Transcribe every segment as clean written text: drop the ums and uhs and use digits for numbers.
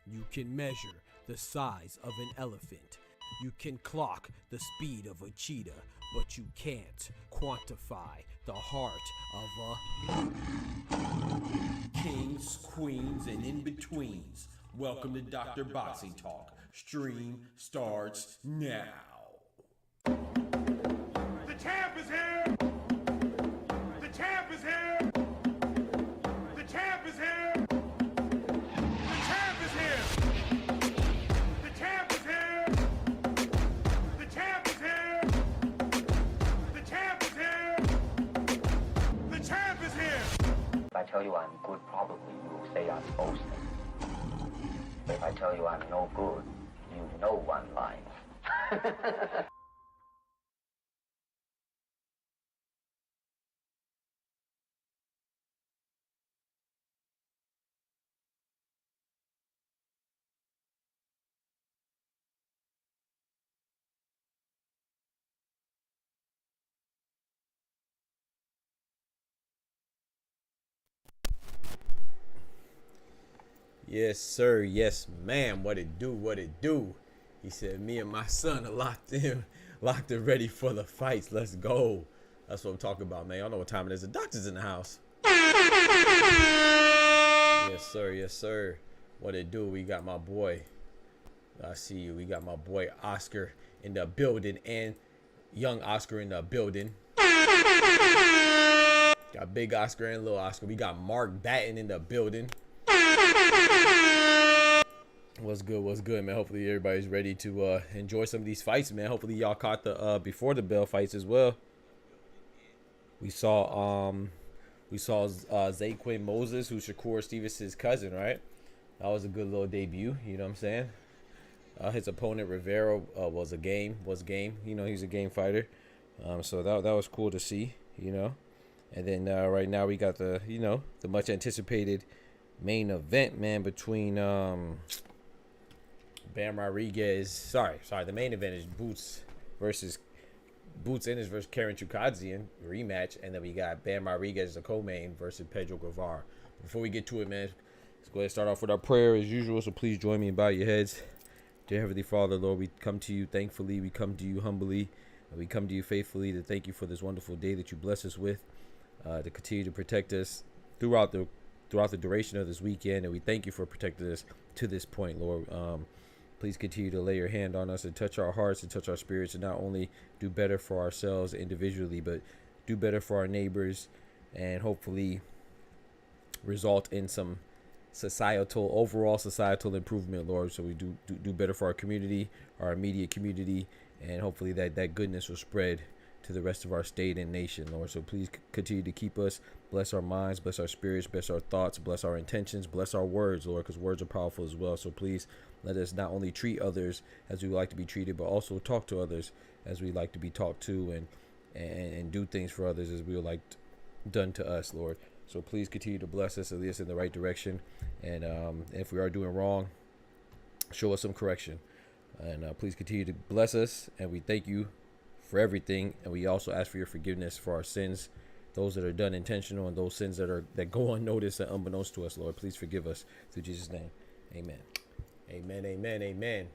You can measure the size of an elephant. You can clock the speed of a cheetah, but you can't quantify the heart of a kings, queens, and in-betweens. Welcome to Dr. Boxing Talk. Stream starts now. The champ is here! The champ is here! The champ is here! The champ is here! The champ is here! The champ is here! The champ is here! The champ is here! If I tell you I'm good, probably you will say I'm boasting. If I tell you I'm no good, you know one line. Yes, sir. Yes, ma'am. What it do? What it do? He said, me and my son are locked in, locked and ready for the fights. Let's go. That's what I'm talking about, man. Y'all know what time it is. The doctor's in the house. Yes, sir. Yes, sir. What it do? We got my boy. I see you. We got my boy Oscar in the building and young Oscar in the building. Got big Oscar and little Oscar. We got Mark Batten in the building. What's good, man? Hopefully everybody's ready to enjoy some of these fights, man. Hopefully y'all caught the before the bell fights as well. We saw Zaquin Moses, who's Shakur Stevens' cousin, right? That was a good little debut, you know what I'm saying? His opponent Rivera was game. You know, he's a game fighter. So that was cool to see, you know. And then right now we got the, you know, the much anticipated main event, man, between Bam Rodriguez. Sorry, the main event is Boots Ennis versus Karen Chukhadzian rematch, and then we got Bam Rodriguez, the co-main, versus Pedro Guevara. Before we get to it, man, let's go ahead and start off with our prayer as usual. So please join me and bow your heads. Dear Heavenly Father, Lord, we come to you thankfully. We come to you humbly. And we come to you faithfully to thank you for this wonderful day that you bless us with, to continue to protect us throughout the duration of this weekend. And we thank you for protecting us to this point, Lord. Please continue to lay your hand on us and touch our hearts and touch our spirits, and not only do better for ourselves individually, but do better for our neighbors, and hopefully result in some overall societal improvement, Lord. So we do better for our community, our immediate community, and hopefully that goodness will spread to the rest of our state and nation, Lord. So please continue to keep us, bless our minds, bless our spirits, bless our thoughts, bless our intentions, bless our words, Lord, because words are powerful as well. So please let us not only treat others as we like to be treated, but also talk to others as we like to be talked to, and do things for others as we would like done to us, Lord. So please continue to bless us and lead us in the right direction. And if we are doing wrong, show us some correction. And please continue to bless us. And we thank you for everything. And we also ask for your forgiveness for our sins, those that are done intentional and those sins that go unnoticed and unbeknownst to us, Lord. Please forgive us through Jesus' name. Amen. Amen. Amen. Amen.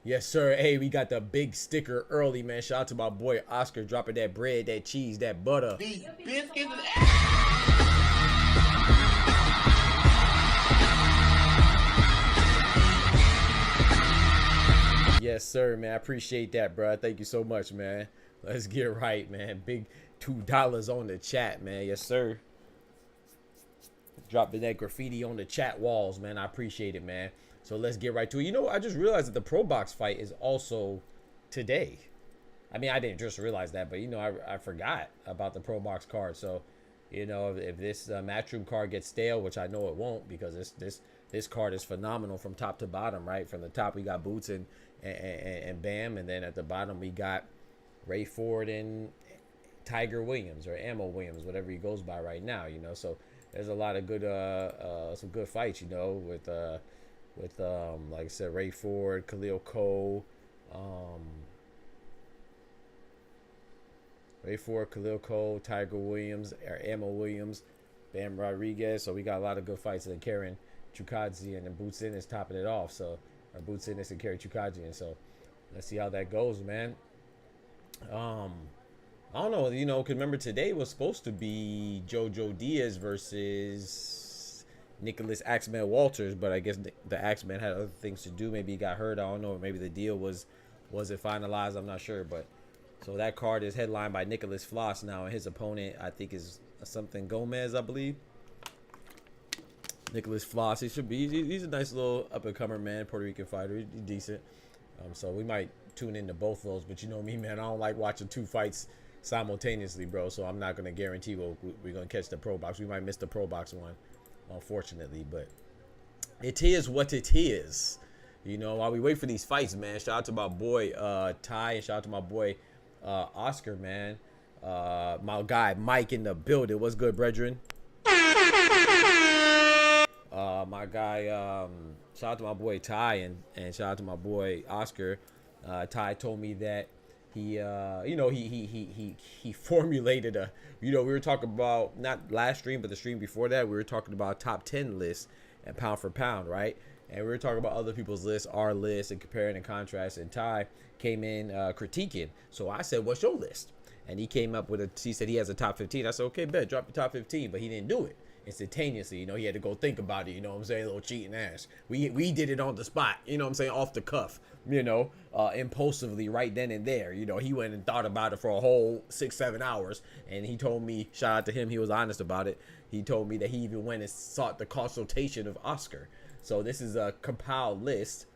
Yes, sir. Hey, we got the big sticker early, man. Shout out to my boy Oscar dropping that bread, that cheese, that butter. These biscuits. Yes, sir, man. I appreciate that, bro. Thank you so much, man. Let's get right, man. Big $2 on the chat, man. Yes, sir. Dropping that graffiti on the chat walls, man. I appreciate it, man. So let's get right to it. You know, I just realized that the Pro Box fight is also today. I mean, I didn't just realize that, but, you know, I forgot about the Pro Box card. So, you know, if this Matchroom card gets stale, which I know it won't, because this card is phenomenal from top to bottom, right? From the top, we got Boots and Bam. And then at the bottom, we got Ray Ford and Tiger Williams, or Ammo Williams, whatever he goes by right now, you know. So there's a lot of good, some good fights, you know, with like I said, Ray Ford, Khalil Cole, Tiger Williams, or Ammo Williams, Bam Rodriguez. So we got a lot of good fights. And Karen CHUKHADZHIAN and Boots Ennis topping it off. So, or Boots Ennis and Karen CHUKHADZHIAN. So let's see how that goes, man. I don't know, you know, because remember today was supposed to be Jojo Diaz versus Nicholas Axeman Walters, but I guess the Axeman had other things to do. Maybe he got hurt. I don't know. Maybe the deal wasn't finalized. I'm not sure. But so that card is headlined by Nicholas Floss now, and his opponent I think is something Gomez, I believe. Nicholas Floss. He should be. He's a nice little up and comer, man. Puerto Rican fighter. He's decent. So we might tune into both of those. But you know me, man. I don't like watching two fights simultaneously, bro. So I'm not gonna guarantee we're gonna catch the Pro Box. We might miss the Pro Box one, unfortunately, but it is what it is. You know, while we wait for these fights, man, shout out to my boy Ty, and shout out to my boy Oscar, man. My guy Mike in the building. What's good, brethren? My guy, shout out to my boy Ty, and shout out to my boy Oscar. Ty told me that he you know, he formulated a, you know, we were talking about, not last stream but the stream before that, we were talking about top 10 lists and pound for pound, right? And we were talking about other people's lists, our list, and comparing and contrast. And Ty came in critiquing. So I said, what's your list? And he came up with he said he has a top 15. I said, okay, bet, drop your top 15. But he didn't do it instantaneously. You know, he had to go think about it. You know what I'm saying? A little cheating ass. We did it on the spot. You know what I'm saying? Off the cuff. You know, impulsively right then and there. You know, he went and thought about it for a whole 6-7 hours. And he told me, shout out to him, he was honest about it. He told me that he even went and sought the consultation of Oscar. So this is a compiled list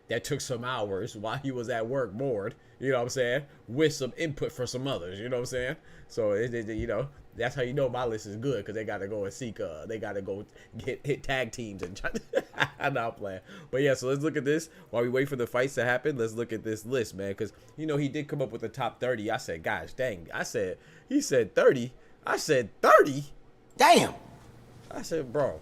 that took some hours while he was at work bored, you know what I'm saying, with some input for some others, you know what I'm saying? So, you know, that's how you know my list is good, because they got to go and seek, they got to go hit tag teams and try to, I'm not playing. But yeah, so let's look at this. While we wait for the fights to happen, let's look at this list, man, because, you know, he did come up with the top 30. I said, gosh, dang. He said 30. I said 30? Damn. I said, bro.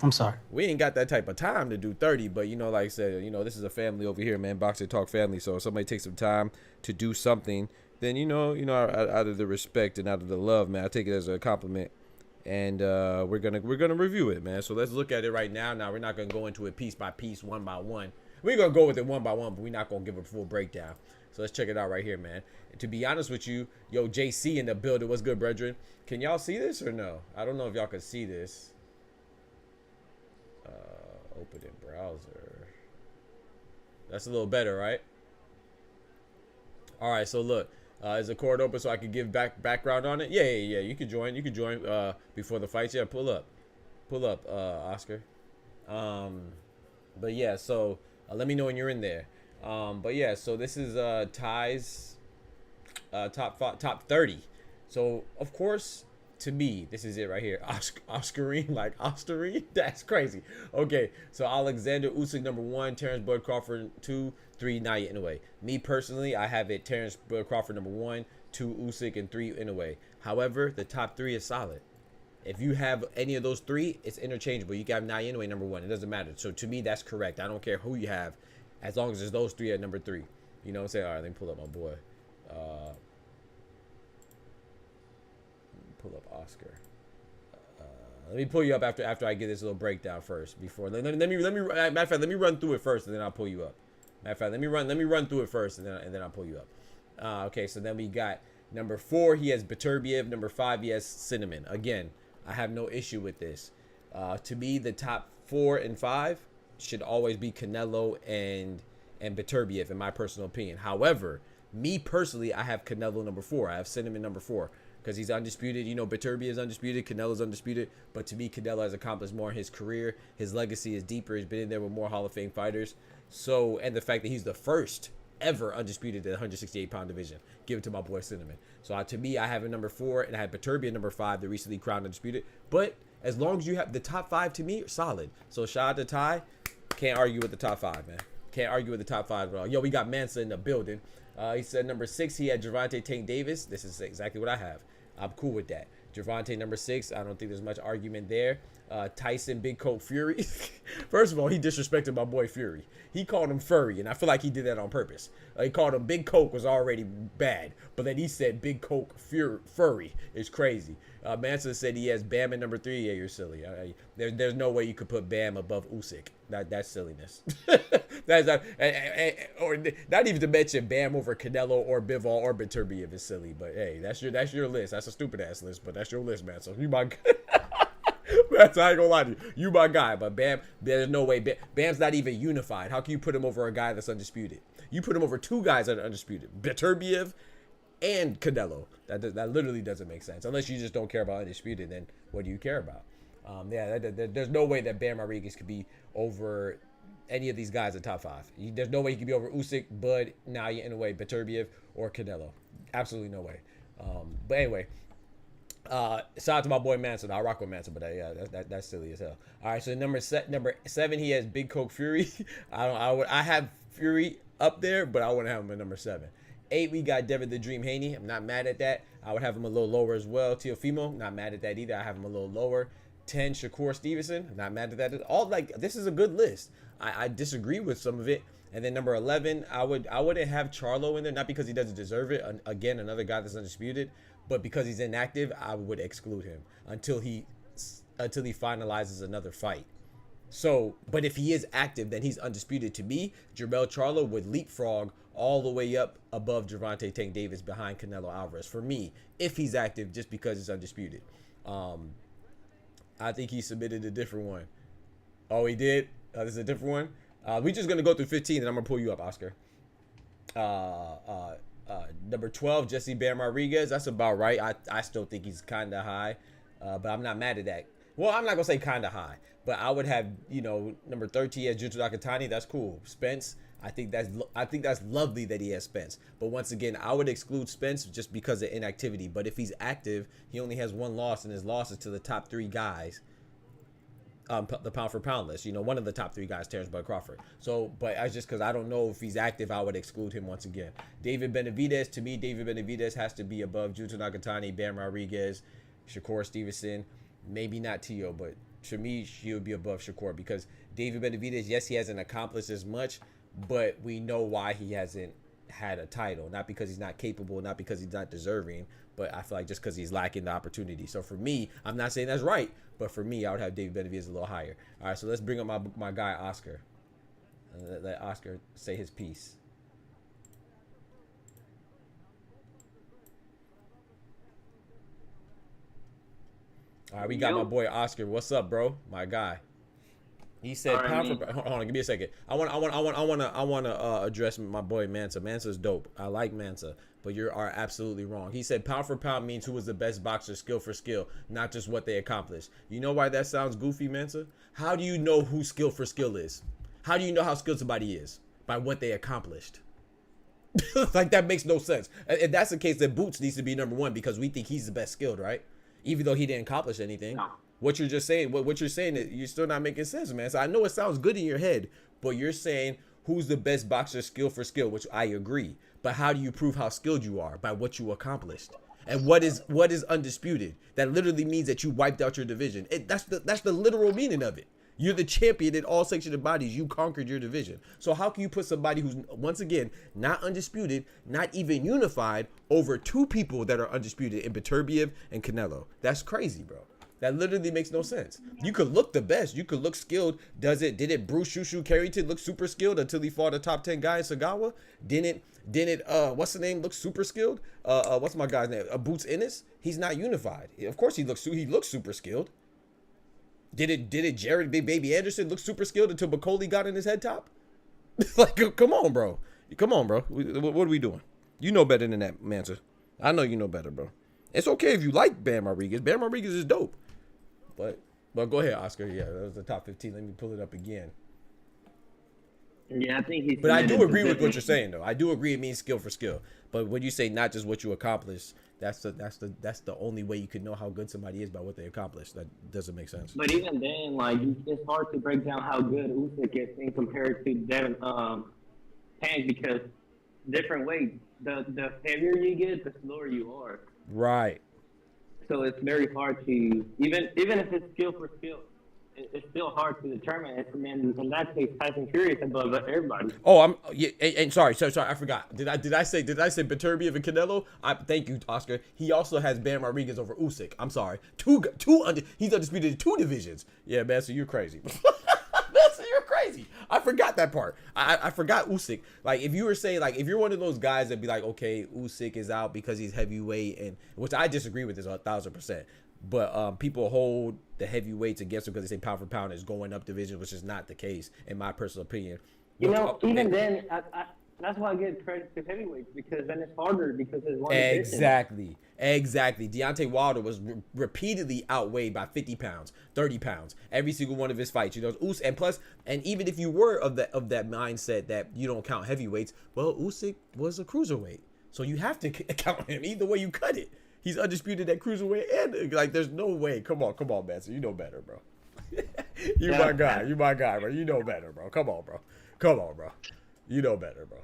I'm sorry. We ain't got that type of time to do 30, but, you know, like I said, you know, this is a family over here, man. Boxer Talk family. So if somebody takes some time to do something, then, you know, out of the respect and out of the love, man, I take it as a compliment. And we're gonna review it, man. So let's look at it right now. Now, we're not going to go into it piece by piece, one by one. We're going to go with it one by one, but we're not going to give a full breakdown. So let's check it out right here, man. And to be honest with you, yo, JC in the building. What's good, brethren? Can y'all see this or no? I don't know if y'all can see this. Open in browser. That's a little better, right? All right, so look, is the cord open so I can give background on it? Yeah. You can join. You can join before the fights. Yeah, pull up, Oscar. But yeah, so let me know when you're in there. But yeah, so this is Ty's top 30. So of course, to me, this is it right here. Oscarine, like Oscarine. That's crazy. Okay, so Alexander Usyk number 1, Terrence Bud Crawford 2, 3 Naoya Inoue. Me personally, I have it Terrence Bud Crawford number 1, 2 Usyk, and 3 Inoue. However, the top 3 is solid. If you have any of those 3, it's interchangeable. You can have Naoya Inoue number 1. It doesn't matter. So to me, that's correct. I don't care who you have, as long as it's those 3 at number 3. You know what I'm saying? All right, let me pull up my boy. Pull up Oscar. Let me pull you up after I get this little breakdown first. Before let me matter of fact, let me run through it first, and then I'll pull you up. Matter of fact, let me run through it first, and then I'll pull you up. Okay, so then we got number 4. He has Beterbiev. Number 5, he has Cinnamon. Again, I have no issue with this. To me, the top 4 and 5 should always be Canelo and Beterbiev, in my personal opinion. However, me personally, I have Canelo number 4. I have Cinnamon number 4. Because he's undisputed. You know, Beterbiev is undisputed. Canelo's undisputed. But to me, Canelo has accomplished more in his career. His legacy is deeper. He's been in there with more Hall of Fame fighters. So, and the fact that he's the first ever undisputed in the 168-pound division. Give it to my boy Cinnamon. So, to me, I have him number 4. And I have Beterbiev number 5, the recently crowned undisputed. But as long as you have the top 5, to me, are solid. So, shout out to Ty. Can't argue with the top 5, man. Can't argue with the top 5 at all. Yo, we got Mansa in the building. He said number 6, he had Gervonta Tank Davis. This is exactly what I have. I'm cool with that. Gervonta number 6. I don't think there's much argument there. Tyson Big Coke Fury. First of all, he disrespected my boy Fury. He called him furry, and I feel like he did that on purpose. He called him Big Coke was already bad, but then he said Big Coke furry. It's crazy. Manson said he has Bam at number 3. Yeah, you're silly. There's no way you could put Bam above Usyk. That's silliness. That's not, or not even to mention Bam over Canelo or Bivol or Beterbiev is silly. But hey, that's your list. That's a stupid ass list, but that's your list, man. So you my that's I ain't gonna lie to you. You my guy, but Bam, there's no way. Bam's not even unified. How can you put him over a guy that's undisputed? You put him over 2 guys that are undisputed, Beterbiev and Canelo. That literally doesn't make sense. Unless you just don't care about undisputed, then what do you care about? There's no way that Bam Rodriguez could be over any of these guys in top 5. There's no way he could be over Usyk, Bud, Naoya Inoue, Beterbiev, or Canelo. Absolutely no way. But anyway, shout out to my boy Manson. I rock with Manson, but yeah, that's silly as hell. All right, so number 7, he has Big Coke Fury. I have Fury up there, but I wouldn't have him at number 7. 8, we got Devin the Dream Haney. I'm not mad at that. I would have him a little lower as well. Teofimo, not mad at that either. I have him a little lower. 10, Shakur Stevenson. I'm not mad at that. All like this is a good list. I disagree with some of it. And then number 11, I wouldn't have Charlo in there, not because he doesn't deserve it. Again, another guy that's undisputed, but because he's inactive, I would exclude him until he finalizes another fight. So, but if he is active, then he's undisputed. To me, Jermell Charlo would leapfrog all the way up above Gervonta Tank Davis behind Canelo Alvarez. For me, if he's active, just because he's undisputed. I think he submitted a different one. Oh, he did? This is a different one? We're just going to go through 15, and I'm going to pull you up, Oscar. Number 12, Jesse Bam Rodriguez. That's about right. I still think he's kind of high, but I'm not mad at that. Well, I'm not going to say kind of high, but I would have, number 13 as Jutsu Nakatani. That's cool. Spence, I think that's lovely that he has Spence. But once again, I would exclude Spence just because of inactivity. But if he's active, he only has 1 loss, and his loss is to the top 3 guys. The pound for pound list, one of the top 3 guys, Terrence Bud Crawford. So, but I just because I don't know if he's active, I would exclude him once again. David Benavidez, to me, David Benavidez has to be above Jutsu Nakatani, Bam Rodriguez, Shakur Stevenson, maybe not Tio, but to me, he would be above Shakur because David Benavidez, yes, he hasn't accomplished as much, but we know why he hasn't had a title. Not because he's not capable, not because he's not deserving, but I feel like just because he's lacking the opportunity. So for me, I'm not saying that's right, but for me, I would have David Benavidez a little higher. All right, so let's bring up my guy, Oscar. Let Oscar say his piece. All right, we got my boy Oscar. What's up, bro? My guy. He said, pound for, hold on, give me a second. I want to address my boy Mansa. Mansa's dope. I like Mansa, but you are absolutely wrong. He said pound for pound means who was the best boxer, skill for skill, not just what they accomplished. You know why that sounds goofy, Mansa? How do you know who skill for skill is? How do you know how skilled somebody is? By what they accomplished. Like, that makes no sense. And that's the case that Boots needs to be number one because we think he's the best skilled, right? Even though he didn't accomplish anything. No. What you're just saying, what you're saying, that you're still not making sense, man. So I know it sounds good in your head, but you're saying who's the best boxer skill for skill, which I agree. But how do you prove how skilled you are? By what you accomplished. And what is undisputed? That literally means that you wiped out your division. That's the literal meaning of it. You're the champion in all sanctioned bodies. You conquered your division. So how can you put somebody who's, once again, not undisputed, not even unified, over two people that are undisputed in Beterbiev and Canelo? That's crazy, bro. That literally makes no sense. You could look the best. You could look skilled. Did it Bruce Shushu Carrington look super skilled until he fought a top 10 guy in Sagawa? Didn't what's the name, look super skilled? What's my guy's name? Boots Ennis? He's not unified. Of course he looks super skilled. Did it Jared Big Baby Anderson look super skilled until McCauley got in his head top? Like, come on, bro. Come on, bro. What are we doing? You know better than that, Mansa. I know you know better, bro. It's okay if you like Bam Rodriguez. Bam Rodriguez is dope. But go ahead, Oscar. Yeah, that was the top 15. Let me pull it up again. Yeah, I think he's. But I do agree with what you're saying, though. I do agree it means skill for skill. But when you say not just what you accomplished, that's the only way you can know how good somebody is by what they accomplished. That doesn't make sense. But even then, like, it's hard to break down how good Usyk is in compared to Devin Tank, because different weight. The heavier you get, the slower you are. Right. So it's very hard to even if it's skill for skill, it's still hard to determine. And in that case, Tyson Fury is above everybody. Oh, and sorry, I forgot. Did I say Beterbiev and Canelo? Thank you, Oscar. He also has Bam Rodriguez over Usyk. I'm sorry, he's undisputed in 2 divisions. Yeah, man, so you're crazy. So you're crazy. I forgot that part. I forgot Usyk. Like, if you were saying, like, if you're one of those guys that be like, okay, Usyk is out because he's heavyweight, and which I disagree with this 1,000%. But people hold the heavyweights against him because they say pound for pound is going up division, which is not the case in my personal opinion. Even then, that's why I give credit to heavyweights, because then it's harder because there's one division. Exactly. Deontay Wilder was repeatedly outweighed by 50 pounds, 30 pounds, every single one of his fights. You know, and even if you were of that mindset that you don't count heavyweights, well, Usyk was a cruiserweight, so you have to count him either way you cut it. He's undisputed at cruiserweight, and like, there's no way. Come on, man. So you know better, bro. You my guy, bro. You know better, bro. Come on, bro. You know better, bro.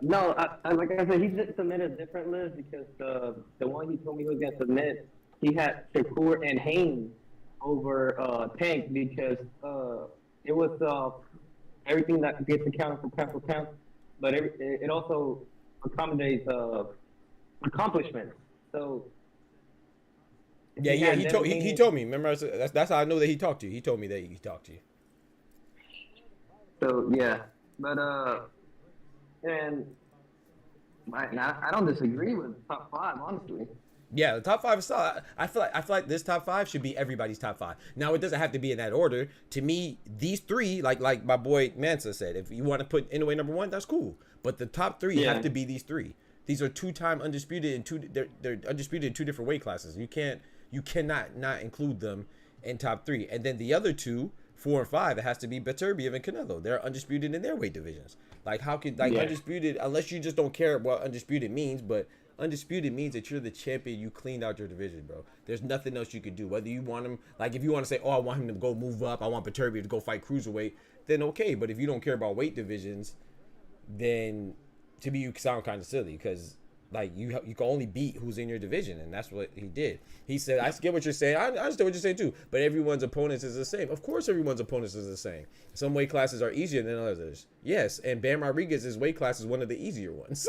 No, like I said, he did submit a different list because the one he told me he was gonna submit, he had Shakur and Haynes over Tank, because it was everything that gets accounted for pound, but it also accommodates accomplishments. So yeah, he told me. Remember, that's how I know that he talked to you. He told me that he talked to you. So yeah, but and I don't disagree with top 5, honestly. Yeah, the top 5 is solid. I feel like this top 5 should be everybody's top 5. Now, it doesn't have to be in that order. To me, these 3, like my boy Mansa said, if you want to put Inoue number 1, that's cool. But the top 3 have to be these 3. These are 2-time undisputed, and they're undisputed in 2 different weight classes. You cannot not include them in top 3. And then the other 2, 4 and 5, it has to be Beterbiev and Canelo. They're undisputed in their weight divisions. Like, how could undisputed, unless you just don't care what undisputed means, but undisputed means that you're the champion. You cleaned out your division, bro. There's nothing else you could do. Whether you want him, like, if you want to say, oh, I want him to go move up, I want Beterbiev to go fight cruiserweight, then okay. But if you don't care about weight divisions, then to me, you sound kind of silly, because like, you can only beat who's in your division, and that's what he did. He said, I get what you're saying. I understand what you're saying too, but everyone's opponents is the same. Of course, everyone's opponents is the same. Some weight classes are easier than others. Yes, and Bam Rodriguez's weight class is one of the easier ones.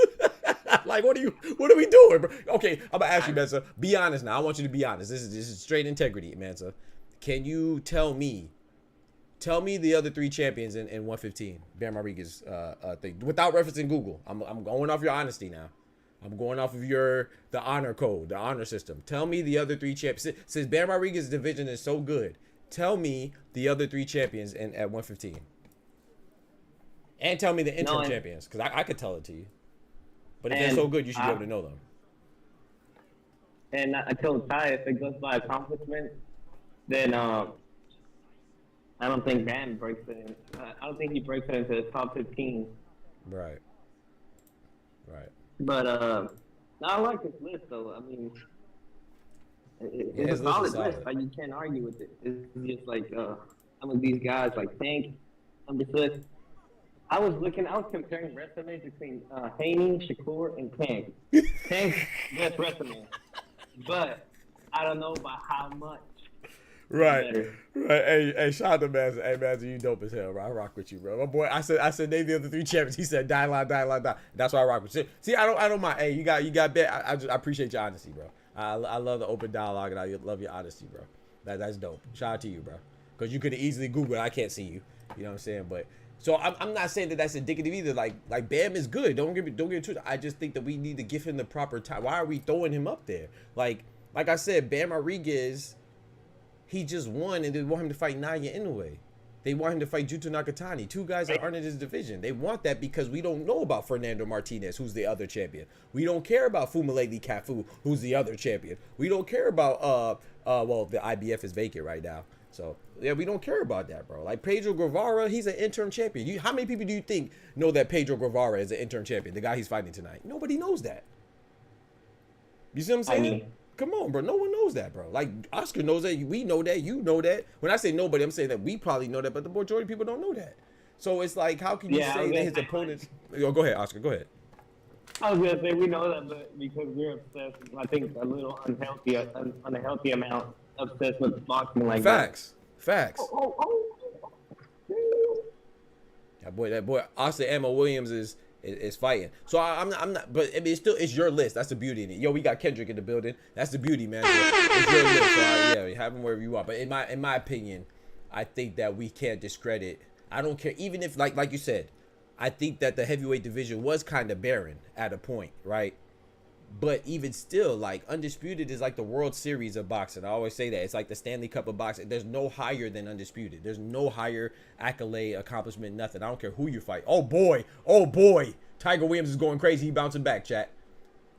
Like, what are we doing, bro? Okay, I'm gonna ask you, Mansa. Be honest now. I want you to be honest. This is straight integrity, Mansa. Can you tell me the other 3 champions in 115, Bam Rodriguez thing, without referencing Google? I'm going off your honesty now. I'm going off of the honor code, the honor system. Tell me the other 3 champions. Since Bam Rodriguez's division is so good, tell me the other 3 champions at 115. And tell me the interim champions, because I could tell it to you. But if they're so good, you should be able to know them. And I told Ty, if it goes by accomplishment, then I don't think Bam breaks it. I don't think he breaks it into the top 15. Right. Right. But no, I like this list though. I mean, Yeah, it's his a list is solid list. solid. Like you can't argue with it. It's just like some of these guys like Tank, number 6. I was comparing resumes between Haney, Shakur, and Tank. Tank's best resume, but I don't know by how much. Right. Better. Right. Hey, shout out to Master. Hey, Master, you dope as hell, bro. I rock with you, bro. My boy, I said name the other 3 champions. He said die line, die line, die. That's why I rock with you. See, I don't mind. Hey, you got bet. I appreciate your honesty, bro. I love the open dialogue, and I love your honesty, bro. That's dope. Shout out to you, bro. Because you could have easily Googled. I can't see you. You know what I'm saying? But so I'm not saying that that's indicative either. Like Bam is good. Don't get it twisted. I just think that we need to give him the proper time. Why are we throwing him up there? Like I said, Bam Rodriguez, he just won, and they want him to fight Naya Inoue. They want him to fight Juto Nakatani, 2 guys that aren't in his division. They want that because we don't know about Fernando Martinez, who's the other champion. We don't care about Fumaleli Cafu, who's the other champion. We don't care about well, the IBF is vacant right now. So, yeah, we don't care about that, bro. Like, Pedro Guevara, he's an interim champion. How many people do you think know that Pedro Guevara is an interim champion, the guy he's fighting tonight? Nobody knows that. You see what I'm saying? I mean, come on, bro. No one knows that, bro. Like, Oscar knows that. We know that. You know that. When I say nobody, I'm saying that we probably know that, but the majority of people don't know that. So it's like, how can you say that his opponents... Yo, go ahead, Oscar. Go ahead. I was gonna say we know that, but because we're obsessed, I think a little unhealthy amount obsessed with boxing like Facts. Facts. Oh. That boy, Austin Ammo Williams is fighting. So I'm not, but I mean, it's your list. That's the beauty in it. Yo, we got Kendrick in the building. That's the beauty, man. It's your list. So yeah, have him wherever you want. But in my opinion, I think that we can't discredit. I don't care, even if like you said, I think that the heavyweight division was kind of barren at a point, right? But even still, like, Undisputed is like the World Series of boxing. I always say that. It's like the Stanley Cup of boxing. There's no higher than Undisputed. There's no higher accolade, accomplishment, nothing. I don't care who you fight. Oh, boy. Tiger Williams is going crazy. He bouncing back, chat.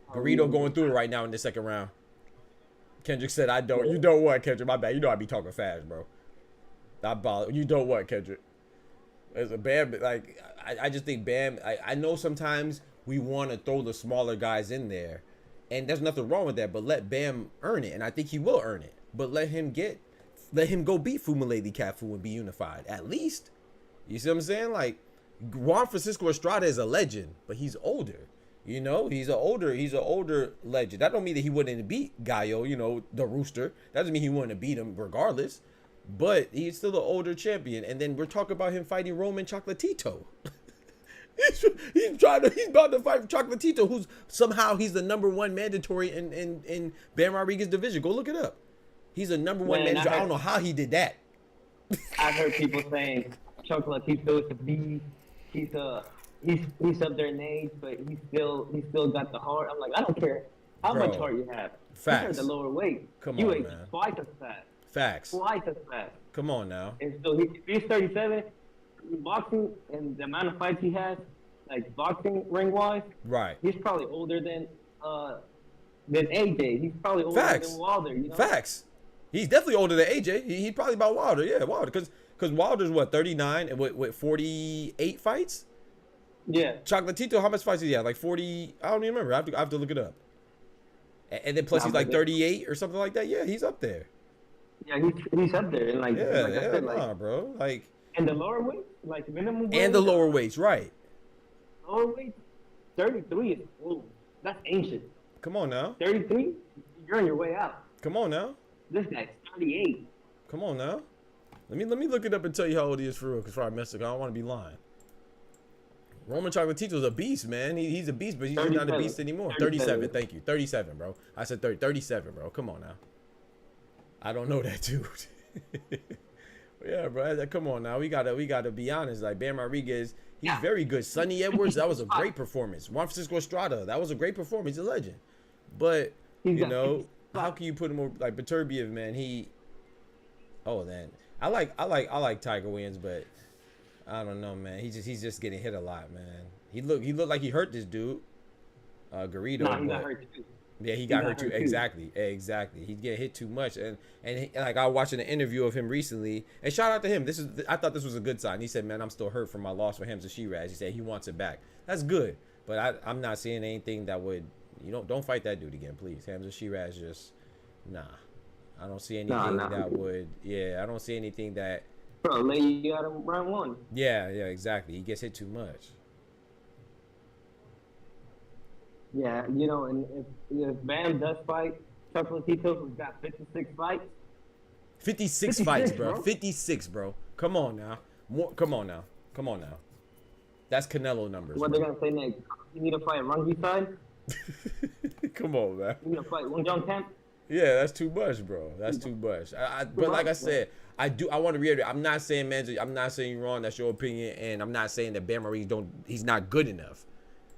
Garrido going through it right now in the 2nd round. Kendrick said, I don't. You know what, Kendrick? My bad. You know I be talking fast, bro. You know what, Kendrick? As a Bam, like, I just think Bam, I know sometimes we want to throw the smaller guys in there, and there's nothing wrong with that, but let Bam earn it, and I think he will earn it. But let him go beat Fumaleli Cafu and be unified, at least. You see what I'm saying? Like, Juan Francisco Estrada is a legend, but he's older. You know, he's an older legend. That don't mean that he wouldn't beat Gallo, you know, the Rooster. That doesn't mean he wouldn't beat him regardless. But he's still an older champion. And then we're talking about him fighting Roman Chocolatito. he's about to fight Chocolatito, who's somehow he's the #1 mandatory in Bam Rodriguez's division. Go look it up. He's a #1 mandatory. I don't know how he did that. I've heard people saying Chocolatito is a beast. He's up there in age, but he still got the heart. I'm like, I don't care how much heart you have. Facts. You're the lower weight. Come you on, ate man. twice as fast. Facts. Twice as fast. Come on now. And so he's 37. Boxing and the amount of fights he has, like boxing ring wise, Right. he's probably older than AJ. He's probably older than Wilder. You know? Facts. He's definitely older than AJ. He's probably about Wilder. Yeah, Wilder. Because Wilder's what, 39 and with 48 fights? Yeah. Chocolatito, how much fights did he have? Like 40? I don't even remember. I have to look it up. And then plus he's like 38 or something like that. Yeah, he's up there. Yeah, he's up there. And like I said, bro. Like, and the lower weight, like minimum weight. And the lower weights, right. Lower weight, 33 is old. That's ancient. Come on now. 33, you're on your way out. Come on now. This guy's 38. Come on now. Let me look it up and tell you how old he is for real, because before I mess up, I don't want to be lying. Roman Chocolatito's a beast, man. He's a beast, but he's not a beast anymore. 37, thank you. 37, bro. I said 37, bro. Come on now. I don't know that dude. Yeah, bro. Come on now. We gotta be honest. Like, Bam Rodriguez, he's very good. Sonny Edwards, that was a great performance. Juan Francisco Estrada, that was a great performance. He's a legend. But you know, how can you put him over, like Beterbiev, man? I like Tiger Williams, but I don't know, man. He's just getting hit a lot, man. He looked like he hurt this dude, Garrido. No, he got hurt too. Yeah, he got hurt too. Exactly. He get hit too much, and like I was watching an interview of him recently, and shout out to him. I thought this was a good sign. He said, "Man, I'm still hurt from my loss for Hamza Shiraz." He said he wants it back. That's good. But I'm not seeing anything that would, don't fight that dude again, please. Hamza Shiraz just, nah. I don't see anything that would, I don't see anything that. Bro, lay you out of round 1. Yeah, exactly. He gets hit too much. Yeah, and if Bam does fight, Chocolatito, who's got 56 fights. 56 fights, bro. 56, bro. Come on now. Come on now. That's Canelo numbers. What they gonna say next? You need to fight Rungi side? Come on, man. You need to fight Wong Jong Camp? Yeah, that's too much, bro. That's too much. But like I said, I want to reiterate. I'm not saying, man, I'm not saying you're wrong. That's your opinion, and I'm not saying that Bam he's not good enough.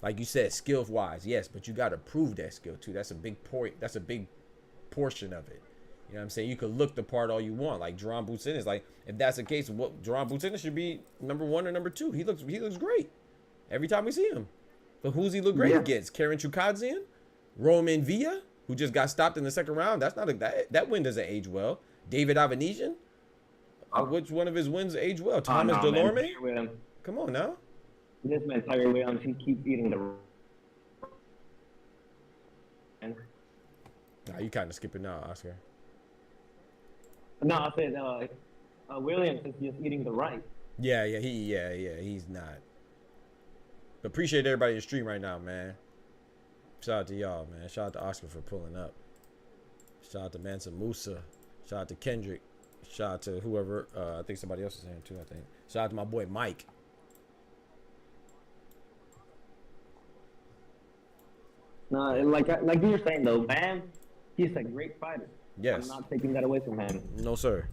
Like you said, skill-wise, yes, but you got to prove that skill too. That's a big point. That's a big portion of it. You know what I'm saying? You could look the part all you want. Like Jaron Boots-Ennis. Like if that's the case, Jaron Boots-Ennis should be number 1 or number 2. He looks great every time we see him. But who's he look great against? Karen CHUKHADZHIAN, Roman Villa, who just got stopped in the second round. That's not that win doesn't age well. David Avanesian, which one of his wins age well? Thomas Delorme. Come on now. This man Tiger Williams, he keeps eating the. Nah, you kind of skipping now, Oscar. No, I said Williams is just eating the right. Yeah, he's not. But appreciate everybody in the stream right now, man. Shout out to y'all, man. Shout out to Oscar for pulling up. Shout out to Mansa Musa. Shout out to Kendrick. Shout out to whoever. I think somebody else is in here too, I think. Shout out to my boy Mike. No, like you were saying though, Bam, he's a great fighter. Yes. I'm not taking that away from him. No, sir.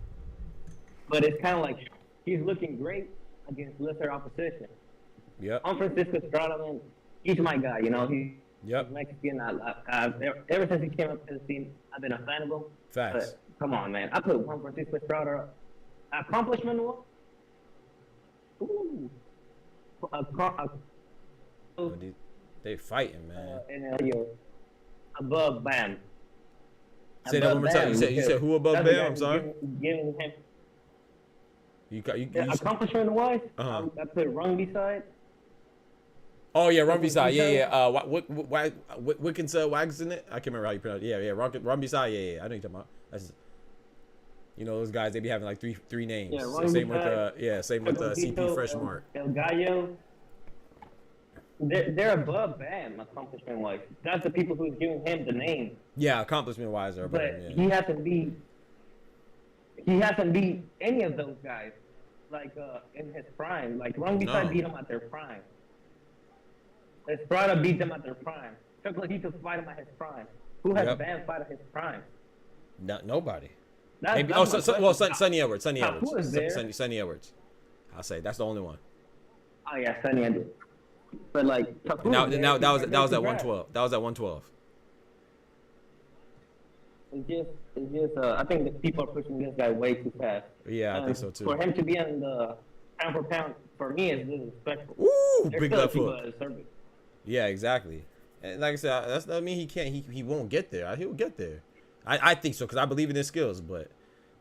But it's kind of like he's looking great against lesser opposition. Yep. I'm Francisco Estrada, man. He's my guy, He's Mexican. Ever since he came up to the scene, I've been a fan of him. Facts. But come on, man. I put Juan Francisco Estrada accomplishment. Ooh. They fighting, man. And above Bam. Say that one more time. You said who above Bam? I'm sorry. Giving him you accomplishment wise. I put Rungi side. Oh yeah, Rumby side. Yeah. Wickinson Wags in it. I can't remember how you pronounce it. Yeah. Rumby side. Yeah. I know you're talking about. That's, those guys, they be having like three names. Yeah, same with CP Freshmark. El Gallo. They're above Bam accomplishment wise. That's the people who's giving him the name. Yeah, accomplishment wise, they're above him. Yeah. He hasn't beat any of those guys like in his prime. Like Rungi side beat him at their prime. Estrada beat them at their prime. Chocolatito fight him at his prime. Who has Bam fight at his prime? Nobody. Maybe, Sonny Edwards. Who is there? Sonny Edwards. I'll say that's the only one. Oh yeah, Sonny Edwards. But like, now that was at 112. That was at 112. It's just. I think that people are pushing this guy way too fast. Yeah, I think so too. For him to be on the pound for pound, for me, is disrespectful. Ooh, big left hook. Yeah, exactly. And like I said, that's not mean he can't. He won't get there. He'll get there. I think so because I believe in his skills. But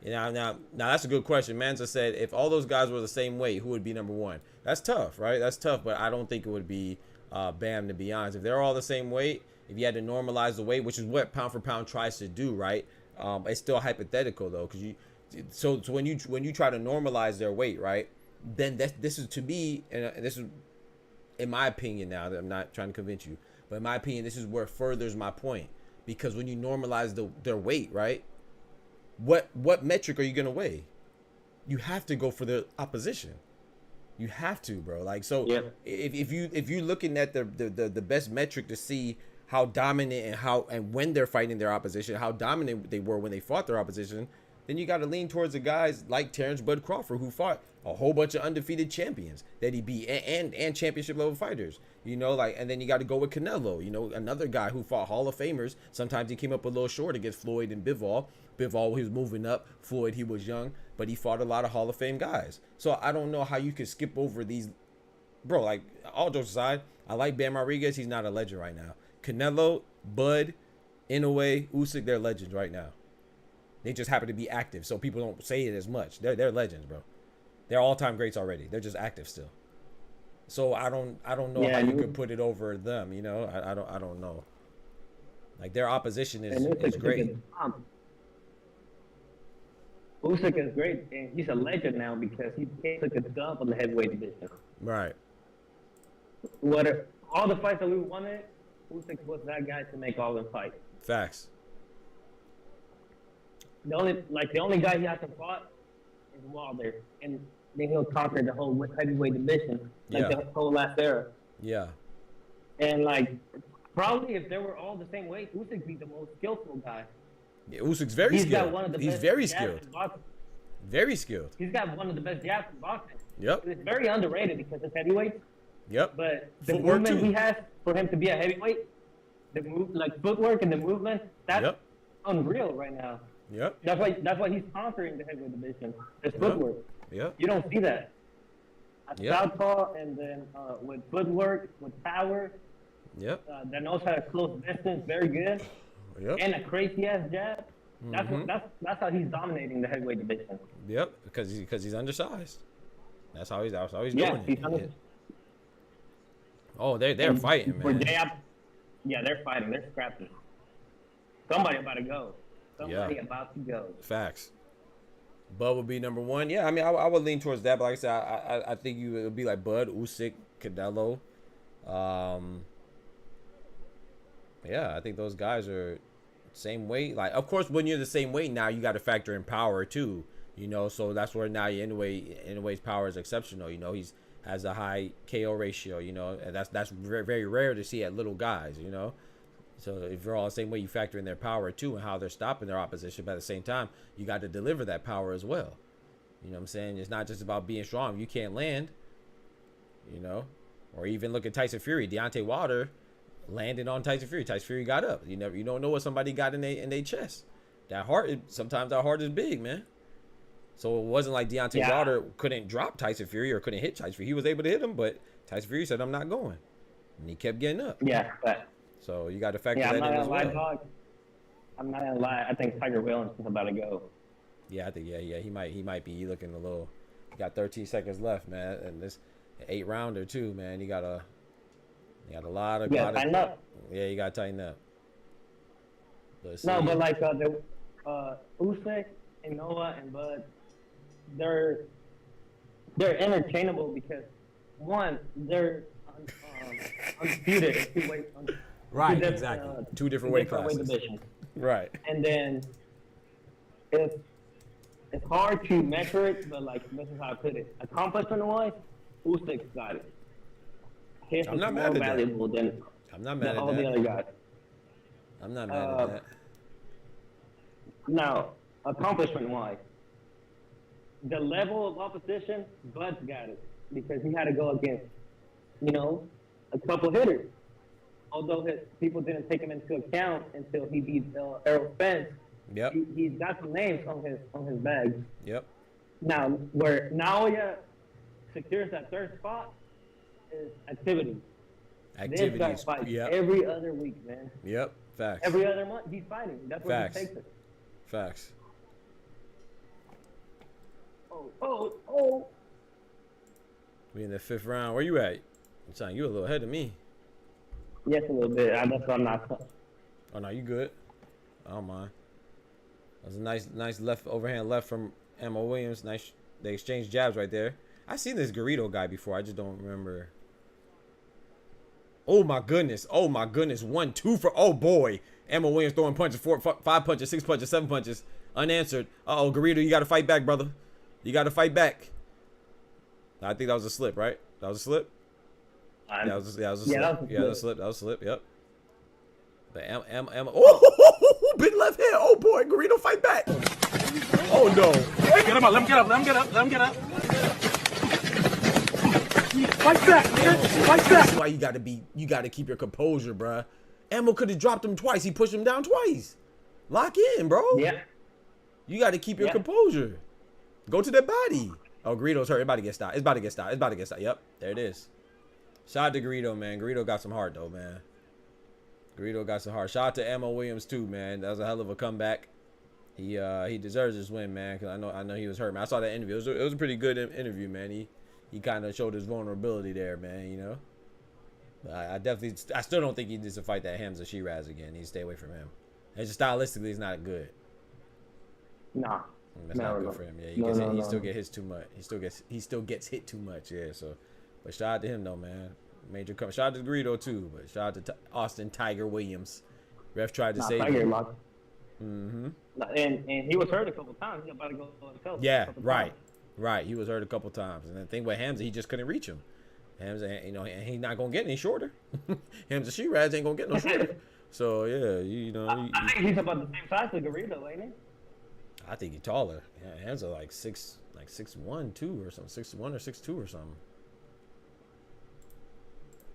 now that's a good question. Manza said if all those guys were the same weight, who would be number 1? That's tough, right? That's tough. But I don't think it would be Bam, to be honest. If they're all the same weight, if you had to normalize the weight, which is what pound for pound tries to do, right? It's still hypothetical though, because so when you try to normalize their weight, right? Then this is to me, and this is in my opinion now that I'm not trying to convince you, but in my opinion, this is where it furthers my point. Because when you normalize their weight, right? What metric are you gonna weigh? You have to go for the opposition. You have to, bro. Like so, if you're looking at the best metric to see how dominant and when they're fighting their opposition, how dominant they were when they fought their opposition, then you got to lean towards the guys like Terrence Bud Crawford, who fought a whole bunch of undefeated champions that he beat and championship level fighters, and then you got to go with Canelo, another guy who fought Hall of Famers. Sometimes he came up a little short against Floyd and Bivol. Bivol, he was moving up. Floyd, he was young, but he fought a lot of Hall of Fame guys. So I don't know how you could skip over these, bro. Like all jokes aside, I like Bam Rodriguez. He's not a legend right now. Canelo, Bud, Inoue, Usyk, they're legends right now. They just happen to be active, so people don't say it as much. They're legends, bro. They're all-time greats already. They're just active still. So I don't know Yeah, how you and could put it over them. You know, I don't know. Like their opposition and is great. Usyk is great, and he's a legend now because he took a dump on the heavyweight division. Right. All the fights that we wanted, Usyk was that guy to make all them fights. Facts. The only guy he hasn't fought is Wilder, and then he'll conquer the whole heavyweight division, like Yeah. the whole last era. Yeah. And like, probably if they were all the same weight, Usyk be the most skillful guy. Yeah, Usyk's very He's skilled. got one of the He's best very jabs skilled. in boxing. Very skilled. He's got one of the best jabs in boxing. Yep. And it's very underrated because it's heavyweight. Yep. But the Footwork, movement too. he has for him to be a heavyweight, like footwork and the movement, that's Yep. unreal right now. Yep. That's why he's conquering the heavyweight division. His footwork. Yep. You don't see that. At Yep. southpaw, and then with footwork, with power, Yep. that knows how to close distance very good, Yep. and a crazy ass jab. Mm-hmm. That's how he's dominating the heavyweight division. Yep. Because he's undersized. That's how he's Yeah, doing he's it. under- Oh, they're fighting, for man. jab. Yeah, they're fighting. They're scrapping. Somebody about to go. Somebody Yeah. about to go. Facts. Bud would be number one. Yeah, I mean, I would lean towards that. But like I said, I think it would be like Bud, Usyk, Canelo. Yeah, I think those guys are same weight. Like, of course, when you're the same weight now, you got to factor in power too. You know, so that's where now Inouye's power is exceptional. You know, has a high KO ratio. You know, and that's very, very rare to see at little guys. You know. So if you're all the same way, you factor in their power too and how they're stopping their opposition. But at the same time, you got to deliver that power as well. You know what I'm saying? It's not just about being strong. You can't land, you know. Or even look at Tyson Fury. Deontay Wilder landed on Tyson Fury. Tyson Fury got up. You don't know what somebody got in their chest. That heart, sometimes that heart is big, man. So it wasn't like Deontay Wilder couldn't drop Tyson Fury or couldn't hit Tyson Fury. He was able to hit him, but Tyson Fury said, "I'm not going," and he kept getting up. Yeah, but So you got to factor I'm that not in gonna as lie, well. dog. I'm not gonna lie. I think Tiger Williams is about to go. Yeah, I think he might be looking a little. He got 13 seconds left, man, and this 8-rounder too, man. He got a lot of. Tighten up. Yeah, you got to tighten up. No, but like the Usyk and Noah and Bud, they're interchangeable because one, they're undisputed in two ways. Right, exactly. Two different weight classes. divisions. Right. And then it's hard to measure it, but like this is how I put it. Accomplishment-wise, Usyk's got it. His I'm is not more mad at that. valuable than I'm not mad all at the that. other guys. I'm not mad at that. Now, accomplishment-wise, the level of opposition, Bud's got it because he had to go against, a couple hitters. Although his people didn't take him into account until he beat Errol Spence. Yep. He's got some names on his bag. Yep. Now, where Naoya secures that third spot is activity. This guy Activities. fights Yep. every other week, man. Yep. Facts. Every other month, he's fighting. That's where Facts. he takes it. Facts. Oh. We in the 5th round. Where you at? I'm telling you, a little ahead of me. Yes, a little bit. That's why I'm not. Oh no, you good. I don't mind. That was a nice left overhand left from Emma Williams. Nice. They exchanged jabs right there. I seen this Garrido guy before. I just don't remember. Oh my goodness. 1-2 for. Oh boy. Emma Williams throwing punches. 5 punches, 6 punches, 7 punches. Unanswered. Uh-oh, Garrido, you got to fight back, brother. You got to fight back. I think that was a slip, right? That was a slip. That was a slip. That was a slip. Yep. But Emma. Oh, big left hand. Oh boy, Garrido, fight back. Oh no. Get him up. Let him get up. Fight back, man. Fight back. That's why you gotta keep your composure, bruh. Emma could have dropped him twice. He pushed him down twice. Lock in, bro. Yeah. You gotta keep your composure. Go to the body. Oh, Garrido's hurt. It's about to get stopped. Yep, there it is. Shout out to Garrido, man. Garrido got some heart, though, man. Garrido got some heart. Shout out to Emma Williams, too, man. That was a hell of a comeback. He deserves this win, man, because I know he was hurt, man. I saw that interview. It was a pretty good interview, man. he kind of showed his vulnerability there, man. You know, I still don't think he needs to fight that Hamza Shiraz again. He needs to stay away from him. It's just stylistically, it's not good. Nah. That's not good for him. Yeah, he still gets hit too much. He still gets hit too much. Yeah. So, but shout out to him though, man. Major come. Shout out to Greedo too, but shout out to Austin Tiger Williams. Ref tried to save him. And he was hurt a couple times. He about to go to yeah, right. He was hurt a couple times, and the thing with Hamza, he just couldn't reach him. Hamza, you know, he's not gonna get any shorter. Hamza Shiraz ain't gonna get no shorter. So yeah, you know. I think he's about the same size as Garrido, ain't he? I think he's taller. Yeah, Hamza like 6'1", 2 or something, 6'1" or 6'2" or something.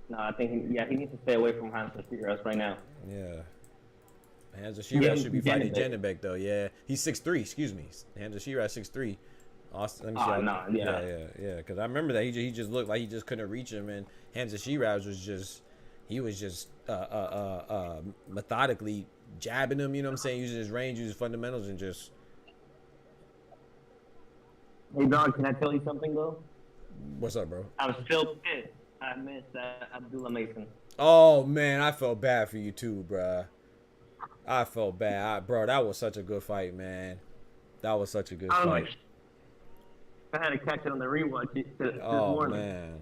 No, I think he needs to stay away from Hamza Shiraz right now. Yeah. Hamza Shiraz should be fighting Janibek though. Yeah, he's 6'3". Excuse me. Hamza Shiraz 6'3". Austin, let me see. Yeah. Because I remember that he just looked like he just couldn't reach him, and Hamza Shiraz was just methodically jabbing him. You know what I'm saying? Using his range, using his fundamentals, and just. Hey dog, can I tell you something though? What's up, bro? I'm still pissed. I missed Abdullah Mason. Oh man, I felt bad for you too, bruh. I felt bad, bro. That was such a good fight, man. That was such a good fight. I had to catch it on the rewatch this oh morning. Man,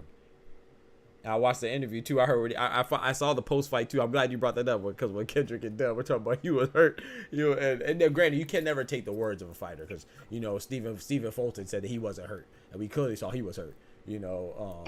I watched the interview too. I heard. I saw the post fight too. I'm glad you brought that up because when Kendrick and Dell were talking about he was hurt, you know, and then granted you can never take the words of a fighter because you know Stephen Fulton said that he wasn't hurt, and we clearly saw he was hurt. You know,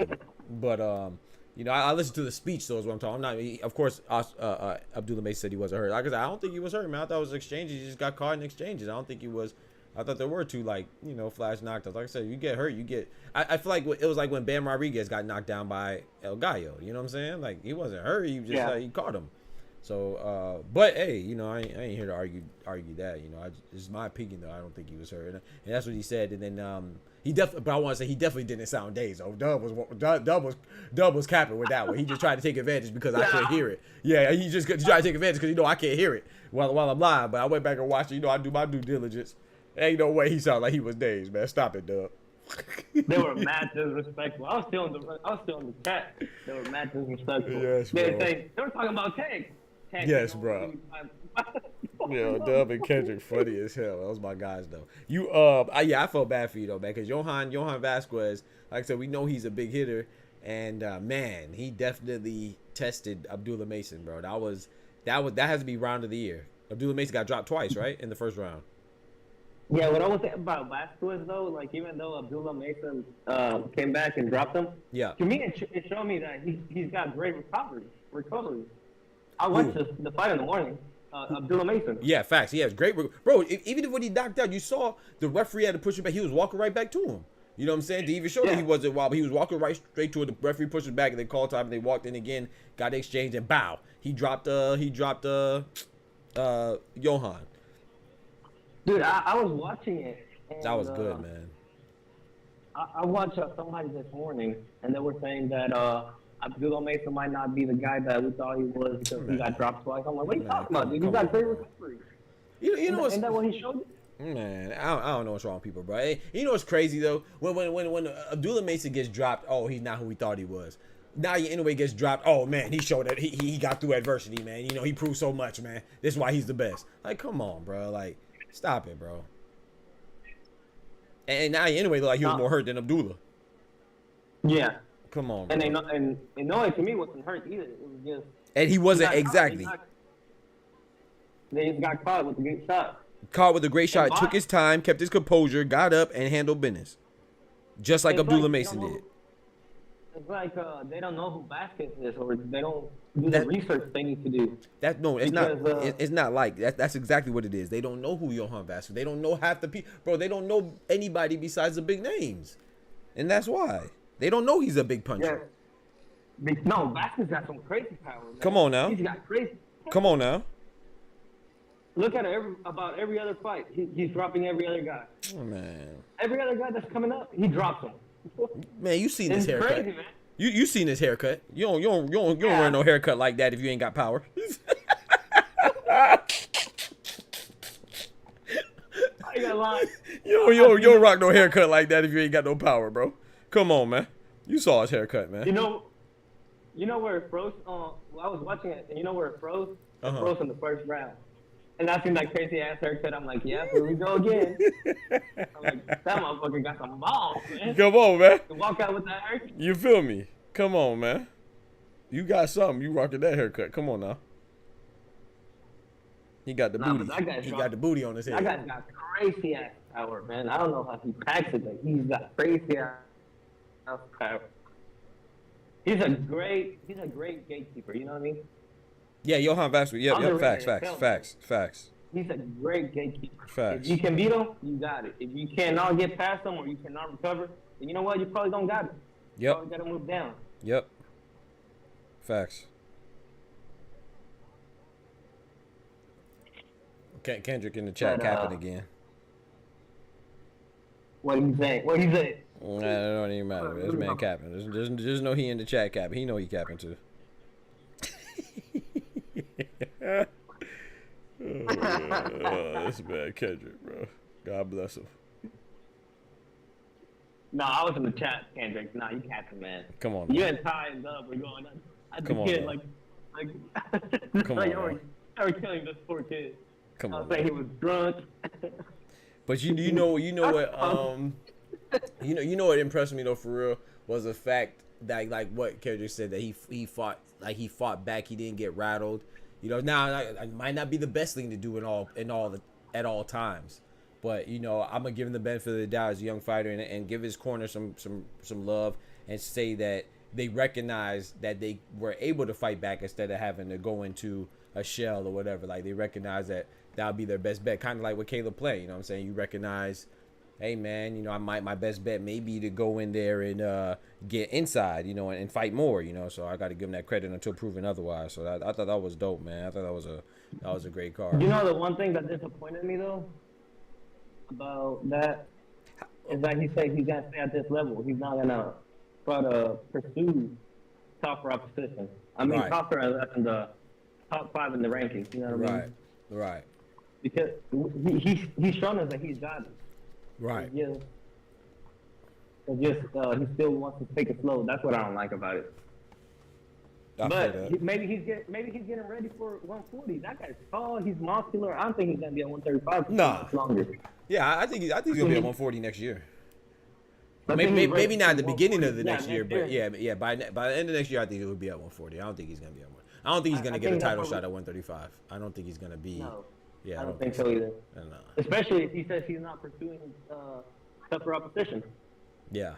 you know, I listened to the speech, though, is what I'm talking. I'm not, of course, Abdullah Mason said he wasn't hurt. Like I said, I don't think he was hurt, man. I thought it was exchanges. He just got caught in exchanges. I don't think he was. I thought there were two, like, you know, flash knockdowns. Like I said, you get hurt, you get. I feel like it was like when Bam Rodriguez got knocked down by El Gallo. You know what I'm saying? Like, he wasn't hurt. He just he caught him. So, but hey, you know, I ain't here to argue that. You know, it's my opinion though. I don't think he was hurt, and that's what he said. And then he definitely, but I want to say he definitely didn't sound dazed. Oh, Dub was capping with that one. He just tried to take advantage because I couldn't hear it. Yeah, he tried to take advantage because you know I can't hear it while I'm live. But I went back and watched it. You know, I do my due diligence. Ain't no way he sounded like he was dazed, man. Stop it, Dub. They were mad disrespectful. I was still in the chat. They were mad disrespectful. Yes, bro. They were talking about Tank. Yes, bro. Yeah, Dub and Kendrick funny as hell. Those my guys though. I felt bad for you though, man, because Johan Vasquez, like I said, we know he's a big hitter, and man, he definitely tested Abdullah Mason, bro. That has to be round of the year. Abdullah Mason got dropped twice, right, in the first round. Yeah, what I was saying about Vasquez though, like even though Abdullah Mason came back and dropped him, to me it showed me that he's got great recovery. I watched the fight in the morning. Abdullah Mason. Yeah, facts. He has great, bro. Even when he knocked out, you saw the referee had to push him back. He was walking right back to him. You know what I'm saying? To even show that he wasn't wild, but he was walking right straight to it. The referee pushed him back, and they called time, and they walked in again, got the exchange, and bow. He dropped Johan. Dude, I was watching it. And, that was good, man. I watched somebody this morning, and they were saying that Abdullah Mason might not be the guy that we thought he was because he got dropped twice. I'm like, what are you talking about, dude? He's got great recovery. You know what's... Isn't that what he showed you? Man, I don't know what's wrong with people, bro. Hey, you know what's crazy, though? When Abdullah Mason gets dropped, oh, he's not who we thought he was. Now he anyway gets dropped. Oh, man, he showed that he got through adversity, man. You know, he proved so much, man. This is why he's the best. Like, come on, bro. Like, stop it, bro. And now he anyway looked like he was more hurt than Abdullah. Yeah. Come on, bro. And Noah to me wasn't hurt either. It was just. And he wasn't exactly. They just got caught with a great shot. Caught with a great shot. Took his time, kept his composure, got up, and handled business, just like Abdullah Mason did. It's like they don't know who Vasquez is, or they don't do the research they need to do. It's not like that. That's exactly what it is. They don't know who Johan Vasquez. They don't know half the people, bro. They don't know anybody besides the big names, and that's why. They don't know he's a big puncher. Yeah. No, Vasquez got some crazy power. Man. Come on now. He's got crazy. Come on now. Look at about every other fight. He's dropping every other guy. Oh man. Every other guy that's coming up, he drops him. Man, you seen his haircut? Crazy, man. You seen his haircut? You don't wear no haircut like that if you ain't got power. I ain't gonna lie. You don't rock no haircut like that if you ain't got no power, bro. Come on, man. You saw his haircut, man. You know where it froze? Well, I was watching it, and you know where it froze? It froze in the first round. And I seen that crazy ass haircut. I'm like, yeah, here we go again. I'm like, that motherfucker got some balls, man. Come on, man. To walk out with that haircut. You feel me? Come on, man. You got something. You rocking that haircut. Come on now. He got the booty. He got the booty on his head. That guy's got crazy ass power, man. I don't know how he packs it, but he's got crazy ass power. He's a great gatekeeper. You know what I mean? Yeah, Johan Vasquez. Yep. Facts. He's a great gatekeeper. Facts. If you can beat him, you got it. If you cannot get past him or you cannot recover, then you know what? You probably don't got it. You Yep. probably got to move down. Yep. Facts. Kendrick in the chat capping again. What he saying? What he saying? It don't even matter. This man capping. Just know he in the chat capping. He know he capping too. This man Kendrick, bro. God bless him. No, I was in the chat, Kendrick. Nah, you capping, man. Come on, You man. and Ty and Dub were going on. Come on, kid, man. Come on, you man. were killing this poor kid. Come I on, was saying man. he was drunk. But you know what impressed me though for real was the fact that like what Kendrick said that he fought back. He didn't get rattled. You know, now it might not be the best thing to do at all times, but you know I'm gonna give him the benefit of the doubt as a young fighter and give his corner some love and say that they recognize that they were able to fight back instead of having to go into a shell or whatever. Like they recognize that that'll be their best bet, kind of like what Caleb played. You know what I'm saying? You recognize, hey man, you know my best bet may be to go in there and get inside, you know, and fight more, you know. So I got to give him that credit until proven otherwise. So I thought that was dope, man. I thought that was a great card. You know the one thing that disappointed me though about that is that he said he's gonna stay at this level. He's not gonna try to pursue tougher opposition. I mean, Right. tougher as in the top 5 in the rankings. You know what I mean? Right. Because he's shown us that he's got it. Right. He still wants to take it slow. That's what I don't like about it. I feel But that. maybe he's getting ready for 140. That guy's tall. He's muscular. I don't think he's gonna be at 135 for Nah. much longer. Yeah, I think he's gonna be at 140 next year. I think he's Maybe ready not at for the beginning of the 140. next year, but yeah, by the end of next year, I think he'll be at 140. I don't think he's gonna be at 1. I don't think he's gonna I get a think title that's shot at 135. I don't think he's gonna be. No, Yeah, I don't think so either. No. Especially if he says he's not pursuing tougher opposition. Yeah,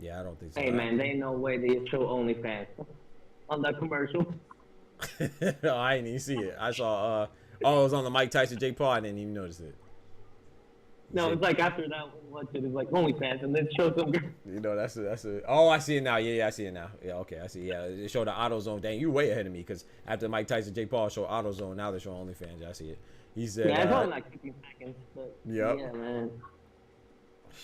I don't think so. Hey man, there ain't no way they show OnlyFans on that commercial. No, I didn't even see it. I saw. It was on the Mike Tyson Jake Paul. I didn't even notice it. No, it's like after that one, it's like OnlyFans, and then show some girl. You know, that's a. Oh, I see it now. Yeah, I see it now. Yeah, okay, I see. Yeah, it showed the AutoZone. Dang, you way ahead of me because after Mike Tyson Jake Paul showed AutoZone, now they're showing OnlyFans. Yeah, I see it. He said. Yeah, it's only like 15 seconds. But Yep. Yeah, man.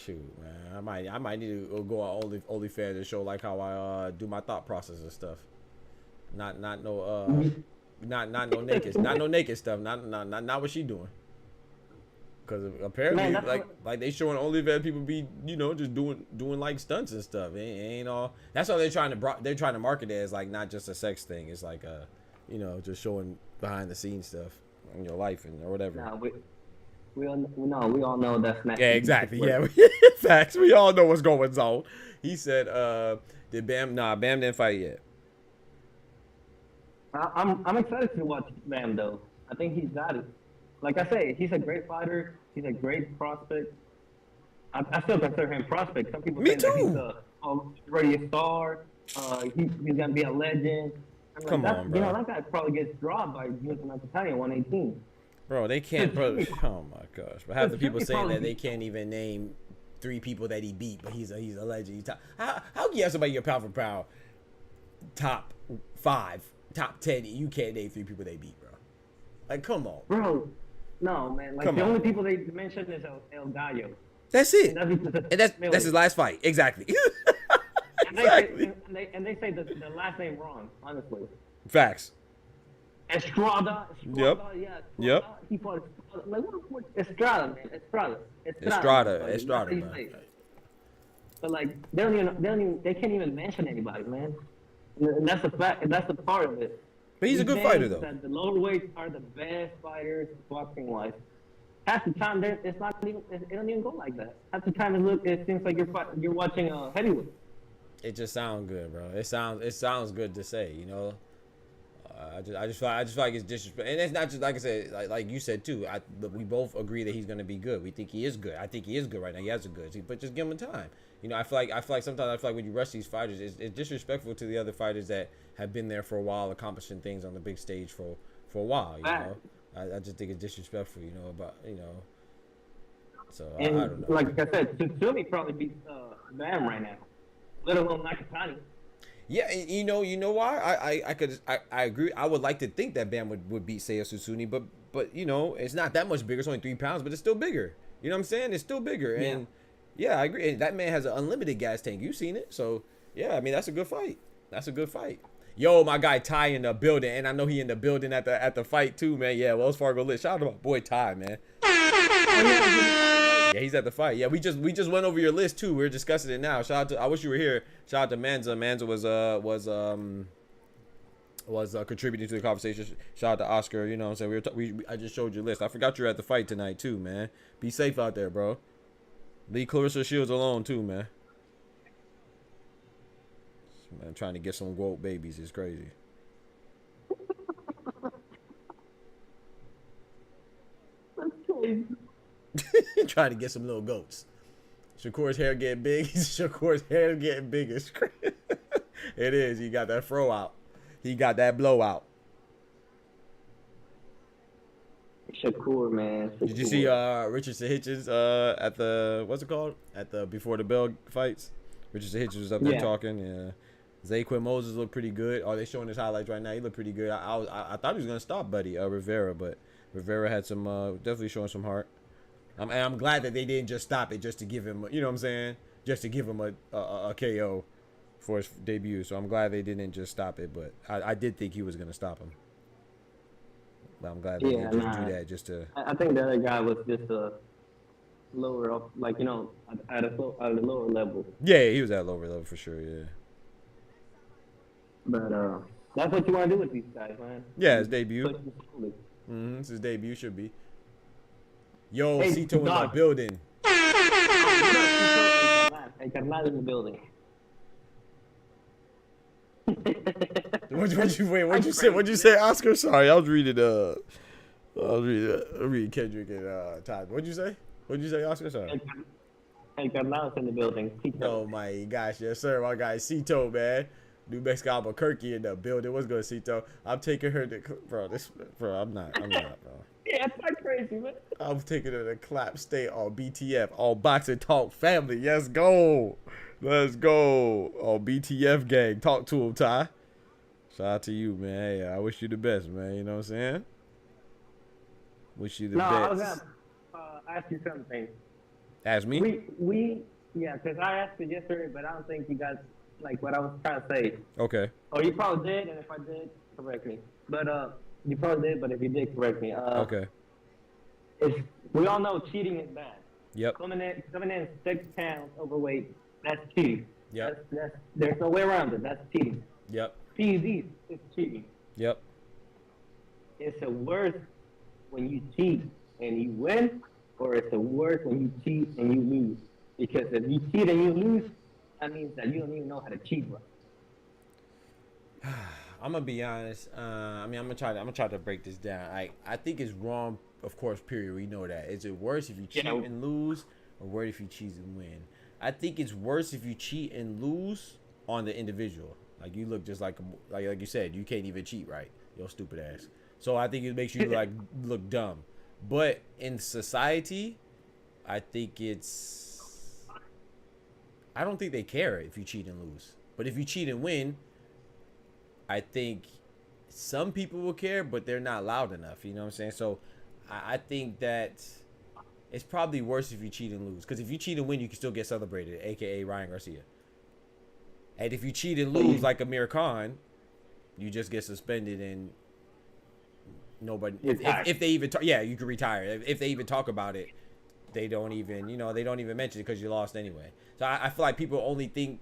Shoot, man, I might need to go on OnlyFans and show like how I do my thought process and stuff. Not no naked stuff. Not what she doing. Because apparently, Man, like they showing OnlyFans people be, you know, just doing like stunts and stuff. It ain't all. That's all they're trying to market it as, like not just a sex thing. It's like you know, just showing behind the scenes stuff in your life or whatever. Nah, we all know that's not. Yeah, exactly. Yeah, facts. We all know what's going on. He said, "Did Bam? Nah, Bam didn't fight yet." I'm excited to watch Bam though. I think he's got it. Like I say, he's a great fighter. He's a great prospect. I still consider him prospect. Some people Me say that he's too. already a star. He's gonna be a legend. I'm like, Come on, bro. You know, that guy probably gets dropped by Junta Italian 118. Bro, they can't. Bro, oh my gosh! But half the people saying that probably- they can't even name 3 people that he beat, but he's a legend. How can you have somebody your pound for pound top 5, top 10? You can't name 3 people they beat, bro. Like, come on. Bro, no man. Like Come the on. only people they mentioned is El Gallo. That's it. And And that's his last fight. Exactly. Exactly. And they say the last name wrong, honestly. Facts. Estrada. Yep. Yeah. Estrada. Yep. He fought Estrada. Like what? Estrada, man. Estrada. Estrada, That's how you man. say it. But like they can't even mention anybody, man. And that's the fact, and that's the part of it. But he's a good fighter, though. That the lower weights are the best fighters boxing wise. Half the time, it's not even. It don't even go like that. Half the time, it seems like you're watching a heavyweight. It just sounds good, bro. It sounds good to say, you know. I just feel like it's disrespect, and it's not just like I said, like you said too. We both agree that he's gonna be good. We think he is good. I think he is good right now. He has a good, but just give him time. You know, I feel like sometimes when you rush these fighters, it's disrespectful to the other fighters that have been there for a while, accomplishing things on the big stage for a while. You know, I just think it's disrespectful. You know, about So I don't know. Like I said, Tsutsumi probably beats Bam right now, let alone Nakatani. Yeah, and you know why? I agree. I would like to think that Bam would beat Seiya Susuni, but you know, it's not that much bigger. It's only 3 pounds, but it's still bigger. You know what I'm saying? It's still bigger. Yeah. And yeah, I agree. And that man has an unlimited gas tank. You've seen it. So yeah, I mean that's a good fight. That's a good fight. Yo, my guy Ty in the building, and I know he in the building at the fight too, man. Yeah, Wells Fargo lit. Shout out to my boy Ty, man. Yeah, he's at the fight. Yeah, we just went over your list too. We're discussing it now. Shout out to, I wish you were here. Shout out to Manza. Manza was contributing to the conversation. Shout out to Oscar. You know what I'm saying? I just showed your list. I forgot you were at the fight tonight too, man. Be safe out there, bro. Leave Clarissa Shields alone too, man. Man, trying to get some woke babies is crazy. That's crazy. Trying to get some little goats. Shakur's hair getting big. Shakur's hair getting big. It's crazy. It is. He got that fro out. He got that blowout. Shakur, man. Shakur. Did you see Richardson Hitchens at the, what's it called? At the Before the Bell fights? Richardson Hitchens was up there talking. Yeah. Zaquin Moses looked pretty good. Oh, they showing his highlights right now. He looked pretty good. I thought he was gonna stop Buddy Rivera, but Rivera had some definitely showing some heart. I'm glad that they didn't just stop it just to give him, you know what I'm saying, just to give him a KO for his debut. So I'm glad they didn't just stop it, but I did think he was gonna stop him. But I'm glad they didn't just do that just to. I think the other guy was just a lower up, like, you know, at a lower level. Yeah, he was at a lower level for sure. Yeah. But that's what you want to do with these guys, man. Yeah, his debut. It's his debut, should be. Yo, hey, Cito in the building. Hey, Carnal in the building. What'd you say, Oscar? Sorry, I was reading Kendrick and Todd. What'd you say, Oscar? Sorry. Hey, Carnal's in the building. Oh my gosh, yes sir, my guy Cito, man. New Mexico Albuquerque in the building. What's good, Cito? I'm taking her to, bro. I'm not, bro. Yeah, it's not crazy, man. I'm taking her to Clap State on BTF, on Boxing Talk Family. Let's go. On BTF gang. Talk to him, Ty. Shout out to you, man. Hey, I wish you the best, man. You know what I'm saying? Wish you the best. I was gonna ask you something. Ask me? Yeah, because I asked you yesterday, but I don't think you got like what I was trying to say. Okay. Oh, you probably did, and if I did, correct me. But you probably did, but if you did, correct me. Okay. We all know cheating is bad. Yep. Coming in 6 pounds overweight, that's cheating. Yep. There's no way around it. That's cheating. Yep. PEDs is cheating. Yep. It's the worst when you cheat and you win, or it's the worst when you cheat and you lose. Because if you cheat and you lose, that means that you don't even know how to cheat right. I'm gonna be honest. I'm gonna try to break this down. I think it's wrong, of course. Period. We know that. Is it worse if you cheat and lose, or worse if you cheat and win? I think it's worse if you cheat and lose on the individual. Like you look just like you said, you can't even cheat right. Yo, stupid ass. So I think it makes you look dumb. But in society, I think I don't think they care if you cheat and lose. But if you cheat and win, I think some people will care, but they're not loud enough. You know what I'm saying? So I think that it's probably worse if you cheat and lose. Because if you cheat and win, you can still get celebrated, a.k.a. Ryan Garcia. And if you cheat and lose like Amir Khan, you just get suspended and nobody... If they even... you can retire. If they even talk about it, they don't even, they don't even mention it because you lost anyway. So I feel like people only think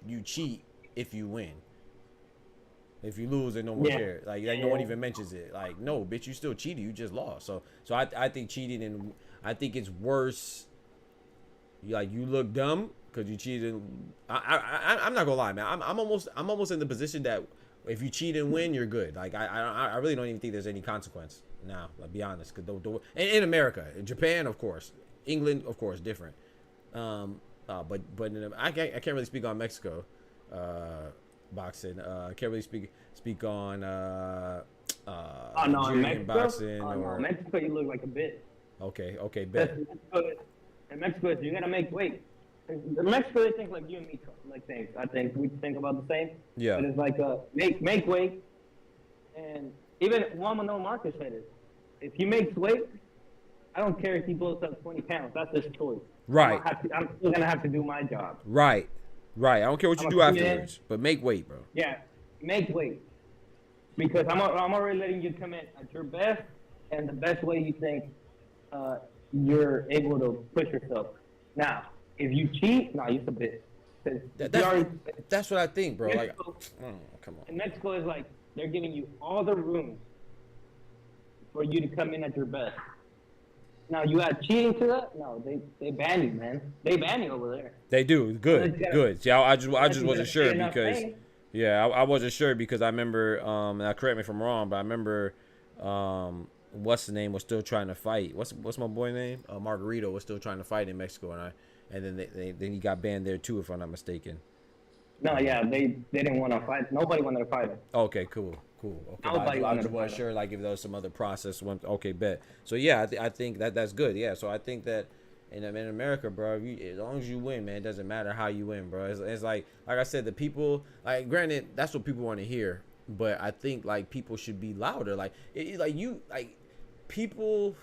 you cheat if you win. If you lose, they no one care. Like no one even mentions it. Like, no, bitch, you still cheated. You just lost. So I think cheating, and I think it's worse. You look dumb because you cheated. I'm not gonna lie, man. I'm almost in the position that if you cheat and win, you're good. Like I really don't even think there's any consequence now. I'll be honest, because in America, in Japan, of course, England, of course, different. But I can't really speak on Mexico. Boxing. I can't really speak on Nigerian boxing. No, Mexico, you look like a bitch. Okay, bet. In Mexico, you gotta make weight. In Mexico, they think like you and me think. I think we think about the same. Yeah. But it's like make weight, and even Wamano Marcus said it. If he makes weight, I don't care if he blows up 20 pounds. That's his choice. Right. I'm still gonna have to do my job. Right. I don't care what you do afterwards, but make weight, bro. Yeah, make weight. Because I'm already letting you come in at your best and the best way you think you're able to push yourself. Now, if you cheat, no, you're a bitch. That's what I think, bro. Mexico, come on. And Mexico is like, they're giving you all the room for you to come in at your best. Now, you add cheating to that? No, they ban you, man. They ban you over there. They do. Good. See, I just wasn't sure because, I wasn't sure because I remember, now correct me if I'm wrong, but I remember, what's the name was still trying to fight. What's my boy name? Margarito was still trying to fight in Mexico, and then he got banned there too, if I'm not mistaken. No, yeah, they didn't want to fight. Nobody wanted to fight him. Okay, cool. Okay, I just wasn't sure, like, if there was some other process. Okay, bet. So yeah, I think that's good. Yeah, so I think that in America, bro, as long as you win, man, it doesn't matter how you win, bro. It's like I said, the people, like, granted, that's what people want to hear, but I think like people should be louder. People,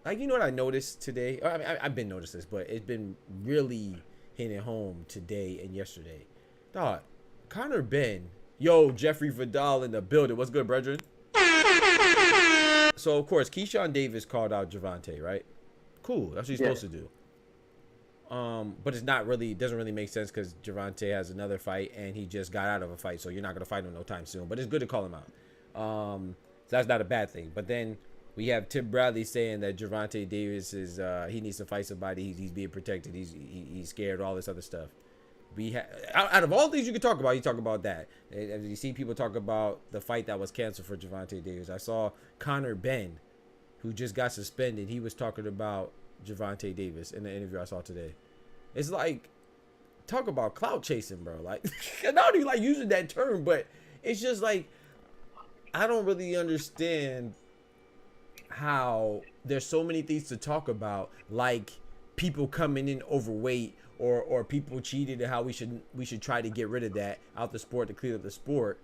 like, you know what I noticed today? I mean, I've been noticing this, but it's been really hitting home today and yesterday. Dog, Conor Ben. Yo, Jeffrey Vidal in the building. What's good, brethren? So, of course, Keyshawn Davis called out Gervonta, right? Cool. That's what he's supposed to do. But it's not really, doesn't really make sense because Gervonta has another fight and he just got out of a fight, so you're not going to fight him no time soon. But it's good to call him out. So that's not a bad thing. But then we have Tim Bradley saying that Gervonta Davis is, he needs to fight somebody. He's being protected. He's scared, all this other stuff. Out of all things you could talk about, you talk about that. And you see people talk about the fight that was canceled for Gervonta Davis. I saw Conor Ben, who just got suspended. He was talking about Gervonta Davis in the interview I saw today. It's like, talk about clout chasing, bro. Like, not even like using that term, but it's just like, I don't really understand how there's so many things to talk about, like people coming in overweight, or people cheated, and how we should try to get rid of that out the sport to clean up the sport.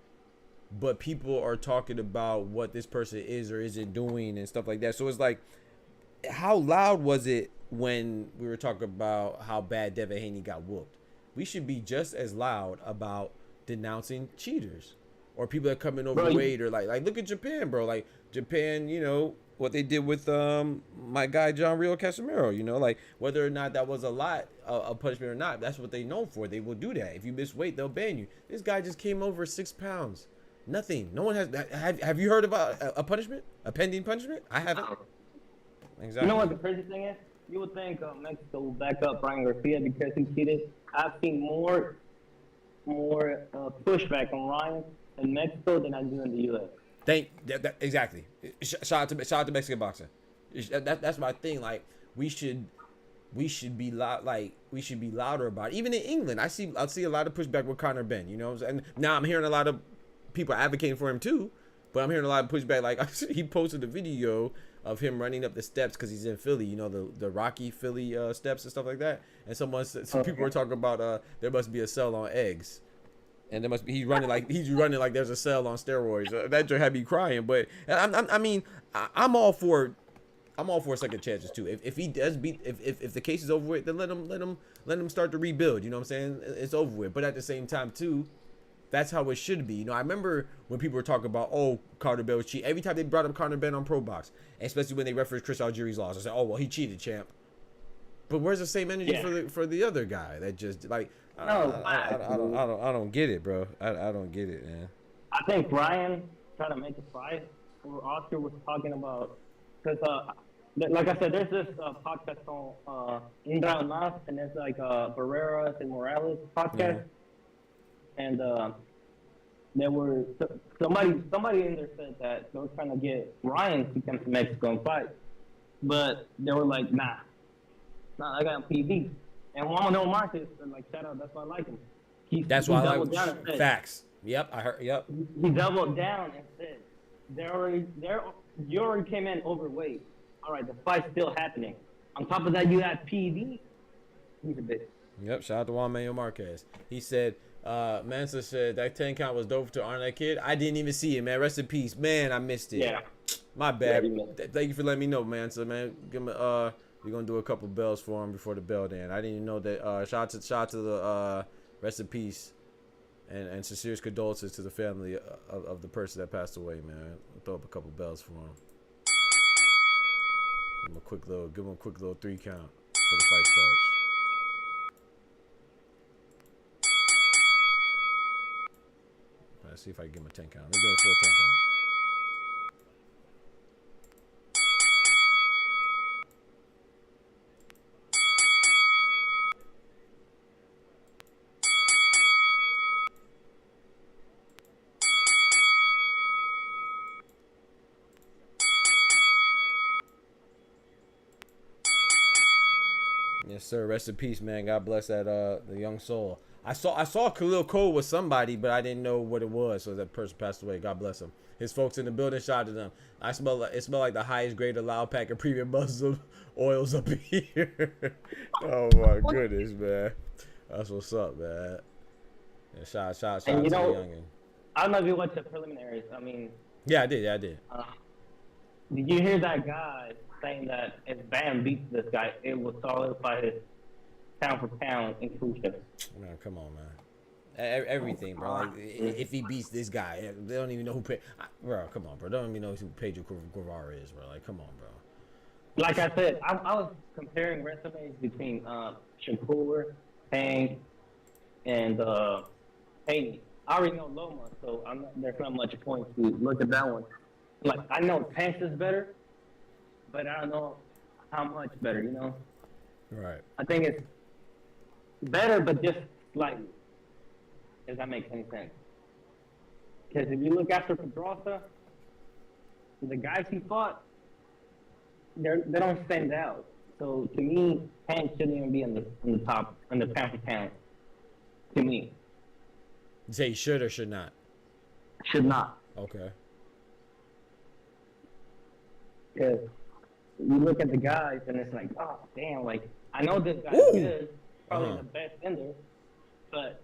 But people are talking about what this person is or isn't doing and stuff like that. So it's like, how loud was it when we were talking about how bad Devin Haney got whooped? We should be just as loud about denouncing cheaters or people that come in overweight, or like look at Japan, bro. Like Japan, you know what they did with my guy John Rio Casimiro, you know, like whether or not that was a lot of punishment or not, that's what they known for. They will do that. If you miss weight, they'll ban you. This guy just came over 6 pounds. Nothing. No one has. Have you heard about a punishment? A pending punishment? I haven't. Exactly. You know what the crazy thing is? You would think Mexico will back up Ryan Garcia because he cheated. I've seen more pushback on Ryan in Mexico than I do in the U.S. Exactly. Shout out to Mexican boxing. That's my thing. Like we should be loud. Like we should be louder about it. Even in England, I see a lot of pushback with Conor Ben. You know, and now I'm hearing a lot of people advocating for him too. But I'm hearing a lot of pushback. Like he posted a video of him running up the steps because he's in Philly. You know, the Rocky Philly steps and stuff like that. And some people were talking about there must be a cell on eggs. And there must be he's running like there's a cell on steroids. That just had me crying. But I'm all for second chances too. If he does beat, if the case is over with, then let him start to rebuild. You know what I'm saying? It's over with. But at the same time too, That's how it should be. You know, I remember when people were talking about, oh, Carter Bell was cheating. Every time they brought up Carter Bell on Pro Box, especially when they referenced Chris Algieri's loss, I said, oh, well, he cheated, champ. But where's the same energy for the other guy that just like I don't get it, bro. I don't get it, man. I think Brian trying to make a fight where Oscar was talking about, because like I said, there's this podcast on Indra Mas, and it's like Barreras and Morales podcast, and there were somebody in there said that they were trying to get Ryan to come to Mexico and fight, but they were like, nah, I got on PB. And Juan Marquez, like, shout out, that's why I like him. That's why I like him. Facts. Yep, I heard. Yep. He doubled down and said, you already came in overweight. All right, the fight's still happening. On top of that, you had PB. He's a bitch. Yep, shout out to Juan Manuel Marquez. He said, Mansa said that 10 count was dope to honor that kid. I didn't even see it, man. Rest in peace. Man, I missed it. Yeah. My bad. Yeah, thank you for letting me know, man. So, man, give him we're going to do a couple bells for him before the bell then. I didn't even know that. Shout out to the rest in peace and sincerest condolences to the family of the person that passed away, man. We'll throw up a couple bells for him. Give him a quick little 3 count before the fight starts. Let's see if I can give him a 10 count. Let me give him a full 10 count. Yes, sir. Rest in peace, man. God bless that the young soul. I saw Khalil Cole with somebody, but I didn't know what it was. So that person passed away. God bless him. His folks in the building, shout out to them. It smelled like the highest grade allowed pack of premium Muslim oils up here. Oh my goodness, man. That's what's up, man. Yeah, shout out to the youngin. I don't know if you watched the preliminaries. I mean, yeah, I did. Did you hear that guy saying that if Bam beats this guy, it will solidify his pound for pound inclusion? Man, come on, man. Everything, bro. Like, if he beats this guy, they don't even know who bro, come on, bro. They don't even know who Pedro Guevara is, bro. Like, come on, bro. Like I said, I was comparing resumes between Shakur, Tank, and Haney. I already know Loma, so there's not much point to look at that one. Like, I know Tanks is better, but I don't know how much better, you know? Right. I think it's better, but just slightly. If that makes any sense. Because if you look after Pedrosa, the guys he fought, they don't stand out. So to me, Tank shouldn't even be on the top, on the pound for pound. To me. You say he should or should not? Should not. Okay. Because you look at the guys and it's like, oh damn, like I know this guy's good, probably the best in there, but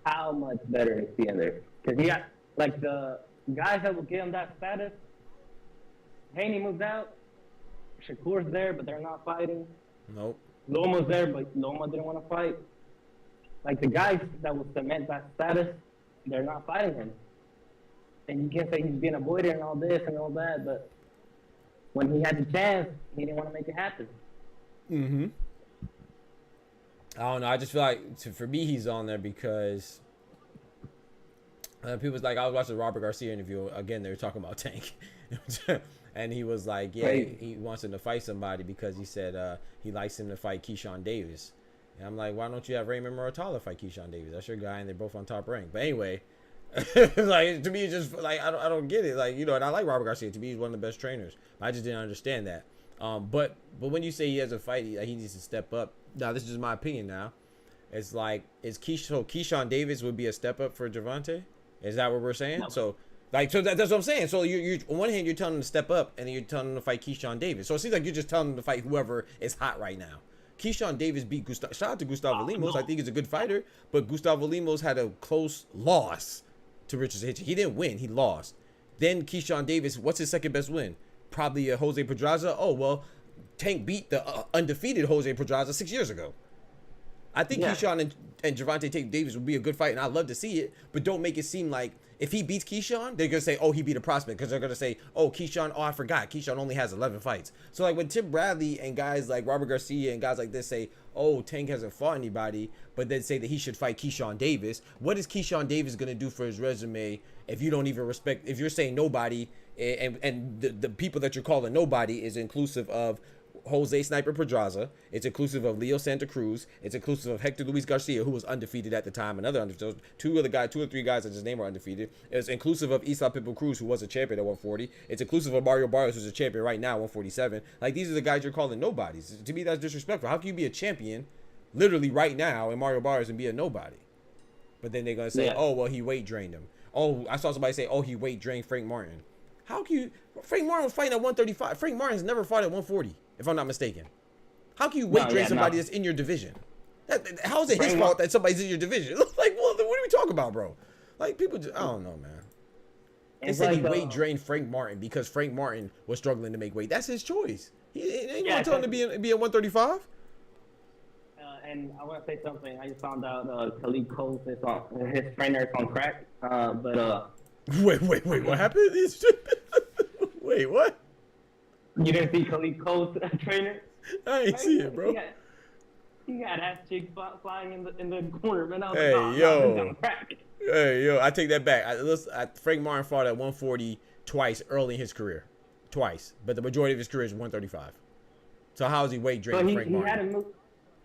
how much better is he in there? Because he got like the guys that will give him that status. Haney moved out, Shakur's there, but they're not fighting. Nope. Loma's there, but Loma didn't want to fight. Like the guys that will cement that status, they're not fighting him. And you can't say he's being avoided and all this and all that, but when he had the chance, he didn't want to make it happen. Mm-hmm. I don't know. I just feel like, for me, he's on there because people's like, I was watching the Robert Garcia interview. Again, they were talking about Tank. And he was like, yeah, he wants him to fight somebody because he said he likes him to fight Keyshawn Davis. And I'm like, why don't you have Raymond Muratalla fight Keyshawn Davis? That's your guy, and they're both on top rank. But anyway, like, to me, it's just like I don't get it. Like, you know, and I like Robert Garcia. To me, he's one of the best trainers. I just didn't understand that. But when you say he has a fight, he needs to step up. Now, this is just my opinion. Now, it's like Keyshawn Davis would be a step up for Gervonta? Is that what we're saying? No. So that's what I'm saying. So you on one hand you're telling him to step up, and then you're telling him to fight Keyshawn Davis. So it seems like you're just telling him to fight whoever is hot right now. Keyshawn Davis beat Gustavo. Shout out to Gustavo Lemos. I think he's a good fighter, but Gustavo Lemos had a close loss to Richard Hitchens. He didn't win. He lost. Then Keyshawn Davis, what's his second best win? Probably Jose Pedraza. Oh, well, Tank beat the undefeated Jose Pedraza 6 years ago. I think Yeah. Keyshawn and Gervonta Davis would be a good fight, and I'd love to see it. But don't make it seem like if he beats Keyshawn, they're gonna say, "Oh, he beat a prospect," because they're gonna say, "Oh, Keyshawn. Oh, I forgot. Keyshawn only has 11 fights." So like when Tim Bradley and guys like Robert Garcia and guys like this say, "Oh, Tank hasn't fought anybody," but then say that he should fight Keyshawn Davis, what is Keyshawn Davis gonna do for his resume if you don't even respect? If you're saying nobody, and the people that you're calling nobody is inclusive of Jose Sniper Pedraza, it's inclusive of Leo Santa Cruz, it's inclusive of Hector Luis Garcia, who was undefeated at the time, another undefeated. Two or three guys I just named were undefeated. It's inclusive of Isla Pitbull Cruz, who was a champion at 140. It's inclusive of Mario Barrios, who's a champion right now at 147. Like, these are the guys you're calling nobodies. To me, that's disrespectful. How can you be a champion literally right now in Mario Barrios and be a nobody? But then they're gonna say, "Oh, well, he weight drained him." Oh, I saw somebody say, "Oh, he weight drained Frank Martin." How can you? Frank Martin was fighting at 135. Frank Martin's never fought at 140, if I'm not mistaken. How can you weight drain somebody that's in your division? How is it his fault that somebody's in your division? Like, well, what are we talking about, bro? Like, people just, I don't know, man. They said he weight drained Frank Martin because Frank Martin was struggling to make weight. That's his choice. He ain't gonna tell him to be at 135. And I want to say something. I just found out Khalid Coles is on his trainer is on crack. Wait, what happened? Wait, what? You didn't see Khalid Coles trainer? I ain't see it, bro. He got ass cheeks flying in the corner, man. I was Hey, like, yo. crack. Hey, yo, I take that back. Frank Martin fought at 140 twice early in his career. Twice. But the majority of his career is 135. So how is he weight draining Frank Martin?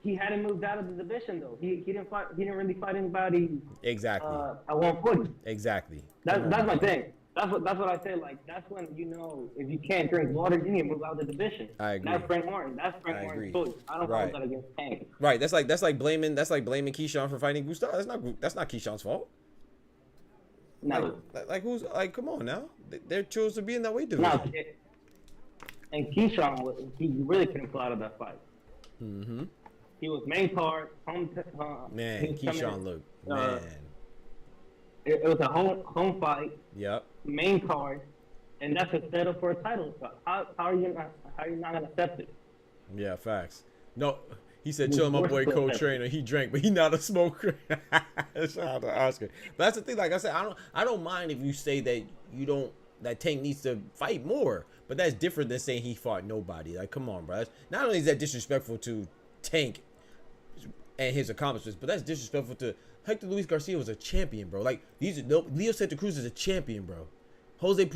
He hadn't moved out of the division, though. He didn't fight. He didn't really fight anybody. Exactly. At 140. Exactly. That's my thing. That's what I said. Like, that's when, you know, if you can't drink water, you need to move out of the division. I agree. That's Frank Martin. That's Frank Martin's choice. I don't hold that against Tank. Right. That's like blaming Keyshawn for fighting Gustavo. That's not Keyshawn's fault. No. Like come on now. They chose to be in that weight division. No. And Keyshawn he really couldn't pull out of that fight. Mm-hmm. He was main card. Man, Keyshawn looked man. It was a home fight. Yep. Main card, and that's a setup for a title shot. How are you not gonna accept it? Yeah, facts. No, he said, "Chill, my boy, co-trainer. He drank, but he not a smoker." Shout out to Oscar. But that's the thing. Like I said, I don't mind if you say that Tank needs to fight more, but that's different than saying he fought nobody. Like, come on, bro. Not only is that disrespectful to Tank and his accomplishments, but that's disrespectful to Hector Luis Garcia was a champion, bro. Like, Leo Santa Cruz is a champion, bro. Jose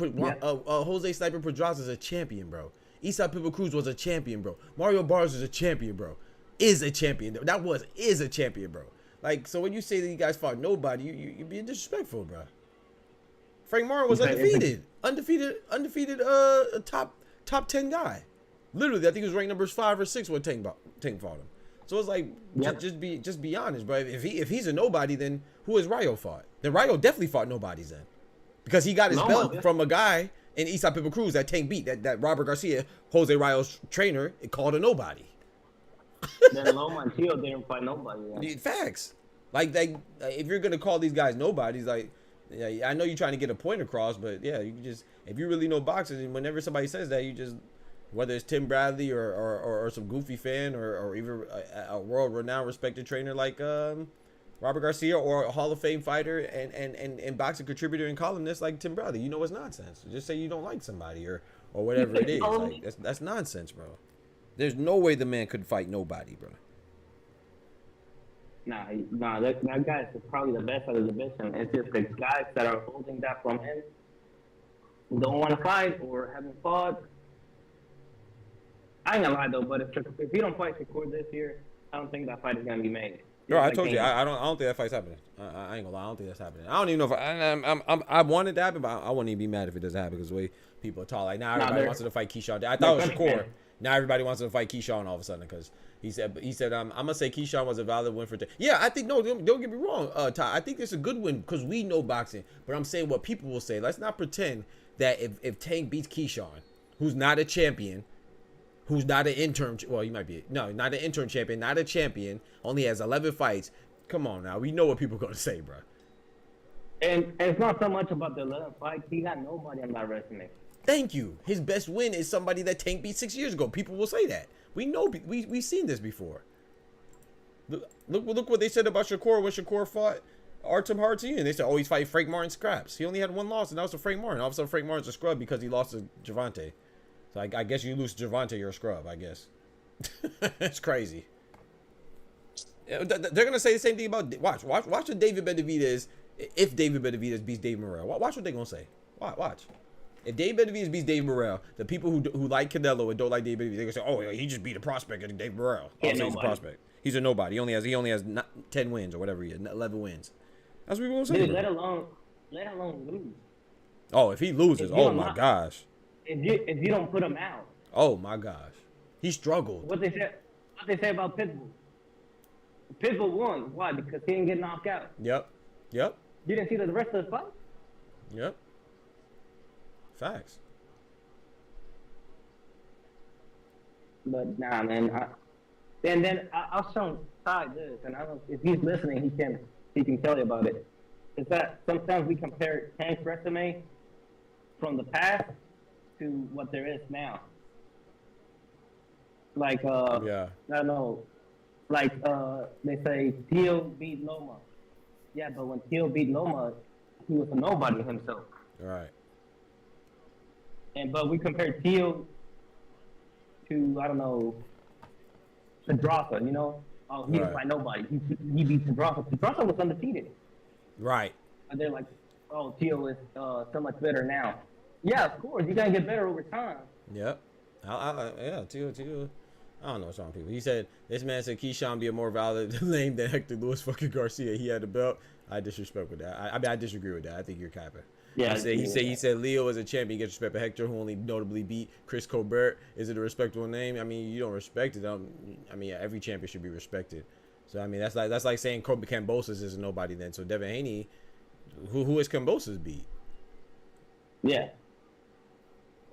Sniper Pedraza is a champion, bro. Isla Pitbull Cruz was a champion, bro. Mario Barrios is a champion, bro. Is a champion. Is a champion, bro. Like, so when you say that you guys fought nobody, you're being disrespectful, bro. Frank Martin was undefeated top 10 guy. Literally, I think he was ranked number 5 or 6 when Tank fought him. So it's like, just be honest, bro. If he's a nobody, then who has Ryo fought? Then Ryo definitely fought nobodies then, because he got his belt from a guy in Isla Pitbull Cruz that Tank beat, that Robert Garcia, Jose Ryo's trainer, called a nobody. Then Loma and Tio didn't fight nobody. Yeah. Facts. Like, if you're gonna call these guys nobodies, like, yeah, I know you're trying to get a point across, but yeah, you can just, if you really know boxing, and whenever somebody says that, you just, whether it's Tim Bradley or some goofy fan or even a world-renowned respected trainer like Robert Garcia, or a Hall of Fame fighter and boxing contributor and columnist like Tim Bradley, you know it's nonsense. Just say you don't like somebody or whatever it is. Like, that's nonsense, bro. There's no way the man could fight nobody, bro. Nah, that guy is probably the best out of the division. It's just the guys that are holding that from him don't want to fight or haven't fought. I ain't gonna lie though, but if he don't fight Shakur this year, I don't think that fight is gonna be made. Bro, I told you, I don't think that fight's happening. I ain't gonna lie, I don't think that's happening. I don't even know if I want it to happen, but I wouldn't even be mad if it doesn't happen because the way people are talking. Like, now everybody wants to fight Keyshawn. I thought it was Shakur. Now everybody wants to fight Keyshawn all of a sudden because he said I'm gonna say Keyshawn was a valid win for Tank. Yeah, I think don't get me wrong, Ty. I think it's a good win because we know boxing. But I'm saying what people will say. Let's not pretend that if Tank beats Keyshawn, who's not a champion, who's not an interim, well, he might be, no, not an interim champion, not a champion, only has 11 fights. Come on now, we know what people are gonna say, bro. And it's not so much about the 11 fights. He got nobody on that resume. Thank you. His best win is somebody that Tank beat 6 years ago. People will say that. We know, we've seen this before. Look what they said about Shakur when Shakur fought Artem Harutyunyan. They said, oh, he's fighting Frank Martin scraps. He only had one loss, and that was to Frank Martin. All of a sudden, Frank Martin's a scrub because he lost to Gervonta. So I guess you lose to Gervonta, you're a scrub, I guess. It's crazy. They're going to say the same thing about... Watch what David Benavidez... If David Benavidez beats Dave Morrell. Watch what they're going to say. Watch. If Dave Benavidez beats Dave Morrell, the people who like Canelo and don't like Dave Benavidez, they're going to say, oh, he just beat a prospect and Dave Morrell. Oh, he's a prospect. He's a nobody. He only has 10 wins or whatever he has, 11 wins. That's what we're going to say. Dude, let alone lose. Oh, if he loses, oh my gosh. If you don't put him out. Oh my gosh. He struggled. What they say about Pitbull? Pitbull won. Why? Because he didn't get knocked out. Yep. You didn't see the rest of the fight? Yep. Facts. But nah, man. I'll show him side this, and I don't. If he's listening, he can tell you about it. Is that sometimes we compare Tank's resume from the past to what there is now. Like I don't know. Like they say Teal beat Loma. Yeah, but when Teal beat Loma, he was a nobody himself. Right. But we compare Teal to, I don't know, Pedraza, you know? Oh, he was by nobody. He beat Pedraza. Pedraza was undefeated. Right. And they're like, oh, Teal is so much better now. Yeah, of course. You're going to get better over time. Yep. Teal. I don't know what's wrong with people. He said, this man said Keyshawn be a more valid name than Hector Luis fucking Garcia. He had the belt. I disrespect with that. I disagree with that. I think you're capping. Yeah, he said Leo is a champion. He gets respect, but Hector, who only notably beat Chris Colbert, is it a respectable name? I mean, you don't respect it. I mean, every champion should be respected. So I mean, that's like saying Kambosos is a nobody then. So Devin Haney, who has Kambosos beat? Yeah.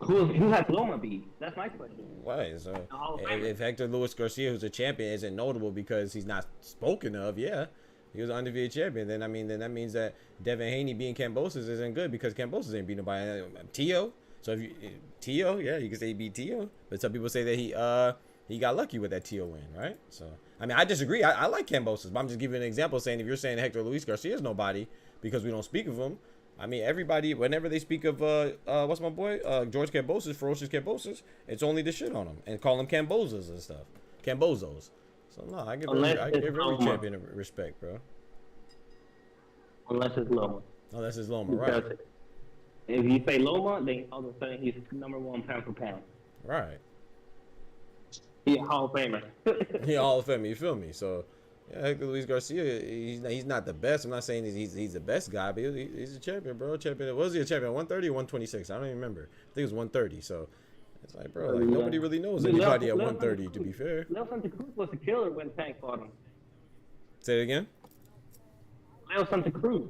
Who has Loma beat? That's my question. Why? So if Hector Luis Garcia, who's a champion, isn't notable because he's not spoken of, yeah. He was an undefeated champion. Then that means that Devin Haney being Kambosos isn't good because Kambosos ain't beat nobody. Tio. So if Tio, yeah, you can say he beat Tio. But some people say that he got lucky with that Tio win, right? So I mean, I disagree. I like Kambosos, but I'm just giving an example saying if you're saying Hector Luis Garcia is nobody because we don't speak of him. I mean, everybody, whenever they speak of what's my boy George Kambosos, Ferocious Kambosos, it's only the shit on him and call him Kambozos and stuff, Kambozos. So no, I give every champion respect, bro. Unless it's Loma. Unless it's Loma, right? If you say Loma, then all of a sudden he's #1 pound for pound. Right. He's a Hall of Famer. He a Hall of Famer, you feel me? So yeah, Hector Luis Garcia, he's not the best. I'm not saying he's the best guy, but he's a champion, bro. Champion. Was he a champion? 130 or 126? I don't even remember. I think it was 130. So it's like, bro, like nobody really knows anybody at 130. To be fair, Leo Santa Cruz was a killer when Tank fought him. Say it again. Leo Santa Cruz,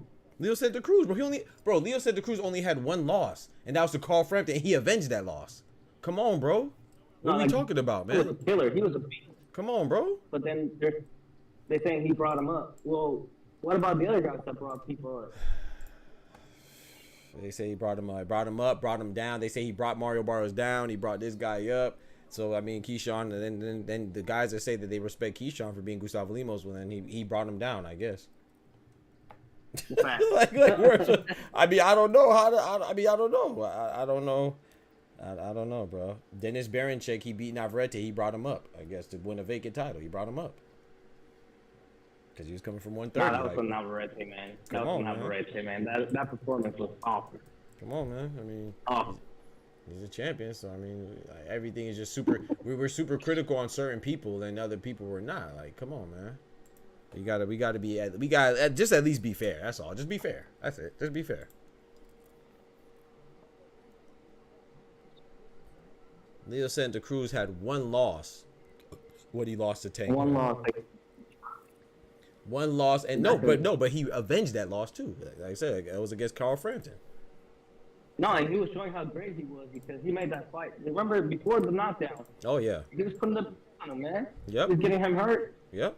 bro. Leo Santa Cruz only had one loss, and that was to Carl Frampton, and he avenged that loss. Come on, bro. What are we talking about, man? He was a killer. He was a beast. Come on, bro. But then they're saying he brought him up. Well, what about the other guys that brought people up? They say he brought him up, brought him down. They say he brought Mario Barrios down. He brought this guy up. So I mean, Keyshawn, and then the guys that say that they respect Keyshawn for being Gustavo Lemos, well then he brought him down, I guess. like I mean, I don't know how to. I don't know. I don't know, bro. Dennis Baranchek, he beat Navarrete. He brought him up, I guess, to win a vacant title. He brought him up because he was coming from 130. Nah, that was from Navarrete, man. That was from Navarrete, man. That performance was awesome. Come on, man. I mean, awesome. He's a champion, so I mean, like, everything is just super. We were super critical on certain people, and other people were not. Like, come on, man. We gotta just at least be fair. That's all. Just be fair. That's it. Just be fair. Leo Santa Cruz had one loss. What he lost to Tank. One loss. One loss, and but he avenged that loss too. Like I said, it was against Carl Frampton. No, and he was showing how great he was because he made that fight. Remember before the knockdown? Oh yeah. He was putting the on him, man. Yep. He was getting him hurt. Yep.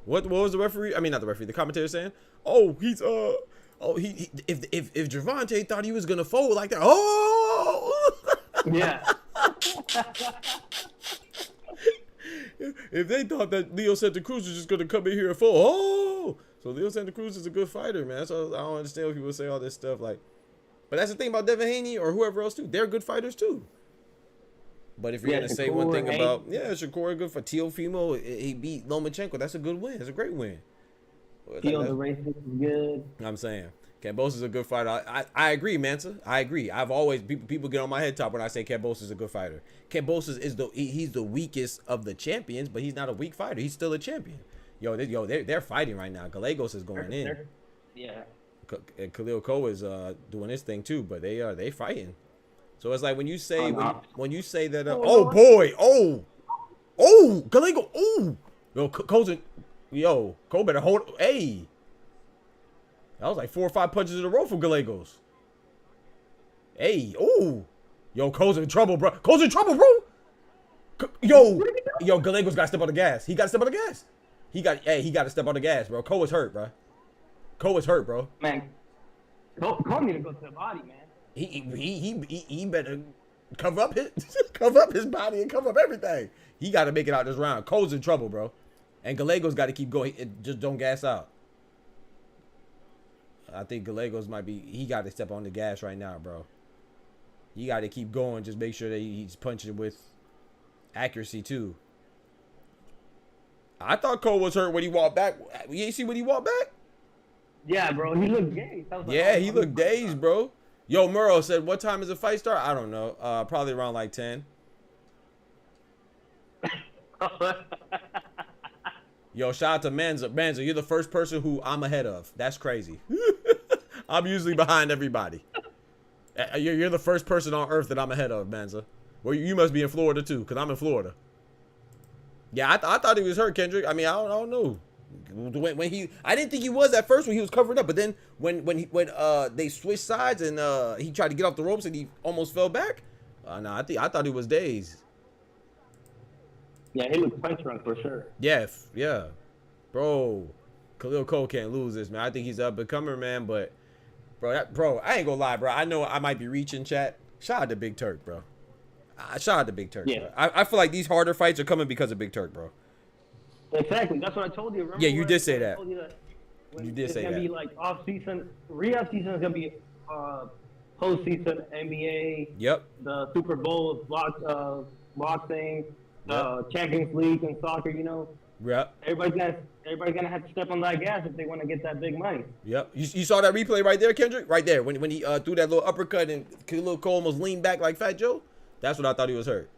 What was the referee? I mean, not the referee. The commentator saying, "Oh, he's he if Gervonta thought he was gonna fold like that, oh." Yeah. if they thought that Leo Santa Cruz was just gonna come in here and fall, oh, so Leo Santa Cruz is a good fighter, man. So I don't understand when people say all this stuff like. But that's the thing about Devin Haney or whoever else too. They're good fighters too. But if you're gonna say one thing about Shakur good for Teofimo, he beat Lomachenko. That's a good win. It's a great win. Teo the racist is good. I'm saying Kambosos is a good fighter. I agree, Mansa. I agree. I've always people get on my head top when I say Kambosos is a good fighter. Kambosos is he's the weakest of the champions, but he's not a weak fighter. He's still a champion. They're fighting right now. Gallegos is going in. Yeah. Khalil Cole is doing his thing too, but they fighting. So it's like when you say when you say that oh boy, Gallego, Cole better hold. Hey, that was like 4 or 5 punches in a row from Gallegos. Hey, Cole's in trouble, bro. Cole's in trouble, bro. Gallegos got to step on the gas. He got to step on the gas. He got to step on the gas, bro. Cole is hurt, bro. Cole is hurt, bro. Man, Cole need to go to the body, man. He better cover up his body and cover up everything. He got to make it out this round. Cole's in trouble, bro. And Gallegos got to keep going. Just don't gas out. I think Gallegos he got to step on the gas right now, bro. He got to keep going. Just make sure that he's punching with accuracy, too. I thought Cole was hurt when he walked back. You ain't see when he walked back? Yeah, bro. He looked dazed. He looked dazed, bro. Yo, Murrow said, what time does the fight start? I don't know. Probably around like 10. Yo, shout out to Manza. Manza, you're the first person who I'm ahead of. That's crazy. I'm usually behind everybody. You're the first person on earth that I'm ahead of, Manza. Well, you must be in Florida too, because I'm in Florida. Yeah, I thought he was hurt, Kendrick. I mean, I don't know. I didn't think he was at first when he was covered up, but then when they switched sides and he tried to get off the ropes and he almost fell back. No, I thought he was dazed. Yeah, he looked punch drunk for sure. Yeah, bro. Khalil Cole can't lose this, man. I think he's up and comer, man. But bro, I ain't gonna lie, bro. I know I might be reaching, chat. Shout out to Big Turk, bro. Shout out to Big Turk. Yeah, bro. I feel like these harder fights are coming because of Big Turk, bro. Exactly. That's what I told you. Remember you did say that. You did say that. It's gonna be like off season. Rehab season is gonna be postseason NBA. Yep. The Super Bowl of boxing. Champions League and soccer. You know. Yep. Everybody's gonna have to step on that gas if they want to get that big money. Yep. You saw that replay right there, Kendrick? Right there. When he threw that little uppercut and Khalil Cole almost leaned back like Fat Joe. That's what I thought he was hurt.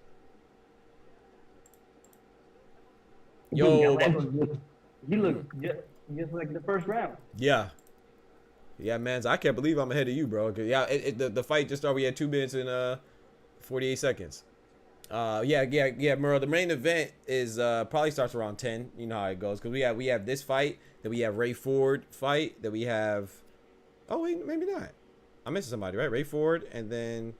Yo, he looked just like the first round. Yeah, man. I can't believe I'm ahead of you, bro. The fight just started. We had 2 minutes and 48 seconds. Murrow. The main event is probably starts around 10. You know how it goes because we have this fight, then we have Ray Ford fight, then we have. Oh wait, maybe not. I'm missing somebody, right? Ray Ford, and then.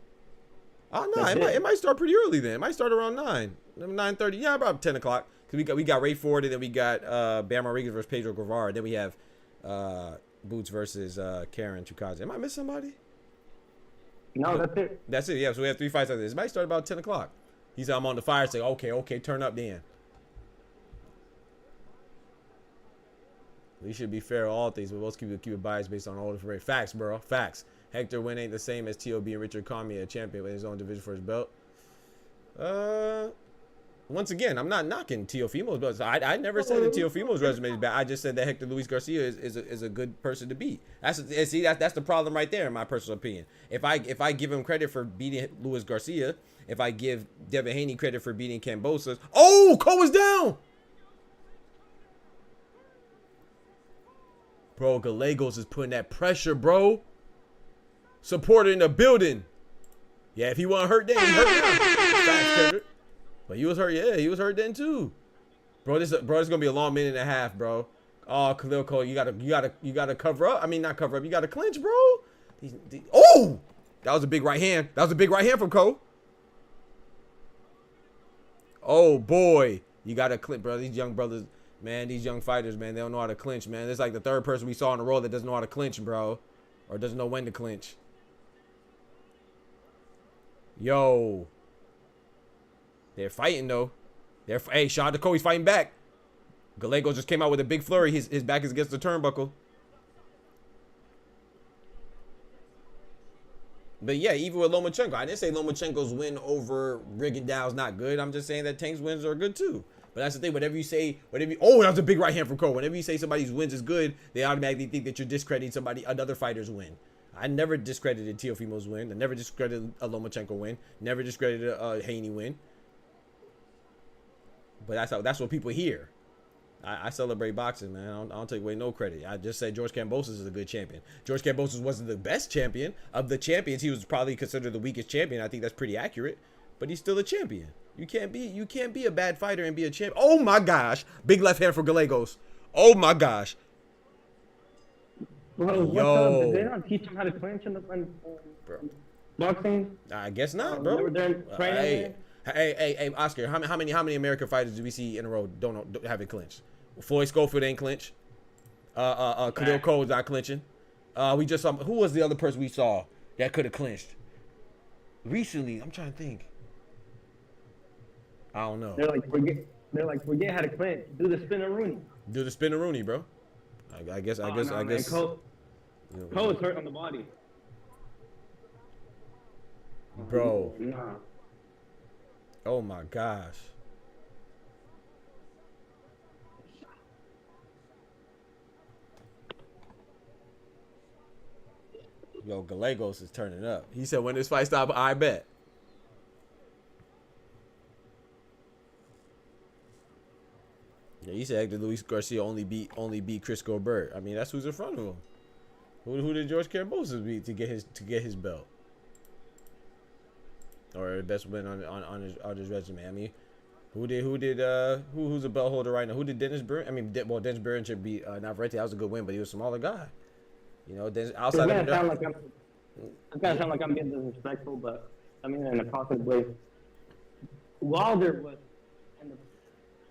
Oh no, it might start pretty early then. It might start around 9:30. Yeah, about 10 o'clock. Cause we got Ray Ford, and then we got Bam Rodriguez versus Pedro Guevara. Then we have Boots versus Karen CHUKHADZHIAN. Am I missing somebody? No, that's it. That's it. Yeah, so we have 3 fights like this. It might start about 10 o'clock. He said I'm on the fire. Say okay, turn up then. We should be fair to all things, but let's keep it biased based on all the facts, bro. Facts. Hector Wynn ain't the same as T.O.B. and Richard Cormier, a champion with his own division for his belt. Once again, I'm not knocking Teofimo's belt. I never said that Teofimo's resume is bad. I just said that Hector Luis Garcia is a good person to beat. That's the problem right there, in my personal opinion. If I give him credit for beating Luis Garcia, if I give Devin Haney credit for beating Kambosos, Cole is down. Bro, Gallegos is putting that pressure, bro. Supporter in the building. Yeah, if he wasn't hurt then, he hurt now. But he was hurt, yeah. He was hurt then too. Bro, this is gonna be a long minute and a half, bro. Oh, Khalil Cole, you gotta cover up. I mean, not cover up. You gotta clinch, bro. That was a big right hand. That was a big right hand from Cole. Oh boy, you gotta clinch, bro. These young brothers, man. These young fighters, man. They don't know how to clinch, man. It's like the 3rd person we saw in a row that doesn't know how to clinch, bro, or doesn't know when to clinch. Yo. They're fighting, though. Hey, shout out to Cole. He's fighting back. Gallegos just came out with a big flurry. His back is against the turnbuckle. But yeah, even with Lomachenko, I didn't say Lomachenko's win over Rigondeaux's not good. I'm just saying that Tank's wins are good too. But that's the thing. Whatever you say, oh, that was a big right hand from Cole. Whenever you say somebody's wins is good, they automatically think that you're discrediting another fighter's win. I never discredited Teofimo's win. I never discredited a Lomachenko win. Never discredited a Haney win. But that's what people hear. I celebrate boxing, man. I don't take away no credit. I just said George Kambosos is a good champion. George Kambosos wasn't the best champion. Of the champions, he was probably considered the weakest champion. I think that's pretty accurate. But he's still a champion. You can't be a bad fighter and be a champion. Oh my gosh. Big left hand for Gallegos. Oh my gosh. Bro, yo. Did they not teach him how to clinch in the boxing? I guess not, bro. Hey, Oscar, how many American fighters do we see in a row don't have it clinched? Floyd Schofield ain't clinched. Khalil Cole's not clinching. We just saw, who was the other person we saw that could have clinched recently? I'm trying to think. I don't know. They're like forget how to clinch. Do the spin-a-rooney. Do the spin-a-rooney, bro. I guess. Cole is hurt on the body. Bro. Nah. Oh my gosh. Yo, Gallegos is turning up. He said when this fight stop, I bet. Yeah, he said Hector Luis Garcia only beat Chris Gobert. I mean, that's who's in front of him. Who did George Kambosos beat to get his belt? Or best win on his resume. I mean, who's a belt holder right now? Who did Dennis Burn? I mean, Dennis Burn beat Navarrete. That was a good win, but he was a smaller guy. You know, outside of I'm gonna sound like I'm being disrespectful, but I mean in a positive way. Wilder was,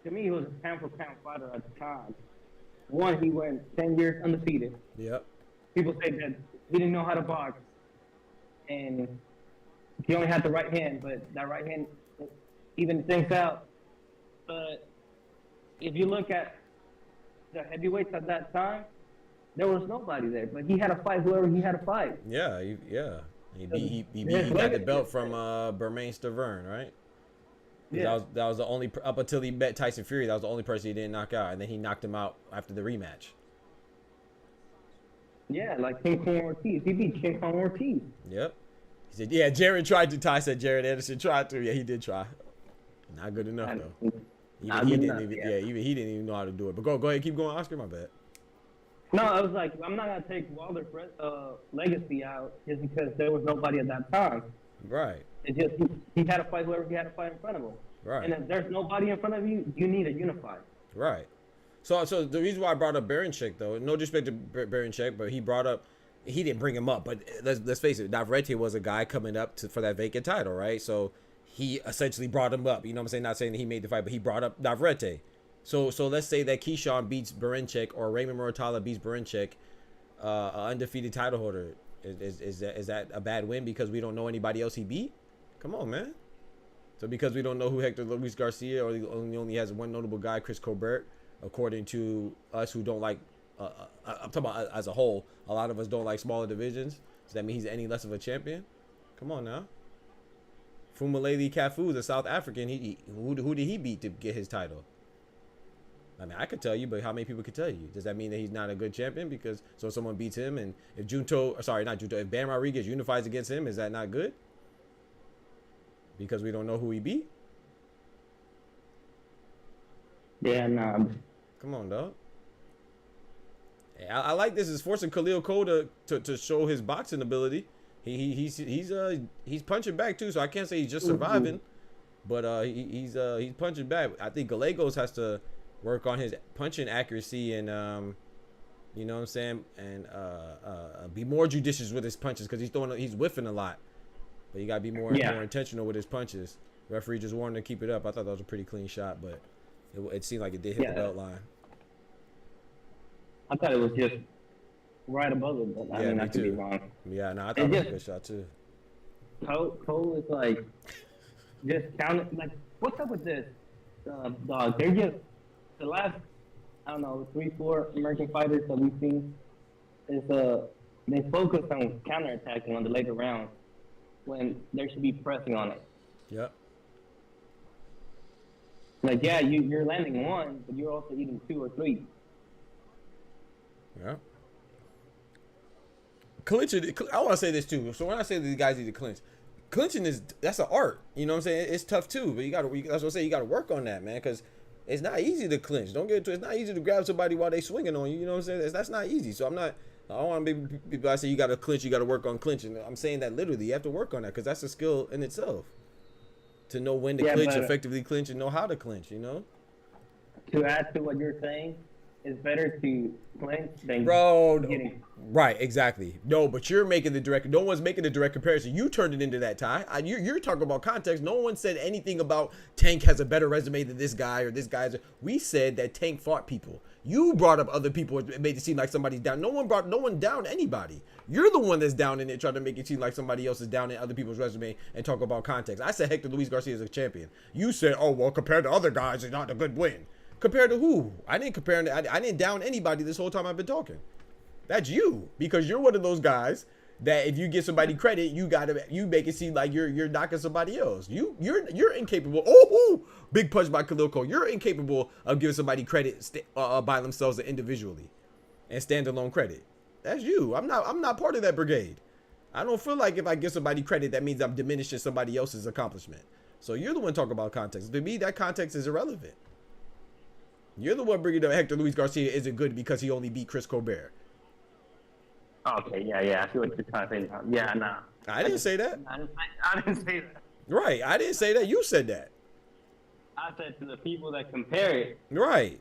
to me, he was a pound for pound fighter at the time. One, he went 10 years undefeated. Yep. People say that he didn't know how to box, and he only had the right hand, but that right hand even things out. But if you look at the heavyweights at that time, there was nobody there. But he had to fight whoever he had to fight. Yeah. He got the belt from Bermain Stavern, right? Yeah. That was the only, up until he met Tyson Fury, that was the only person he didn't knock out, and then he knocked him out after the rematch. Yeah, like King Kong Ortiz. He beat King Kong Ortiz. Yep. He said, yeah, Jared tried to. Ty said Jared Anderson tried to. Yeah, he did try. Not good enough, though. Even he didn't even know how to do it. But go ahead, keep going, Oscar, my bad. No, I was like, I'm not going to take Wilder's legacy out just because there was nobody at that time. Right. It's just he had to fight whoever he had to fight in front of him. Right. And if there's nobody in front of you, you need to unify. Right. So the reason why I brought up Baranchyk, though, no disrespect to Baranchyk, but he didn't bring him up. But let's face it, Navarrete was a guy coming up for that vacant title, right? So he essentially brought him up. You know what I'm saying? Not saying that he made the fight, but he brought up Navarrete. So let's say that Keyshawn beats Baranchyk or Raymond Muratalla beats Baranchyk, an undefeated title holder. Is that a bad win because we don't know anybody else he beat? Come on, man. So because we don't know who Hector Luis Garcia, or he only has one notable guy, Chris Colbert, according to us who don't like, I'm talking about as a whole, a lot of us don't like smaller divisions. Does that mean he's any less of a champion? Come on now. Fumalele Cafu, the South African, who did he beat to get his title? I mean, I could tell you, but how many people could tell you? Does that mean that he's not a good champion because someone beats him? And if if Bam Rodriguez unifies against him, is that not good? Because we don't know who he beat? Yeah, nah. Come on, dog. Hey, I like this. It's forcing Khalil Cole to show his boxing ability. He's punching back too, so I can't say he's just surviving, but he's punching back. I think Gallegos has to work on his punching accuracy and you know what I'm saying, and be more judicious with his punches because he's whiffing a lot. But you gotta be more intentional with his punches. Referee just wanted to keep it up. I thought that was a pretty clean shot, but it seemed like it did hit the belt line. I thought it was just right above it, but I mean, I could be wrong. Yeah, no, I thought it was a good shot too. Cole is like just counting. Like, what's up with this? Dog, they're just the last, I don't know, 3-4 American fighters that we've seen is they focus on counterattacking on the later rounds when they should be pressing on it. Yep. Like, yeah, you're landing one, but you're also eating 2 or 3. Yeah. Clinching, I want to say this too. So when I say these guys need to clinch, clinching that's an art. You know what I'm saying? It's tough too, but that's what I say. You got to work on that, man, because it's not easy to clinch. Don't get it. It's not easy to grab somebody while they swinging on you. You know what I'm saying? That's not easy. So I don't want to be people. I say you got to clinch. You got to work on clinching. I'm saying that literally. You have to work on that because that's a skill in itself. To know when to clinch, effectively clinch, and know how to clinch. You know. To add to what you're saying, it's better to clinch than getting. Right, exactly. No, but you're making the direct. No one's making the direct comparison. You turned it into that, Ty. You're talking about context. No one said anything about Tank has a better resume than this guy or this guy's. We said that Tank fought people. You brought up other people. It made it seem like somebody's down. No one down anybody. You're the one that's down in it, trying to make it seem like somebody else is down in other people's resume and talk about context. I said Hector Luis Garcia is a champion. You said, oh well, compared to other guys, it's not a good win. Compared to who? I didn't compare. I didn't down anybody this whole time I've been talking. That's you, because you're one of those guys that if you give somebody credit, you make it seem like you're knocking somebody else. You're incapable. Oh, big punch by Khalil Cole. You're incapable of giving somebody credit by themselves and individually, and standalone credit. That's you. I'm not part of that brigade. I don't feel like if I give somebody credit, that means I'm diminishing somebody else's accomplishment. So you're the one talking about context. To me, that context is irrelevant. You're the one bringing up Hector Luis Garcia isn't good because he only beat Chris Colbert. Okay, yeah, I see what you're trying to say now. Yeah, nah. I didn't say that. I didn't say that. Right, I didn't say that. You said that. I said to the people that compare it. Right.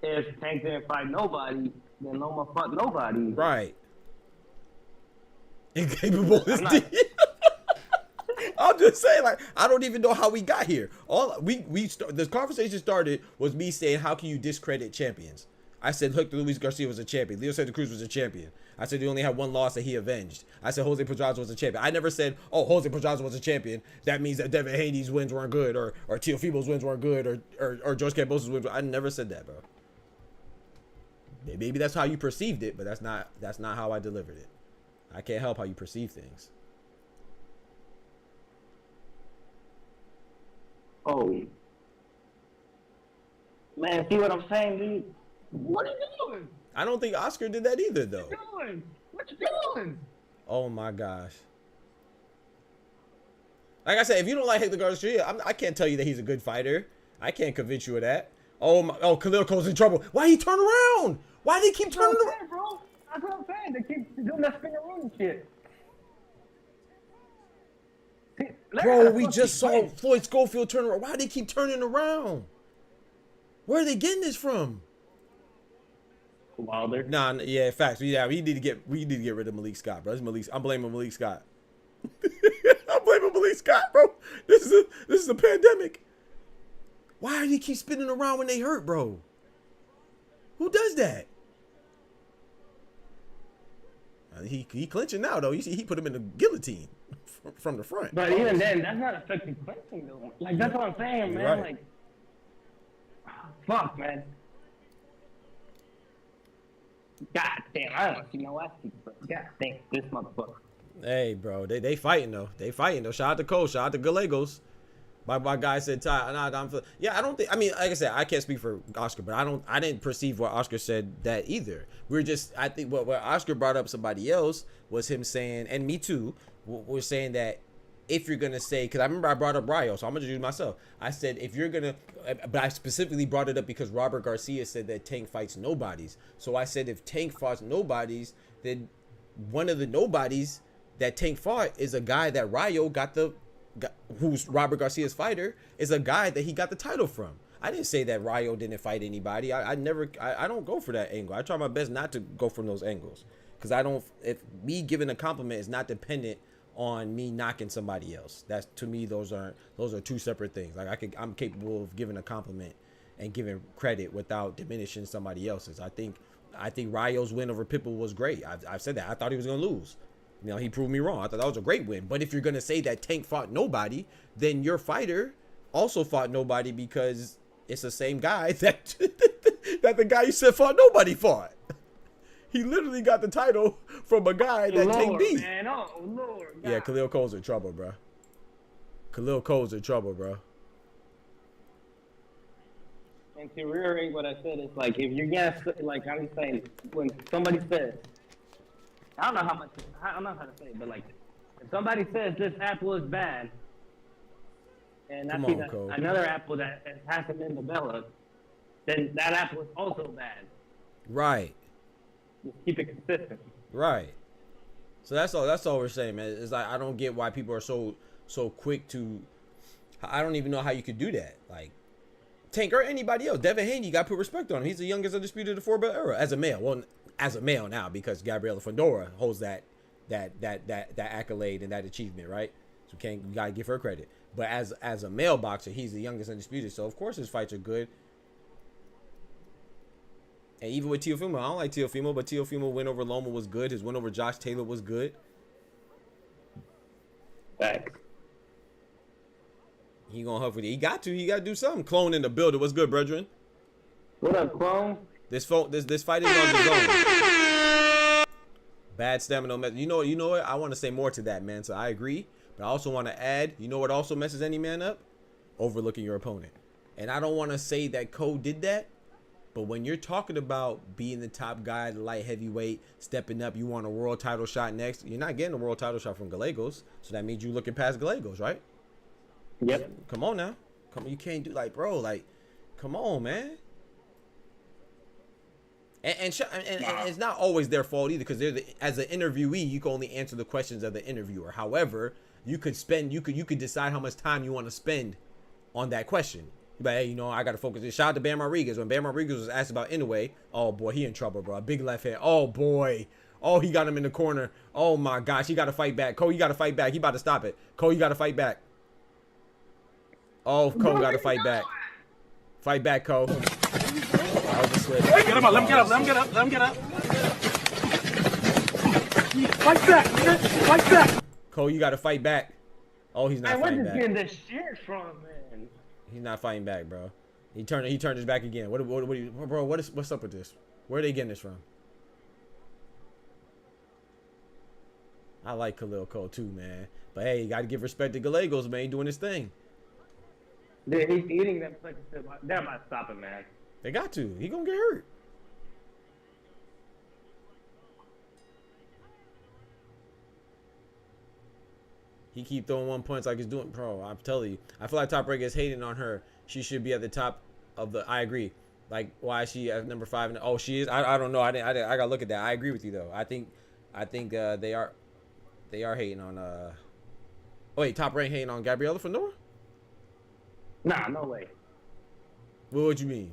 If Tank didn't fight nobody, then no more fuck nobody. Right. Incapable is I'm just saying, like, I don't even know how we got here. The conversation started was me saying, how can you discredit champions? I said Hector Luis Garcia was a champion. Leo Santa Cruz was a champion. I said he only had one loss that he avenged. I said Jose Pedraza was a champion. I never said, oh, Jose Pedraza was a champion. That means that Devin Haney's wins weren't good, or Teofimo's wins weren't good, or George Campos' wins. I never said that, bro. Maybe that's how you perceived it, but that's not how I delivered it. I can't help how you perceive things. Oh. Man, see what I'm saying, dude? What are you doing? I don't think Oscar did that either, though. What you doing? Oh my gosh. Like I said, if you don't like Hector Garcia, I can't tell you that he's a good fighter. I can't convince you of that. Oh, Khalil Cole's in trouble. Why he turn around? Why do they keep turning around? Bro. That's what I'm saying. They keep doing that spin around shit. Bro, we just saw Floyd Schofield turn around. Why do they keep turning around? Where are they getting this from? Wilder. Nah, yeah, facts. Yeah, we need to get rid of Malik Scott, bro. I'm blaming Malik Scott. I'm blaming Malik Scott, bro. This is a pandemic. Why do they keep spinning around when they hurt, bro? Who does that? He clinching now though. You see, he put him in the guillotine from the front. But even then, that's not effective clinching though. Like that's what I'm saying, man. Right. Like, fuck, man. God damn, I don't want to see no ass cheeks, but god damn, this motherfucker. Hey, bro, they fighting though. They fighting though. Shout out to Cole. Shout out to Gallegos. My guy said, Ty, I don't think. I mean, like I said, I can't speak for Oscar, but I didn't perceive what Oscar said that either. I think what Oscar brought up somebody else was him saying, and me too, we're saying that if you're gonna say, because I remember I brought up Rayo, so I'm gonna use myself. I said if you're gonna, but I specifically brought it up because Robert Garcia said that Tank fights nobodies. So I said if Tank fights nobodies, then one of the nobodies that Tank fought is a guy that Rayo who's Robert Garcia's fighter, is a guy that he got the title from. I didn't say that Rayo didn't fight anybody. I don't go for that angle. I try my best not to go from those angles, because if me giving a compliment is not dependent on me knocking somebody else. That's, to me, those are two separate things. Like I'm capable of giving a compliment and giving credit without diminishing somebody else's. I think Rayo's win over Pitbull was great. I've said that. I thought he was gonna lose. You know, he proved me wrong. I thought that was a great win. But if you're gonna say that Tank fought nobody, then your fighter also fought nobody because it's the same guy that that the guy you said fought nobody fought. He literally got the title from a guy that Tank beat. Man. Oh, Lord. God. Yeah, Khalil Cole's in trouble, bro. Khalil Cole's in trouble, bro. And to reiterate what I said, it's like if you're gonna like I'm saying when somebody says, I don't know how to say it, but like if somebody says this apple is bad, and I see another apple that hasn't been developed, then that apple is also bad. Right. Just keep it consistent. Right. So that's all we're saying, man. It's like I don't get why people are so quick to. I don't even know how you could do that. Like Tank or anybody else, Devin Haney, you got to put respect on him. He's the youngest undisputed of the 4-belt era as a male. Well, as a male now because Gabriela Fedora holds that accolade and that achievement, right? So you gotta give her credit. But as a male boxer, he's the youngest undisputed. So of course his fights are good. And even with Teofimo, I don't like Teofimo, but Teofimo win over Loma was good. His win over Josh Taylor was good. Thanks. He gonna huff with you. He got to do something. Clone in the building. What's good, brethren? What up, Clone? This fight is on the zone. Bad stamina. You know what? I want to say more to that, man. So I agree, but I also want to add. You know what also messes any man up? Overlooking your opponent. And I don't want to say that Cole did that. But when you're talking about being the top guy, the light heavyweight, stepping up, you want a world title shot next. You're not getting a world title shot from Gallegos. So that means you're looking past Gallegos, right? Yep. Come on now. Come on. You can't do like, bro, like, come on, man. And it's not always their fault either because as an interviewee, you can only answer the questions of the interviewer. However, you could decide how much time you want to spend on that question. But hey, you know, I gotta focus. Shout out to Bam Rodriguez. When Bam Rodriguez was asked about Inoue, oh boy, he in trouble, bro. Big left hand. Oh boy. Oh, he got him in the corner. Oh my gosh, he gotta fight back. Cole, you gotta fight back. He about to stop it. Cole, you gotta fight back. Oh, Cole gotta fight back. Fight back, Cole. Get him up. Let him get up. Let him get up. Let him get up. Fight back, nigga. Fight back. Cole, you gotta fight back. Oh, he's not fighting back. Where's getting this shit from, man? He's not fighting back, bro. He turned his back again. What's up with this? Where are they getting this from? I like Khalil Cole too, man. But hey, you gotta give respect to Gallegos, man. He doing his thing. Dude, he's eating them seconds. They're about to stop him, man. They got to. He gonna get hurt. He keep throwing 1 point like he's doing, bro. I'm telling you, I feel like Top Rank is hating on her. She should be at the top of the. I agree. Like, why is she at number 5? Oh, she is. I don't know. I gotta look at that. I agree with you though. I think they are hating on. Oh wait, Top Rank hating on Gabriela Fedora? Nah, no way. What would you mean?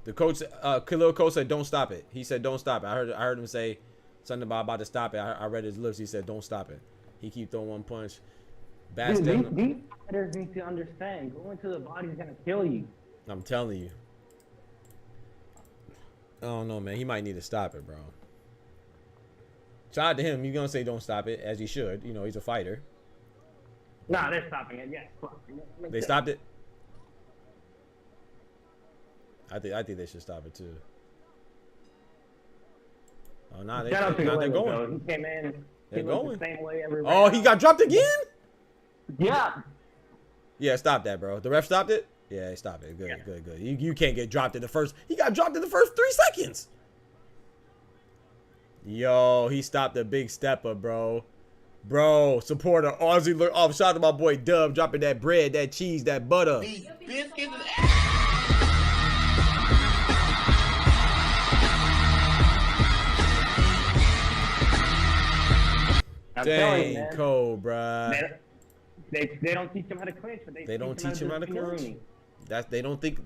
The coach, Khalil Cole said, "Don't stop it." He said, "Don't stop it." I heard him say something about to stop it. I read his lips. He said, "Don't stop it." He keep throwing 1 punch. Dude, these fighters need to understand. Going to the body is gonna kill you. I'm telling you. I don't know, man. He might need to stop it, bro. Shout out to him. You're gonna say don't stop it, as he should. You know, he's a fighter. Nah, they're stopping it. Yeah, they stopped it. I think they should stop it too. Oh, nah, they're going. Though. He came in. They're going. The same way every round. He got dropped again? Yeah. Yeah, stop that, bro. The ref stopped it? Yeah, he stopped it. Good, yeah. Good. You can't get dropped in the first. He got dropped in the first 3 seconds. Yo, he stopped a big stepper, bro. Bro, supporter Aussie look off. Shout out to my boy Dub dropping that bread, that cheese, that butter. These biscuits. Dang, cold, bruh. They don't teach him how to clinch, but they don't teach him how to clinch. They don't think.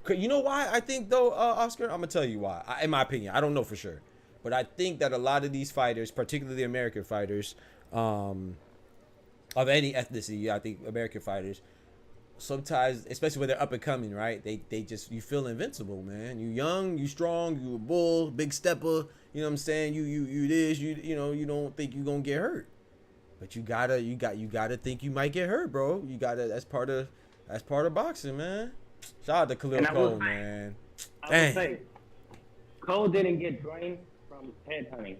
You know why? I think though, Oscar. I'm gonna tell you why. In my opinion, I don't know for sure, but I think that a lot of these fighters, particularly American fighters, of any ethnicity, I think American fighters, sometimes, especially when they're up and coming, right? They just, you feel invincible, man. You young, you strong, you a bull, big stepper. You know what I'm saying? You don't think you gonna get hurt. But you gotta think you might get hurt, bro. You gotta. That's part of boxing, man. Shout out to Khalil Cole, man. I would say, Cole didn't get drained from headhunting.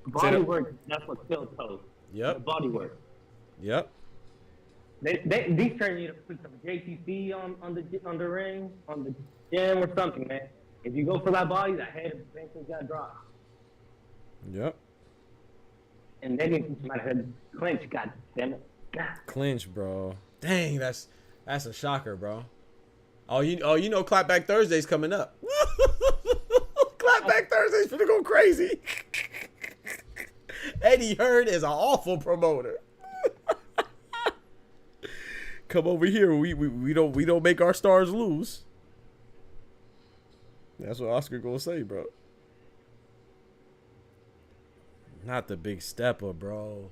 Body work, that's what killed Cole. Yep. The body work. Yep. These trainers need to put some JTC on the ring, on the gym or something, man. If you go for that body, that head eventually got dropped. Yep. And then you might have clinch, god damn it. God. Clinch, bro. Dang, that's a shocker, bro. Oh, you know, Clapback Thursday's coming up. Clapback Thursday's finna go crazy. Eddie Hearn is an awful promoter. Come over here. We don't make our stars lose. That's what Oscar gonna say, bro. Not the big stepper, bro.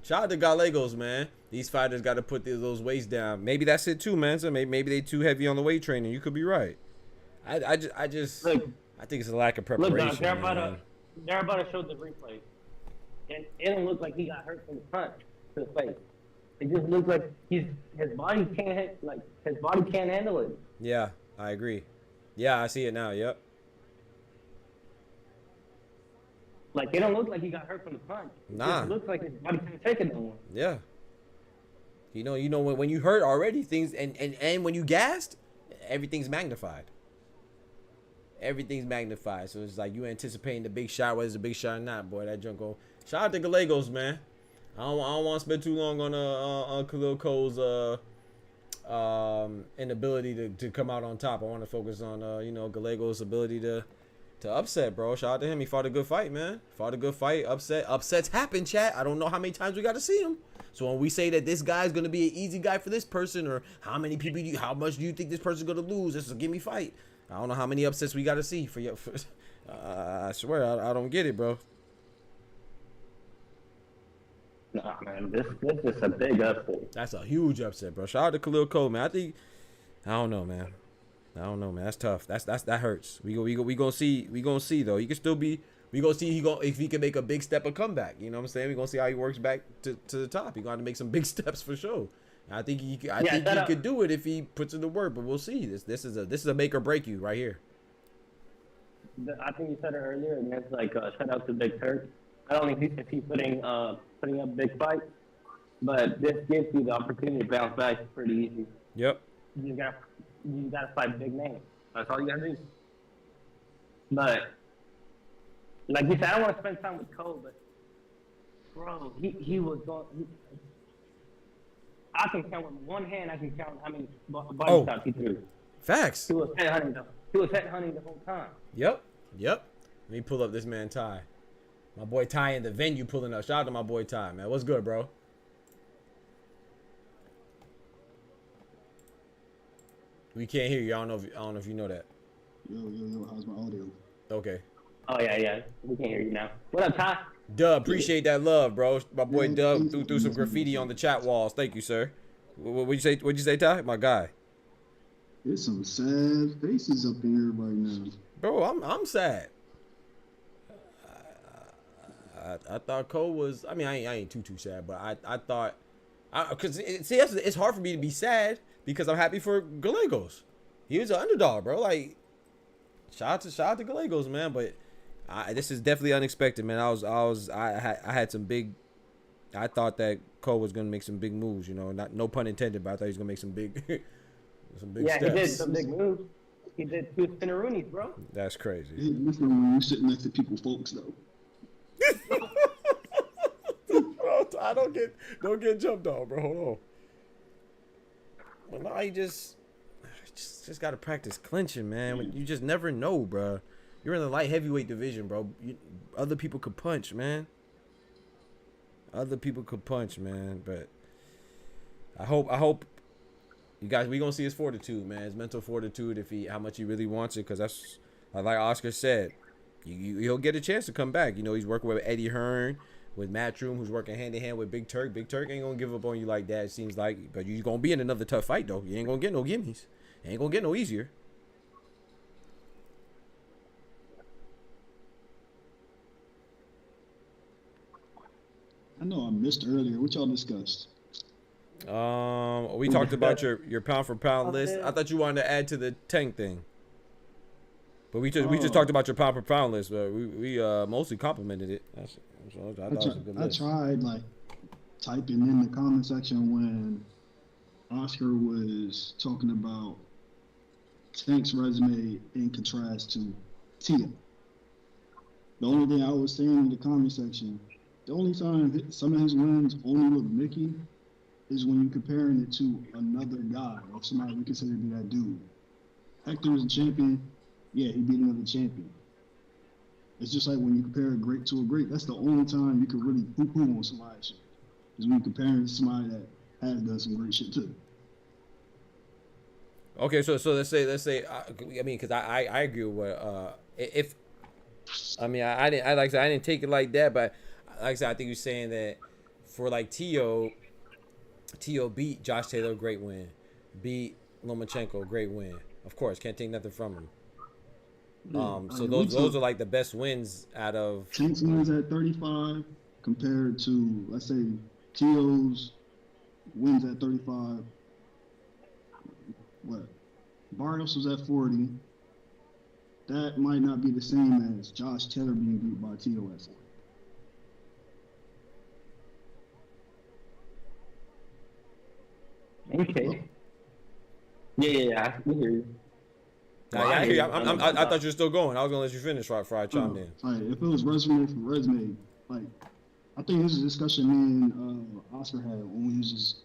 Shout out to Gallegos, man. These fighters got to put those weights down. Maybe that's it too, man. So maybe they too heavy on the weight training. You could be right. I just Look, I think it's a lack of preparation. Look, they're about to show the replay, and it don't look like he got hurt from the punch to the face. It just looks like his body can't handle it. Yeah, I agree. Yeah, I see it now. Yep. Like, it don't look like he got hurt from the punch. Nah. It looks like his body can't take it no more. Yeah. You know when you hurt already, things and when you gassed, everything's magnified. Everything's magnified. So it's like you anticipating the big shot, whether it's a big shot or not, boy. That junk go. Shout out to Gallegos, man. I don't want to spend too long on Khalil Cole's inability to come out on top. I want to focus on Gallegos' ability to upset, bro. Shout out to him. He fought a good fight, man. Fought a good fight. Upsets happen, chat. I don't know how many times we got to see him. So when we say that this guy's gonna be an easy guy for this person, or how much do you think this person's gonna lose? This is a gimme fight. I don't know how many upsets we got to see for you. I swear I don't get it, bro. Nah, man, this is a big upset. That's a huge upset, bro. Shout out to Khalil Cole, man. I don't know, man. That's tough. That hurts. We gonna see though. He can still be. We gonna see if he can make a big step, a comeback. You know what I'm saying? We gonna see how he works back to the top. He gonna have to make some big steps for sure. I think he could do it if he puts in the work. But we'll see. This is a make or break you right here. I think you said it earlier, and it's like shout out to Big Turk. I don't think he's putting up big fights, but this gives you the opportunity to bounce back pretty easy. Yep. You gotta fight big names. That's all you gotta do. But like you said, I don't want to spend time with Cole, but bro, he was going. I can count with one hand. I can count how many body shots he threw. Facts. He was headhunting the whole time. Yep. Let me pull up this man Ty. My boy Ty in the venue pulling up. Shout out to my boy Ty, man. What's good, bro? We can't hear you. I don't know if you know that. Yo, how's my audio? Okay. Oh yeah. We can hear you now. What up, Ty? Dub, appreciate that love, bro. My boy Dub threw some graffiti on the chat walls. Thank you, sir. What'd you say, Ty? My guy. There's some sad faces up here right now. Bro, I'm sad. I thought Cole was. I mean, I ain't too sad, but I thought, cause it's hard for me to be sad because I'm happy for Gallegos. He was an underdog, bro. Like, shout out to Gallegos, man. But this is definitely unexpected, man. I had some big. I thought that Cole was gonna make some big moves. You know, no pun intended, but I thought he was gonna make some big steps. He did some big moves. He did 2 spinneroonies, bro. That's crazy. Hey, listen, when you're sitting next to people, folks, though. Bro, I don't get jumped on, bro. Hold on. Well, now you just gotta practice clinching, man. You just never know, bro. You're in the light heavyweight division, bro. Other people could punch, man. Other people could punch, man. But I hope you guys, we gonna see his fortitude, man. His mental fortitude, how much he really wants it, because that's like Oscar said. He'll get a chance to come back. You know, he's working with Eddie Hearn, with Matchroom, who's working hand in hand with Big Turk. Big Turk ain't gonna give up on you like that, it seems like. But you're gonna be in another tough fight, though. You ain't gonna get no gimmies. You ain't gonna get no easier. know I missed earlier. What y'all discussed? We talked about your pound for pound list. I thought you wanted to add to the Tank thing. But we just talked about your pound per pound list, but we mostly complimented it. I thought it was a good list. I tried like typing in the comment section when Oscar was talking about Tank's resume in contrast to Tia. The only thing I was saying in the comment section, the only time some of his wins only look Mickey is when you're comparing it to another guy or somebody we consider to be that dude. Hector was a champion. Yeah, he beat another champion. It's just like when you compare a great to a great. That's the only time you can really poo-poo on somebody's shit. Is when you're comparing to somebody that has done some great shit too. Okay, so let's say I mean, because I agree with what if I mean I didn't take it like that, but like I said, I think you're saying that for like Tio beat Josh Taylor, great win. Beat Lomachenko, great win. Of course, can't take nothing from him. So those are like the best wins out of. Tank's wins at 35 compared to, let's say, Tio's wins at 35. What? Barrios was at 40. That might not be the same as Josh Taylor being beat by Tio at 40. Okay. Yeah, I can hear you. I thought you were still going. I was gonna let you finish before I chimed in. Like, if it was resume for resume, like, I think this is a discussion me and Oscar had when we was just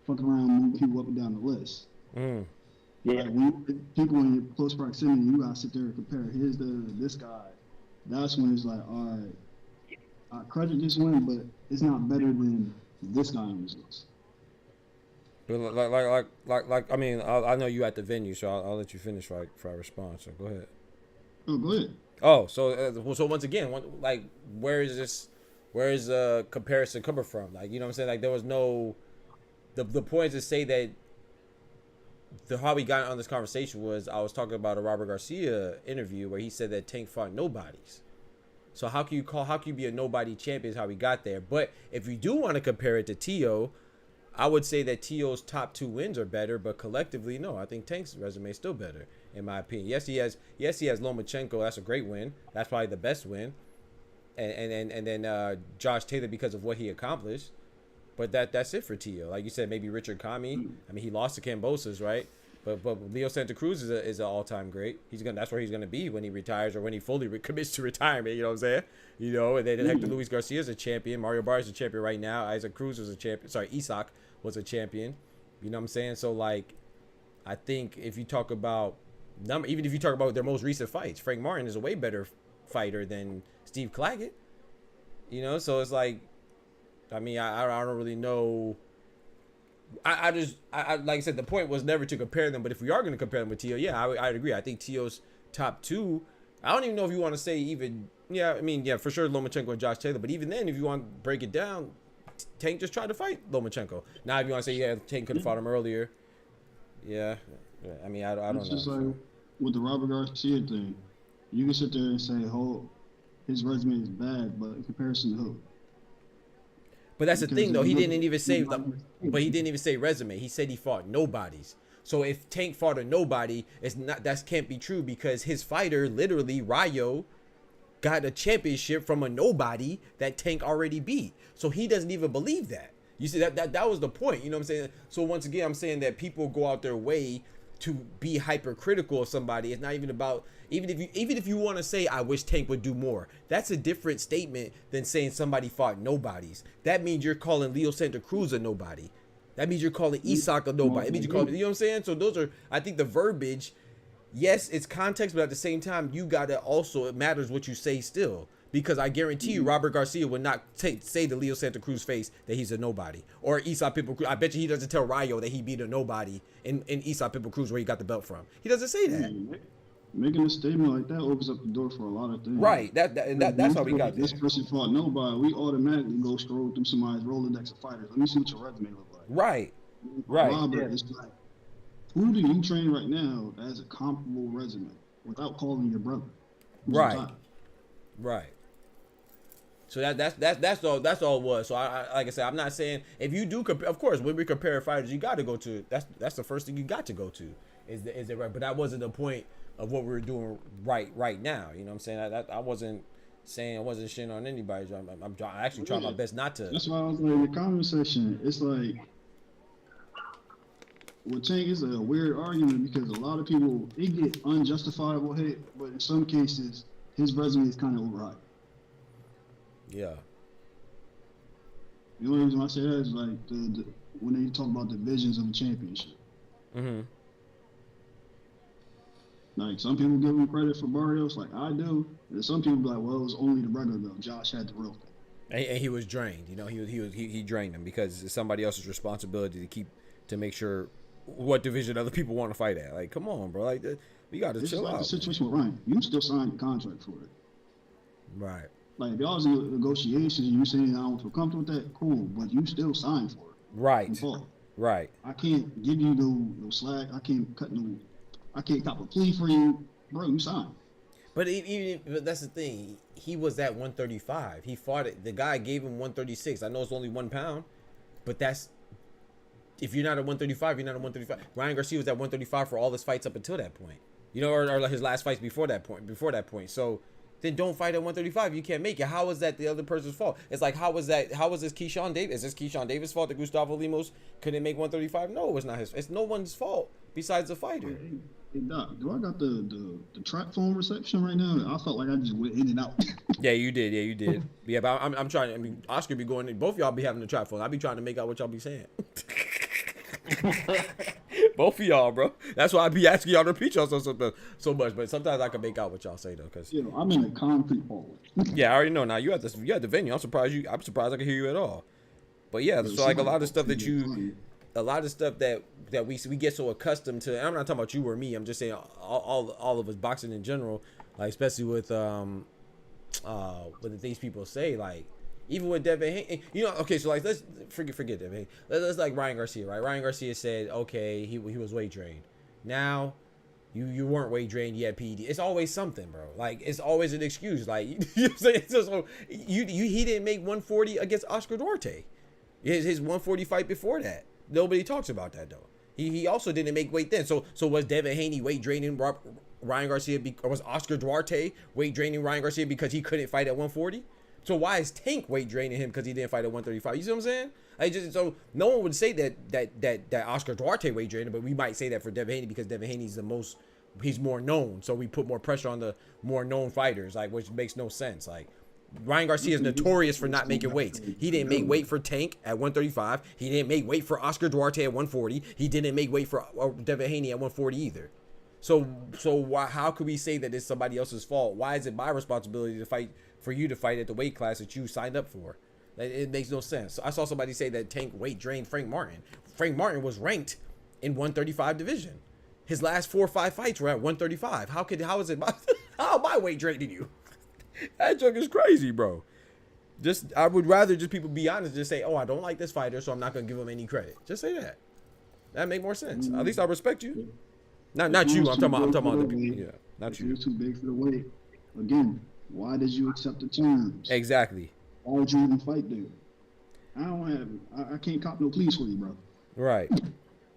fucking around moving people up and down the list. Mm. Yeah. Like, when people in close proximity, you gotta sit there and compare his to this guy. That's when it's like, all right, I credit this one, but it's not better than this guy on this list. But like I mean, I know you at the venue, so I'll let you finish for I respond. So go ahead. Oh, go ahead. Oh, so once again, where is comparison coming from? Like, you know what I'm saying? Like, there was no, the point is to say that how we got on this conversation was I was talking about a Robert Garcia interview where he said that Tank fought nobodies. So how can you be a nobody champion is how we got there. But if you do want to compare it to Tio, I would say that Tio's top 2 wins are better, but collectively, no. I think Tank's resume is still better, in my opinion. Yes, he has Lomachenko. That's a great win. That's probably the best win. And then Josh Taylor because of what he accomplished. But that's it for Tio. Like you said, maybe Richard Kami. I mean, he lost to Kambosos, right? But Leo Santa Cruz is an all-time great. That's where he's gonna be when he retires or when he fully commits to retirement. You know what I'm saying? You know, and then Hector Luis Garcia is a champion. Mario Barr is a champion right now. Isaac Cruz is a champion. Sorry, Isak was a champion. You know what I'm saying? So like, I think if you talk about even if you talk about their most recent fights, Frank Martin is a way better fighter than Steve Claggett. You know, so it's like, I mean, I don't really know. I like I said, the point was never to compare them, but if we are going to compare them with Tio, yeah, I'd agree. I think Tio's top 2. I don't even know if you want to say even, yeah, I mean, yeah, for sure Lomachenko and Josh Taylor, but even then, if you want to break it down, Tank just tried to fight Lomachenko. Now, if you want to say, yeah, Tank could have fought him earlier, yeah, I mean, I don't know. It's just like with the Robert Garcia thing, you can sit there and say, oh, his resume is bad, but in comparison to who? But that's the thing, though. He didn't even say, but he didn't even say resume. He said he fought nobodies. So if Tank fought a nobody, that can't be true because his fighter, literally Rayo, got a championship from a nobody that Tank already beat. So he doesn't even believe that. You see, that was the point. You know what I'm saying? So once again, I'm saying that people go out their way to be hypercritical of somebody. It's not even about, even if you want to say I wish Tank would do more, that's a different statement than saying somebody fought nobodies. That means you're calling Leo Santa Cruz a nobody. That means you're calling Isak a nobody. It means you're calling, you know what I'm saying? So those are, I think the verbiage, yes, it's context, but at the same time, you gotta also, it matters what you say still. Because I guarantee you, Robert Garcia would not say to Leo Santa Cruz face that he's a nobody. Or Isak Pitbull Cruz. I bet you he doesn't tell Rayo that he beat a nobody in Isak Pitbull Cruz where he got the belt from. He doesn't say that. Making a statement like that opens up the door for a lot of things. Right. That's how we got there. This person fought nobody. We automatically go scroll through somebody's Rolodex of fighters. Let me see what your resume look like. Right. Robert, it's like, who do you train right now as a comparable resume without calling your brother? Right. So that's all it was. So I like I said, I'm not saying if you do compare, of course, when we compare fighters, you got to go to that's the first thing you got to go to is it right? But that wasn't the point of what we were doing right now. You know what I'm saying? I wasn't saying I wasn't shitting on anybody. I'm actually trying my best not to. That's why I was like in the comment section. It's like with Tank is a weird argument because a lot of people they get unjustifiable hate, but in some cases his resume is kind of overhyped. Yeah. The only reason I say that is like the when they talk about divisions of the championship. Mm-hmm. Like some people give him credit for Barrios, like I do, and some people be like, well, it was only the regular belt. Josh had the real thing. And he was drained. You know, he drained him because it's somebody else's responsibility to make sure what division other people want to fight at. Like, come on, bro. Like, we got to chill out. This is like the situation with Ryan. You still signed the contract for it. Right. Like, if y'all was in negotiations and you saying I don't feel comfortable with that, cool, but you still signed for it. Right. Right. I can't give you no slack. I can't cop a plea for you, bro. You signed. But but that's the thing. He was at 135. He fought it. The guy gave him 136. I know it's only 1 pound, but that's if you're not at 135, you're not at 135. Ryan Garcia was at 135 for all his fights up until that point. You know, or like his last fights before that point. So then don't fight at 135. You can't make it. How is that the other person's fault? It's like how was this Keyshawn Davis? Is this Keyshawn Davis' fault that Gustavo Lemos couldn't make 135? No, it's not his. It's no one's fault besides the fighter. Hey Doc, do I got the trap phone reception right now? I felt like I just went in and out. Yeah, you did. Yeah, but I'm trying. I mean, Oscar be going. Both y'all be having the trap phone. I be trying to make out what y'all be saying. Both of y'all, bro. That's why I be asking y'all to repeat y'all so much. But sometimes I can make out what y'all say though, cause I'm in a concrete hole. Yeah, I already know. Now you at the venue. I'm surprised I can hear you at all. But yeah, so like a lot of stuff that we get so accustomed to. And I'm not talking about you or me. I'm just saying all of us boxing in general, like especially with the things people say, like even with Devin Haney, you know. Okay, so like let's forget Devin Haney. Let's like Ryan Garcia, right? Ryan Garcia said, okay, he was weight drained. Now you weren't weight drained. You had PED. It's always something, bro. Like it's always an excuse. Like you know what I'm saying? So he didn't make 140 against Oscar Duarte. His 140 fight before that. Nobody talks about that though. He also didn't make weight then. So was Devin Haney weight draining Ryan Garcia, or was Oscar Duarte weight draining Ryan Garcia because he couldn't fight at 140? So why is Tank weight draining him because he didn't fight at 135? You see what I'm saying? So no one would say that Oscar Duarte weight drained him, but we might say that for Devin Haney because Devin Haney's he's more known. So we put more pressure on the more known fighters, like which makes no sense. Like Ryan Garcia is notorious for not making weights. He didn't make weight for Tank at 135. He didn't make weight for Oscar Duarte at 140. He didn't make weight for Devin Haney at 140 either. So how could we say that it's somebody else's fault? Why is it my responsibility to fight for you to fight at the weight class that you signed up for? It makes no sense. I saw somebody say that Tank weight drained Frank Martin. Frank Martin was ranked in 135 division. His last 4 or 5 fights were at 135. How is it how am I weight draining you? That joke is crazy, bro. I would rather just people be honest. Just say, oh, I don't like this fighter, so I'm not gonna give him any credit. Just say that. That make more sense. At least I respect you. Not you. I'm talking about other people. Yeah, not you. You're too big for the weight. Again, why did you accept the terms? Exactly. Why would you even fight there? I can't cop no pleas for you, bro. Right.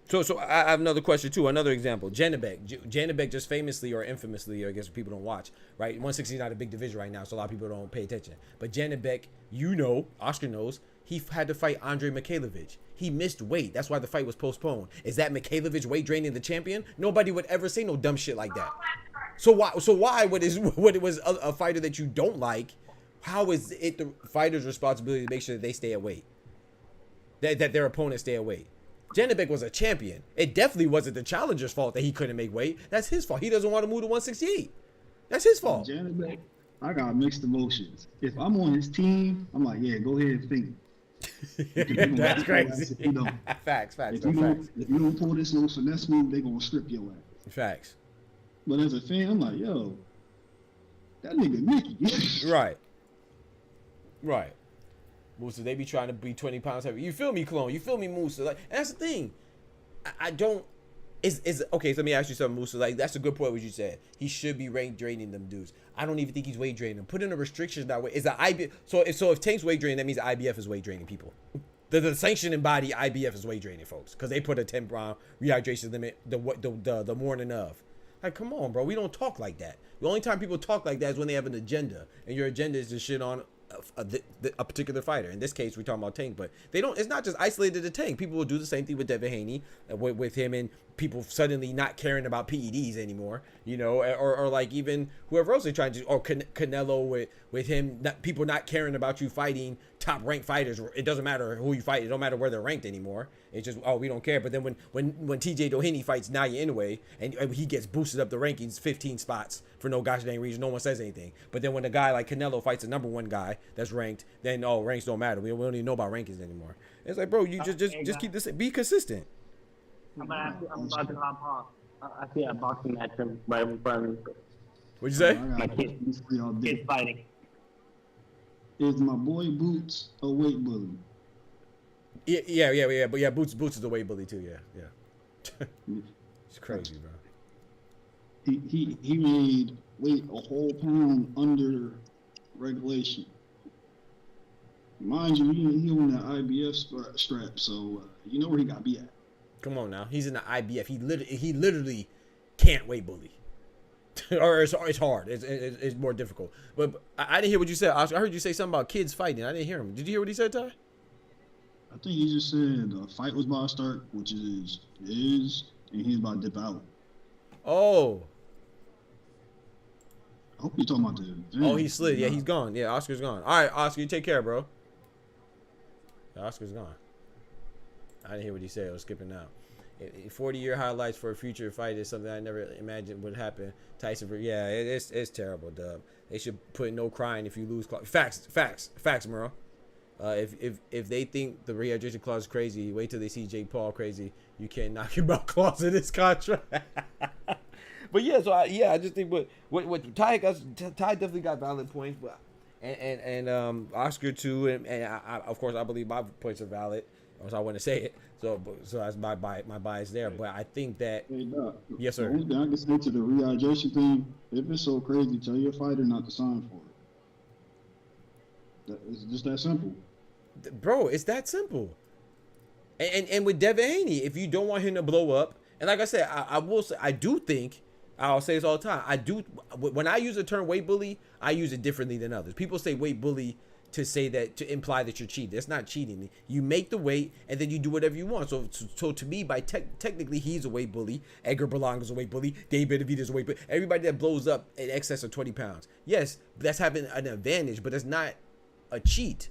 So I have another question too. Another example. Janibek just famously or infamously, I guess people don't watch, right? 160 is not a big division right now, so a lot of people don't pay attention. But Janibek, Oscar knows, he had to fight Andre Mikhailovich. He missed weight. That's why the fight was postponed. Is that Mikhailovich weight draining the champion? Nobody would ever say no dumb shit like that. So why when it was a fighter that you don't like, how is it the fighter's responsibility to make sure that they stay at weight? That their opponents stay at weight? Janibek was a champion. It definitely wasn't the challenger's fault that he couldn't make weight. That's his fault. He doesn't want to move to 168. That's his fault. Janibek, I got mixed emotions. If I'm on his team, I'm like, yeah, go ahead and think. That's crazy. If you don't. Facts. If you don't pull this little finesse move, they gonna strip your ass. Facts. But as a fan, I'm like, yo, that nigga Mickey. Right. Musa, they be trying to be 20 pounds heavy. You feel me, Clone? You feel me, Musa? Like, and that's the thing. I don't Is okay. So let me ask you something, Musa. Like that's a good point what you said. He should be rank draining them dudes. I don't even think he's weight draining them. Put in a restriction that way. Is the IBF if Tank's weight draining, that means the IBF is weight draining people. The sanctioning body IBF is weight draining folks because they put a 10-round rehydration limit the morning of. Like, come on, bro. We don't talk like that. The only time people talk like that is when they have an agenda, and your agenda is to shit on a particular fighter. In this case, we're talking about Tank, but they don't. It's not just isolated to Tank. People will do the same thing with Devin Haney, with him, and people suddenly not caring about PEDs anymore. You know, or like even whoever else they're trying to, or Canelo with him. People not caring about you fighting top ranked fighters. It doesn't matter who you fight. It don't matter where they're ranked anymore. It's just, oh, we don't care. But then when TJ Doheny fights Naya Inoue and he gets boosted up the rankings 15 spots for no gosh dang reason, no one says anything. But then when a guy like Canelo fights a #1 guy that's ranked, then ranks don't matter. We don't even know about rankings anymore. It's like, bro, you just keep this, be consistent. I'm about to hop off. I see a boxing match right in front of me. What'd you say? My kids fighting. Is my boy Boots a weight bully? Yeah. But yeah, Boots is the weight bully too. Yeah. It's crazy, bro. He made weight a whole pound under regulation. Mind you, he on that IBF strap, so you know where he got beat at. Come on now, he's in the IBF. He literally can't weight bully, or it's hard. It's more difficult. But I didn't hear what you said. I heard you say something about kids fighting. I didn't hear him. Did you hear what he said, Ty? I think he just said the fight was about to start, which is, and he's about to dip out. Oh. I hope you're talking about the. Oh, he slid. Yeah, he's gone. Yeah, Oscar's gone. All right, Oscar, you take care, bro. Yeah, Oscar's gone. I didn't hear what he said. I was skipping out. 40-year highlights for a future fight is something I never imagined would happen. Tyson, yeah, it's terrible, Dub. They should put no crying if you lose. Facts, Merle. If they think the rehydration clause is crazy, wait till they see Jake Paul crazy. You can't knock him out clause in this contract. But yeah, so I just think what Ty definitely got valid points, but and Oscar too, and I of course I believe my points are valid, or so I want to say it. So that's my bias there. But I think that yes, sir. The only thing I can say to the rehydration thing, if it's so crazy, tell your fighter not to sign for it. It's just that simple. Bro, it's that simple. And with Devin Haney, if you don't want him to blow up, and like I said, I will say, I do think, I'll say this all the time, when I use the term weight bully, I use it differently than others. People say weight bully to say that, to imply that you're cheating. That's not cheating. You make the weight, and then you do whatever you want. So to me, technically, he's a weight bully. Edgar Berlanga's a weight bully. Dave Benavidez's a weight bully. Everybody that blows up in excess of 20 pounds. Yes, that's having an advantage, but that's not a cheat.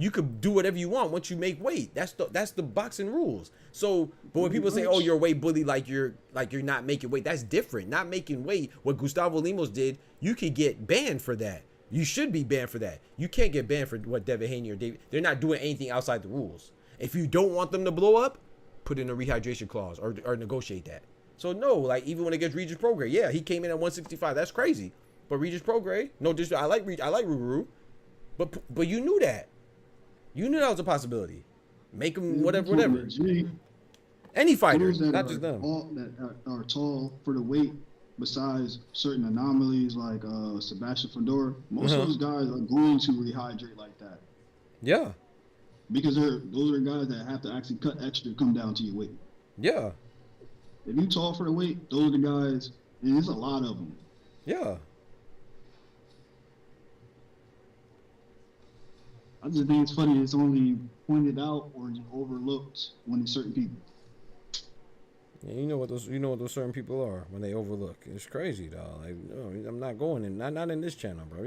You could do whatever you want once you make weight. That's the boxing rules. So, but when people say, "Oh, you're a weight bully," like you're not making weight, that's different. Not making weight, what Gustavo Lemos did, you could get banned for that. You should be banned for that. You can't get banned for what Devin Haney or David. They're not doing anything outside the rules. If you don't want them to blow up, put in a rehydration clause or negotiate that. So no, like even when it gets Regis Prograis, yeah, he came in at 165. That's crazy. But Regis Prograis, no disrespect, I like Ruru, but you knew that. You knew that was a possibility. Make them whatever. Any fighter, not just them. That are tall for the weight, besides certain anomalies like Sebastian Fedor, most of those guys are going to rehydrate like that. Yeah. Because those are guys that have to actually cut extra to come down to your weight. Yeah. If you tall for the weight, those are the guys, and there's a lot of them. Yeah. I just think it's funny it's only pointed out or overlooked when it's certain people. Yeah, you know what those certain people are when they overlook. It's crazy, dog. Like, no, I'm not going in, not in this channel, bro.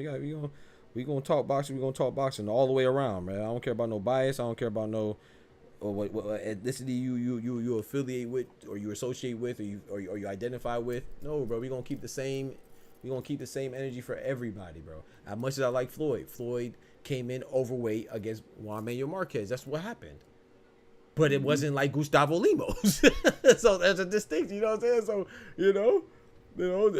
We gonna talk boxing. We gonna talk boxing all the way around, man. I don't care about no bias. I don't care about no what ethnicity you affiliate with or you associate with or you identify with. No, bro. We gonna keep the same. We gonna keep the same energy for everybody, bro. As much as I like Floyd came in overweight against Juan Manuel Marquez. That's what happened. But it wasn't like Gustavo Lemos. So there's a distinction, you know what I'm saying? So, you know,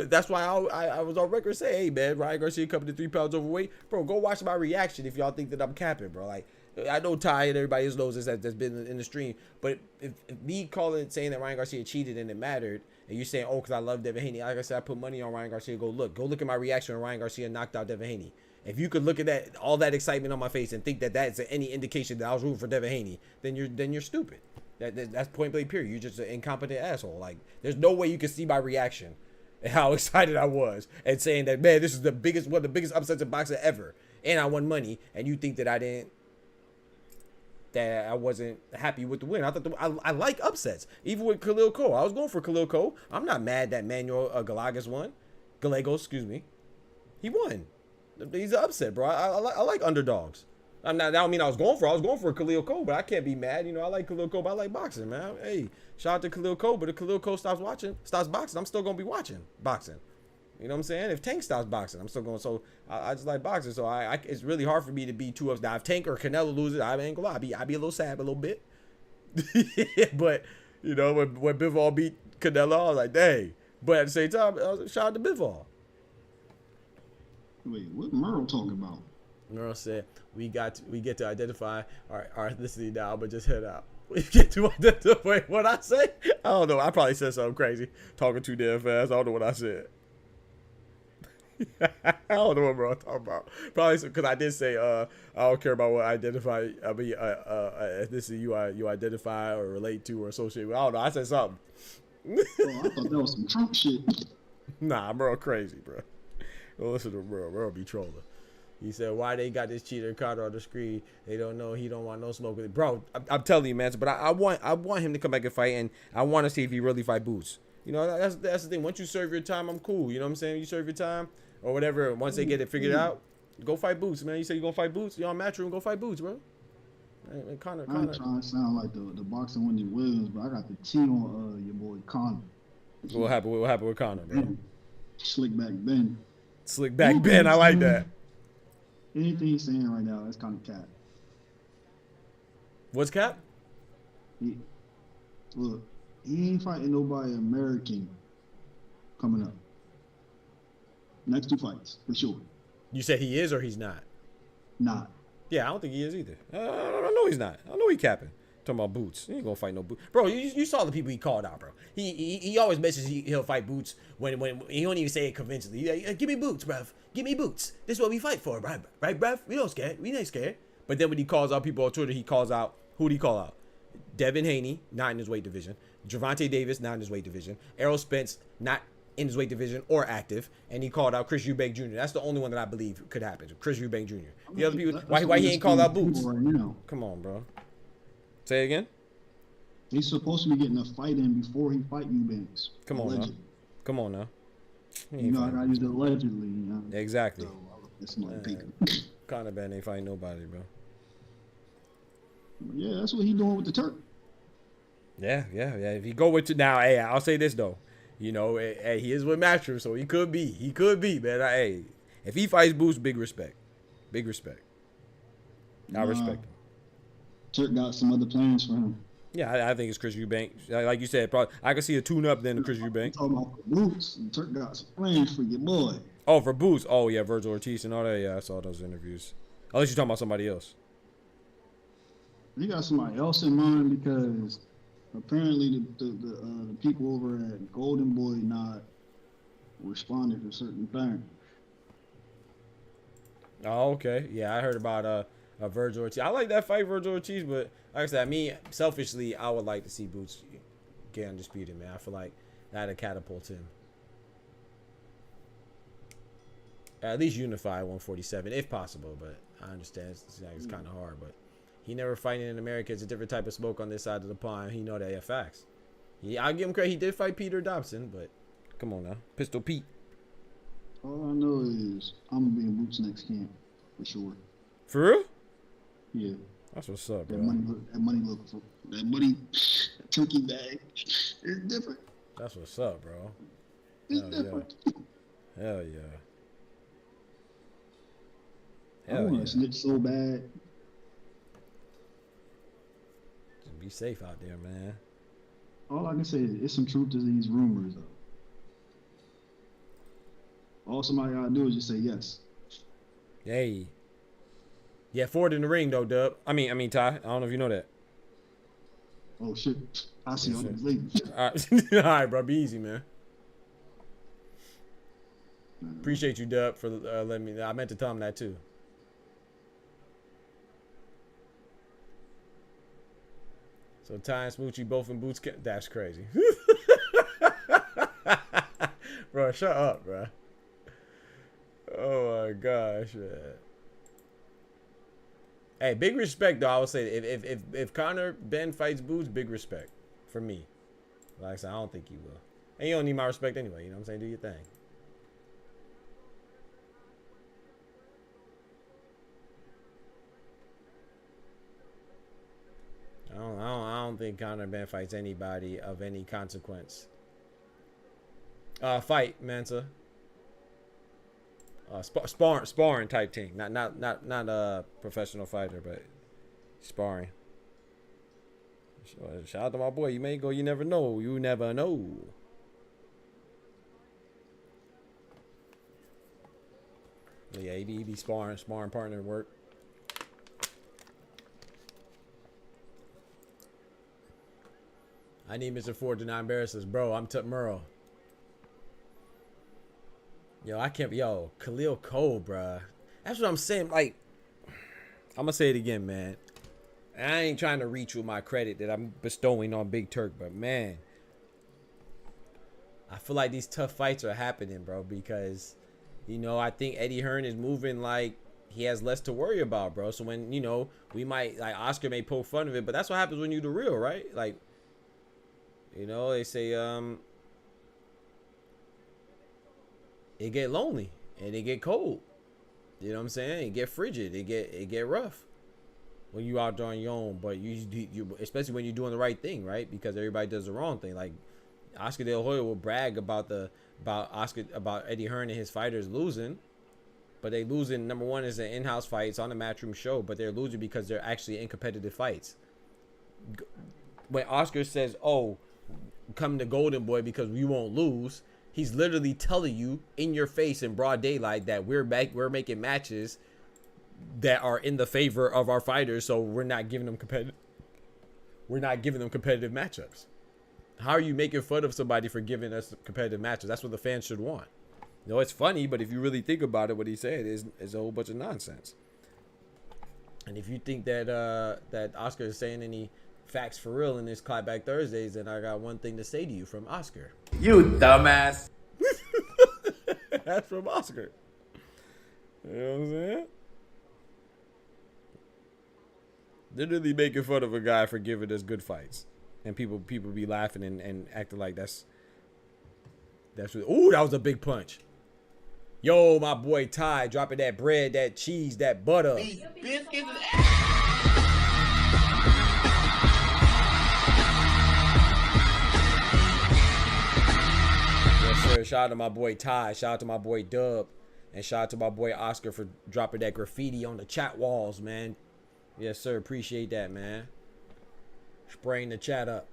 that's why I was on record saying, hey, man, Ryan Garcia coming to 3 pounds overweight. Bro, go watch my reaction if y'all think that I'm capping, bro. Like, I know Ty and everybody else knows this that's been in the stream. But if me saying that Ryan Garcia cheated and it mattered, and you saying, oh, because I love Devin Haney, like I said, I put money on Ryan Garcia. Go look at my reaction when Ryan Garcia knocked out Devin Haney. If you could look at that, all that excitement on my face, and think that that's any indication that I was rooting for Devin Haney, then you're stupid. That's point blank period. You're just an incompetent asshole. Like, there's no way you can see my reaction and how excited I was and saying that, man, this is one of the biggest upsets in boxing ever, and I won money, and you think that I wasn't happy with the win. I thought I like upsets. Even with Khalil Cole, I was going for Khalil Cole. I'm not mad that Manuel Gallegos won. Gallegos, excuse me. He won. He's an upset, bro. I like underdogs. That don't mean I was going for Khalil Cole, but I can't be mad. You know, I like Khalil Cole, but I like boxing, man. Hey, shout out to Khalil Cole, but if Khalil Cole stops boxing, I'm still gonna be watching boxing. You know what I'm saying? If Tank stops boxing, I'm still going. So I just like boxing. So it's really hard for me to be too upset. Now, if Tank or Canelo loses, I ain't gonna lie. I'd be a little sad, a little bit. But you know, when Bivol beat Canelo, I was like, dang. But at the same time, shout out to Bivol. Wait, what Merle talking about? Merle said we get to identify our ethnicity now, but just head out. We get to identify what I say. I don't know. I probably said something crazy, talking too damn fast. I don't know what I said. I don't know what Merle talking about. Probably because I did say I don't care about what ethnicity you identify or relate to or associate with. I don't know. I said something. Oh, I thought that was some Trump shit. Nah, Merle crazy, bro. Don't listen to Merle. Merle be trolling. He said, why they got this cheater Carter on the screen? They don't know. He don't want no smoke with it. Bro, I'm telling you, man. But I want him to come back and fight, and I want to see if he really fight Boots. You know, that's the thing. Once you serve your time, I'm cool. You know what I'm saying? You serve your time or whatever. Once they get it figured out, go fight Boots, man. You say you going to fight Boots? You're on Matchroom, go fight Boots, bro. Connor. I ain't trying to sound like the boxing Wendy Williams, but I got the T on your boy Connor. What happened with Connor, bro? Slick back Ben. Slick back Ben, I like that. Anything he's saying right now, that's kind of cap. What's cap? Look, he ain't fighting nobody American coming up. Next 2 fights, for sure. You said he is or he's not? Not. Yeah, I don't think he is either. I know he's not. I know he capping. Talking about Boots. He ain't gonna fight no Boots. Bro, you saw the people he called out, bro. He always mentions he'll fight Boots when he don't even say it convincingly. He's like, give me Boots, bruv. Give me Boots. This is what we fight for, right, bruv? We don't scared. We ain't scared. But then when he calls out people on Twitter, he calls out, who'd he call out? Devin Haney, not in his weight division. Gervonta Davis, not in his weight division. Errol Spence, not in his weight division or active. And he called out Chris Eubank Jr. That's the only one that I believe could happen. Chris Eubank Jr. The other people, why he ain't called out Boots? Right now. Come on, bro. Say it again. He's supposed to be getting a fight in before he fight Eubanks. Come on now. Come on now. You know, I gotta use the allegedly. You know? Exactly. So, that's my opinion. Conor Ben ain't fighting nobody, bro. Yeah, that's what he doing with the Turk. Yeah. If he go with you now, hey, I'll say this though. You know, hey, he is with Matchroom, so he could be, man. Hey, if he fights Boots, big respect. I respect him. Turk got some other plans for him. Yeah, I think it's Chris Eubank. Like you said, probably I could see a tune-up then to Chris Eubank. Talking about Boots, Turk got some plans for your boy. Oh, for Boots. Oh, yeah, Virgil Ortiz and all that. Yeah, I saw those interviews. Unless you're talking about somebody else. He got somebody else in mind because apparently the people over at Golden Boy not responding to certain things. Oh, okay. Yeah, I heard about Virgil Ortiz. I like that fight, Virgil Ortiz, but like I said, me selfishly, I would like to see Boots get undisputed, man. I feel like that'd catapult him. At least unify 147 if possible, but I understand it's kind of hard. But he never fighting in America. It's a different type of smoke on this side of the pond. He know that facts. I'll give him credit. He did fight Peter Dobson, but come on now, Pistol Pete. All I know is I'm gonna be in Boots next camp for sure. For real? Yeah. That's what's up, bro. That money turkey bag is different. That's what's up, bro. It's different. Hell yeah. I want to snitch so bad. Just be safe out there, man. All I can say is it's some truth to these rumors, though. All somebody gotta do is just say yes. Hey. Yeah, Ford in the ring though, Dub. I mean Ty. I don't know if you know that. Oh shit! I see all these ladies. All right, all right, bro. Be easy, man. Appreciate you, Dub, for letting me. I meant to tell him that too. So Ty and Smoochie both in boots. That's crazy. Bro, shut up, bro. Oh my gosh, man. Hey, big respect though. I would say if Conor Ben fights Boots, big respect for me. Like I said, I don't think he will. And you don't need my respect anyway. You know what I'm saying? Do your thing. I don't think Conor Ben fights anybody of any consequence. Fight, Mansa. Sparring type thing. Not a professional fighter, but sparring. Shout out to my boy. You may go. You never know. You never know. Yeah, he be sparring partner work. I need Mr. Ford to not embarrass us, bro. I'm Merle. Yo, I can't. Yo, Khalil Cole, bruh. That's what I'm saying. Like, I'm gonna say it again, man. I ain't trying to reach with my credit that I'm bestowing on Big Turk, but man, I feel like these tough fights are happening, bro. Because, you know, I think Eddie Hearn is moving like he has less to worry about, bro. So when, you know, we might, like, Oscar may poke fun of it, but that's what happens when you the real, right? Like, you know, they say it get lonely and it get cold. You know what I'm saying? It get frigid. It get rough when you out there on your own. But you especially when you're doing the right thing, right? Because everybody does the wrong thing. Like Oscar De La Hoya will brag about Eddie Hearn and his fighters losing, but they losing. Number one is an in-house fight. It's on a Matchroom show, but they're losing because they're actually in competitive fights. When Oscar says, "Oh, come to Golden Boy because we won't lose," he's literally telling you in your face in broad daylight that we're making matches that are in the favor of our fighters, so we're not giving them competitive matchups. How are you making fun of somebody for giving us competitive matches? That's what the fans should want. You know, it's funny, but if you really think about it, what he said is a whole bunch of nonsense. And if you think that that Oscar is saying any facts for real in this Clapback Thursdays, then I got one thing to say to you from Oscar. You dumbass. That's from Oscar. You know what I'm saying? Literally making fun of a guy for giving us good fights. And people be laughing and acting like that's what. Ooh, that was a big punch. Yo, my boy Ty dropping that bread, that cheese, that butter. These biscuits. Shout out to my boy Ty, shout out to my boy Dub, and shout out to my boy Oscar for dropping that graffiti on the chat walls, man. Yes, sir. Appreciate that, man. Spraying the chat up.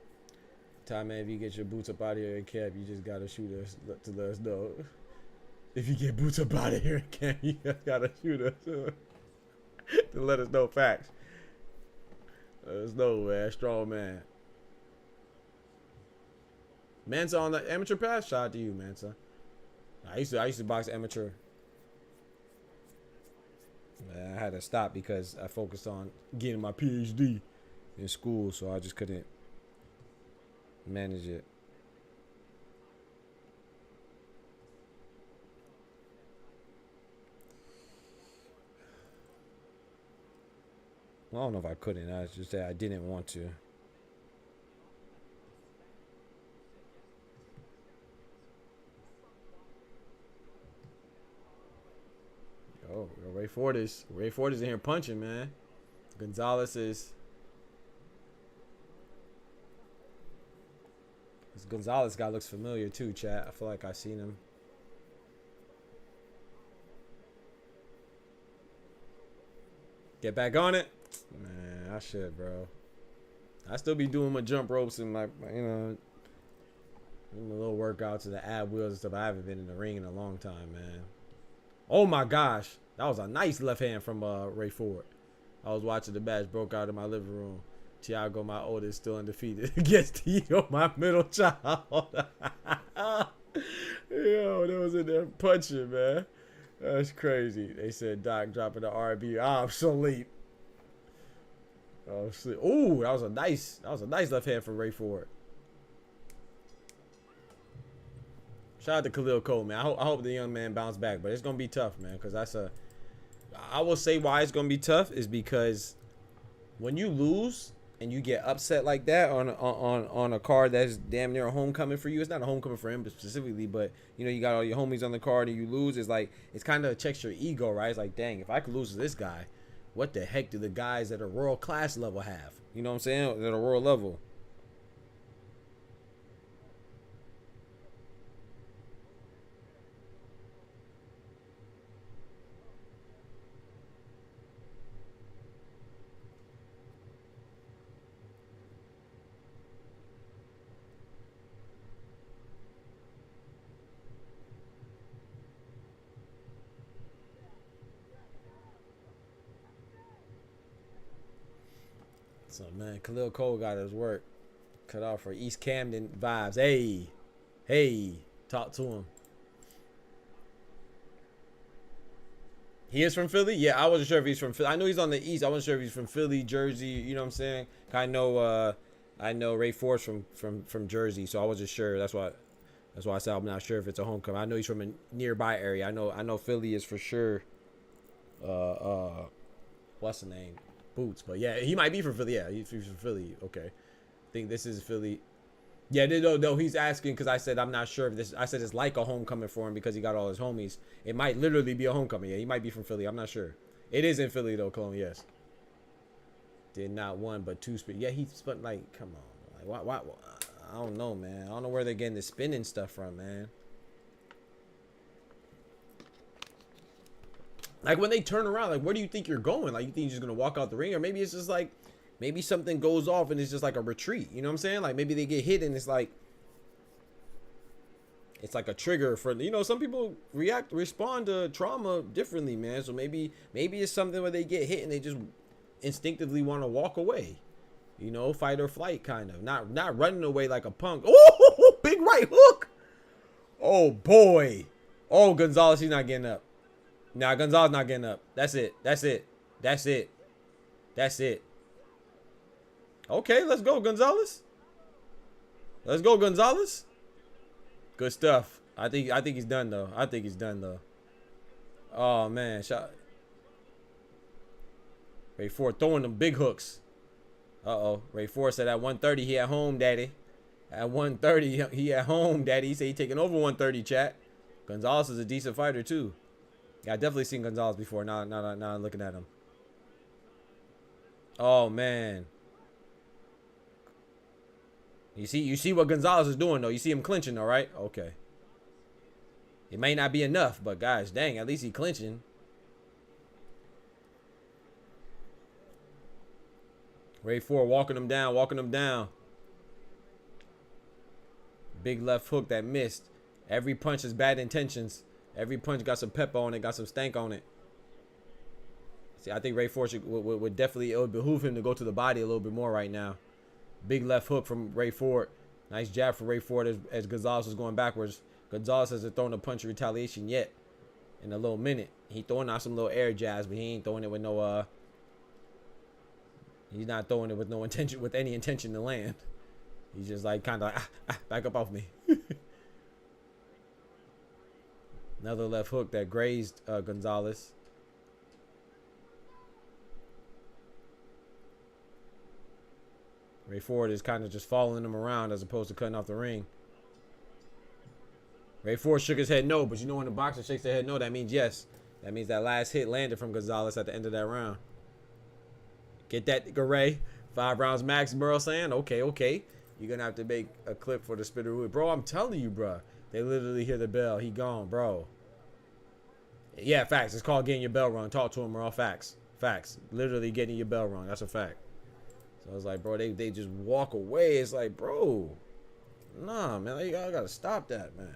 Ty, man, if you get your boots up out of here in camp, you just gotta shoot us to let us know. If you get boots up out of here in camp, you gotta shoot us to let us know facts. Let us know, man. Strong man. Mansa on the amateur pass. Shout out to you, Mansa. I used to box amateur. I had to stop because I focused on getting my PhD in school, so I just couldn't manage it. Well, I don't know if I couldn't. I just said I didn't want to. Oh, Ray Ford is in here punching, man. Gonzalez this Gonzalez guy looks familiar too, chat. I feel like I've seen him. Get back on it, man. I should, bro. I still be doing my jump ropes and my you know, my little workouts and the ab wheels and stuff. I haven't been in the ring in a long time, man. Oh my gosh, that was a nice left hand from Ray Ford. I was watching the match, broke out in my living room. Thiago, my oldest, still undefeated against Tito, my middle child. Yo, they was in there punching, man. That's crazy. They said Doc dropping the RB obsolete. Oh, ooh, that was a nice left hand from Ray Ford. Shout out to Khalil Cole, man. I hope the young man bounce back, but it's gonna be tough, man. Because I will say why it's gonna be tough is because when you lose and you get upset like that on a card that's damn near a homecoming for you, it's not a homecoming for him specifically, but you know you got all your homies on the card and you lose. It's like it's kind of checks your ego, right? It's like, dang, if I could lose to this guy, what the heck do the guys at a world class level have? You know what I'm saying? At a world level. So, man, Khalil Cole got his work cut off for East Camden vibes. Hey, talk to him. He is from Philly? Yeah, I wasn't sure if he's from Philly. I know he's on the East. I wasn't sure if he's from Philly, Jersey. You know what I'm saying? I know Ray Force from Jersey, so I wasn't sure. That's why I said I'm not sure if it's a homecoming. I know he's from a nearby area. I know Philly is for sure. What's the name? Boots, but yeah, he might be from Philly. Yeah, he's from Philly. Okay, I think this is Philly. Yeah, no, he's asking because I said I'm not sure if this. I said it's like a homecoming for him because he got all his homies. It might literally be a homecoming. Yeah, he might be from Philly. I'm not sure. It is in Philly though, Cologne. Yes. Did not one but two spin. Yeah, he spun like, come on, like why? I don't know, man. I don't know where they're getting the spinning stuff from, man. Like when they turn around, like where do you think you're going? Like you think you're just gonna walk out the ring, or maybe it's just like, maybe something goes off and it's just like a retreat. You know what I'm saying? Like maybe they get hit and it's like a trigger for, you know, some people respond to trauma differently, man. So maybe it's something where they get hit and they just instinctively want to walk away. You know, fight or flight kind of. Not running away like a punk. Oh, big right hook. Oh boy. Oh, Gonzalez, he's not getting up. Nah, Gonzalez not getting up. That's it. Okay, let's go, Gonzalez. Good stuff. I think he's done though. Oh man, shot. Ray Ford throwing them big hooks. Ray Ford said at 130 he at home, daddy. At 130 he at home, daddy. He said he taking over 130, chat. Gonzalez is a decent fighter too. Yeah, I definitely seen Gonzalez before. Now I'm looking at him. Oh man. You see what Gonzalez is doing though. You see him clinching, all right? Okay. It may not be enough, but guys, dang, at least he clinching. Ray Ford walking him down. Big left hook that missed. Every punch is bad intentions. Every punch got some pepper on it, got some stank on it. See, I think Ray Ford would definitely, it would behoove him to go to the body a little bit more right now. Big left hook from Ray Ford. Nice jab for Ray Ford as Gonzalez was going backwards. Gonzalez hasn't thrown a punch of retaliation yet in a little minute. He throwing out some little air jabs, but he ain't throwing it with no, he's not throwing it with no intention, with any intention to land. He's just like kind of like, back up off me. Another left hook that grazed Gonzalez. Ray Ford is kind of just following him around as opposed to cutting off the ring. Ray Ford shook his head no, but you know when the boxer shakes their head no, that means yes. That means that last hit landed from Gonzalez at the end of that round. Get that, Ray. 5 rounds max, Merle saying. Okay. You're going to have to make a clip for the Spitter Wood. Bro, I'm telling you, bro. They literally hear the bell. He gone, bro. Yeah, facts. It's called getting your bell rung. Talk to him, Merle. Facts. Literally getting your bell rung. That's a fact. So it's like, bro, they just walk away. It's like, bro, nah, man. I got to stop that, man.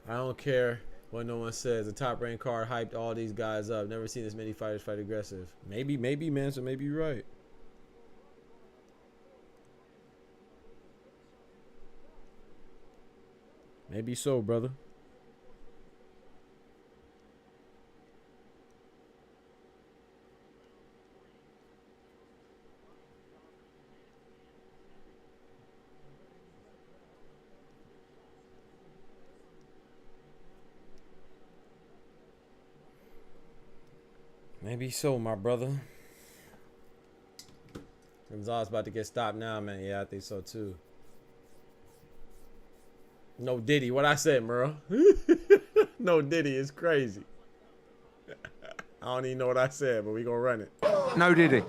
I don't care what no one says. The top ranked card hyped all these guys up. Never seen this many fighters fight aggressive. Maybe, man. So maybe you're right. Maybe so, brother. Maybe so, my brother. Gonzalez about to get stopped now, man. Yeah, I think so too. No Diddy. What I said, bro. No Diddy is crazy. I don't even know what I said, but we gonna run it. No Diddy.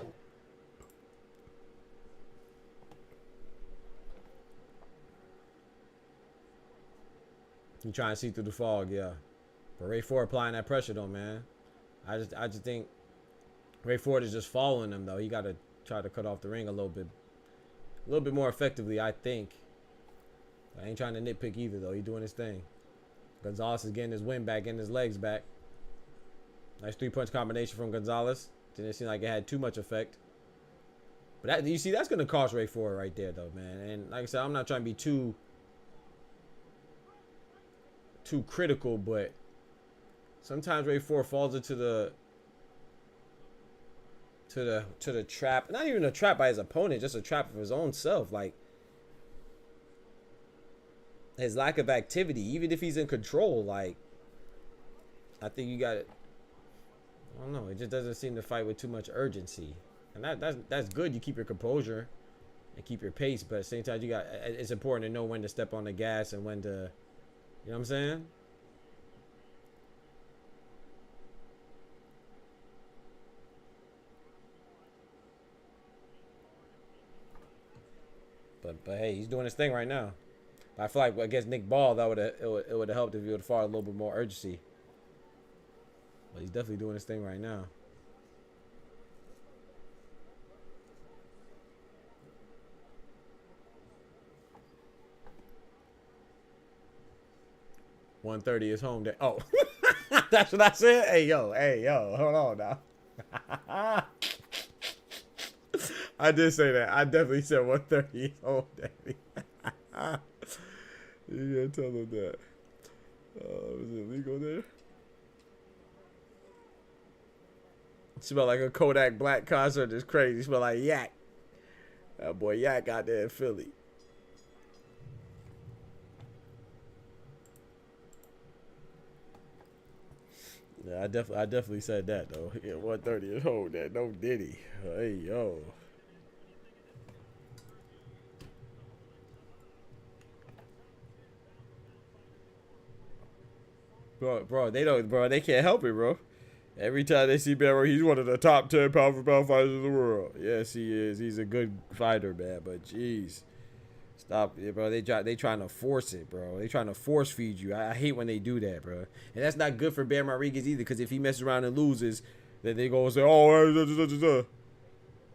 You trying to see through the fog, yeah. But Ray Ford applying that pressure though, man. I just think Ray Ford is just following him though. He got to try to cut off the ring a little bit more effectively, I think. I ain't trying to nitpick either though. He doing his thing. Gonzalez is getting his win back, getting his legs back. Nice 3-punch combination from Gonzalez. Didn't seem like it had too much effect. But that, you see, that's gonna cost Ray Ford right there though, man. And like I said, I'm not trying to be too critical, but sometimes Ray Ford falls into the trap. Not even a trap by his opponent, just a trap of his own self. Like his lack of activity, even if he's in control. Like I think you got it. I don't know. It just doesn't seem to fight with too much urgency, and that's good. You keep your composure and keep your pace, but at the same time, it's important to know when to step on the gas and when to. You know what I'm saying? But hey, he's doing his thing right now. I feel like against Nick Ball, that it would have helped if he would have fought a little bit more urgency. But he's definitely doing his thing right now. .130 is home day. Oh, that's what I said. Hey yo, hold on now. I did say that. I definitely said 130 is home day. You gotta tell them that. Is it legal there? Smell like a Kodak Black concert is crazy. Smell like Yak. That boy Yak out there in Philly. Yeah, I definitely said that though. Yeah, 130 is hold that. No Diddy. Hey yo. Bro, they can't help it, bro. Every time they see Barrow, he's one of the top 10 pound for pound fighters in the world. Yes, he is. He's a good fighter, man. But jeez, stop it, bro. They trying to force it, bro. They trying to force feed you. I hate when they do that, bro. And that's not good for Bam Rodriguez either, because if he messes around and loses, then they go and say, "Oh,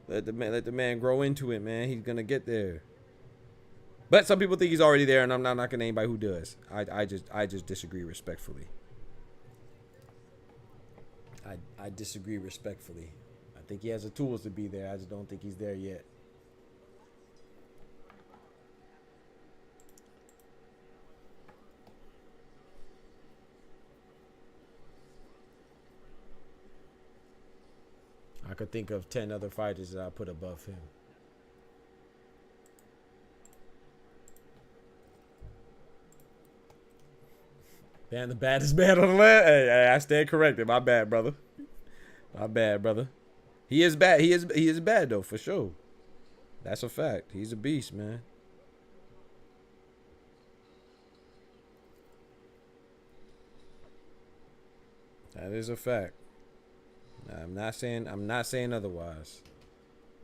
let the man grow into it, man. He's gonna get there." But some people think he's already there, and I'm not knocking anybody who does. I just disagree respectfully. I disagree respectfully. I think he has the tools to be there. I just don't think he's there yet. I could think of 10 other fighters that I put above him. Man, the baddest man on the land. Hey, I stand corrected. My bad, brother. My bad, brother. He is bad. He is bad though, for sure. That's a fact. He's a beast, man. That is a fact. I'm not saying otherwise.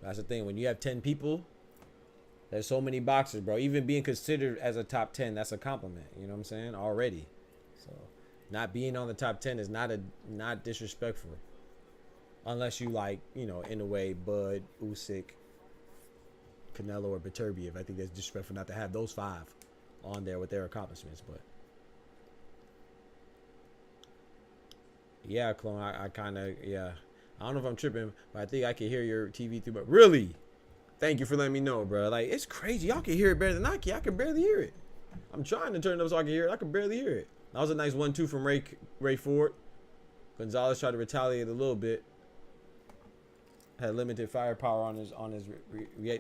That's the thing. When you have 10 people, there's so many boxers, bro. Even being considered as a top 10, that's a compliment. You know what I'm saying? Already. So, not being on the top 10 is not disrespectful. Unless you like, you know, in a way, Bud, Usyk, Canelo, or Beterbiev. I think that's disrespectful not to have those 5 on there with their accomplishments. But Yeah, clone. I kind of, yeah. I don't know if I'm tripping, but I think I can hear your TV through. But really, thank you for letting me know, bro. Like, it's crazy. Y'all can hear it better than I can. I can barely hear it. I'm trying to turn it up so I can hear it. I can barely hear it. That was a nice 1-2 from Ray Ford. Gonzalez tried to retaliate a little bit. Had limited firepower on his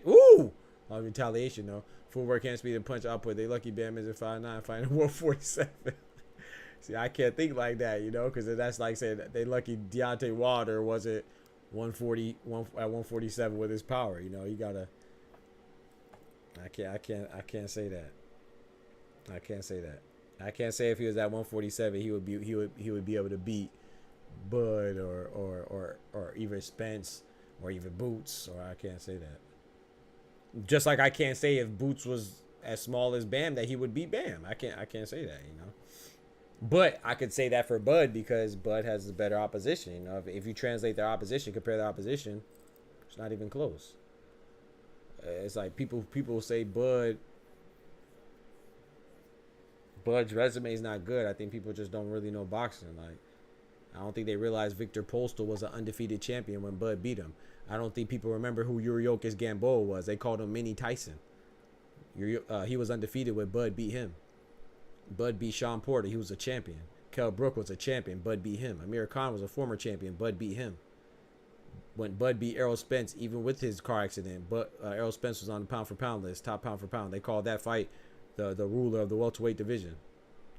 ooh, on retaliation though. Full work, hand speed, and punch output. They lucky Bam is at 5'9", fighting 147. See, I can't think like that, you know, because that's like saying they lucky Deontay Wilder wasn't 147 with his power. You know, you gotta. I can't say that. I can't say that. I can't say if he was at 147, he would be able to beat Bud or even Spence or even Boots. Or I can't say that. Just like I can't say if Boots was as small as Bam that he would beat Bam. I can't say that, you know. But I could say that for Bud because Bud has the better opposition. You know, if you translate their opposition, compare their opposition, it's not even close. It's like people say Bud's resume is not good. I think people just don't really know boxing. Like, I don't think they realize Victor Postal was an undefeated champion when Bud beat him. I don't think people remember who Yuriorkis Gamboa was. They called him Mini Tyson. He was undefeated when Bud beat him. Bud beat Sean Porter. He was a champion. Kell Brook was a champion. Bud beat him. Amir Khan was a former champion. Bud beat him. When Bud beat Errol Spence, even with his car accident, but Errol Spence was on the pound for pound list, top pound for pound. They called that fight the ruler of the welterweight division,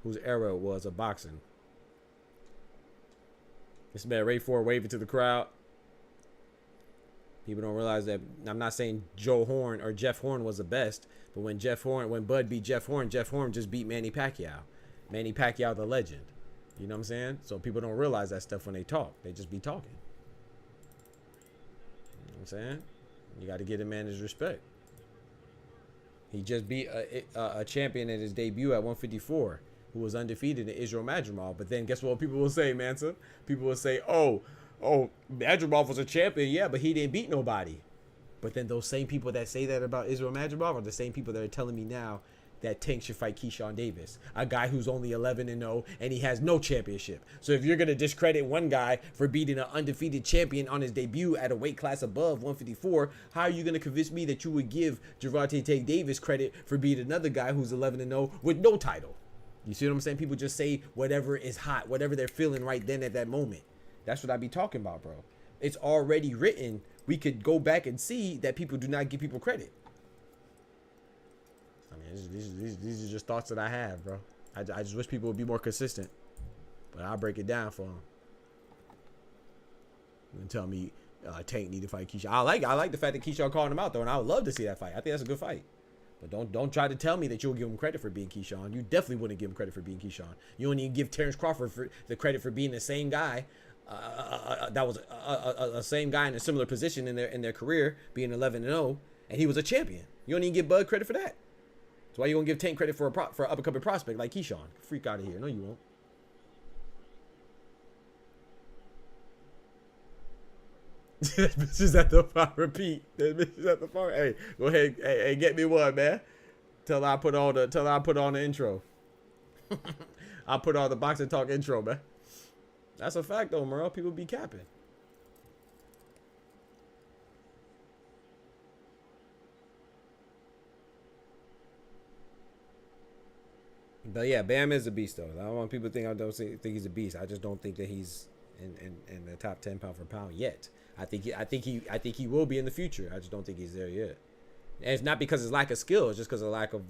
whose era it was of boxing. This man Ray Ford waving to the crowd. People don't realize that I'm not saying Joe Horn or Jeff Horn was the best, but when Bud beat Jeff Horn just beat Manny Pacquiao. Manny Pacquiao, the legend. You know what I'm saying? So people don't realize that stuff when they talk. They just be talking. You know what I'm saying? You got to give the man his respect. He just beat a champion at his debut at 154 who was undefeated in Israel Madrimov. But then guess what people will say, Mansa? People will say, oh, Madrimov was a champion, yeah, but he didn't beat nobody. But then those same people that say that about Israel Madrimov are the same people that are telling me now that Tank should fight Keyshawn Davis, a guy who's only 11-0 and he has no championship. So if you're going to discredit one guy for beating an undefeated champion on his debut at a weight class above 154, how are you going to convince me that you would give Gervonta Tank Davis credit for beating another guy who's 11-0 with no title? You see what I'm saying? People just say whatever is hot, whatever they're feeling right then at that moment. That's what I be talking about, bro. It's already written. We could go back and see that people do not give people credit. I mean, these are just thoughts that I have, bro. I just wish people would be more consistent. But I'll break it down for them. And tell me Tank need to fight Keyshawn. I like the fact that Keyshawn called him out, though, and I would love to see that fight. I think that's a good fight. But don't try to tell me that you'll give him credit for being Keyshawn. You definitely wouldn't give him credit for being Keyshawn. You don't even give Terrence Crawford for the credit for being the same guy. That was a same guy in a similar position in their career, being 11-0, and he was a champion. You don't even give Bud credit for that. That's why you gonna give Tank credit for an up and coming prospect like Keyshawn. Freak out of here. No, you won't. That bitch is at the farm. Repeat. That bitch is at the farm. Hey, go ahead. Hey, get me one, man. Till I put on the intro. I'll put on the boxing talk intro, man. That's a fact, though, Merle. People be capping. But yeah, Bam is a beast, though. I don't want people to think he's a beast. I just don't think that he's in the top 10 pound for pound yet. I think he will be in the future. I just don't think he's there yet. And it's not because of his lack of skill. It's just because of lack of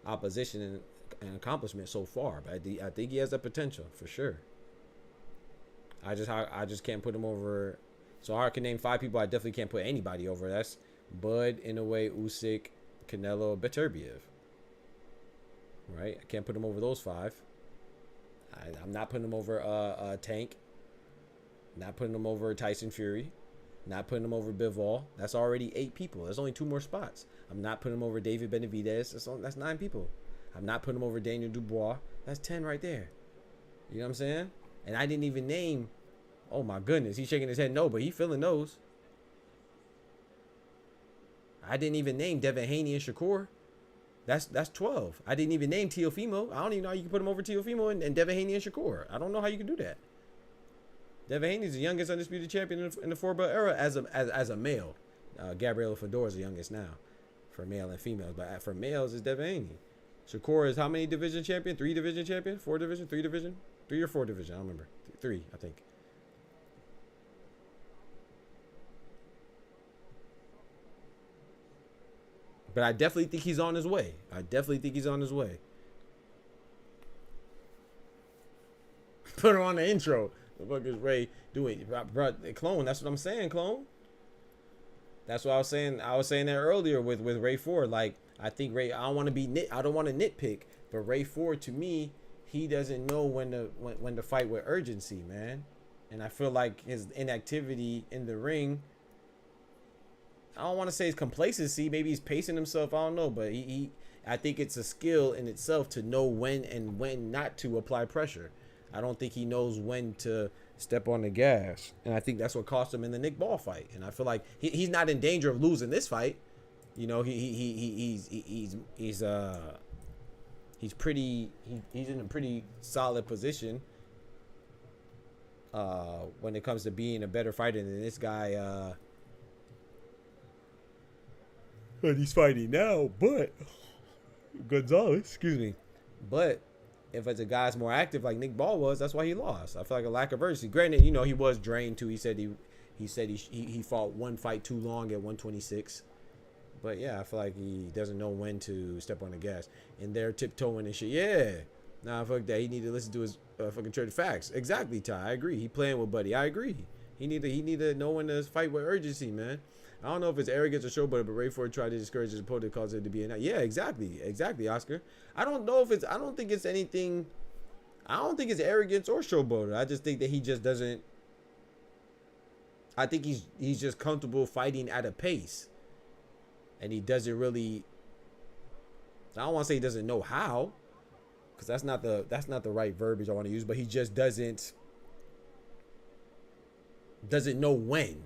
opposition and accomplishment so far. But I think he has the potential for sure. I just can't put him over. So I can name 5 people I definitely can't put anybody over. That's Bud, Inoue, Usyk, Canelo, Beterbiev. Right? I can't put him over those 5. I'm not putting him over Tank. Not putting him over Tyson Fury. Not putting him over Bivol. That's already 8 people. There's only 2 more spots. I'm not putting him over David Benavidez. That's 9 people. I'm not putting him over Daniel Dubois. That's 10 right there. You know what I'm saying? And I didn't even name. Oh my goodness, he's shaking his head no, but he feeling those. I didn't even name Devin Haney and Shakur. That's 12. I didn't even name Teofimo. I don't even know how you can put him over Teofimo and Devin Haney and Shakur. I don't know how you can do that. Devin Haney's the youngest undisputed champion in the 4-belt era as a male. Gabriela Fedor is the youngest now for male and females, but for males is Devin Haney. Shakur is how many division champion? 3 division champion? 4 division? 3 division? 3 or 4 division? I don't remember. 3, I think. But I definitely think he's on his way. Put her on the intro. The fuck is Ray doing? Bro, Clone, that's what I'm saying, Clone. That's what I was saying. I was saying that earlier with Ray Ford. Like, I think Ray, I don't want to nitpick, but Ray Ford, to me, he doesn't know when to fight with urgency, man. And I feel like his inactivity in the ring, I don't want to say his complacency. Maybe he's pacing himself. I don't know, but I think it's a skill in itself to know when and when not to apply pressure. I don't think he knows when to step on the gas, and I think that's what cost him in the Nick Ball fight. And I feel like he's not in danger of losing this fight. You know, he's in a pretty solid position when it comes to being a better fighter than this guy. And he's fighting now, but Gonzalez, excuse me. But if it's a guy's more active like Nick Ball was, that's why he lost. I feel like a lack of urgency. Granted, you know, he was drained too. He said he fought one fight too long at 126. But yeah, I feel like he doesn't know when to step on the gas. And they're tiptoeing and shit. Yeah. Nah, fuck that. He need to listen to his fucking trade facts. Exactly, Ty. I agree. He playing with Buddy. I agree. He need to know when to fight with urgency, man. I don't know if it's arrogance or showboat, but Ray Ford tried to discourage his opponent, cause it to be an. Yeah, exactly, Oscar. I don't think it's anything. I don't think it's arrogance or showboat. I just think that he just doesn't. I think he's just comfortable fighting at a pace, and he doesn't really. I don't want to say he doesn't know how, because that's not the right verbiage I want to use. But he just doesn't know when.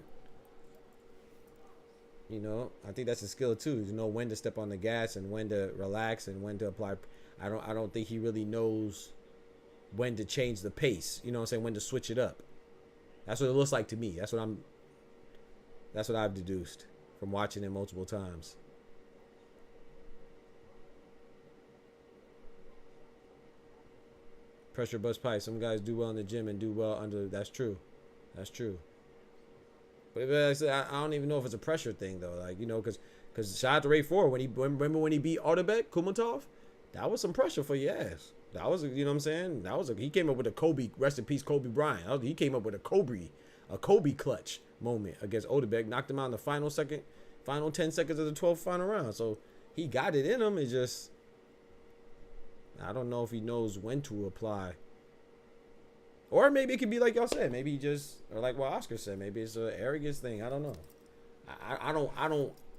You know, I think that's a skill too. To know when to step on the gas and when to relax and when to apply. I don't think he really knows when to change the pace. You know what I'm saying? When to switch it up. That's what it looks like to me. That's what I've deduced from watching him multiple times. Pressure bust pipe. Some guys do well in the gym and do well under. That's true. That's true. But I don't even know if it's a pressure thing though. Like, you know, because shout out to Ray Ford remember when he beat Otabek Kumatov, that was some pressure for your ass. That was, you know what I'm saying? He came up with a Kobe, rest in peace, Kobe Bryant. He came up with a Kobe clutch moment against Otabek, knocked him out in the final 10 seconds of the 12th final round. So he got it in him. It's just, I don't know if he knows when to apply. Or maybe it could be like y'all said. Maybe he just, or like what Oscar said. Maybe it's an arrogance thing. I don't know.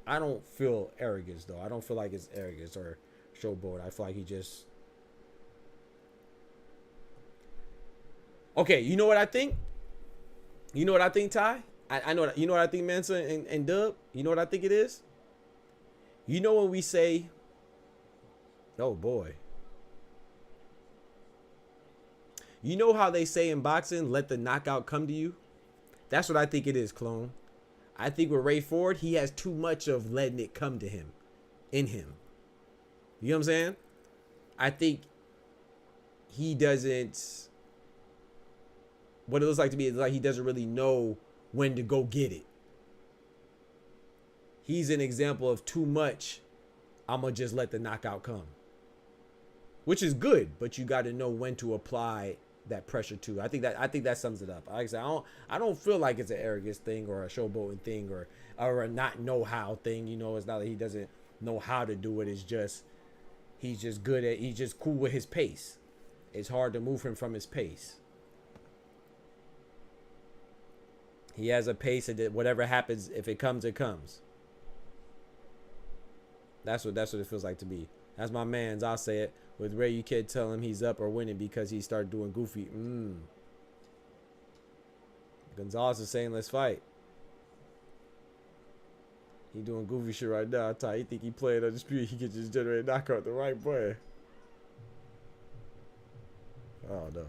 I don't feel arrogance though. I don't feel like it's arrogance or showboat. I feel like he just. Okay, you know what I think? You know what I think, Ty? I know. You know what I think, Mansa and Dub? You know what I think it is? You know when we say, oh boy. You know how they say in boxing, let the knockout come to you? That's what I think it is, Clone. I think with Ray Ford, he has too much of letting it come to him, in him. You know what I'm saying? I think he doesn't, what it looks like to me is like he doesn't really know when to go get it. He's an example of too much, I'm going to just let the knockout come. Which is good, but you got to know when to apply that pressure too. I think that sums it up. Like I said, I don't feel like it's an arrogance thing or a showboating thing or a not know how thing. You know, it's not that he doesn't know how to do it. It's just he's just cool with his pace. It's hard to move him from his pace. He has a pace that whatever happens, if it comes, it comes. That's what it feels like to me. That's my man's. I'll say it. With Ray, you can't tell him he's up or winning because he started doing goofy. Gonzalez is saying, let's fight. He doing goofy shit right now. Ty, he think he playing undisputed. He can just generate a knockout the right way. Oh, no.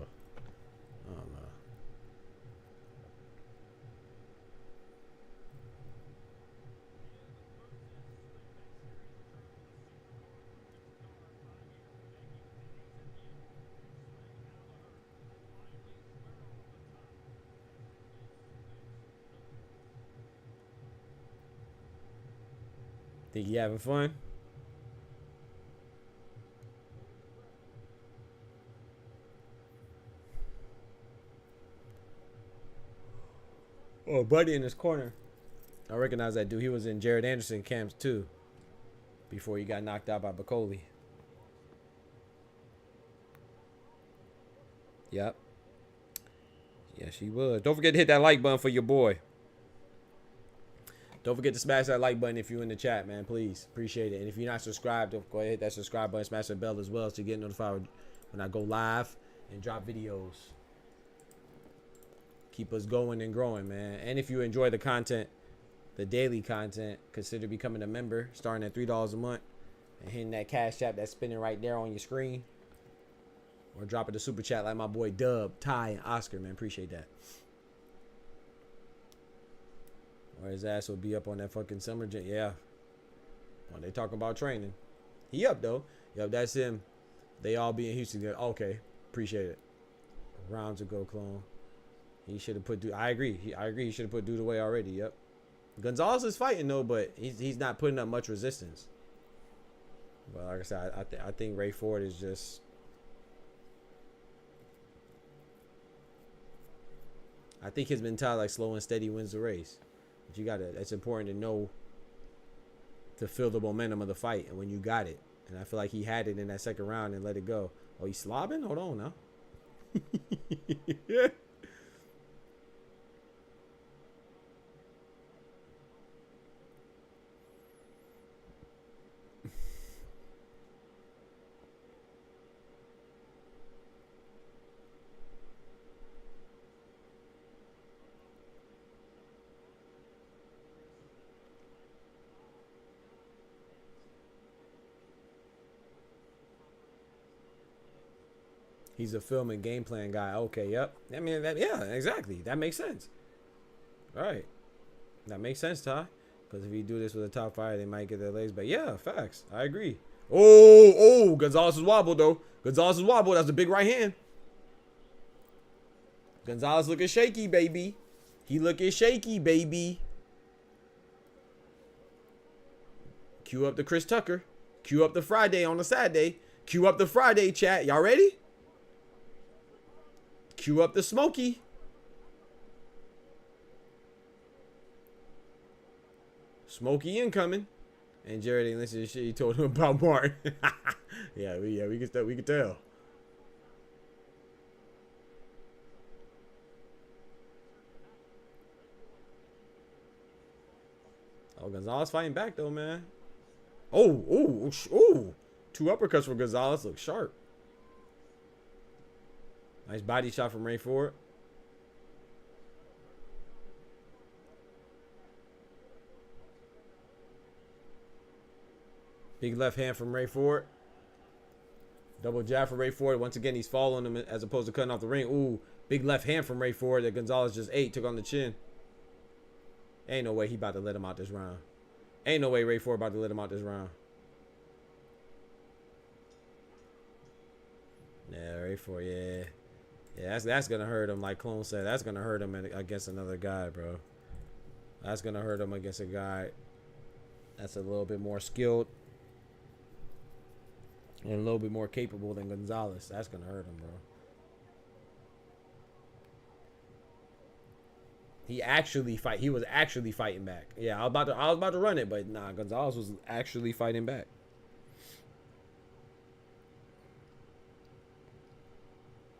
Think you having fun? Oh, buddy in his corner. I recognize that dude. He was in Jared Anderson camps too. Before he got knocked out by Bacoli. Yep. Yes, he was. Don't forget to hit that like button for your boy. Don't forget to smash that like button if you're in the chat, man. Please. Appreciate it. And if you're not subscribed, go ahead and hit that subscribe button. Smash that bell as well so you get notified when I go live and drop videos. Keep us going and growing, man. And if you enjoy the content, the daily content, consider becoming a member starting at $3 a month and hitting that cash app that's spinning right there on your screen. Or dropping the super chat like my boy Dub, Ty, and Oscar, man. Appreciate that. Or his ass will be up on that fucking summer gym. Yeah. When they talk about training. He up, though. Yep, that's him. They all be in Houston. Okay. Appreciate it. Rounds ago, clone. He should have put dude. I agree. I agree. He should have put dude away already. Yep. Gonzalez is fighting, though, but he's not putting up much resistance. But like I said, I think Ray Ford is just... I think his mentality, like, slow and steady wins the race. But you gotta, it's important to know, to feel the momentum of the fight. And when you got it, and I feel like he had it in that second round and let it go. Oh, he's slobbing? Hold on now. Yeah. He's a film and game plan guy. Okay, yep. I mean, yeah, exactly. That makes sense. All right. That makes sense, Ty. Because if you do this with a top fighter, they might get their legs back. Yeah, facts. I agree. Oh, Gonzalez is wobbled, though. Gonzalez is wobbled. That's a big right hand. Gonzalez looking shaky, baby. He looking shaky, baby. Cue up the Chris Tucker. Cue up the Friday on the Saturday. Cue up the Friday, chat. Y'all ready? Cue up the Smokey. Smokey incoming. And Jared ain't listening to shit he told him about Martin. yeah, we can tell. Oh, Gonzalez fighting back though, man. Oh. Two uppercuts for Gonzalez. Look sharp. Nice body shot from Ray Ford. Big left hand from Ray Ford. Double jab for Ray Ford. Once again, he's following him as opposed to cutting off the ring. Ooh, big left hand from Ray Ford that Gonzalez just ate. Took on the chin. Ain't no way he about to let him out this round. Ain't no way Ray Ford about to let him out this round. Yeah, Ray Ford, yeah. Yeah, that's gonna hurt him, like Clone said. That's gonna hurt him against another guy, bro. That's gonna hurt him against a guy that's a little bit more skilled and a little bit more capable than Gonzalez. That's gonna hurt him, bro. He was actually fighting back. Yeah, I was about to run it, but nah, Gonzalez was actually fighting back.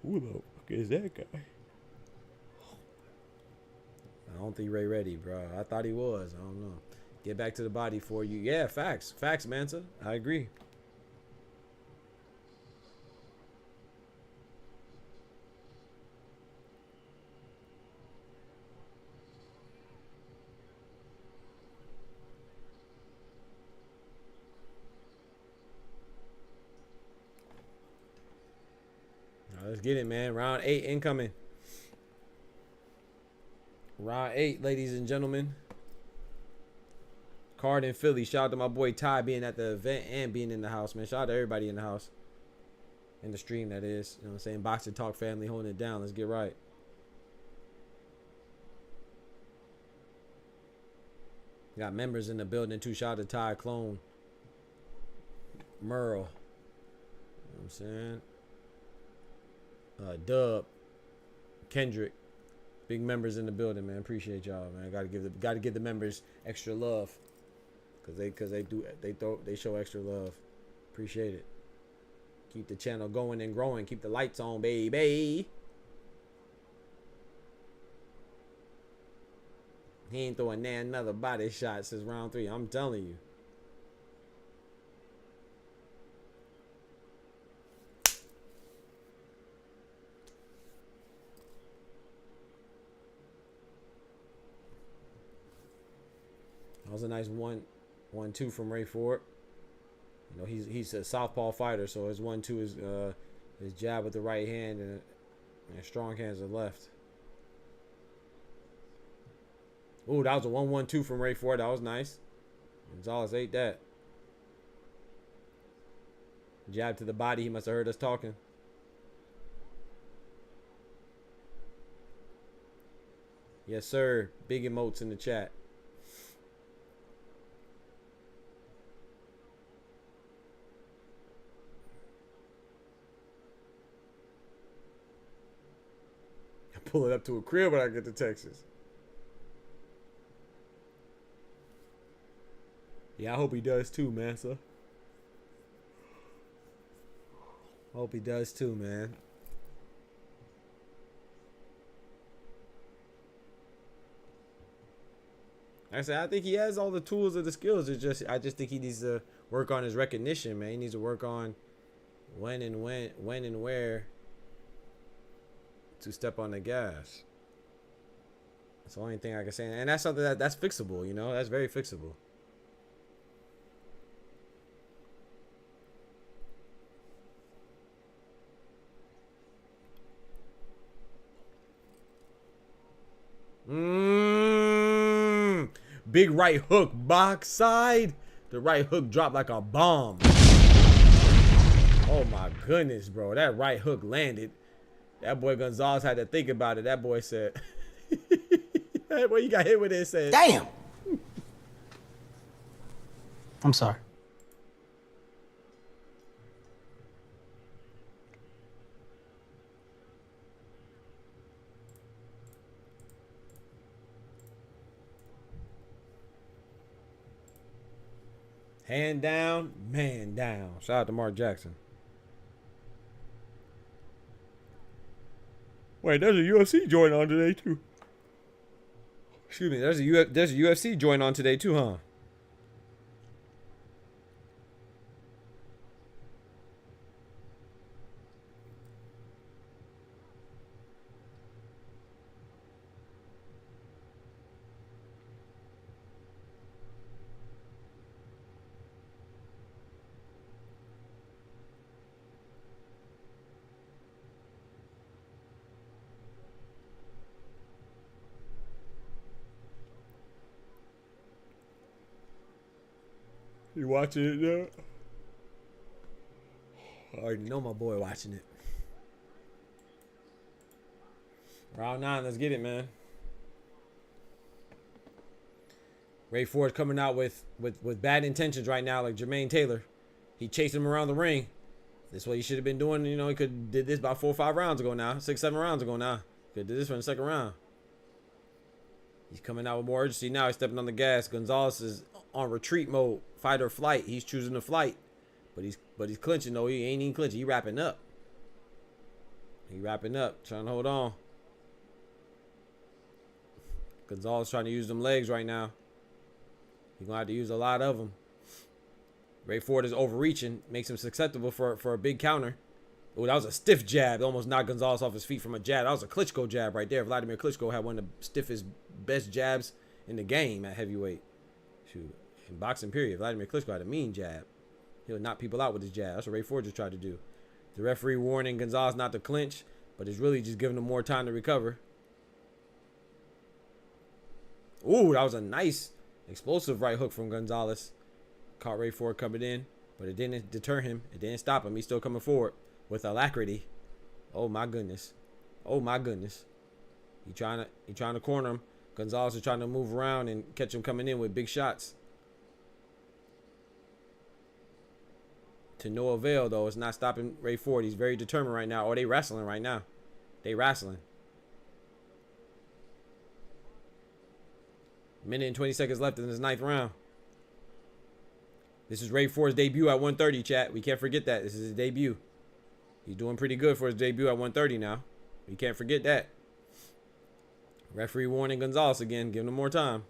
Who the fuck is that guy? I don't think Ray ready, bro. I thought he was. I don't know. Get back to the body for you. Yeah, facts. Facts, Manta. I agree. Let's get it, man. Round 8 incoming. Round 8, ladies and gentlemen. Card in Philly. Shout out to my boy Ty being at the event and being in the house, man. Shout out to everybody in the house. In the stream, that is. You know what I'm saying? Boxing Talk family holding it down. Let's get right. Got members in the building too. Shout out to Ty Clone. Merle. You know what I'm saying? Dub. Kendrick. Big members in the building, man. Appreciate y'all, man. Gotta give the members extra love. Cause they show extra love. Appreciate it. Keep the channel going and growing. Keep the lights on, baby. He ain't throwing another body shot since round 3. I'm telling you. That was a nice 1-2 from Ray Ford. You know, he's a southpaw fighter, so his 1-2 is his jab with the right hand and strong hands with the left. Ooh, that was a 1-1-2 from Ray Ford. That was nice. Gonzalez ate that. Jab to the body. He must have heard us talking. Yes, sir. Big emotes in the chat. Pull it up to a crib when I get to Texas. Yeah, I hope he does too, man, sir. Hope he does too, man. Like I said, I think he has all the tools and the skills. I just think he needs to work on his recognition, man. He needs to work on when and where to step on the gas. That's the only thing I can say, and that's something that's fixable. You know, that's very fixable. Big right hook, box side. The right hook dropped like a bomb. Oh my goodness, bro. That right hook landed. That boy Gonzalez had to think about it. That boy said, that boy, you got hit with it and said, Damn. I'm sorry. hand down, man down. Shout out to Mark Jackson. Wait, there's a UFC joint on today too. Excuse me, there's a UFC joint on today too, huh? You watching it now? I already know my boy watching it. Round 9, let's get it, man. Ray Ford's coming out with bad intentions right now, like Jermaine Taylor. He chased him around the ring. This is what he should have been doing. You know, he could did this about 4 or 5 rounds ago now. 6, 7 rounds ago now. Could did this for the second round. He's coming out with more urgency now. He's stepping on the gas. Gonzalez is on retreat mode, fight or flight. He's choosing to flight, but he's clinching though. He ain't even clinching. He wrapping up. He wrapping up, trying to hold on. Gonzalez trying to use them legs right now. He's gonna have to use a lot of them. Ray Ford is overreaching, makes him susceptible for a big counter. Oh, that was a stiff jab. Almost knocked Gonzalez off his feet from a jab. That was a Klitschko jab right there. Vladimir Klitschko had one of the stiffest, best jabs in the game at heavyweight. Shoot. In boxing, period. Vladimir Klitschko had a mean jab. He'll knock people out with his jab. That's what Ray Ford just tried to do. The referee warning Gonzalez not to clinch, but it's really just giving him more time to recover. Ooh, that was a nice, explosive right hook from Gonzalez. Caught Ray Ford coming in, but it didn't deter him. It didn't stop him. He's still coming forward with alacrity. Oh my goodness. Oh my goodness. He trying to corner him. Gonzalez is trying to move around and catch him coming in with big shots. To no avail, though. It's not stopping Ray Ford. He's very determined right now. Oh, they wrestling right now. They wrestling. Minute and 20 seconds left in this 9th round. This is Ray Ford's debut at 130, chat. We can't forget that. This is his debut. He's doing pretty good for his debut at 130 now. We can't forget that. Referee warning Gonzalez again. Giving him more time.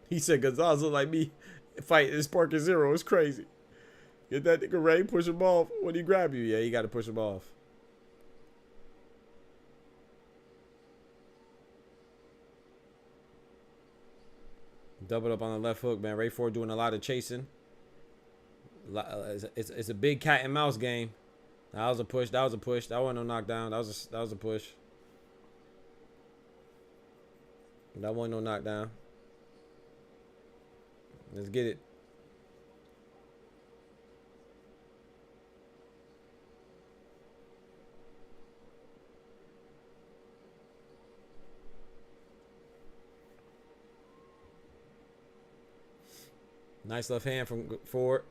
He said Gonzalez look like me fighting this Parker Zero. It's crazy. Get that nigga Ray, push him off. When he grab you, yeah, you got to push him off. Doubled up on the left hook, man. Ray Ford doing a lot of chasing. It's a big cat and mouse game. That was a push. That was a push. That wasn't no knockdown. That was a push. That wasn't no knockdown. Let's get it. Nice left hand from Ford.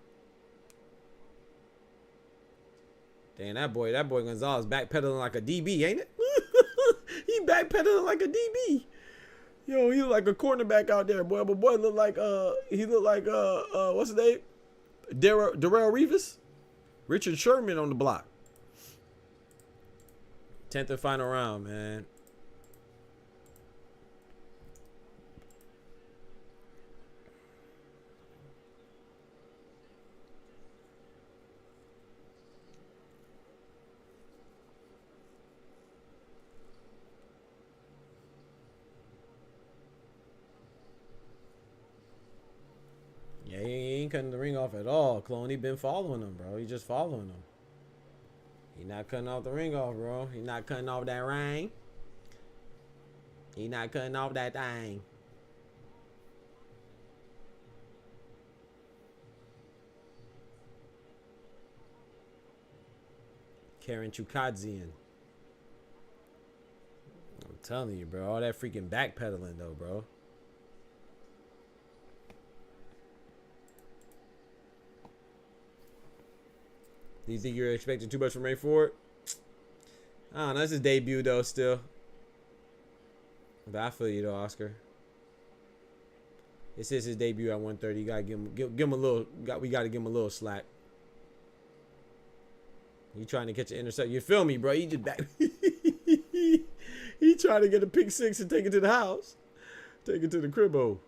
Damn, that boy Gonzalez backpedaling like a DB, ain't it? He backpedaling like a DB. Yo, he look like a cornerback out there, boy. But boy look like what's his name? Darrell Revis? Richard Sherman on the block. 10th and final round, man. Yeah, he ain't cutting the ring off at all, Clone. He been following him, bro. He just following him. He not cutting off the ring off, bro. He not cutting off that ring. He not cutting off that thing. CHUKHADZHIAN. I'm telling you, bro. All that freaking backpedaling, though, bro. Do you think you're expecting too much from Ray Ford? I don't know. That's his debut, though, still. But I feel you, though, Oscar. This is his debut at 130. You gotta give him a little. We gotta give him a little slack. He trying to catch an intercept. You feel me, bro? He just back. He trying to get a pick six and take it to the house. Take it to the cribbo.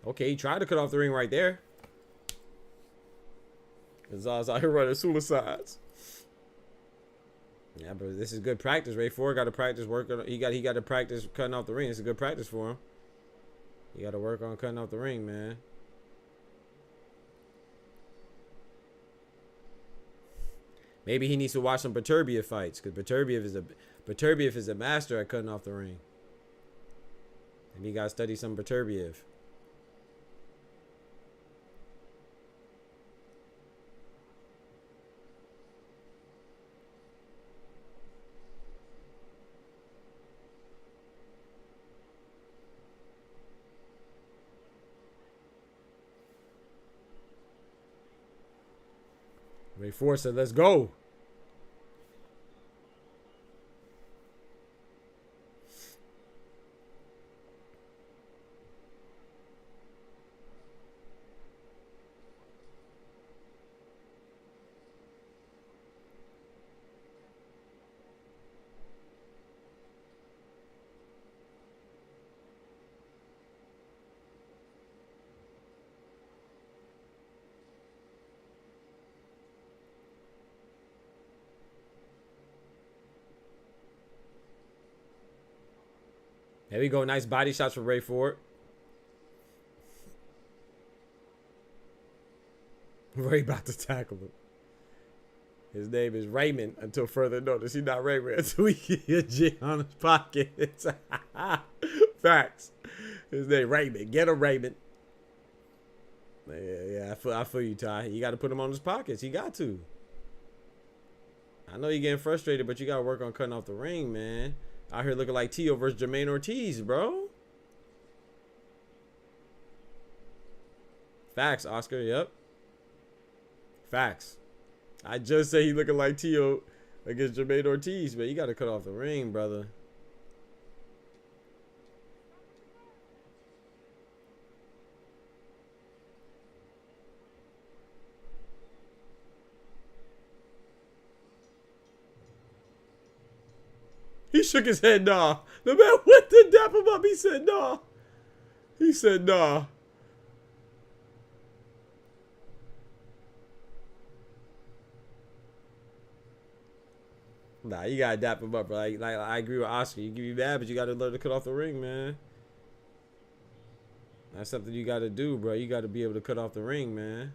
Okay, he tried to cut off the ring right there. Gonzalez out here running suicides. Yeah, but this is good practice. Ray Ford got to practice working. He got to practice cutting off the ring. It's a good practice for him. You got to work on cutting off the ring, man. Maybe he needs to watch some Beterbiev fights, because Beterbiev is a master at cutting off the ring. And he got to study some Beterbiev. Ray Ford said, let's go. There we go. Nice body shots for Ray Ford. Ray about to tackle him. His name is Raymond until further notice. He's not Raymond until we get G on his pocket. Facts. His name Raymond. Get him, Raymond. Yeah, I feel you, Ty. You got to put him on his pockets. You got to. I know you're getting frustrated, but you got to work on cutting off the ring, man. Out here looking like Tio versus Jermaine Ortiz, bro. Facts, Oscar. Yep. Facts. I just say he looking like Tio against Jermaine Ortiz, but you got to cut off the ring, brother. He shook his head, nah. The man went to dap him up. He said, nah. He said, nah. Nah, you gotta dap him up, bro. Like I agree with Oscar. You give you mad, but you gotta learn to cut off the ring, man. That's something you gotta do, bro. You gotta be able to cut off the ring, man.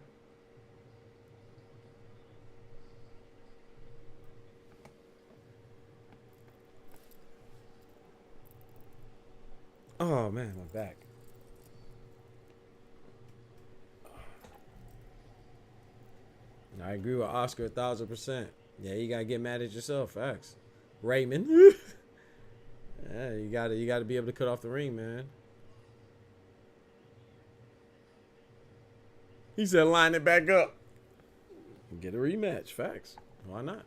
Oh man, my back. I agree with Oscar 1000%. Yeah, you gotta get mad at yourself. Facts. Raymond. Yeah, you gotta be able to cut off the ring, man. He said line it back up. Get a rematch. Facts. Why not?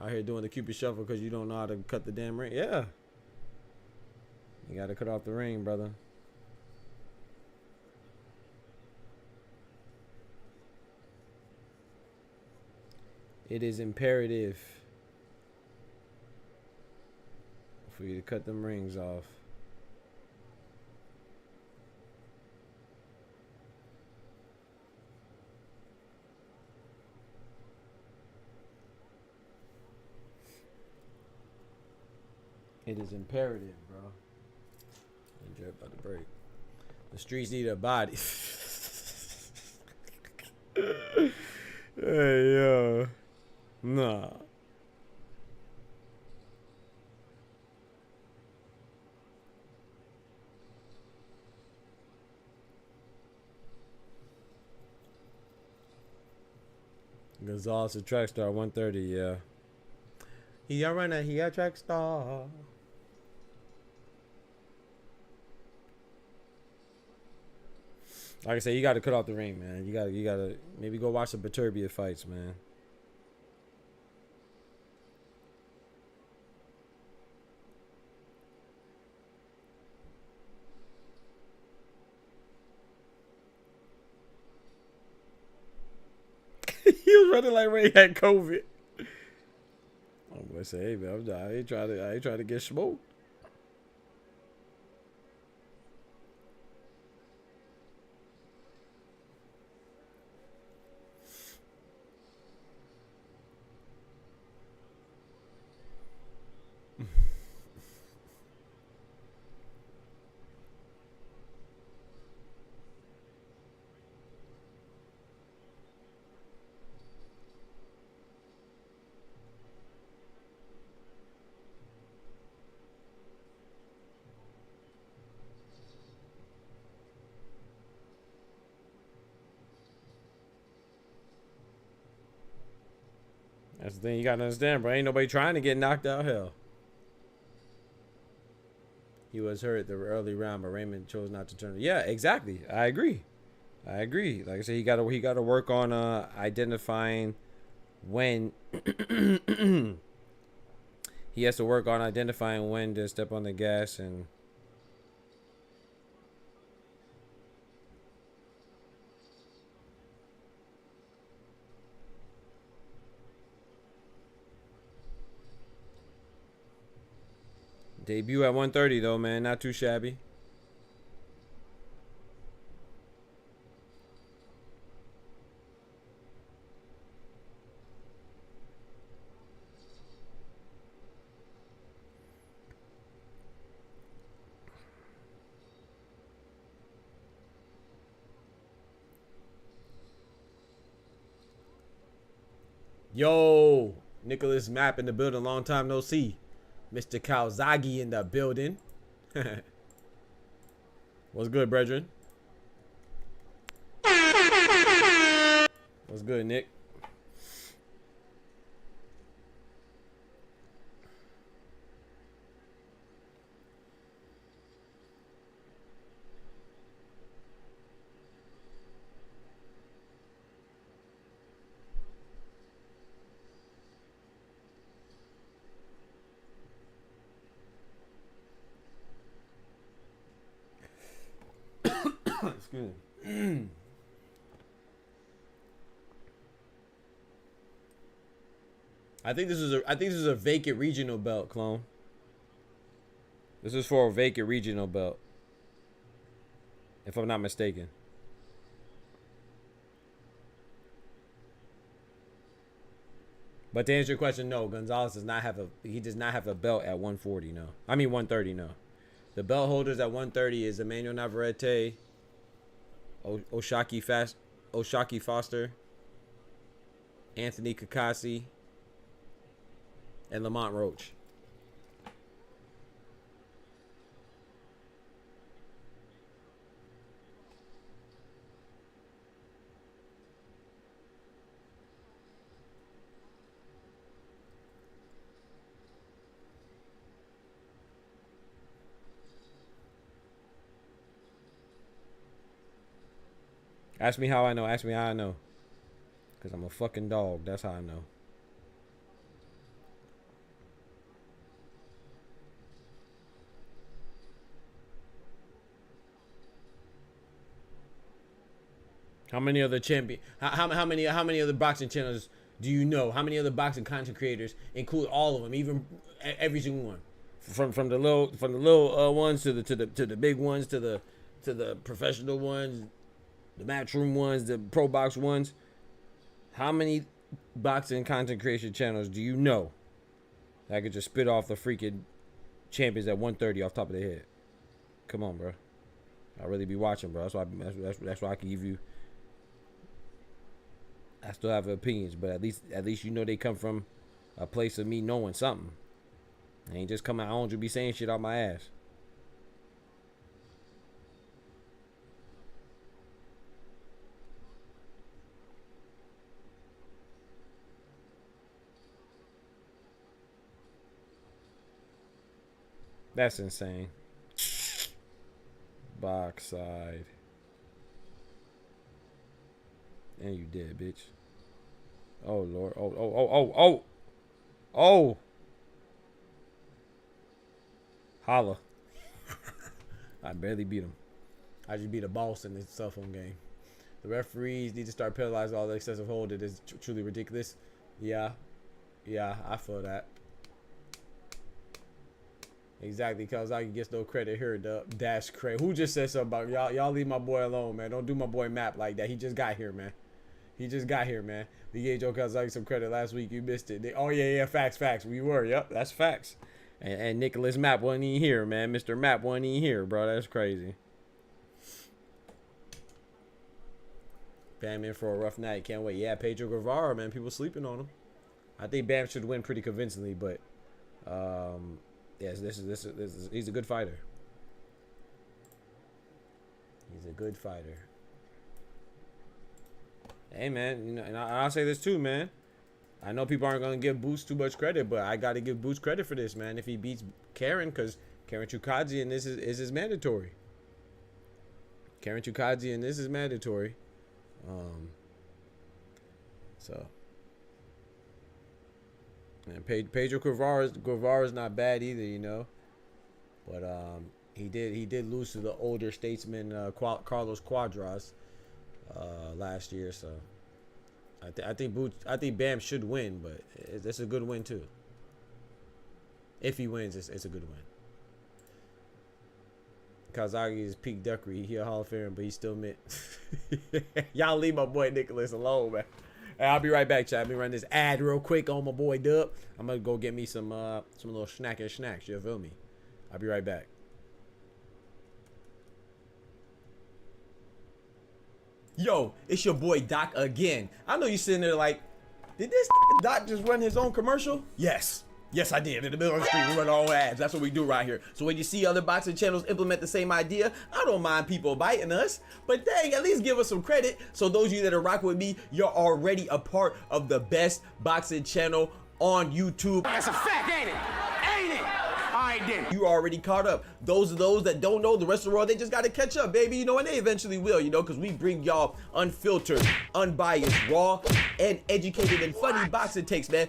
Out here doing the Cupid shuffle because you don't know how to cut the damn ring. Yeah. You gotta cut off the ring, brother. It is imperative for you to cut them rings off. It is imperative, bro. Enjoy about to break. The streets need a body. Hey, yo. Nah. Gonzalez a track star 130, yeah. He a runner, he a track star. Like I said, you got to cut off the ring, man. You gotta maybe go watch the Baturbia fights, man. He was running like Ray had COVID. I'm gonna say, hey man, I ain't trying to get smoked. That's the thing you gotta understand, bro. Ain't nobody trying to get knocked out. Hell, he was hurt the early round, but Raymond chose not to turn. Yeah, exactly. I agree. Like I said, he gotta work on identifying when he has to work on identifying when to step on the gas and. Debut at 130 though, man. Not too shabby. Yo, Nicholas Mapp in the building. Long time no see. Mr. Calzaghe in the building. What's good, brethren? What's good, Nick? Excuse me. I think this is a vacant regional belt, clone. This is for a vacant regional belt, if I'm not mistaken. But to answer your question, no, Gonzalez does not have a belt at 140. No, I mean 130. No, the belt holders at 130 is Emmanuel Navarrete, Oshaki Foster, Anthony Kakasi, and Lamont Roach. Ask me how I know. Ask me how I know. Because I'm a fucking dog. That's how I know. How many other how many other boxing channels do you know? How many other boxing content creators, include all of them, even every single one, from the little ones to the big ones, to the professional ones, the matchroom ones, the pro box ones? How many boxing content creation channels do you know that could just spit off the freaking champions at 130 off top of their head? Come on, bro. I really be watching, bro. That's why I can give you. I still have opinions, but at least you know they come from a place of me knowing something. I ain't just coming. I don't just be saying shit out my ass. That's insane. Box side. And you did, bitch. Oh, Lord. Oh. Holla. I barely beat him. I just beat a boss in the cell phone game. The referees need to start penalizing all the excessive hold. It is truly ridiculous. Yeah, I feel that. Exactly, cause I gets no credit here. The dash credit. Who just said something about y'all leave my boy alone, man. Don't do my boy Map like that. He just got here, man. We gave Joe Kazaki some credit last week. You missed it. Oh yeah, facts. We were. Yep, that's facts. And Nicholas Map wasn't even here, man. Mr. Map wasn't even here, bro. That's crazy. Bam in for a rough night. Can't wait. Yeah, Pedro Guevara, man. People sleeping on him. I think Bam should win pretty convincingly, but yes, this is he's a good fighter. He's a good fighter. Hey, man, you know, and I'll say this too, man. I know people aren't gonna give Boots too much credit, but I got to give Boots credit for this, man. If he beats Karen, because Karen CHUKHADZHIAN, this is his mandatory. Karen CHUKHADZHIAN, this is mandatory. So, and Pedro Guevara's not bad either, you know. But he did lose to the older statesman Carlos Cuadras last year, so I think Bam should win, but it's a good win too. If he wins, it's a good win. Kazagi is peak duckery. He a Hall of Famer, but he's still mid. Y'all leave my boy Nicholas alone, man. Hey, I'll be right back, chat. Let me run this ad real quick on my boy Dub. I'm gonna go get me some little snacks. You feel me? I'll be right back. Yo, it's your boy Doc again. I know you sitting there like, did this Doc just run his own commercial? Yes. Yes, I did. In the middle of the street, we run our own ads. That's what we do right here. So when you see other boxing channels implement the same idea, I don't mind people biting us, but dang, at least give us some credit. So those of you that are rocking with me, you're already a part of the best boxing channel on YouTube. That's a fact, ain't it? Ain't it? All right, then. You already caught up. Those that don't know, the rest of the world, they just got to catch up, baby. You know, and they eventually will, you know, because we bring y'all unfiltered, unbiased, raw, and educated and funny boxing takes, man,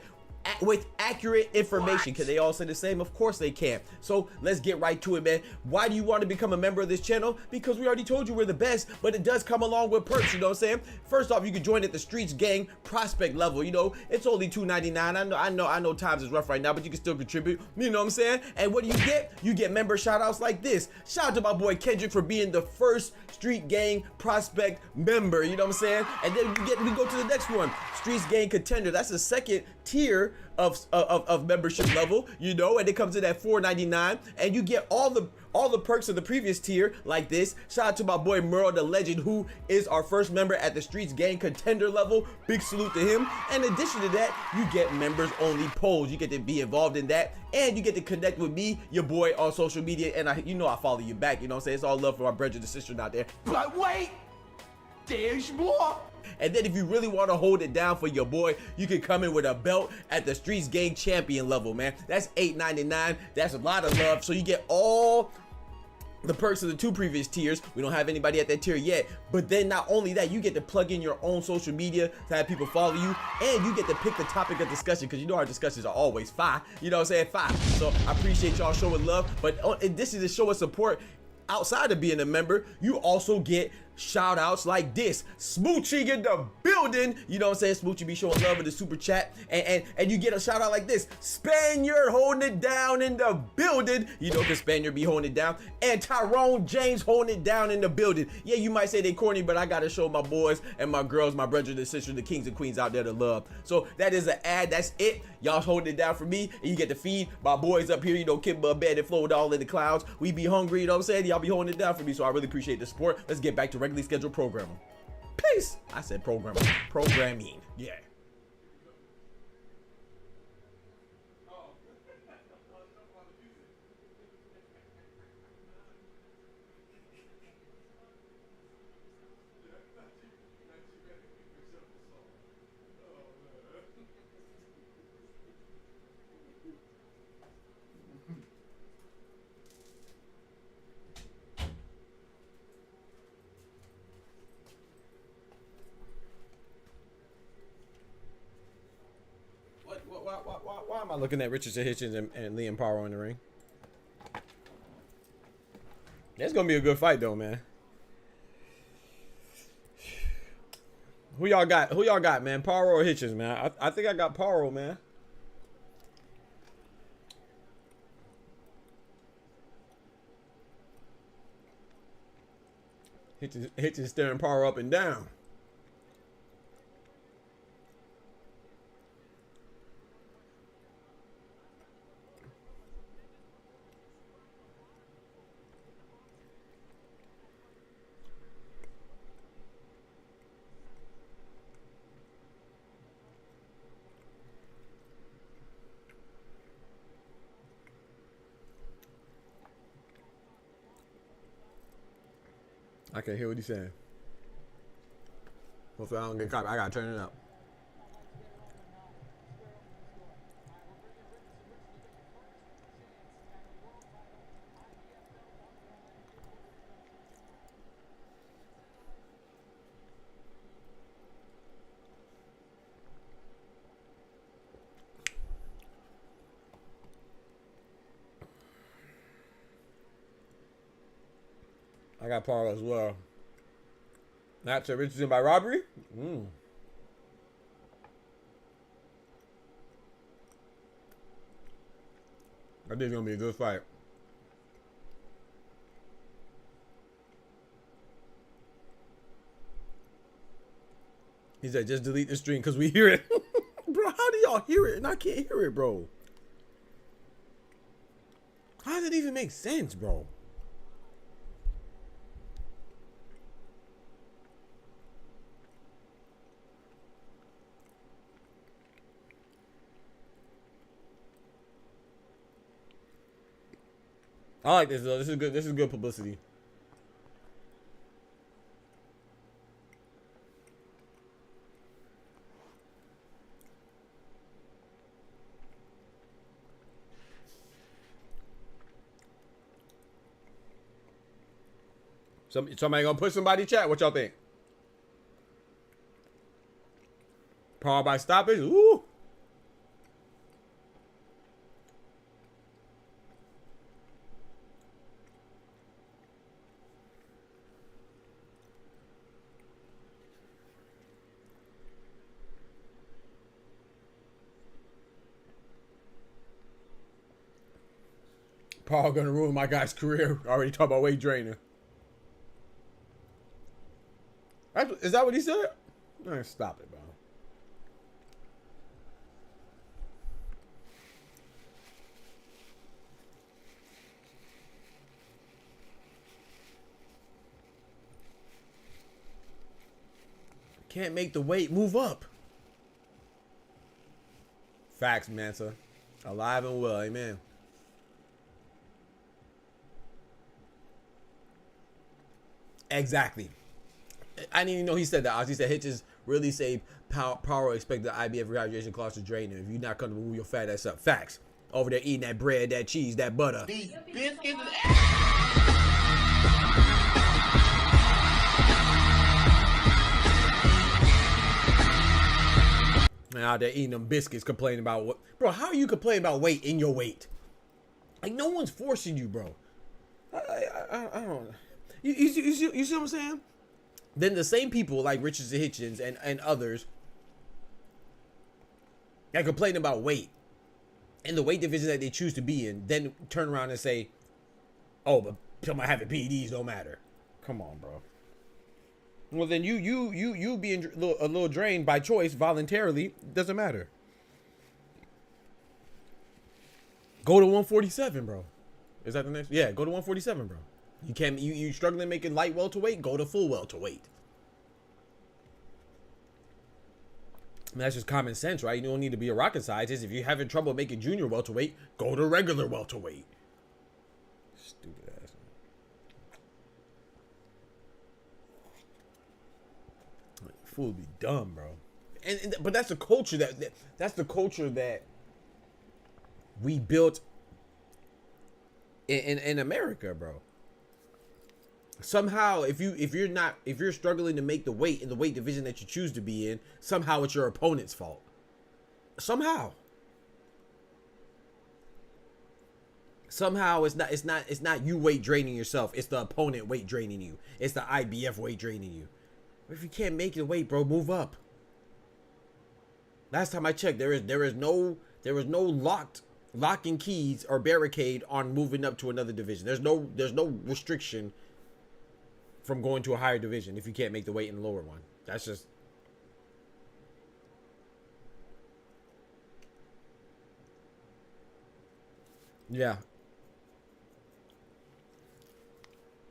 with accurate information. Can they all say the same? Of course they can. So let's get right to it, man. Why do you want to become a member of this channel? Because we already told you we're the best, but it does come along with perks, you know what I'm saying? First off, you can join at the Streets Gang prospect level. You know, it's only $2.99. I know times is rough right now, but you can still contribute, you know what I'm saying? And what do you get? You get member shout outs like this. Shout out to my boy Kendrick for being the first Street Gang prospect member, you know what I'm saying? And then we go to the next one, Streets Gang contender. That's the second tier of membership level, you know, and it comes in at $4.99, and you get all the perks of the previous tier like this. Shout out to my boy Merle the Legend, who is our first member at the Streets Gang contender level. Big salute to him. And in addition to that, you get members only polls. You get to be involved in that, and you get to connect with me, your boy, on social media, and I follow you back, you know what I'm saying? It's all love for our brethren and sisters out there. But wait, there's more. And then if you really want to hold it down for your boy, you can come in with a belt at the Streets Gang champion level, man. That's $8.99. That's a lot of love. So you get all the perks of the two previous tiers. We don't have anybody at that tier yet, but then not only that, you get to plug in your own social media to have people follow you, and you get to pick the topic of discussion, because you know our discussions are always fire, you know what I'm saying, fire. So I appreciate y'all showing love, but in addition to showing support outside of being a member, you also get shout outs like this. Smoochie in the building, you know what I'm saying? Smoochie be showing love in the super chat, and you get a shout out like this. Spaniard holding it down in the building, you know, because Spaniard be holding it down, and Tyrone James holding it down in the building. Yeah, you might say they corny, but I gotta show my boys and my girls, my brothers and sisters, the kings and queens out there to love. So that is an ad. That's it. Y'all holding it down for me, and you get to feed my boys up here, you know, Kimba, Bed, and Float all in the clouds. We be hungry, you know what I'm saying? Y'all be holding it down for me, so I really appreciate the support. Let's get back to regularly scheduled programming. Peace. I said programming. Programming. Yeah. Why am I looking at Richardson Hitchens and Liam Power in the ring? That's gonna be a good fight though, man. Who y'all got? Who y'all got, man? Power or Hitchens, man? I think I got Power, man. Hitchens staring Power up and down. I can't hear what he's saying. Hopefully I don't get caught. I gotta turn it up. I got Paul as well. Not to Richardson by robbery? I think it's gonna be a good fight. He said, just delete the stream because we hear it. Bro, how do y'all hear it and I can't hear it, bro? How does it even make sense, bro? I like this though. This is good. This is good publicity. Somebody gonna put somebody in chat. What y'all think? Power by stoppage. Ooh. Paul gonna ruin my guy's career. Already talking about weight training. Is that what he said? Man, stop it, bro. Can't make the weight move up. Facts, Mansa. Alive and well, amen. Exactly. I didn't even know he said that. He said hitches really save power. Expect the IBF rehydration clause to drain him. If you're not going to move your fat ass up. Facts. Over there eating that bread, that cheese, that butter. These biscuits. And out there eating them biscuits, complaining about what, bro? How are you complaining about weight in your weight? Like no one's forcing you, bro. I don't. You see what I'm saying? Then the same people like Richards and Hitchens and others that complain about weight and the weight division that they choose to be in, then turn around and say, "Oh, but somebody having PEDs don't matter." Come on, bro. Well, then you being a little drained by choice voluntarily doesn't matter. Go to 147, bro. Is that the next? Yeah, go to 147, bro. You can't. You struggling making light welterweight? Go to full welterweight. I mean, that's just common sense, right? You don't need to be a rocket scientist. If you're having trouble making junior welterweight, go to regular welterweight. Stupid ass. Fool would be dumb, bro. But that's the culture that's the culture that we built in America, bro. Somehow, if you're struggling to make the weight in the weight division that you choose to be in, somehow it's your opponent's fault. Somehow it's not you weight draining yourself. It's the opponent weight draining you. It's the IBF weight draining you. But if you can't make the weight, bro, move up. Last time I checked, there is no lock and keys or barricade on moving up to another division. There's no restriction from going to a higher division if you can't make the weight in the lower one. That's just yeah.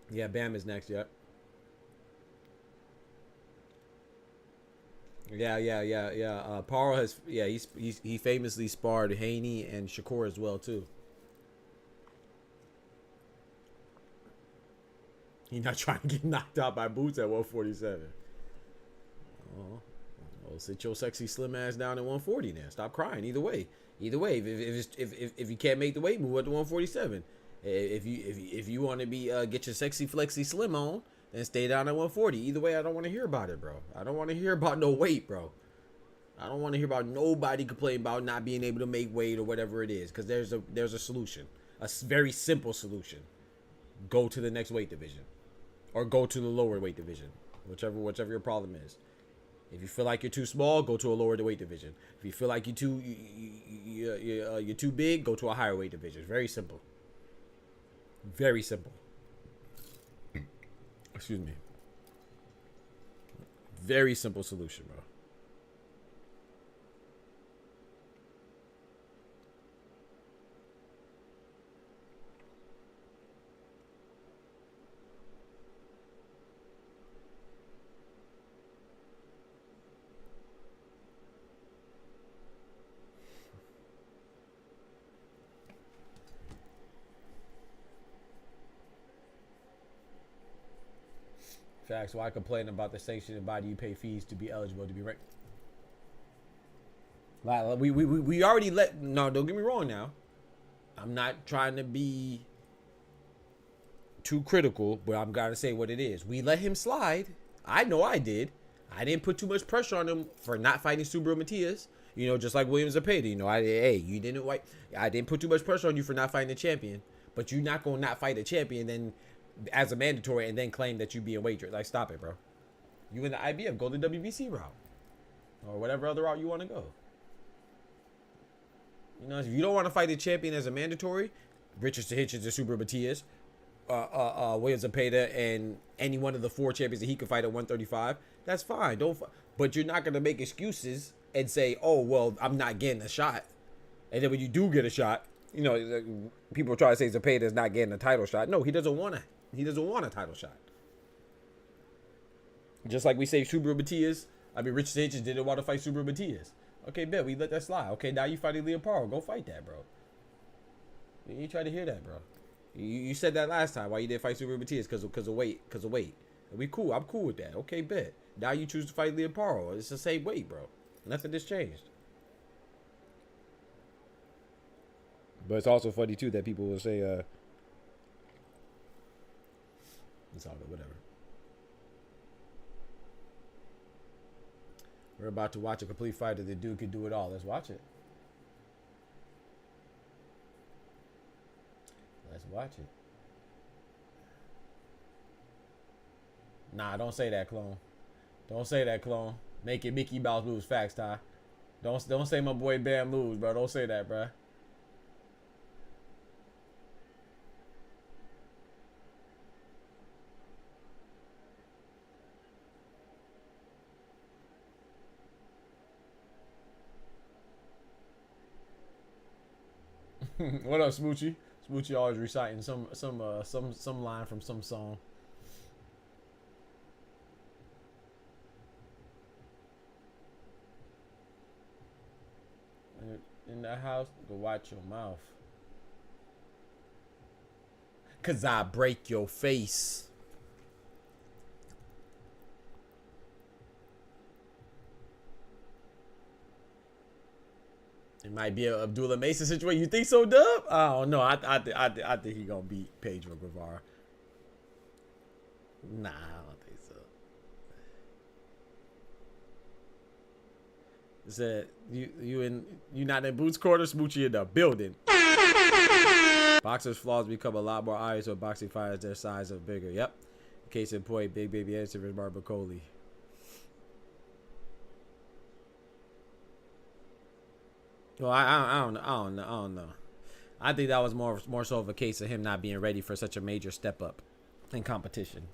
Yeah, Bam is next, yep. Yeah. Paro has, yeah, he famously sparred Haney and Shakur as well too. He's not trying to get knocked out by Boots at 147. Oh, well, sit your sexy slim ass down at 140 now. Stop crying. Either way, if you can't make the weight, move up to 147. If you want to be get your sexy flexy slim on, then stay down at 140. Either way, I don't want to hear about it, bro. I don't want to hear about no weight, bro. I don't want to hear about nobody complaining about not being able to make weight or whatever it is, because there's a solution, a very simple solution. Go to the next weight division, or go to the lower weight division, whichever your problem is. If you feel like you're too small, go to a lower weight division. If you feel like you're too big, go to a higher weight division. Very simple. Very simple. Excuse me. Very simple solution, bro. Facts. Why complain about the sanctioned body you pay fees to be eligible to be ranked? Like, we already let. No, don't get me wrong now. I'm not trying to be too critical, but I'm gotta say what it is. We let him slide. I know I did. I didn't put too much pressure on him for not fighting Subaru Matias. You know, just like Williams Zepeda. You know, I didn't put too much pressure on you for not fighting the champion. But you're not gonna not fight a champion then as a mandatory and then claim that you being waged. Like, stop it, bro. You in the IBF, go the WBC route or whatever other route you want to go. You know, if you don't want to fight the champion as a mandatory, Richardson Hitchens and Subaru Matias, Williams Zepeda, and any one of the 4 champions that he could fight at 135, that's fine. But you're not gonna make excuses and say, "Oh, well, I'm not getting a shot," and then when you do get a shot, you know, people try to say Zepeda is not getting a title shot. No, he doesn't want to. He doesn't want a title shot. Just like we say Subaru Matias. I mean, Richardson Hitchens didn't want to fight Subaru Matias. Okay, bet we let that slide. Okay, now you fighting Leopardo. Go fight that, bro. You try to hear that, bro. You said that last time. Why you didn't fight Subaru Matias? Because of weight. Because of weight. We cool. I'm cool with that. Okay, bet. Now you choose to fight Leopardo. It's the same weight, bro. Nothing has changed. But it's also funny too that people will say, it's all good, whatever. We're about to watch a complete fight of the dude could do it all. Let's watch it. Let's watch it. Nah, don't say that, clone. Don't say that, clone. Make it Mickey Mouse lose. Facts, Ty. Don't say my boy Bam lose, bro. Don't say that, bro. What up, Smoochie? Smoochie always reciting some line from some song. In the house, go watch your mouth. 'Cause I break your face. It might be a Abdullah Mason situation. You think so, Dub? I don't know. I think he gonna beat Pedro Guevara. Nah, I don't think so. It said you not in Boots Corner, Smoochie in the building. Boxers' flaws become a lot more obvious when boxing fighters their size are bigger. Yep. Case in point, Big Baby Anderson versus Marvin Coley. Well, I don't know. I think that was more so of a case of him not being ready for such a major step up in competition.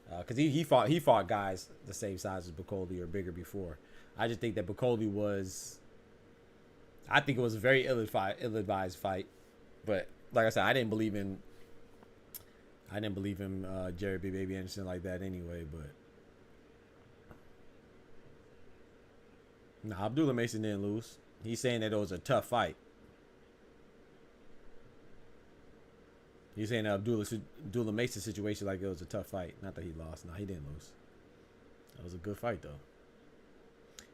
Because he fought guys the same size as Bacoli or bigger before. I just think that Bacoli was. I think it was a very ill-advised fight, but like I said, I didn't believe in Jerry Big Baby Anderson like that anyway. But nah, Abdullah Mason didn't lose. He's saying that it was a tough fight. He's saying that Abdullah Mason situation like it was a tough fight. Not that he lost. No, he didn't lose. That was a good fight, though.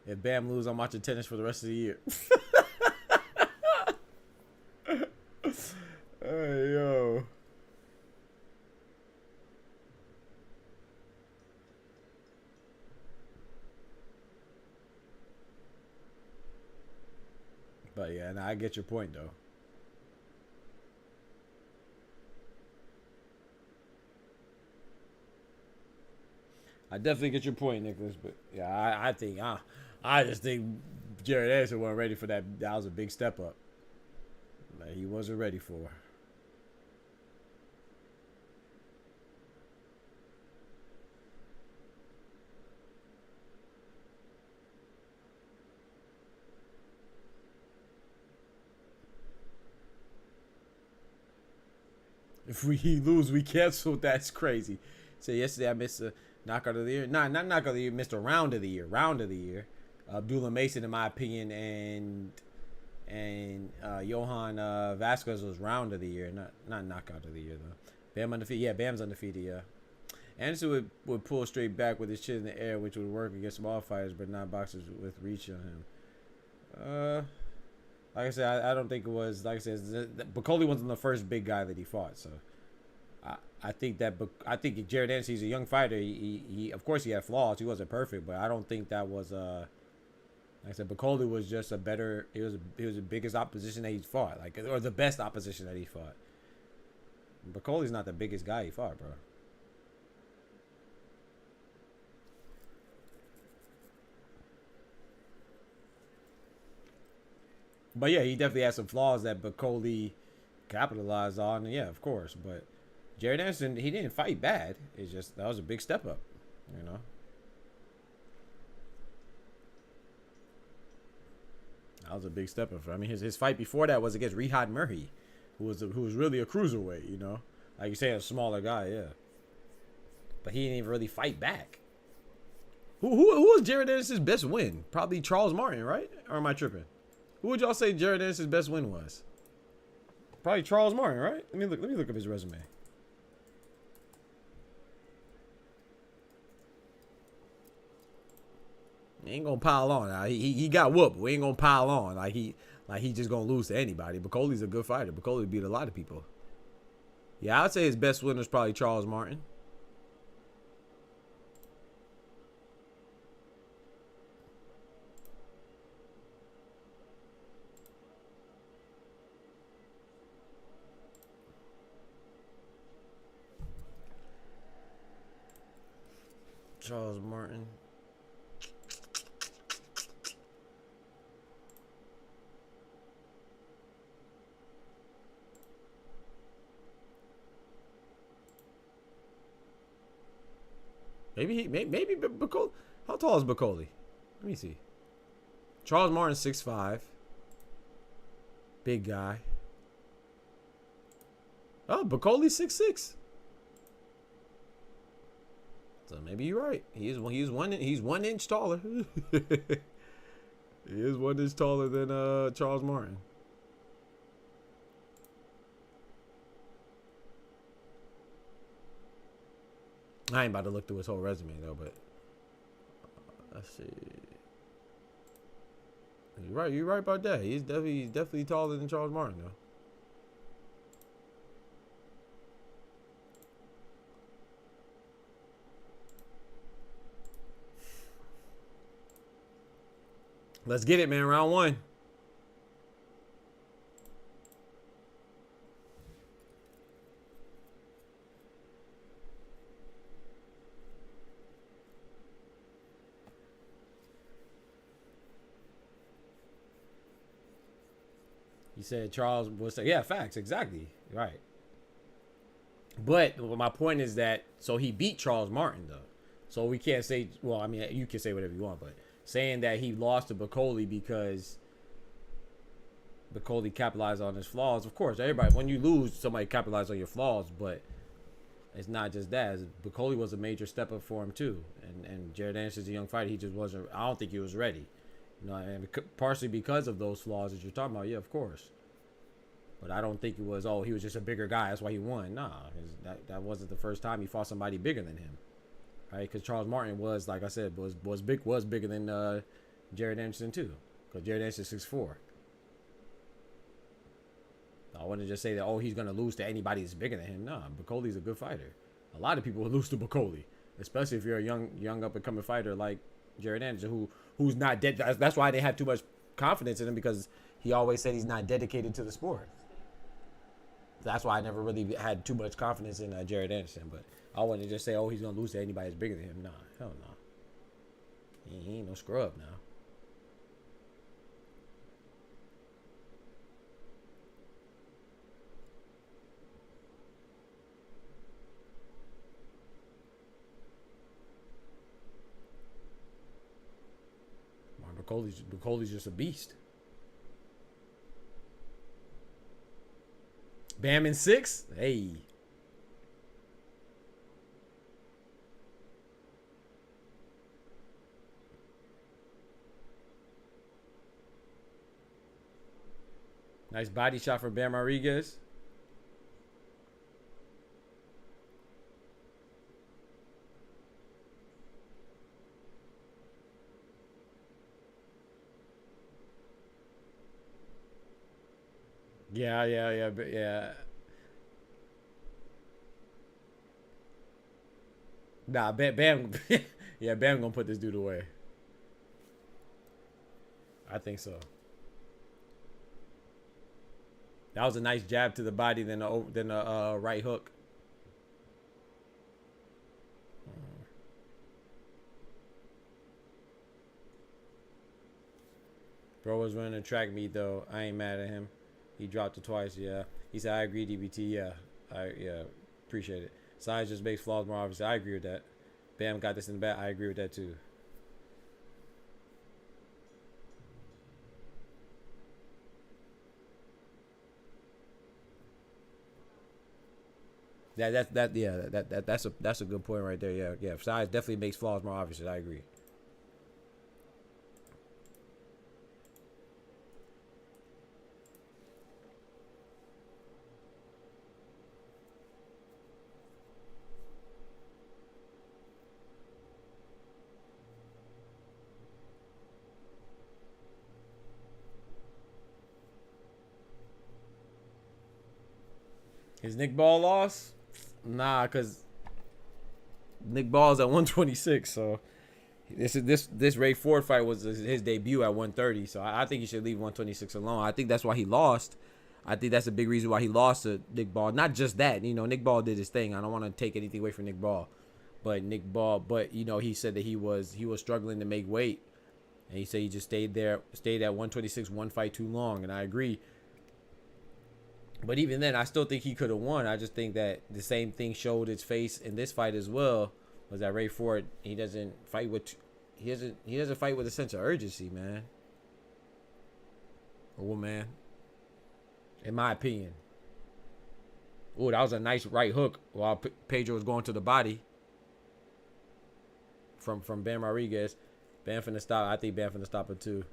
If Bam lose, I'm watching tennis for the rest of the year. Hey, yo. But yeah, I get your point though. I definitely get your point, Nicholas. But yeah, I just think Jared Anderson wasn't ready for that. That was a big step up. Like, he wasn't ready for. If we lose, we cancel. That's crazy. So yesterday I missed a knockout of the year. Nah, not knockout of the year. Missed a round of the year. Round of the year. Abdullah Mason, in my opinion, and Johan Vasquez was round of the year. Not knockout of the year though. Bam undefeated. Yeah, Bam's undefeated. Yeah. Anderson would pull straight back with his chin in the air, which would work against small fighters, but not boxers with reach on him. Like I said, I don't think it was. Like I said, Bacoli wasn't the first big guy that he fought, so I think Jared Anderson, he's a young fighter. He of course he had flaws. He wasn't perfect, but I don't think that was like I said, Bacoli was just a better. He was the biggest opposition that he's fought, like, or the best opposition that he fought. Bacoli's not the biggest guy he fought, bro. But yeah, he definitely had some flaws that Bacoli capitalized on. And yeah, of course. But Jared Anderson, he didn't fight bad. It's just that was a big step up, you know. That was a big step up for him. I mean, his fight before that was against Rehad Murray, who was really a cruiserweight, you know. Like you say, a smaller guy, yeah. But he didn't even really fight back. Who was Jared Anderson's best win? Probably Charles Martin, right? Or am I tripping? Who would y'all say Jared Anderson's best win was? Probably Charles Martin, right? Let me look up his resume. He ain't gonna pile on. Now, he got whooped. We ain't gonna pile on like he just gonna lose to anybody. Bacoli's a good fighter. Bacoli beat a lot of people. Yeah, I'd say his best win was probably Charles Martin. Charles Martin. Maybe Bacoli. How tall is Bacoli? Let me see. Charles Martin 6'5". Big guy. Oh, Bacoli 6'6". So maybe you're right. He's 1 inch taller. He is 1 inch taller than Charles Martin. I ain't about to look through his whole resume though, but let's see. You're right about that. He's definitely taller than Charles Martin though. Let's get it, man. Round one. You said Charles was, yeah, facts, exactly, right. But my point is that, so he beat Charles Martin though, so we can't say, well, I mean, you can say whatever you want, but saying that he lost to Bacoli because Bacoli capitalized on his flaws, of course, everybody, when you lose, somebody capitalized on your flaws, but it's not just that. Bacoli was a major step up for him too, and Jared Anderson's a young fighter. He just wasn't, I don't think he was ready. You know, and partially because of those flaws that you're talking about, yeah, of course. But I don't think it was, oh, he was just a bigger guy, that's why he won. Nah, that wasn't the first time he fought somebody bigger than him, right? Because Charles Martin was, like I said, was bigger than Jared Anderson too, because Jared Anderson's 6'4". I wouldn't just say that, oh, he's gonna lose to anybody that's bigger than him. Nah, Bacoli's a good fighter. A lot of people will lose to Bacoli, especially if you're a young up and coming fighter like Jared Anderson, who's not dead. That's why they have too much confidence in him, because he always said he's not dedicated to the sport. That's why I never really had too much confidence in Jared Anderson. But I wouldn't just say, oh, he's gonna lose to anybody that's bigger than him. Nah, hell no. He ain't no scrub now. Bacoli's just a beast. Bam in 6? Hey. Nice body shot for Bam Rodriguez. Yeah. Nah, Bam. Yeah, Bam gonna put this dude away. I think so. That was a nice jab to the body, then the right hook. Bro was running a track meet though. I ain't mad at him. He dropped it twice. Yeah. He said, "I agree, DBT." Yeah. Appreciate it. Size just makes flaws more obvious. I agree with that. Bam got this in the back. I agree with that too. That's a good point right there. Yeah. Size definitely makes flaws more obvious. I agree. Is Nick Ball lost? Nah, cause Nick Ball's at 126. So this Ray Ford fight was his debut at 130. So I think he should leave 126 alone. I think that's why he lost. I think that's a big reason why he lost to Nick Ball. Not just that, Nick Ball did his thing. I don't want to take anything away from Nick Ball, but he said that he was struggling to make weight, and he said he just stayed at 126 one fight too long, and I agree. But even then, I still think he could have won. I just think that the same thing showed its face in this fight as well. Was that Ray Ford? He doesn't fight with a sense of urgency, man. Or woman, in my opinion. Oh, that was a nice right hook while Pedro was going to the body from Bam Rodriguez. Bam finna stop. I think Bam finna stop it too.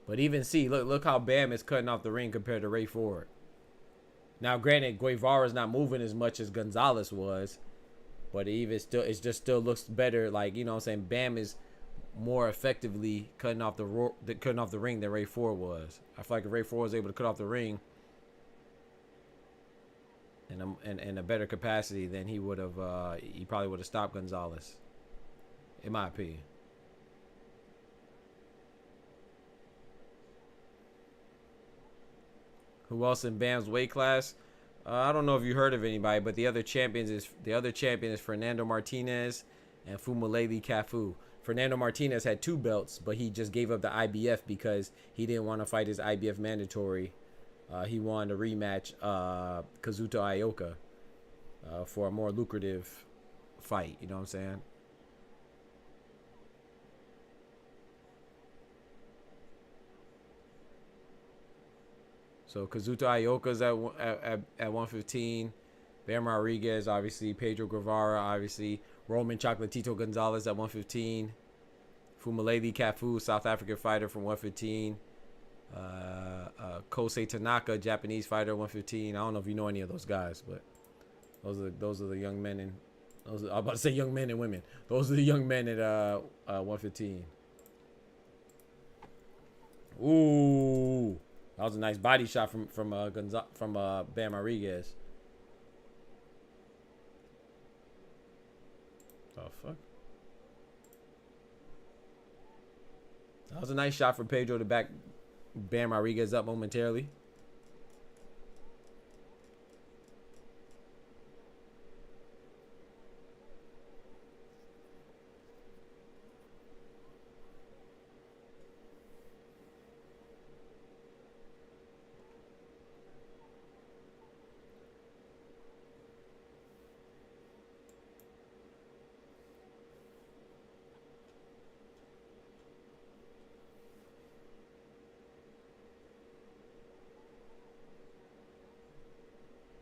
But even look how Bam is cutting off the ring compared to Ray Ford. Now, granted, Guevara's not moving as much as Gonzalez was, but it still looks better. Like, you know what I'm saying? Bam is more effectively cutting off the ring than Ray Ford was. I feel like if Ray Ford was able to cut off the ring in a better capacity, then he probably would have stopped Gonzalez, in my opinion. Who else in Bam's weight class? I don't know if you heard of anybody, but the other champion is Fernando Martinez and Fumulele Cafu. Fernando Martinez had 2 belts, but he just gave up the IBF because he didn't want to fight his IBF mandatory. He wanted to rematch Kazuto Ioka for a more lucrative fight. You know what I'm saying? So Kazuto Ioka's at 115. Bam Rodriguez, obviously. Pedro Guevara, obviously. Roman Chocolatito Gonzalez at 115. Fumulele Cafu, South African fighter from 115. Kosei Tanaka, Japanese fighter, 115. I don't know if you know any of those guys, but those are the young men and I'm about to say young men and women. Those are the young men at 115. Ooh. That was a nice body shot from Bam Rodriguez. Oh fuck! That was a nice shot for Pedro to back Bam Rodriguez up momentarily.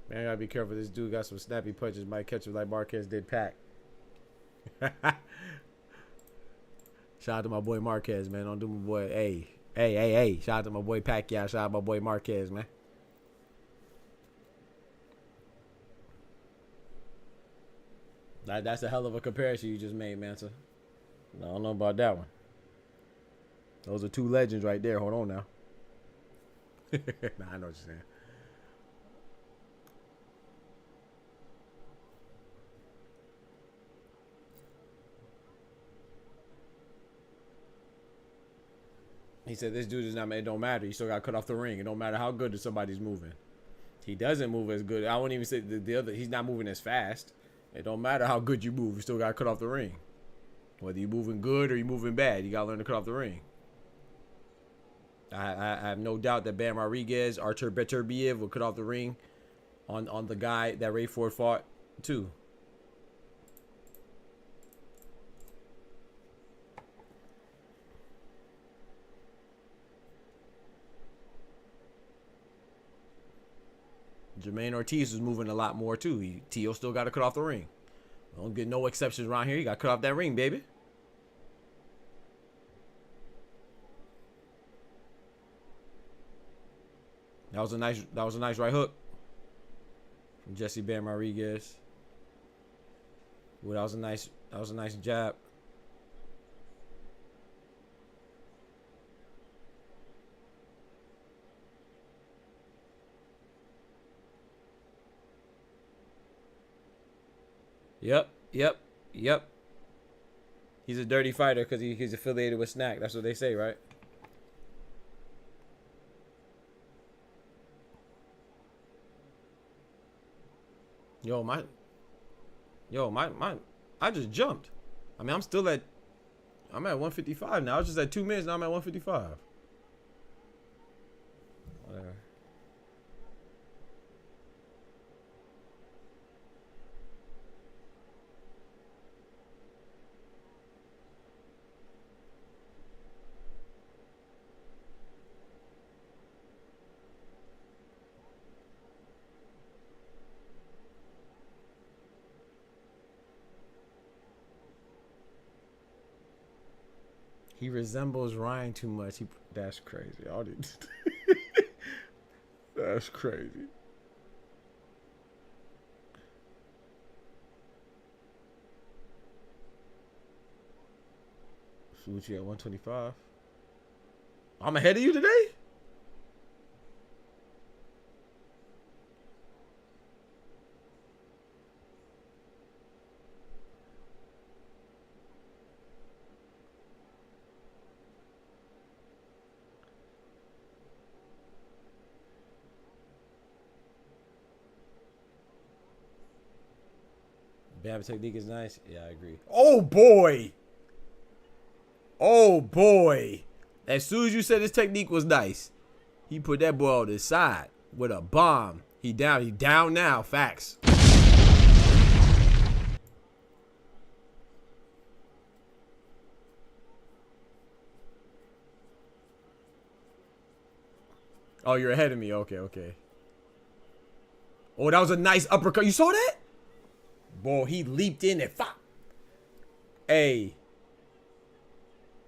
Man, I gotta be careful. This dude got some snappy punches. Might catch him like Marquez did Pac. Shout out to my boy Marquez, man. Don't do my boy. Hey, Hey. Shout out to my boy Pacquiao. Shout out to my boy Marquez, man. That's a hell of a comparison you just made, Mansa. I don't know about that one. Those are two legends right there. Hold on now. Nah, I know what you're saying. He said this dude is not. It don't matter. You still got cut off the ring. It don't matter how good somebody's moving. He doesn't move as good. I wouldn't even say the other. He's not moving as fast. It don't matter how good you move. You still got cut off the ring. Whether you're moving good or you're moving bad, you got to learn to cut off the ring. I have no doubt that Bam Rodriguez, Artur Beterbiev will cut off the ring on the guy that Ray Ford fought too. Jermaine Ortiz was moving a lot more too. Tio still got to cut off the ring. Don't get no exceptions around here. You got to cut off that ring, baby. That was a nice right hook from Jesse Bam Rodriguez. Ooh, that was a nice jab. Yep. He's a dirty fighter because he's affiliated with Snack. That's what they say, right? I just jumped. I mean, I'm at 155 now. I was just at 2 minutes. Now I'm at 155. Whatever. He resembles Ryan too much. That's crazy. That's crazy. Fuji at 125. I'm ahead of you today? Bam technique is nice. Yeah, I agree. Oh boy. Oh boy. As soon as you said his technique was nice, he put that boy on his side with a bomb. He down now. Facts. Oh, you're ahead of me. Okay. Oh, that was a nice uppercut. You saw that? Boy, he leaped in and fought. Hey.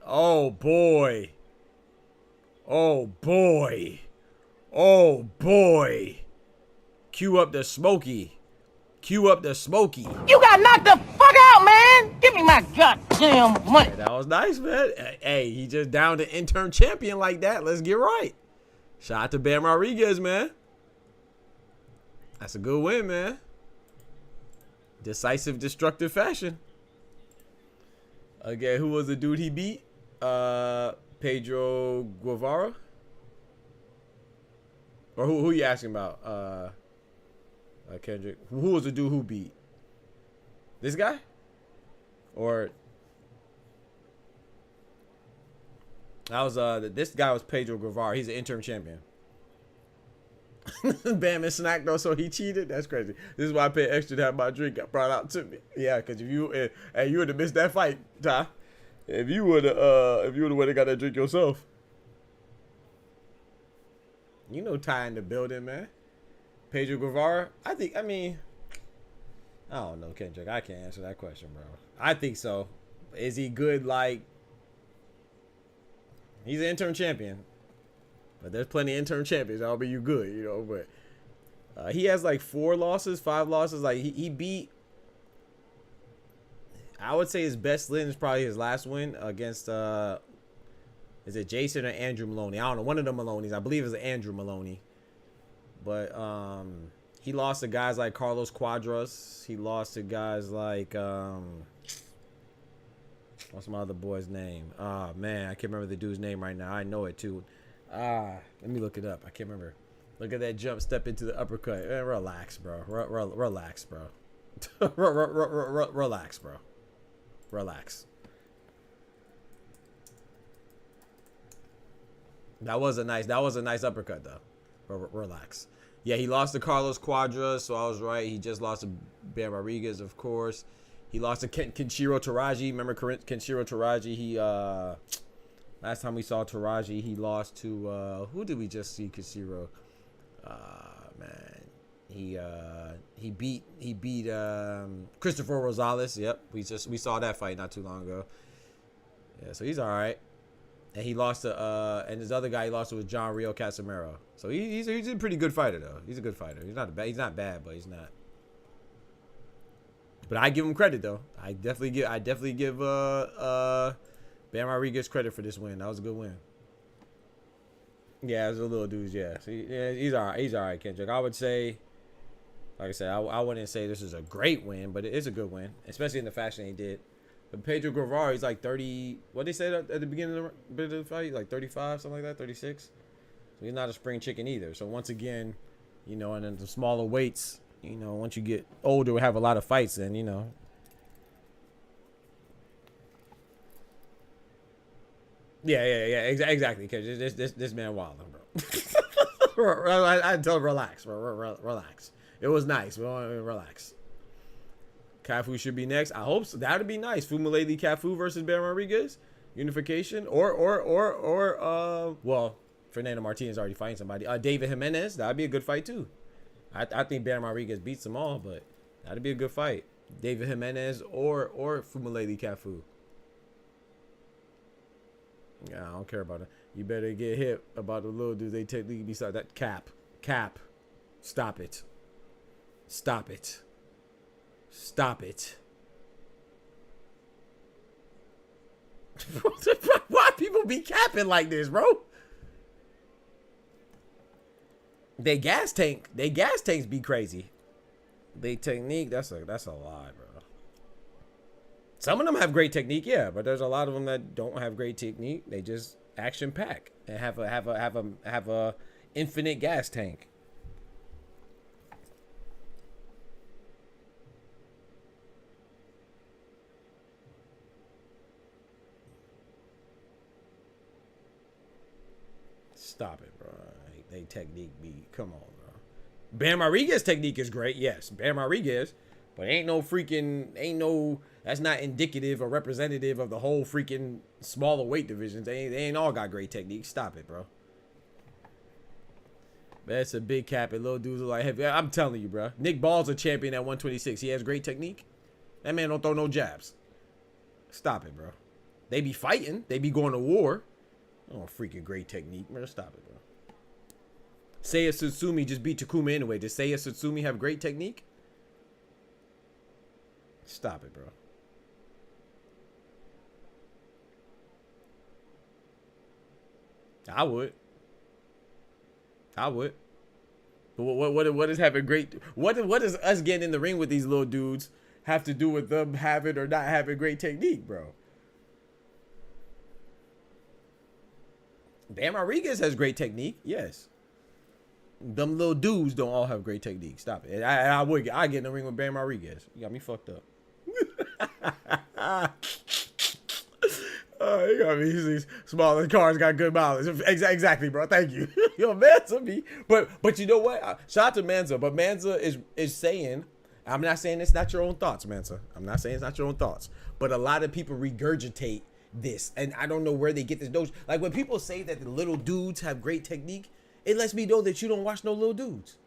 Oh, boy. Oh, boy. Oh, boy. Cue up the Smokey. Cue up the Smokey. You got knocked the fuck out, man. Give me my goddamn money. Hey, that was nice, man. Hey, he just downed an interim champion like that. Let's get right. Shout out to Bam Rodriguez, man. That's a good win, man. Decisive, destructive fashion. Again, who was the dude he beat? Pedro Guevara? Or who you asking about? Kendrick. Who was the dude who beat? This guy? Or that was this guy was Pedro Guevara. He's an interim champion. Bam and Snack though, so he cheated. That's crazy. This is why I paid extra to have my drink brought out to me. Yeah, because if you you would have missed that fight, Ty. If you would have went and got that drink yourself. You know Ty in the building, man. Pedro Guevara. I don't know, Kendrick. I can't answer that question, bro. I think so. Is he good? Like, He's an interim champion. But there's plenty of interim champions. That'll be you good, you know. But he has like 5 losses. Like he beat. I would say his best win is probably his last win against. Is it Jason or Andrew Maloney? I don't know. One of the Maloney's. I believe it's Andrew Maloney. But he lost to guys like Carlos Quadras. He lost to guys like what's my other boy's name? Oh man, I can't remember the dude's name right now. I know it too. Let me look it up. I can't remember. Look at that jump step into the uppercut. Relax, bro. Relax, bro. Relax, bro. Relax. That was a nice uppercut though. Relax. Yeah, he lost to Carlos Quadras, so I was right. He just lost to Bam Rodriguez, of course. He lost to Kenshiro Taraji. Remember Kenshiro Taraji? He last time we saw Taraji, he lost to who did we just see? Kenshiro. Man, he beat Christopher Rosales. Yep, we saw that fight not too long ago. Yeah, so he's all right. And he lost to and his other guy he lost to was John Rio Casimiro. So he's a pretty good fighter though. He's a good fighter. He's not bad, but he's not. But I give him credit though. I definitely give Bam Rodriguez credit for this win. That was a good win. Yeah, it was a little dudes. Yeah, so he's all right. He's all right, Kendrick. I would say, like I said, I wouldn't say this is a great win, but it is a good win, especially in the fashion he did. But Pedro Guevara, he's like 30. What they said at the beginning of the fight, like 35, something like that, 36. So he's not a spring chicken either. So once again, you know, and then the smaller weights, you know, once you get older, we have a lot of fights, then you know. Yeah, exactly. Because this man wilding, bro. I tell him relax, bro. Relax. It was nice. Relax. Cafu should be next. I hope so. That would be nice. Fumuleli Cafu versus Bam Rodriguez. Unification. Well, Fernando Martinez already fighting somebody. David Jimenez. That'd be a good fight too. I think Bam Rodriguez beats them all, but that'd be a good fight. David Jimenez or Fumuleli Cafu. Yeah, I don't care about it. You better get hit about the little dudes. They technically beside that cap. Stop it. Stop it. Stop it. Why people be capping like this, bro? They gas tanks be crazy. They technique, that's a lie, bro. Some of them have great technique, yeah, but there's a lot of them that don't have great technique. They just action pack and have a infinite gas tank. Stop it, bro. They technique be, come on, bro. Bam Rodriguez technique is great, yes. Bam Rodriguez, but that's not indicative or representative of the whole freaking smaller weight divisions. They ain't all got great technique. Stop it, bro. That's a big cap and little dudes are like heavy. I'm telling you, bro. Nick Ball's a champion at 126. He has great technique. That man don't throw no jabs. Stop it, bro. They be fighting. They be going to war. Oh, freaking great technique, bro. Stop it, bro. Seiya Tsutsumi just beat Takuma anyway. Does Seiya Tsutsumi have great technique? Stop it, bro. I would. But what is having great? What does us getting in the ring with these little dudes have to do with them having or not having great technique, bro? Bam Rodriguez has great technique, yes. Them little dudes don't all have great technique. Stop it. I get in the ring with Bam Rodriguez. You got me fucked up. You got me. These smaller cars got good mileage. Exactly, bro. Thank you. Yo, Manza me. But you know what? Shout out to Manza. But Manza is saying, I'm not saying it's not your own thoughts, Manza. I'm not saying it's not your own thoughts. But a lot of people regurgitate this, and I don't know where they get this notion. Like when people say that the little dudes have great technique, it lets me know that you don't watch no little dudes.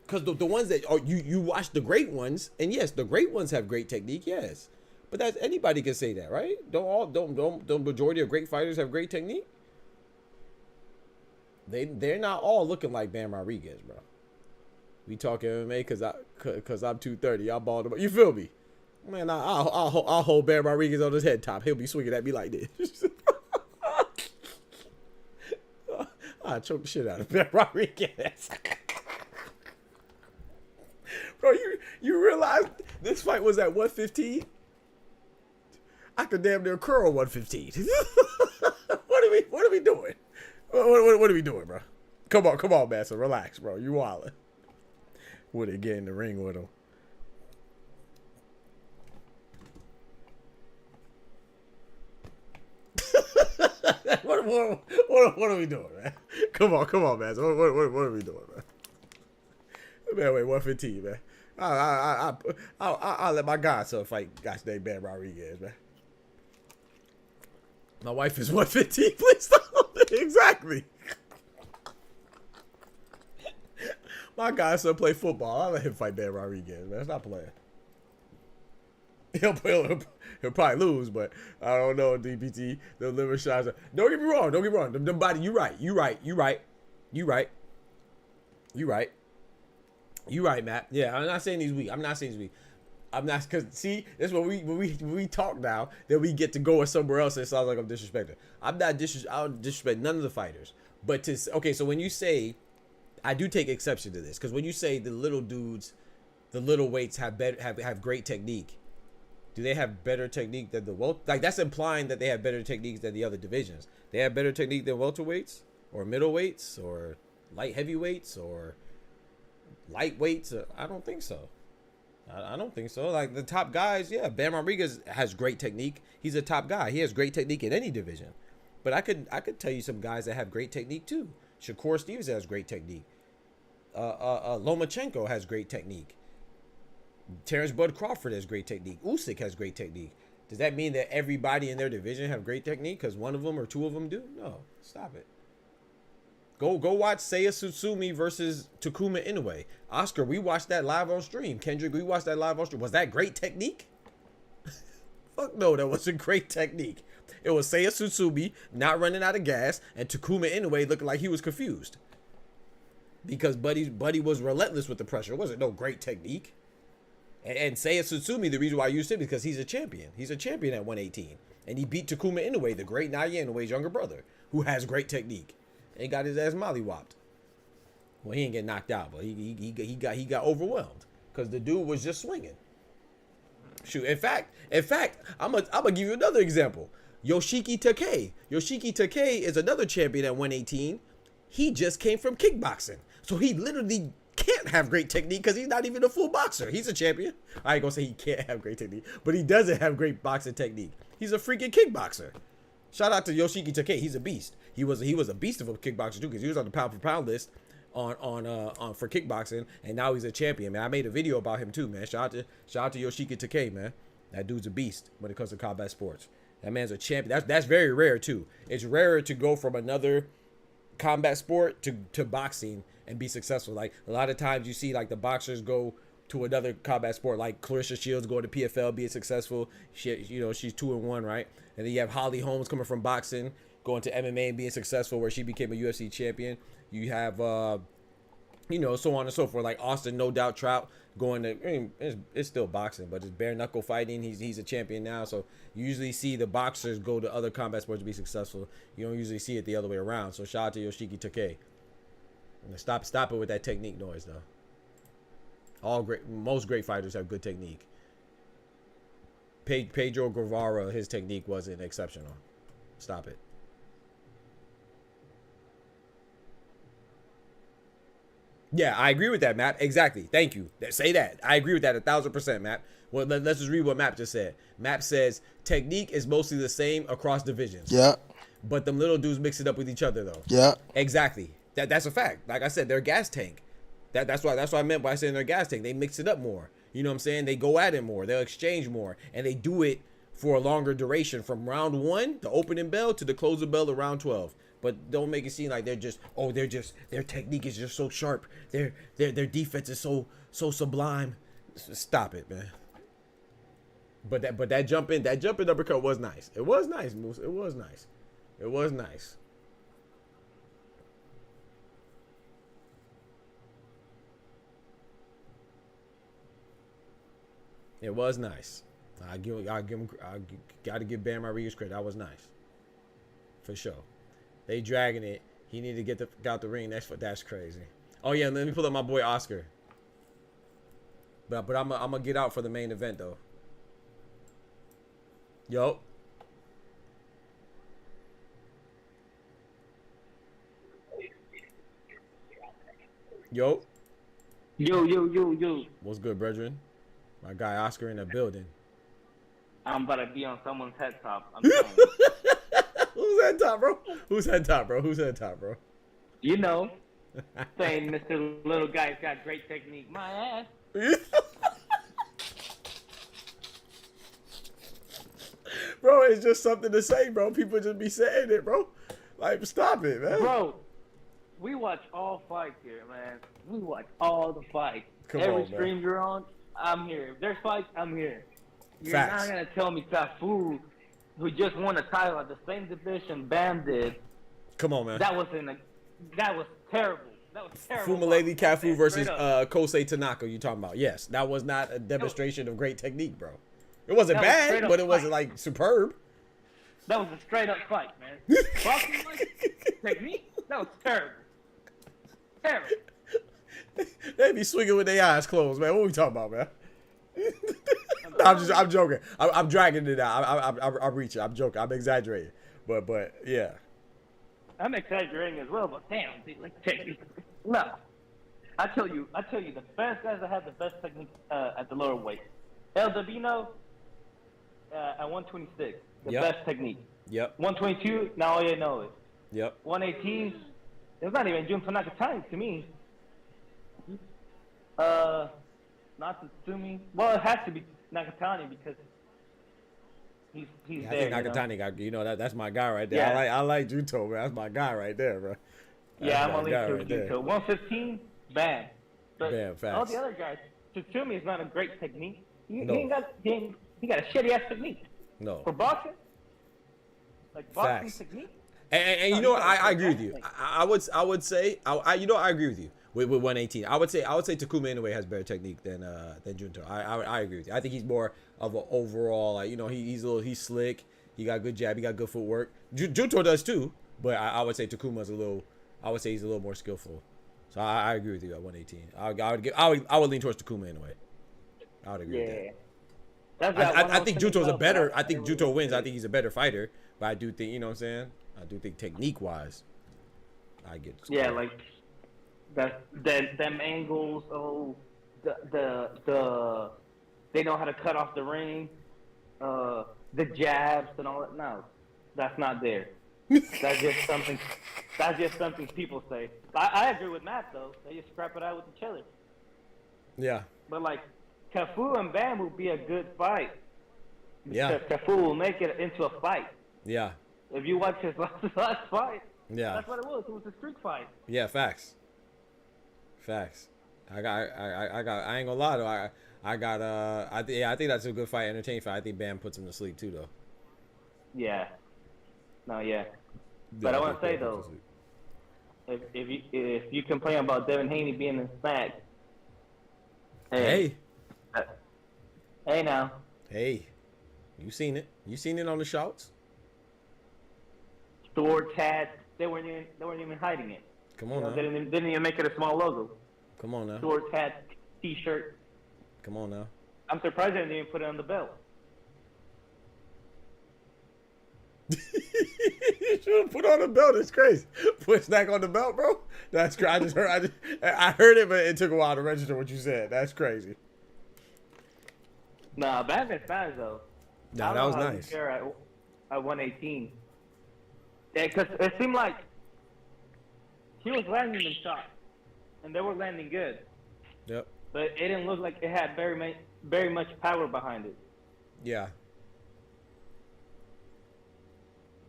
Because the ones that are you watch the great ones, and yes, the great ones have great technique, yes. But that's anybody can say that, right? Don't majority of great fighters have great technique? They're not all looking like Bam Rodriguez, bro. We talk MMA cause I'm 230. Y'all balled him. You feel me? Man, I'll hold Bam Rodriguez on his head top. He'll be swinging at me like this. I choke the shit out of Bam Rodriguez. Bro, you realize this fight was at 115? I could damn near curl 115. What are we doing? What are we doing, bro? Come on, man. So relax, bro. You wildin'. Wouldn't get in the ring with him. What are we doing, man? Come on, man. So what are we doing, man? Man, wait, 115, man. I'll let my godson fight gosh dang Bam Rodriguez, man. My wife is 115, please stop. Exactly. My godson play football. I'll let him fight Bam Rodriguez, man. Stop playing. He'll probably lose, but I don't know. DPT, the liver shots. Don't get me wrong. The body. You right, Matt. Yeah, I'm not saying he's weak. I'm not, because see, that's when we talk now, then we get to go somewhere else and it sounds like I'm disrespecting. I don't disrespect none of the fighters. But okay, so when you say, I do take exception to this, because when you say the little dudes, the little weights have great technique, do they have better technique than the like that's implying that they have better techniques than the other divisions. They have better technique than welterweights or middleweights or light heavyweights or lightweights. I don't think so. I don't think so. Like the top guys, yeah, Bam Rodriguez has great technique. He's a top guy. He has great technique in any division. But I could tell you some guys that have great technique too. Shakur Stevens has great technique. Lomachenko has great technique. Terrence Bud Crawford has great technique. Usyk has great technique. Does that mean that everybody in their division have great technique because one of them or two of them do? No, stop it. Go watch Seiya Tsutsumi versus Takuma Inoue. Oscar, we watched that live on stream. Kendrick, we watched that live on stream. Was that great technique? Fuck no, that wasn't great technique. It was Seiya Tsutsumi not running out of gas and Takuma Inoue looking like he was confused. Because Buddy was relentless with the pressure. It wasn't no great technique. And Seiya Tsutsumi, the reason why I used him is because he's a champion. He's a champion at 118. And he beat Takuma Inoue, the great Naoya Inoue's younger brother, who has great technique. And got his ass mollywopped. Well, he didn't get knocked out, but he got overwhelmed because the dude was just swinging. Shoot, in fact, I'm gonna give you another example. Yoshiki Takei. Yoshiki Takei is another champion at 118. He just came from kickboxing, so he literally can't have great technique because he's not even a full boxer. He's a champion. I ain't gonna say he can't have great technique, but he doesn't have great boxing technique. He's a freaking kickboxer. Shout out to Yoshiki Takei. He's a beast. He was a beast of a kickboxer too, because he was on the pound for pound list on for kickboxing, and now he's a champion, man. I made a video about him too, man. Shout out to Yoshiki Takei, man. That dude's a beast when it comes to combat sports. That man's a champion. That's very rare too. It's rarer to go from another combat sport to boxing and be successful. Like a lot of times you see like the boxers go to another combat sport, like Clarissa Shields going to PFL, being successful. She's 2-1, right? And then you have Holly Holmes coming from boxing, going to MMA and being successful, where she became a UFC champion. You have, so on and so forth. Like Austin, No Doubt Trout, going to, it's still boxing, but it's bare knuckle fighting. He's a champion now. So you usually see the boxers go to other combat sports to be successful. You don't usually see it the other way around. So shout out to Yoshiki Takei. Stop it with that technique noise, though. Most great fighters have good technique. Pedro Guevara, his technique wasn't exceptional. Stop it. Yeah, I agree with that, Matt. Exactly. Thank you. Say that. I agree with that 1,000%, Matt. Well, let's just read what Matt just said. Matt says technique is mostly the same across divisions. Yeah. But them little dudes mix it up with each other, though. Yeah. Exactly. That's a fact. Like I said, they're a gas tank. That's what I meant by saying they're a gas tank. They mix it up more. You know what I'm saying? They go at it more. They'll exchange more. And they do it for a longer duration, from round 1, the opening bell, to the closing bell of round 12. But don't make it seem like their technique is just so sharp. Their defense is so sublime. Stop it, man. But that jump in uppercut was nice. It was nice, Moose. It was nice. It was nice. It was nice. I gotta give Bam Rodriguez credit. That was nice. For sure. They dragging it. He needed to get out the ring. That's crazy. Oh yeah, let me pull up my boy Oscar. But I'm gonna get out for the main event though. Yo. Yo. Yo. What's good, brethren? My guy Oscar in the building. I'm about to be on someone's head top. I'm telling you. Who's head top, bro? Who's head top, bro? You know, saying Mr. Little Guy's got great technique. My ass. Bro, it's just something to say, bro. People just be saying it, bro. Like, stop it, man. Bro, we watch all fights here, man. We watch all the fights. Every stream you're on, I'm here. If there's fights, I'm here. You're not going to tell me Cafu, who just won a title at the same division Bam did. Come on, man. That was terrible. That was terrible. Fumalady Cafu versus Kosei Tanaka, you talking about. Yes, that was not a demonstration of great technique, bro. It wasn't bad, but it wasn't, like, superb. That was a straight-up fight, man. Boxing technique? That was terrible. Terrible. They be swinging with their eyes closed, man. What we talking about, man? I'm joking. I'm dragging it out. I'm reaching. I'm joking. I'm exaggerating. But yeah. I'm exaggerating as well, but damn, like technique. No. I tell you, the best guys that have the best technique at the lower weight. El Davino at 126, the best technique. Yep. 122, now all you know is. Yep. 118, it's not even Jun Nakatani to me. Not Tatsumi. Well, it has to be Nakatani because he's I there. think Nakatani got, that's my guy right there. Yeah. I like Juto, man. That's my guy right there, bro. Yeah, I'm only to Juto. 115, Bam. But Bam, facts. all the other guys, Tatsumi is not a great technique. He got a shitty ass technique. No. For boxing, like boxing technique. And you know what? I agree with you. I would say I agree with you with 118. I would say Takuma Inoue has better technique than Junto. I agree with you. I think he's more of an overall, like, he's slick. He got good jab. He got good footwork. Junto does too, but I would say Takuma's he's a little more skillful. So I agree with you at 118. I would lean towards Takuma Inoue. I would agree with that. I think Junto's a better. I think Junto wins. I think he's a better fighter. But I do think, you know what I'm saying? I do think technique-wise, I get. Yeah, like them angles. Oh, the they know how to cut off the ring. The jabs and all that. No, that's not there. That's just something people say. I agree with Matt though. They just scrap it out with each other. Yeah. But like Cafu and Bam will be a good fight. Yeah. Because Cafu will make it into a fight. Yeah. If you watch his last fight, yeah, that's what it was. It was a street fight. Yeah, facts. I ain't gonna lie though. I think that's a good fight, entertaining fight. I think Bam puts him to sleep too though. Yeah. No, yeah. But I want to say though, if you complain about Devin Haney being in Smack, hey now. Hey, you seen it? You seen it on the shouts? Sword tats. They weren't even hiding it. Come on now. They didn't even make it a small logo. Come on now. Sword tats, T-shirt. Come on now. I'm surprised they didn't even put it on the belt. You should have put on the belt. It's crazy. Put Snack on the belt, bro. That's crazy. I heard it, but it took a while to register what you said. That's crazy. Nah, Bam is fast though. Nah, that was nice. At 118. Yeah, because it seemed like he was landing them shots, and they were landing good. Yep. But it didn't look like it had very much power behind it. Yeah.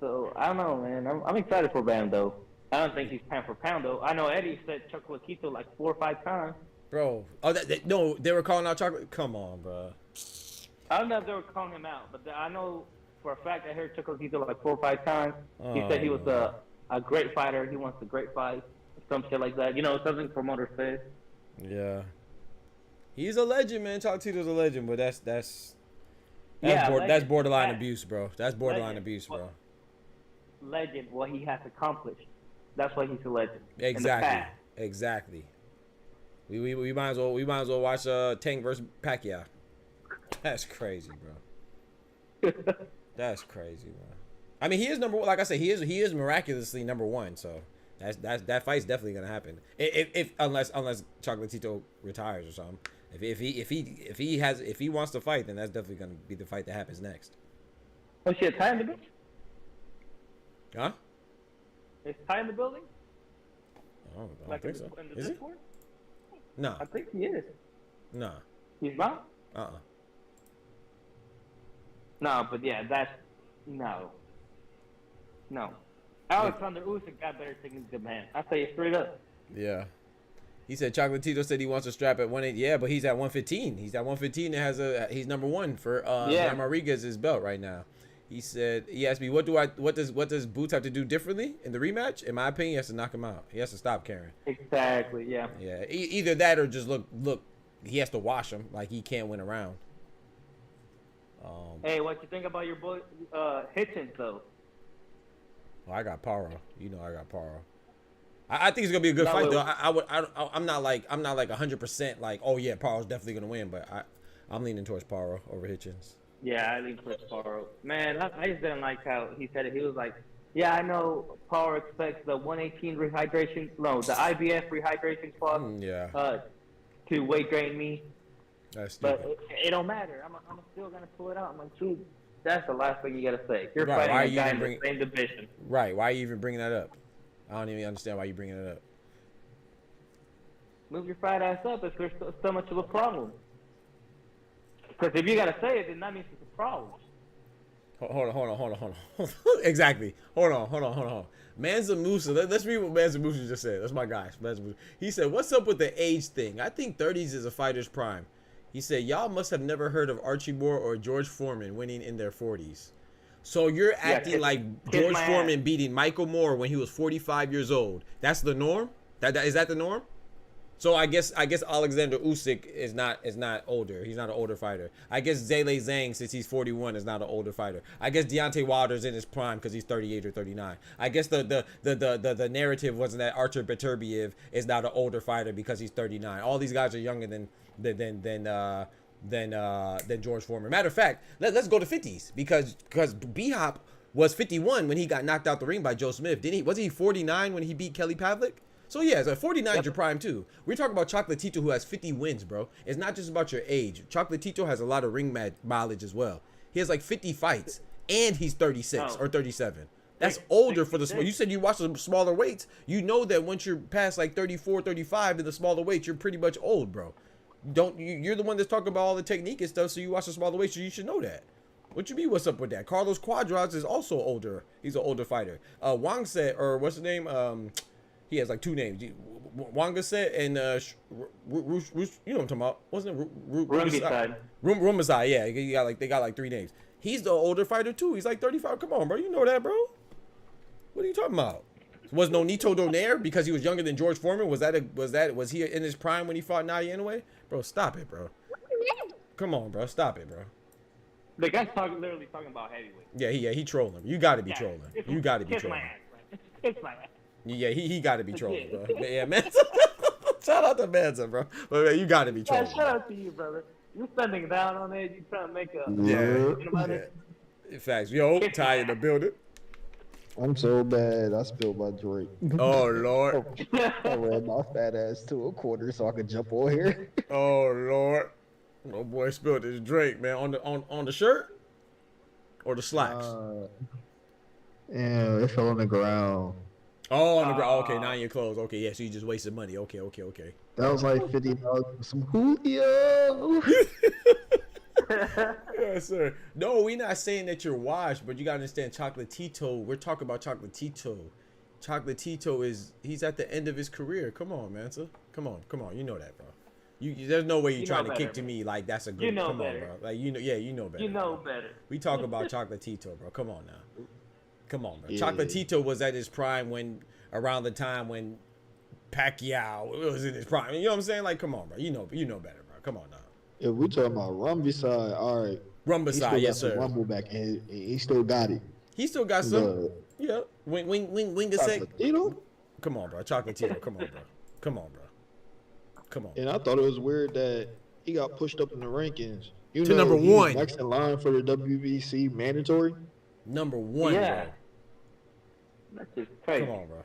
So I don't know, man. I'm excited for Bam though. I don't think he's pound for pound though. I know Eddie said Chocolatito like 4 or 5 times. Bro, no, they were calling out chocolate. Come on, bro. I don't know if they were calling him out, but I know for a fact I heard Chocolatito like 4 or 5 times. He said he was a great fighter. He wants a great fight, some shit like that. You know, something promoters say. Yeah. He's a legend, man. Chocolatito's a legend, but that's borderline abuse, bro. That's borderline abuse, bro. Legend, what he has accomplished. That's why he's a legend. Exactly. Exactly. We might as well watch Tank versus Pacquiao. That's crazy, bro. That's crazy, bro. I mean, he is number one. Like I said, he is miraculously number one. So that fight's definitely gonna happen. Unless Chocolatito retires or something. If he wants to fight, then that's definitely gonna be the fight that happens next. Oh shit, Ty in the building? Huh? Is Ty in the building? I don't think so. Is he? No. I think he is. No. He's not? No, but yeah, that's no. Alexander Usyk got better technique than man. I'll tell you straight up. Yeah. He said Chocolatito said he wants to strap at 180. Yeah, but he's at 115. He's at 115 and he's number one for Rodriguez's belt right now. He said, he asked me, what does Boots have to do differently in the rematch? In my opinion, he has to knock him out. He has to stop Karen. Exactly, yeah. Yeah, either that or just look, he has to wash him. Like, he can't win a round. Hey, what you think about your boy Hitchens, though? Well, I got Paro. You know I got Paro. I think it's gonna be a good fight, though. I'm not like 100% like, oh yeah, Paro's definitely gonna win, but I'm leaning towards Paro over Hitchens. Yeah, I lean towards Paro. Man, I just didn't like how he said it. He was like, yeah, I know Paro expects the 118 rehydration, no, the IBF rehydration clause to weight drain me. That's stupid. But it don't matter. I'm still gonna pull it out. I'm like, dude, that's the last thing you gotta say. You're fighting a guy in the same division. Right? Why are you even bringing that up? I don't even understand why you're bringing it up. Move your fat ass up if there's so much of a problem. Because if you gotta say it, then that means it's a problem. Hold on. Exactly. Hold on. Mansa Musa. Let's read what Mansa Musa just said. That's my guy. He said, "What's up with the age thing? I think 30s is a fighter's prime." He said, "Y'all must have never heard of Archie Moore or George Foreman winning in their 40s. So you're acting like George Foreman beating Michael Moore when he was 45 years old. That's the norm? Is that the norm? So I guess Alexander Usyk is not older. He's not an older fighter. I guess Zhale Zhang, since he's 41, is not an older fighter. I guess Deontay Wilder's in his prime because he's 38 or 39. I guess the narrative wasn't that Artur Beterbiev is not an older fighter because he's 39. All these guys are younger than George Foreman. Matter of fact, let's go to 50s because B-Hop was 51 when he got knocked out the ring by Joe Smith. Wasn't he 49 when he beat Kelly Pavlik? So yeah, so 49 is your prime too. We're talking about Chocolatito, who has 50 wins, bro. It's not just about your age. Chocolatito has a lot of ring mileage as well. He has like 50 fights, and he's 36 or 37. That's older for the small. You said you watch the smaller weights. You know that once you're past like 34, 35 in the smaller weights, you're pretty much old, bro. You're the one that's talking about all the technique and stuff, so you watch the smaller weights, so you should know that. What you mean, what's up with that? Carlos Cuadras is also older. He's an older fighter. Wang said, or what's his name? He has like two names. Wangaset and you know what I'm talking about? Wasn't it Rumbasai? Yeah, they got like three names. He's the older fighter too. He's like 35. Come on, bro. You know that, bro. What are you talking about? Was Nonito Donaire because he was younger than George Foreman? Was he in his prime when he fought Nadia Inoue? Bro, stop it, bro. Come on, bro. Stop it, bro. The guy's literally talking about heavyweight. Yeah, he trolling. You got to be trolling. You got to be trolling. Kiss my ass. Yeah, he got to be trolling, bro. Yeah, man. Shout out to Mansa, bro. But man, you got to be trolling. Yeah, shout out to you, brother. You spending down on it. You trying to make a yeah. Facts. Yo, Ty in the building. I'm so bad. I spilled my drink. Oh Lord. I ran my fat ass to a corner so I could jump on here. Oh Lord. Oh boy, spilled his drink, man. On the shirt or the slacks. Yeah, it fell on the ground. Oh, on the ground. Okay, now in your clothes. Okay, yeah. So you just wasted money. Okay. That was like $50 for some Julio. Yes, sir. No, we're not saying that you're washed, but you gotta understand, Chocolatito. We're talking about Chocolatito. Chocolatito he's at the end of his career. Come on, man. Come on. You know that, bro. There's no way you're You trying know to kick better, to me like that's a good. You know come better. on, bro. Like you know, yeah, you know better. You know bro. better. We talk about Chocolatito, bro. Come on now. Come on, bro. Yeah. Chocolatito was at his prime around the time when Pacquiao was in his prime. You know what I'm saying? Like, come on, bro. You know better, bro. Come on now. If we talking about Rumbicide, all right. Rumba He still side, got yes, some sir. Rumble back, and he still got it. He still got some. The- Yeah. Wing to say. Chocolatito? Come on, bro. Chocolatito. Come on, bro. Come on, bro. Come on. And I thought it was weird that he got pushed up in the rankings. You To know, number he's one. next in line for the WBC mandatory. Number one, Yeah. bro. That's just crazy. Come on, bro.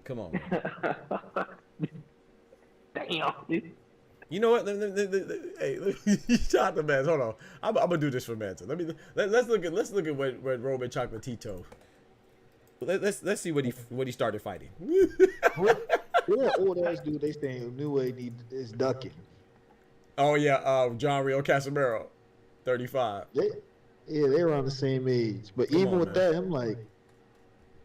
Come on, bro. Damn. You know what? Hey, shot the man. Hold on. I'm gonna do this for Manson. Let's look at when Roman Chocolatito. Let's see what he started fighting. What old ass dude they saying New Way is ducking? Oh yeah, John Rio Casimiro, 35. They're around the same age. But Come even on, with man. that, I'm like,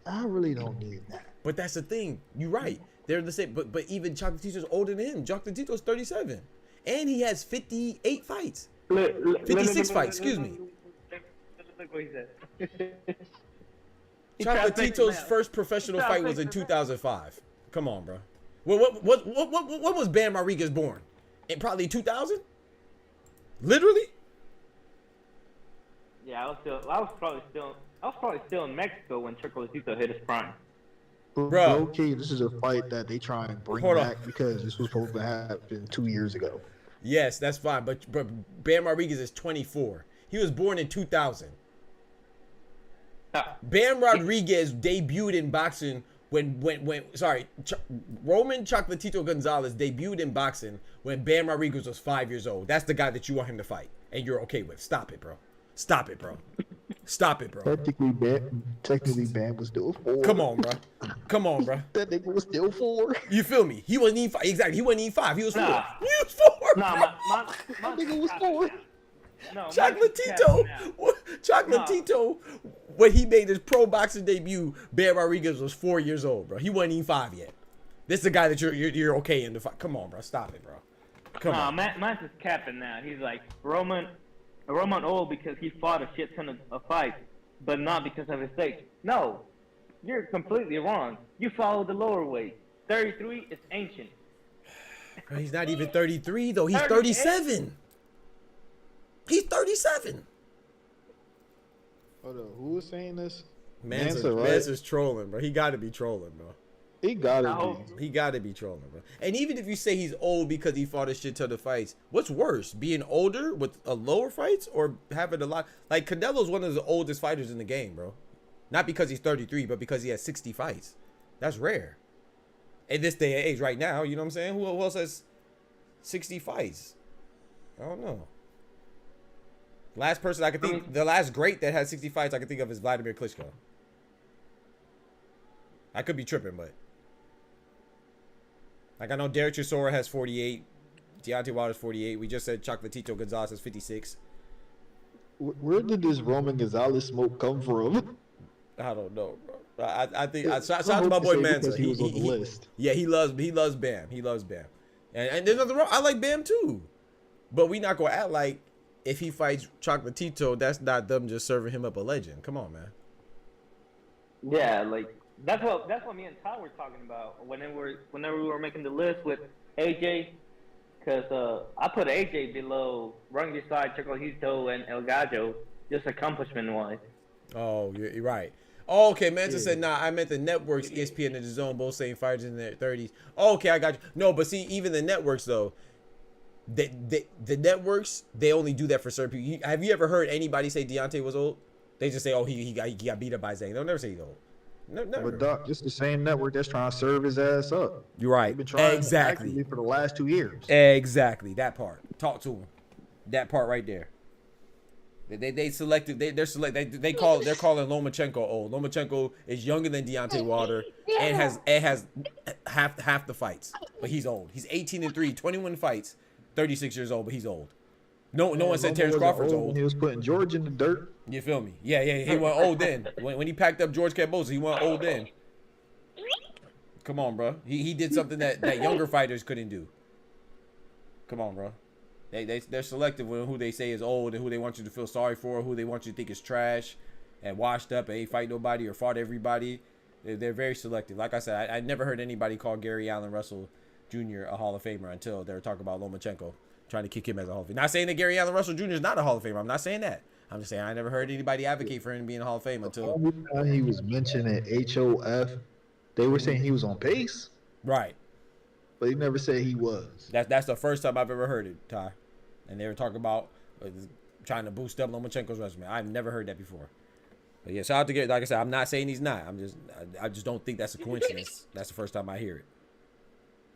I really don't need that. But that's the thing. You're right. They're the same. But even Chocolatito's older than him. Chocolatito's 37, and he has 58 fights. 56 fights. Excuse me. Look what he said. Chocolatito's first professional fight was in 2005. Come on, bro. What was Bam Rodriguez born? In probably 2000? Literally? Yeah, I was probably still in Mexico when Chocolatito hit his prime. Bro. Okay, this is a fight that they try and bring Hold on. back because this was supposed to happen 2 years ago. Yes, that's fine. But Bam Rodriguez is 24. He was born in 2000. Bam Rodriguez debuted in boxing Roman Chocolatito Gonzalez debuted in boxing when Bam Rodriguez was 5 years old. That's the guy that you want him to fight, and you're okay with. Stop it, bro. Stop it, bro. Stop it, bro. Technically, Bam was still 4. Come on, bro. Come on, bro. That nigga was still 4. You feel me? He wasn't even 5. Exactly. He wasn't even 5. He was 4. Nah. He was 4. Nah, That nigga was 4. No, Chocolatito, when he made his pro boxing debut, Bam Rodriguez was 4 years old, bro. He wasn't even 5 yet. This is the guy that you're okay in the fight. Come on, bro. Stop it, bro. Come on. Man's is capping now. He's like Roman old because he fought a shit ton of fights, but not because of his age. No, you're completely wrong. You follow the lower weight. 33 is ancient. Bro, he's not even 33 though. He's 38? 37. He's 37. Hold on, who was saying this? Manson, right? Manson's trolling, bro. He got to be trolling, bro. He gotta No. be. He got to be trolling, bro. And even if you say he's old because he fought a shit ton of fights, what's worse, being older with a lower fights or having a lot? Like Canelo's one of the oldest fighters in the game, bro. Not because he's 33, but because he has 60 fights. That's rare. In this day and age, right now, you know what I'm saying? Who else has 60 fights? I don't know. Last person I could think, the last great that had 60 fights I could think of is Vladimir Klitschko. I could be tripping, but like I know Derek Chisora has 48, Deontay Wilder's 48. We just said Chocolatito Gonzalez has 56. Where did this Roman Gonzalez smoke come from? I don't know, bro. I think shout out to my boy Manson. He was on the list. Yeah, he loves Bam. He loves Bam, and there's nothing wrong. I like Bam too, but we not gonna act like if he fights Chocolatito, that's not them just serving him up a legend. Come on, man. Yeah, like that's what me and Ty were talking about whenever we were making the list with AJ, because I put AJ below running beside Chocolatito and El Gallo, just accomplishment wise. Oh, you're right. Oh, okay, Manson said, nah, I meant the networks, ESPN and the Zone, both saying fighters in their 30s. Oh, okay, I got you. No, but see, even the networks, though, the networks, they only do that for certain people. Have you ever heard anybody say Deontay was old? They just say, oh, he got beat up by Zane. They'll never say he's old. No, never. But Doc, just the same network that's trying to serve his ass up. You're right. They've been trying Exactly. actively for the last 2 years. Exactly. That part. Talk to him. That part right there. They selected. They're calling Lomachenko old. Lomachenko is younger than Deontay Wilder and has half the fights, but he's old. He's 18-3, 21 fights, 36 years old, but he's old. No one said Terrence Crawford's old. He was putting George in the dirt. You feel me? Yeah. He went old then. When he packed up George Kambosos, he went old then. Come on, bro. He did something that younger fighters couldn't do. Come on, bro. They're selective with who they say is old and who they want you to feel sorry for, who they want you to think is trash and washed up and ain't fight nobody or fought everybody. They're very selective. Like I said, I never heard anybody call Gary Allen Russell Jr. a Hall of Famer until they were talking about Lomachenko trying to kick him as a Hall of Famer. Not saying that Gary Allen Russell Jr. is not a Hall of Famer. I'm not saying that. I'm just saying I never heard anybody advocate for him being a Hall of Fame until he was mentioned at HOF. They were saying he was on pace, right. but he never said he was. That's the first time I've ever heard it, Ty. And they were talking about trying to boost up Lomachenko's resume. I've never heard that before. But yeah, shout out to Gary. Like I said, I'm not saying he's not. I just don't think that's a coincidence. That's the first time I hear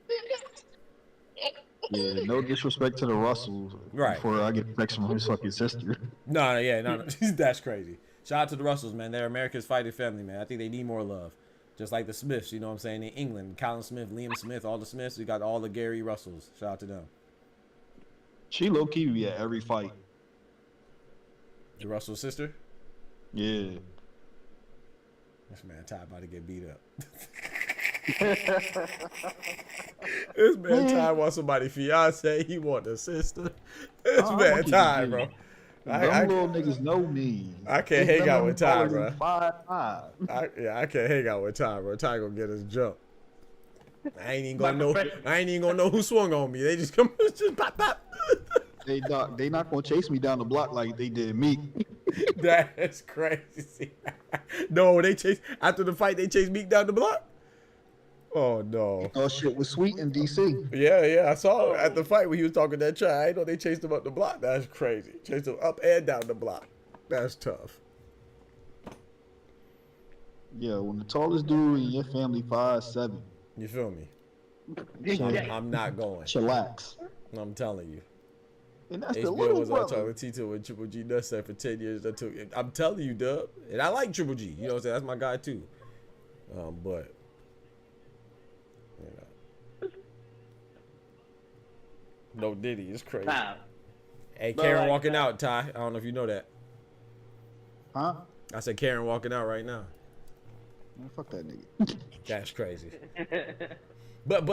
it. Yeah, no disrespect to the Russells. Right. Before I get text from his fucking sister. No. That's crazy. Shout out to the Russells, man. They're America's fighting family, man. I think they need more love. Just like the Smiths, you know what I'm saying? In England, Colin Smith, Liam Smith, all the Smiths. We got all the Gary Russells. Shout out to them. She low key be at every fight. The Russell sister? Yeah. This man Ty about to get beat up. This man Ty wants somebody fiance. He want a sister. This man Ty, bro. Them little niggas know me. I can't hang out with Ty, bro. 5'5". I can't hang out with Ty, bro. Ty gonna get us jumped. I ain't even gonna know who swung on me. They just come, just pop, pop. They not gonna chase me down the block like they did Meek. That's crazy. No, they chased after the fight. They chased Meek down the block. Oh no. Oh shit was sweet in DC. Yeah. I saw at the fight when he was talking that try. I know they chased him up the block. That's crazy. Chased him up and down the block. That's tough. Yeah, when the tallest dude in your family 5'7". You feel me? I'm not going. Chillax. I'm telling you. And that's the HBO little was on brother. talking Tito and Triple G Nuts said for 10 years. I'm telling you, Dub. And I like Triple G. You know what I'm saying? That's my guy too. But you know. No Diddy. It's crazy. Nah. Hey, But Karen like, walking out, Ty. I don't know if you know that. Huh? I said Karen walking out right now. Man, fuck that nigga. That's crazy. But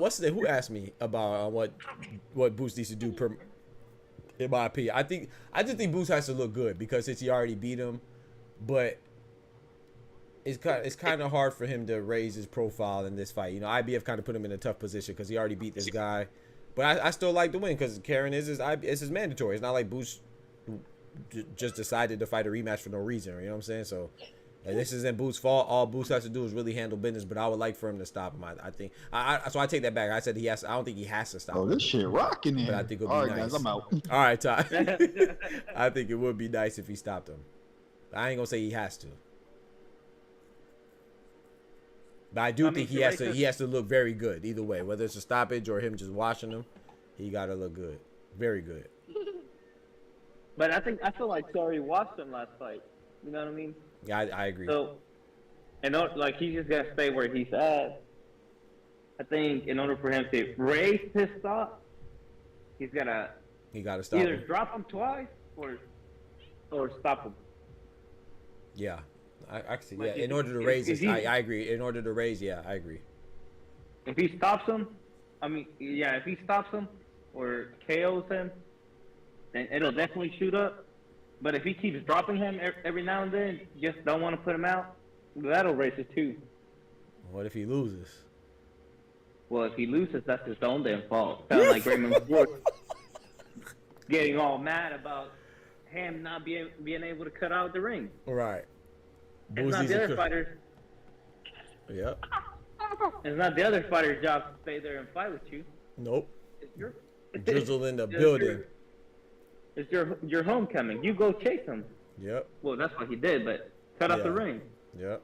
what's the who asked me about what Boost needs to do per in my opinion. I just think Boost has to look good because since he already beat him, but it's kind of hard for him to raise his profile in this fight. You know, IBF kind of put him in a tough position because he already beat this guy. But I still like the win because Karen is his mandatory. It's not like Boost just decided to fight a rematch for no reason. You know what I'm saying? So this isn't Boost's fault. All Boost has to do is really handle business. But I would like for him to stop him. I think. So I take that back. I said he has. I don't think he has to stop. Oh, this shit rocking in. But I think it'll All be right, nice. guys, I'm out. All right, Ty. I think it would be nice if he stopped him. I ain't gonna say he has to. But I think he has to look very good either way, whether it's a stoppage or him just washing him. He gotta look good, very good. But I feel like Sorry watched him last fight. You know what I mean? Yeah, I agree. So, like he's just gonna stay where he's at. I think in order for him to raise his stock, he gotta stop either him. drop him twice or stop him. Yeah, I see. Yeah, Like, in order to raise this, I agree. In order to raise, yeah, I agree. If he stops him, if he stops him or KOs him, then it'll definitely shoot up. But if he keeps dropping him every now and then, just don't want to put him out, that'll raise it too. What if he loses? Well, if he loses, that's his own damn fault. Sound like Raymond Ford getting all mad about him not being able to cut out the ring. Right. It's not the other fighters. Yep. It's not the other fighter's job to stay there and fight with you. Nope. It's Drizzle in the building. It's your homecoming. You go chase him. Yep. Well, that's what he did, but cut out the ring. Yep.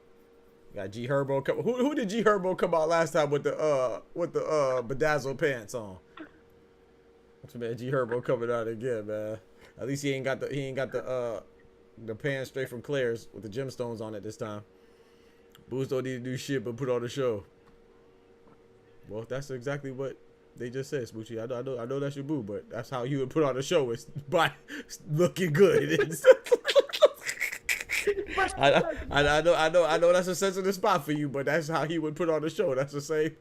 Got G Herbo come. Who did G Herbo come out last time with the bedazzled pants on? Man, G Herbo coming out again, man. At least he ain't got the pants straight from Claire's with the gemstones on it this time. Boost don't need to do shit but put on the show. Well, that's exactly what they just said, Smoochie. I know that's your boo, but that's how you would put on the show is by looking good. I know that's a sensitive spot for you, but that's how he would put on the show. That's the same.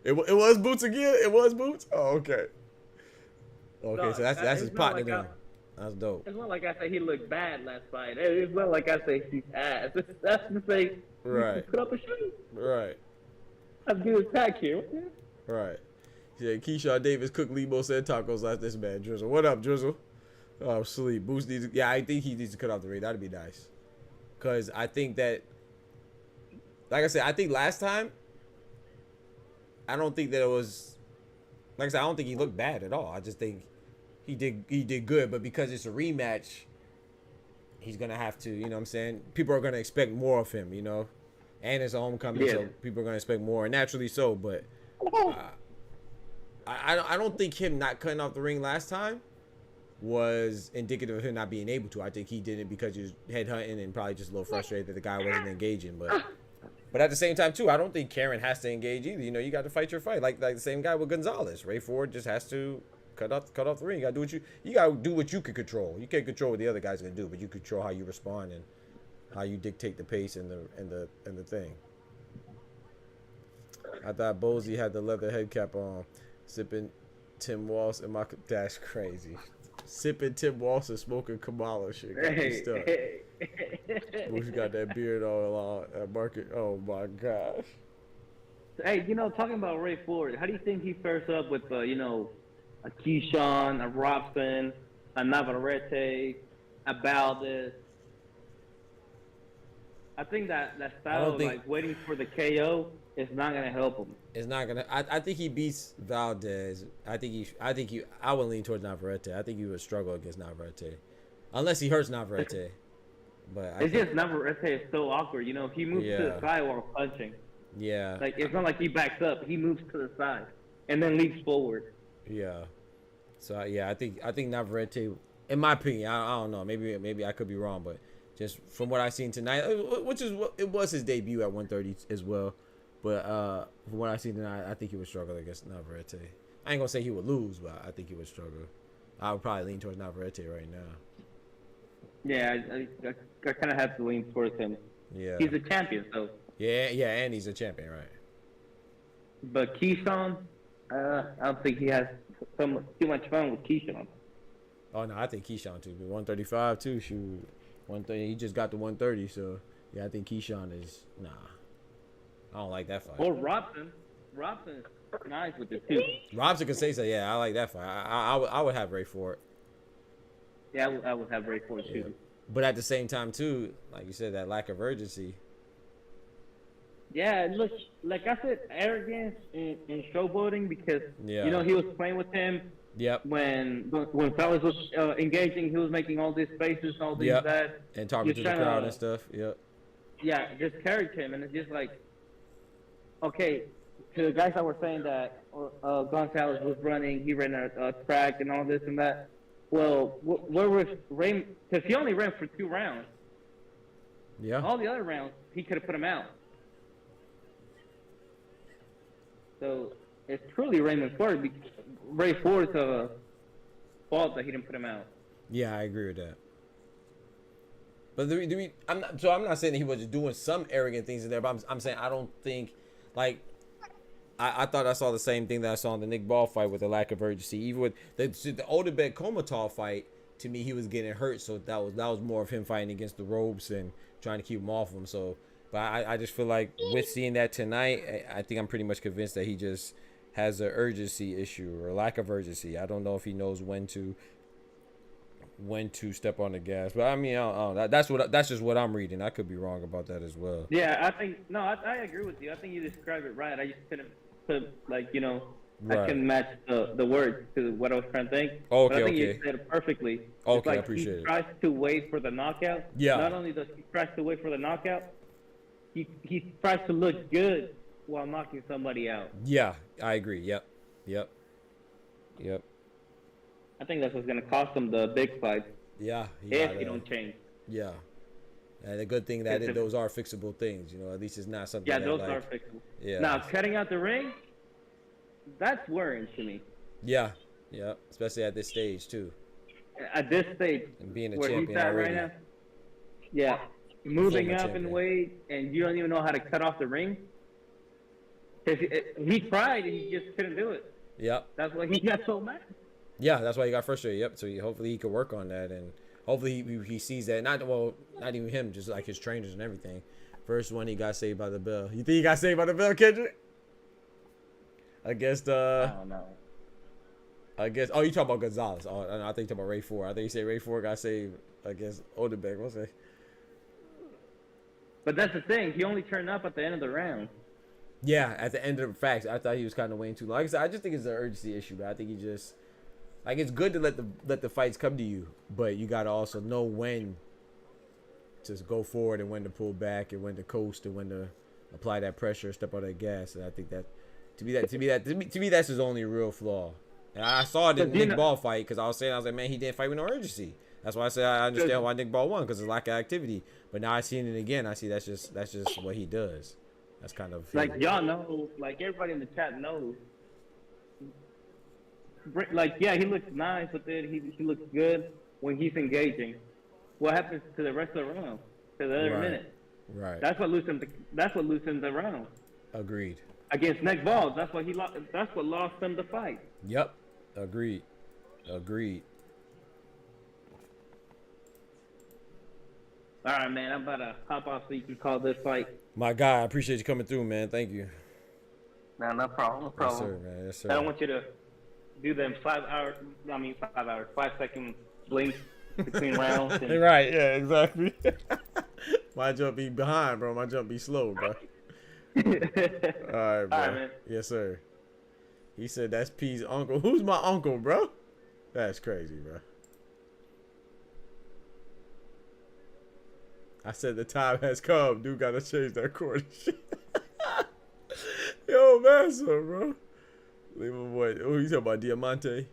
It was Boots again. It was Boots. Oh, okay. Okay, No, so that's his partner like now. That's dope. It's not like I say he looked bad last fight. It's not like I say he's ass. That's the thing. Right. Put up a show. Right. I'm doing tag here. Right. Yeah, Keyshawn Davis cooked Limo said tacos like this man, Drizzle. What up, Drizzle? Oh, sleep. Boost needs to, yeah, I think he needs to cut off the ring. That'd be nice. Because I think that, like I said, I think last time, I don't think that it was, like I said, I don't think he looked bad at all. I just think he did good. But because it's a rematch, he's going to have to, you know what I'm saying? People are going to expect more of him, you know? And it's a homecoming, so people are going to expect more. And naturally so, but I don't think him not cutting off the ring last time was indicative of him not being able to. I think he did it because he was headhunting and probably just a little frustrated that the guy wasn't engaging. But at the same time, too, I don't think Karen has to engage either. You know, you got to fight your fight. Like the same guy with Gonzalez. Ray Ford just has to cut off the ring. You got to do what you can control. You can't control what the other guy's going to do, but you control how you respond and how you dictate the pace and the thing. I thought Bozy had the leather head cap on, sipping Tim Walsh and my. That's crazy. Sipping Tim Walsh and smoking Kamala shit. Who's got that beard all at market? Oh my gosh. Hey, you know, talking about Ray Ford, how do you think he fares up with, you know, a Keyshawn, a Robson, a Navarrete, a Valdez? I think that style of like waiting for the KO is not gonna help him. It's not gonna. I think he beats Valdez. I would lean towards Navarrete. I think he would struggle against Navarrete, unless he hurts Navarrete. But it's just Navarrete is so awkward. You know, he moves to the side while punching. Yeah. Like it's not like he backs up. He moves to the side and then leaps forward. Yeah. So yeah, I think Navarrete, in my opinion, I don't know. Maybe I could be wrong, but just from what I've seen tonight, which is what it was his debut at 130 as well. But from what I've seen tonight, I think he would struggle against Navarrete. I ain't gonna say he would lose, but I think he would struggle. I would probably lean towards Navarrete right now. Yeah, I kind of have to lean towards him. Yeah. He's a champion, so. Yeah, and he's a champion, right? But Keyshawn, I don't think he has too much fun with Keyshawn. Oh no, I think Keyshawn too. 135 too. Shoot, 130. He just got to 130, so yeah, I think Keyshawn is nah. I don't like that fight. Or Robson. Robson is nice with it too. Robson can say so. Yeah, I like that fight. I would have Ray Ford. Yeah, I would have Ray Ford too. Yeah. But at the same time too, like you said, that lack of urgency. Yeah, look, like I said, arrogance in showboating because you know he was playing with him. Yep. When Fellas was engaging, he was making all these faces, all these that, and talking to the crowd and stuff. Yep. Yeah, just carried him, and it's just like, okay, to the guys that were saying that Gonzalez was running, he ran a track and all this and that. Well, where was Ray? Because he only ran for 2 rounds. Yeah. All the other rounds, he could have put him out. So it's truly Ray Ford's fault that he didn't put him out. Yeah, I agree with that. But I'm not saying that he was doing some arrogant things in there, but I'm saying I don't think, like, I thought I saw the same thing that I saw in the Nick Ball fight with the lack of urgency. Even with the Odebek Komatov fight, to me he was getting hurt, so that was more of him fighting against the ropes and trying to keep him off him. So, but I just feel like with seeing that tonight, I think I'm pretty much convinced that he just has an urgency issue or lack of urgency. I don't know if he knows when to step on the gas. But I mean, I don't know. That's just what I'm reading. I could be wrong about that as well. Yeah, I agree with you. I think you described it right. I just couldn't put, like, you know, right. I couldn't match the words to what I was trying to think. Okay, but I think you said it perfectly. Okay, it's like I appreciate it. He tries to wait for the knockout. Yeah. Not only does he tries to wait for the knockout, he tries to look good while knocking somebody out. Yeah, I agree. Yep. I think that's what's going to cost him the big fight. Yeah. If he don't change. Yeah. And the good thing that those are fixable things, you know, at least it's not something. Yeah, that, those like, are fixable. Yeah. Now, cutting out the ring, that's worrying to me. Yeah. Especially at this stage, too. At this stage, And being a where champion he's at already. right now. Yeah. moving Former up in champion. weight, and you don't even know how to cut off the ring. 'Cause he tried and he just couldn't do it. Yep. That's why he got so mad. Yeah, that's why he got frustrated. Yep. So hopefully he could work on that, and hopefully he sees that. Not even him, just like his trainers and everything. First one he got saved by the bell. You think he got saved by the bell, Kendrick? Against I don't know. oh, you talking about Gonzalez? Oh, I think you talking about Ray Ford. I think you say Ray Ford got saved against Odenbeck. What's that? But that's the thing. He only turned up at the end of the round. Yeah, at the end of the facts, I thought he was kind of waiting too long. Like I said, I just think it's an urgency issue, but I think he just like it's good to let the fights come to you, but you gotta also know when to go forward and when to pull back and when to coast and when to apply that pressure, step on that gas. And I think that to me that's his only real flaw. And I saw it in the Nick Ball fight because I was like, man, he didn't fight with no urgency. That's why I said I understand why Nick Ball won because it's lack of activity. But now I seen it again. I see that's just what he does. That's kind of like y'all know, like everybody in the chat knows. Like yeah, he looks nice, but then he looks good when he's engaging. What happens to the rest of the round? To the other minute? Right. That's what loosens the round. Agreed. Against Nick Ball, that's what That's what lost him the fight. Yep. Agreed. All right, man. I'm about to hop off so you can call this fight. My guy, I appreciate you coming through, man. Thank you. No problem. No problem. Yes, sir, man. Yes, sir. I don't want you to do them 5 second blinks between rounds. And... Right, yeah, exactly. My jump be behind, bro. My jump be slow, bro. All right, bro. All right, man. Yes, sir. He said that's P's uncle. Who's my uncle, bro? That's crazy, bro. I said the time has come. Dude gotta change that court. Yo, massa, bro. Leave him what? Oh, you talking about Diamante?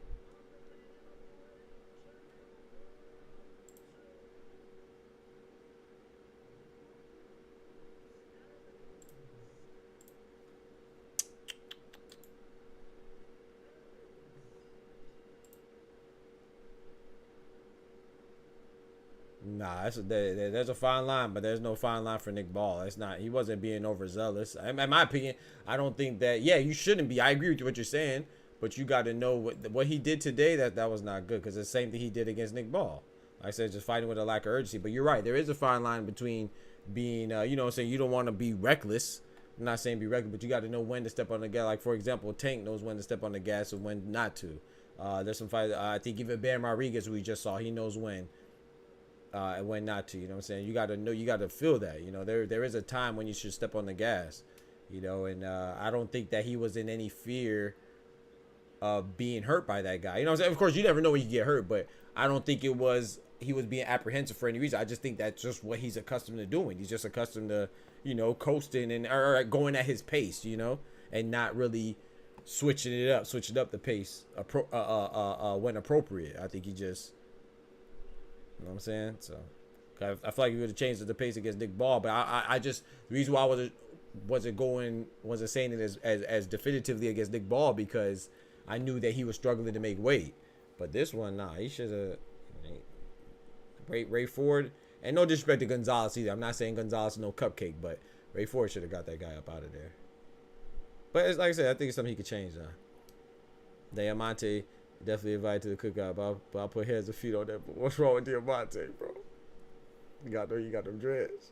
Nah, there's a fine line, but there's no fine line for Nick Ball. It's not. He wasn't being overzealous. In my opinion, I don't think that. Yeah, you shouldn't be. I agree with what you're saying, but you got to know what he did today. That was not good because it's the same thing he did against Nick Ball. Like I said, just fighting with a lack of urgency. But you're right. There is a fine line between being, saying you don't want to be reckless. I'm not saying be reckless, but you got to know when to step on the gas. Like for example, Tank knows when to step on the gas and when not to. There's some fights. I think even Bam Rodriguez, who we just saw, he knows when. And when not to, you know what I'm saying? You got to know, you got to feel that, there is a time when you should step on the gas, and I don't think that he was in any fear of being hurt by that guy. You know what I'm saying? Of course, you never know when you get hurt, but I don't think he was being apprehensive for any reason. I just think that's just what he's accustomed to doing. He's just accustomed to, coasting or going at his pace, and not really switching up the pace when appropriate. I think he just... You know what I'm saying? So I feel like he would have changed the pace against Nick Ball, but I just the reason why I wasn't saying it as definitively against Nick Ball because I knew that he was struggling to make weight. But this one, nah, he should have Ray Ford, and no disrespect to Gonzalez either. I'm not saying Gonzalez is no cupcake, but Ray Ford should have got that guy up out of there. But it's, like I said, I think it's something he could change now. Diamante. Definitely invited to the cookout, but I'll put heads and feet on that. But what's wrong with Diamante, bro? You got them dreads.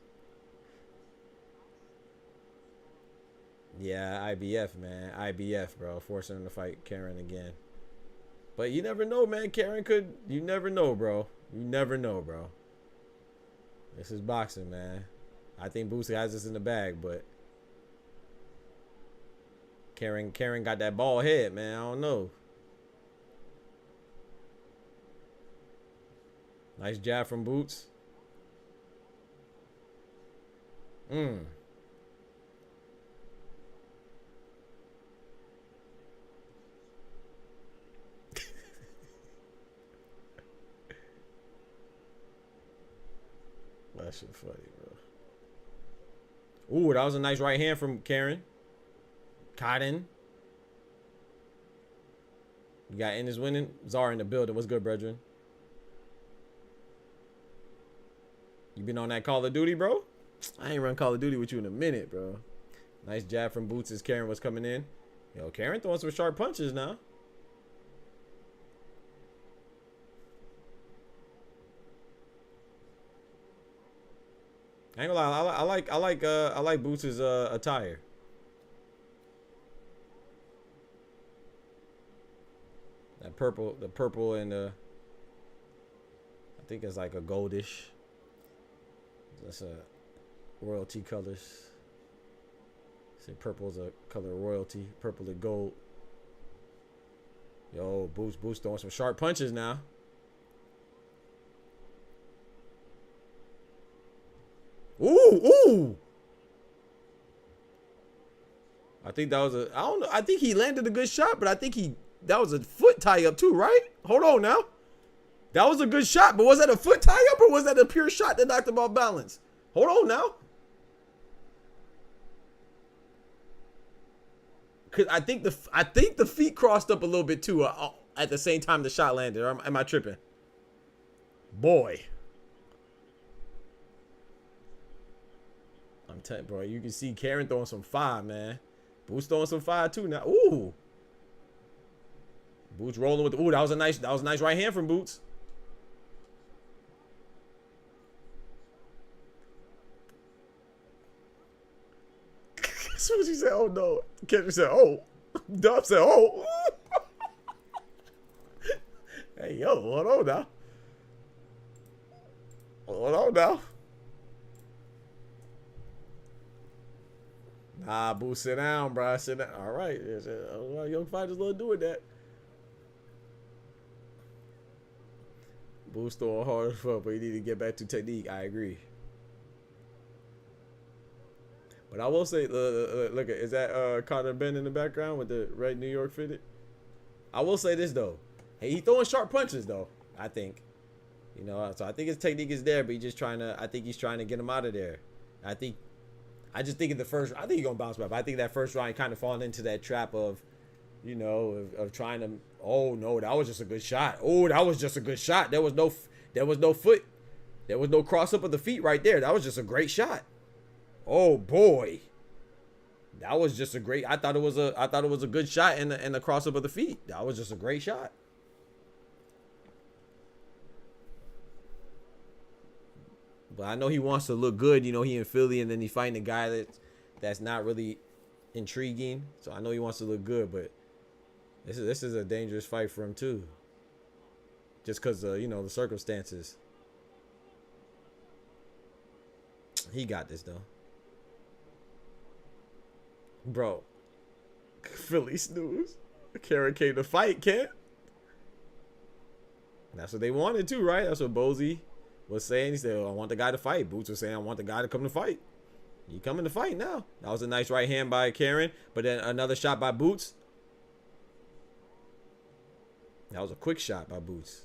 Yeah, IBF, man. IBF, bro. Forcing him to fight Karen again. But you never know, man. Karen could... You never know, bro. You never know, bro. This is boxing, man. I think Boosie has this in the bag, but... Karen got that bald head, man. I don't know. Nice jab from Boots. That shit funny, bro. Ooh, that was a nice right hand from Karen. Cotton. You got Ennis winning. Czar in the building. What's good, brethren? You been on that Call of Duty, bro? I ain't run Call of Duty with you in a minute, bro. Nice jab from Boots as Karen was coming in. Yo, Karen throwing some sharp punches now. I ain't gonna lie, I like Boots' attire. That purple, the purple and I think it's like a goldish. That's a royalty colors. Say purple's a color of royalty, purple and gold. Yo, Boots throwing some sharp punches now. Ooh. I think that was I don't know. I think he landed a good shot, but I think that was a foot tie up too, right? Hold on now. That was a good shot, but was that a foot tie up or was that a pure shot that knocked him off balance? Hold on now. Cause I think the feet crossed up a little bit too at the same time the shot landed. Or am I tripping? Boy. I'm telling you, bro, you can see Karen throwing some fire, man. Boots throwing some fire too now. Ooh. Boots rolling with ooh, that was a nice right hand from Boots. As soon as he said, oh no, Kendrick said, oh. Dub said, oh. Hey, yo, hold on now. Hold on now. Nah, Boo, sit down, bro. Sit down. All right. Young fighters love doing that. Boo's throwing hard as fuck, but he need to get back to technique. I agree. But I will say, look, is that Carter Ben in the background with the red New York fitted? I will say this, though. Hey, he throwing sharp punches, though, I think. You know, so I think his technique is there, but he's just trying to, I think he's trying to get him out of there. I just think in the first, I think he's going to bounce back. But I think that first round, he kind of falling into that trap of, you know, of trying to, oh, no, that was just a good shot. Oh, that was just a good shot. There was no foot. There was no cross up of the feet right there. That was just a great shot. Oh, boy. That was just a great, I thought it was a good shot in the cross up of the feet. That was just a great shot. But I know he wants to look good. You know, he in Philly, and then he fighting a guy that's not really intriguing. So I know he wants to look good, but this is a dangerous fight for him too. Just because you know, the circumstances. He got this though, bro. Philly snooze. Karen came to fight, Kent. That's what they wanted too, right? That's what Bozy was saying. He said, oh, I want the guy to fight. Boots was saying, I want the guy to come to fight. He coming to fight now. That was a nice right hand by Karen. But then another shot by Boots. That was a quick shot by Boots.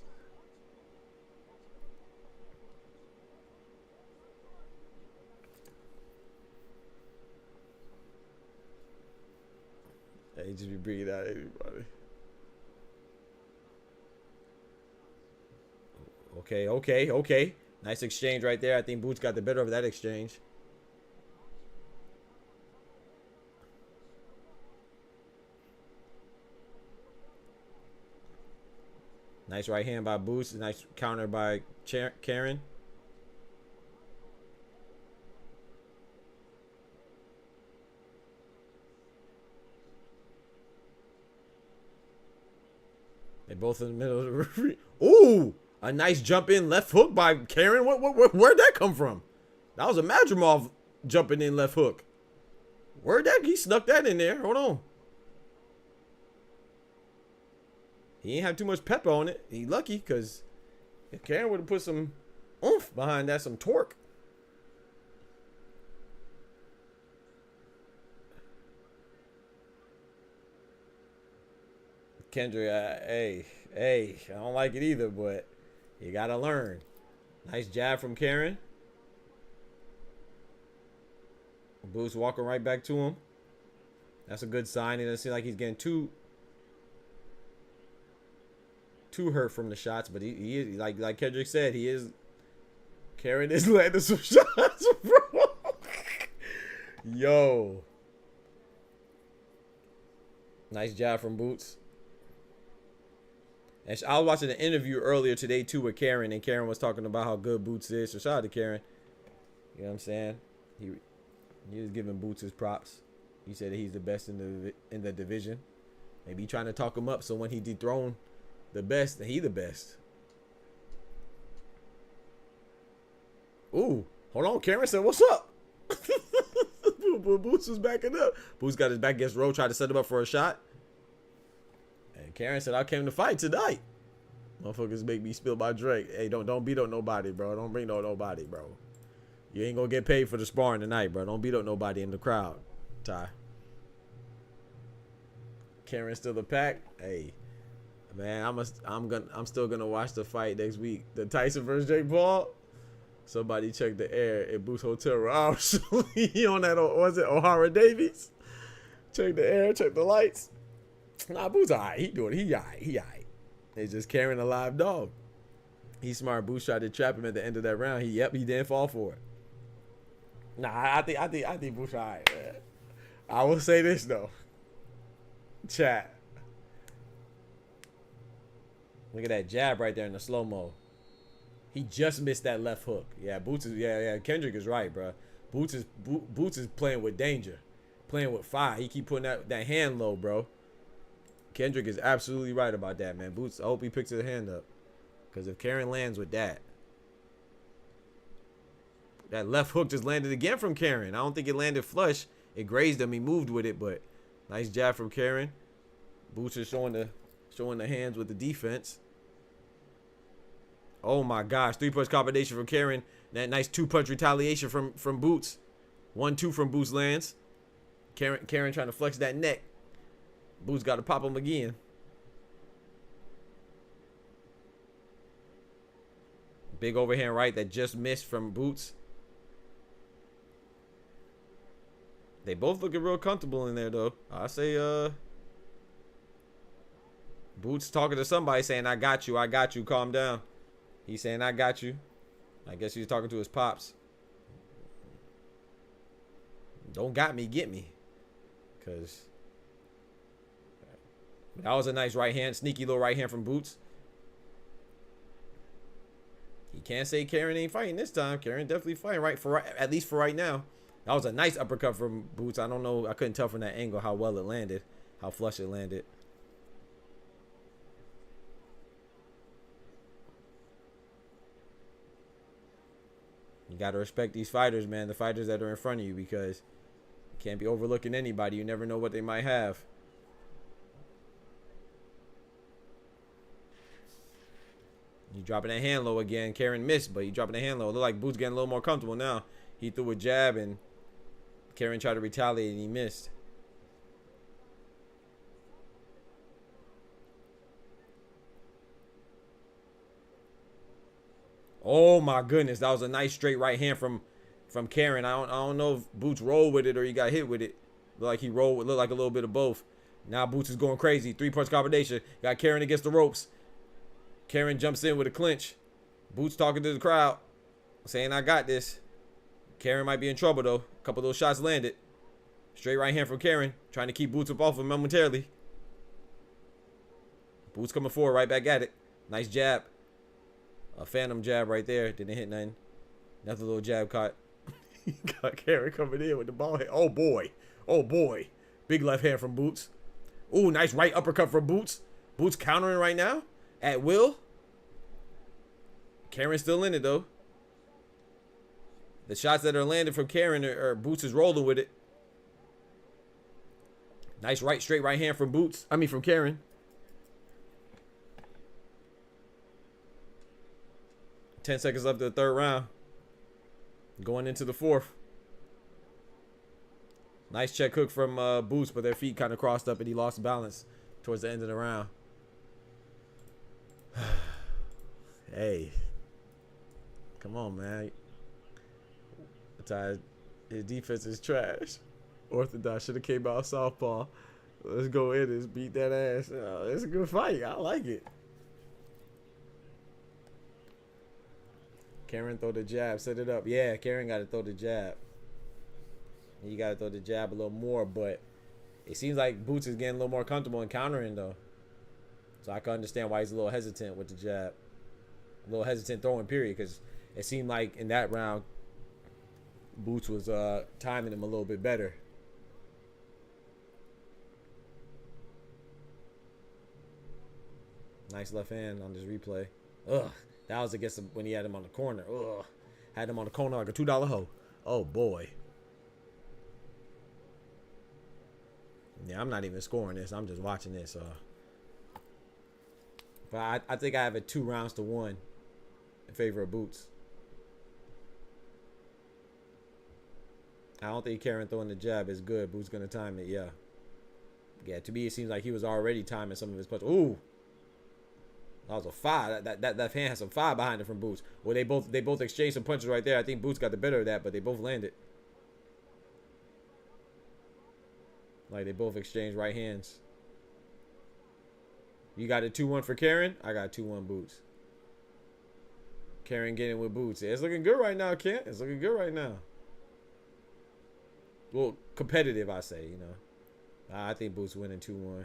He just be bringing out everybody. Okay. Nice exchange right there. I think Boots got the better of that exchange. Nice right hand by Boots. Nice counter by Karen. They both in the middle of the referee. Ooh! A nice jump in left hook by Karen. Where'd that come from? That was a Madrimov jumping in left hook. He snuck that in there. Hold on. He ain't have too much pepper on it. He lucky because if Karen would have put some oomph behind that, some torque. Kendrick, hey, I don't like it either, but you gotta learn. Nice jab from Karen. Boots walking right back to him. That's a good sign. It doesn't seem like he's getting too hurt from the shots, but he is, like Kendrick said, he is Karen is landing some shots, bro. Yo. Nice jab from Boots. And I was watching an interview earlier today, too, with Karen. And Karen was talking about how good Boots is. So shout out to Karen. You know what I'm saying? He was giving Boots his props. He said that he's the best in the division. Maybe trying to talk him up so when he dethrone the best, then he the best. Ooh, hold on. Karen said, "What's up?" Boots was backing up. Boots got his back against Rowe, tried to set him up for a shot. And Karen said, "I came to fight tonight." Motherfuckers make me spill my drink. Hey, don't beat up nobody, bro. Don't bring nobody, bro. You ain't gonna get paid for the sparring tonight, bro. Don't beat up nobody in the crowd, Ty. Karen still the pack. Hey, man, I'm still gonna watch the fight next week. The Tyson versus Jake Paul. Somebody check the air at Boots Hotel room. Oh, he on that, was it O'Hara Davies? Check the air, check the lights. Nah, Boots alright. He doing it. He alright. It's just carrying a live dog. He's smart. Boots tried to trap him at the end of that round. He didn't fall for it. Nah, I think Boots alright, man. I will say this though. Chat. Look at that jab right there in the slow-mo. He just missed that left hook. Yeah, Boots is Kendrick is right, bro. Boots is playing with danger. Playing with fire. He keep putting that hand low, bro. Kendrick is absolutely right about that, man. Boots, I hope he picks his hand up. Because if Karen lands with that left hook just landed again from Karen. I don't think it landed flush. It grazed him. He moved with it, but nice jab from Karen. Boots is showing the hands with the defense. Oh my gosh, 3-punch combination from Karen. That nice 2-punch retaliation from Boots. 1-2 from Boots lands. Karen trying to flex that neck. Boots got to pop him again. Big overhand right that just missed from Boots. They both looking real comfortable in there though. I say Boots talking to somebody saying, I got you, calm down. He's saying, I got you. I guess he's talking to his pops. Don't got me, get me. Because that was a nice right hand, sneaky little right hand from Boots. He can't say Karen ain't fighting this time. Karen definitely fighting, at least for right now. That was a nice uppercut from Boots. I don't know. I couldn't tell from that angle how well it landed, how flush it landed. You got to respect these fighters, man. The fighters that are in front of you, because you can't be overlooking anybody. You never know what they might have. You dropping that hand low again. Karen missed, but you dropping the hand low. It look like Boots getting a little more comfortable now. He threw a jab, and Karen tried to retaliate, and he missed. Oh my goodness, that was a nice straight right hand from Karen. I don't know if Boots rolled with it or he got hit with it. Looked like he rolled. Looked like a little bit of both. Now Boots is going crazy. 3-punch combination. Got Karen against the ropes. Karen jumps in with a clinch. Boots talking to the crowd, saying, I got this. Karen might be in trouble though. A couple of those shots landed. Straight right hand from Karen, trying to keep Boots up off him momentarily. Boots coming forward, right back at it. Nice jab. A phantom jab right there. Didn't hit nothing. Another little jab caught. Got Karen coming in with the ball head. Oh boy. Oh boy. Big left hand from Boots. Ooh, nice right uppercut from Boots. Boots countering right now. At will. Karen's still in it though. The shots that are landing from Karen are Boots is rolling with it. Nice right, straight right hand from Boots. I mean from Karen. Ten seconds left of the third round. Going into the fourth. Nice check hook from Boots, but their feet kind of crossed up and he lost balance towards the end of the round. Hey. Come on, man. His defense is trash. Orthodox should have came out southpaw. Let's go in and beat that ass. It's a good fight. I like it. Karen throw the jab, set it up. Yeah, Karen got to throw the jab. You got to throw the jab a little more, but it seems like Boots is getting a little more comfortable in countering, though. So I can understand why he's a little hesitant with the jab. A little hesitant throwing, period, because it seemed like in that round, Boots was timing him a little bit better. Nice left hand on this replay. Ugh. That was against him when he had him on the corner. Ugh. Had him on the corner like a $2 hoe. Oh, boy. Yeah, I'm not even scoring this. I'm just watching this. But I think I have it 2 rounds to 1 in favor of Boots. I don't think Karen throwing the jab is good. Boots going to time it, yeah. Yeah, to me, it seems like he was already timing some of his punches. Ooh. That was a 5. That hand has some 5 behind it from Boots. Well, they both exchanged some punches right there. I think Boots got the better of that, but they both landed. Like, they both exchanged right hands. You got a 2-1 for Karen. I got 2-1 Boots. Karen getting with Boots. Yeah, it's looking good right now, Kent. It's looking good right now. Well, competitive, I say, you know. I think Boots winning 2-1.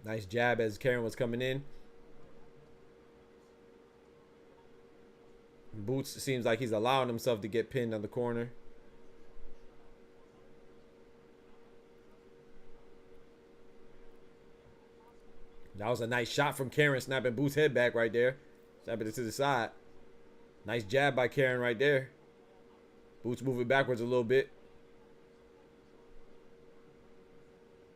Nice jab as Karen was coming in. Boots seems like he's allowing himself to get pinned on the corner. That was a nice shot from Karen, snapping Boots' head back right there. Snapping it to the side. Nice jab by Karen right there. Boots moving backwards a little bit.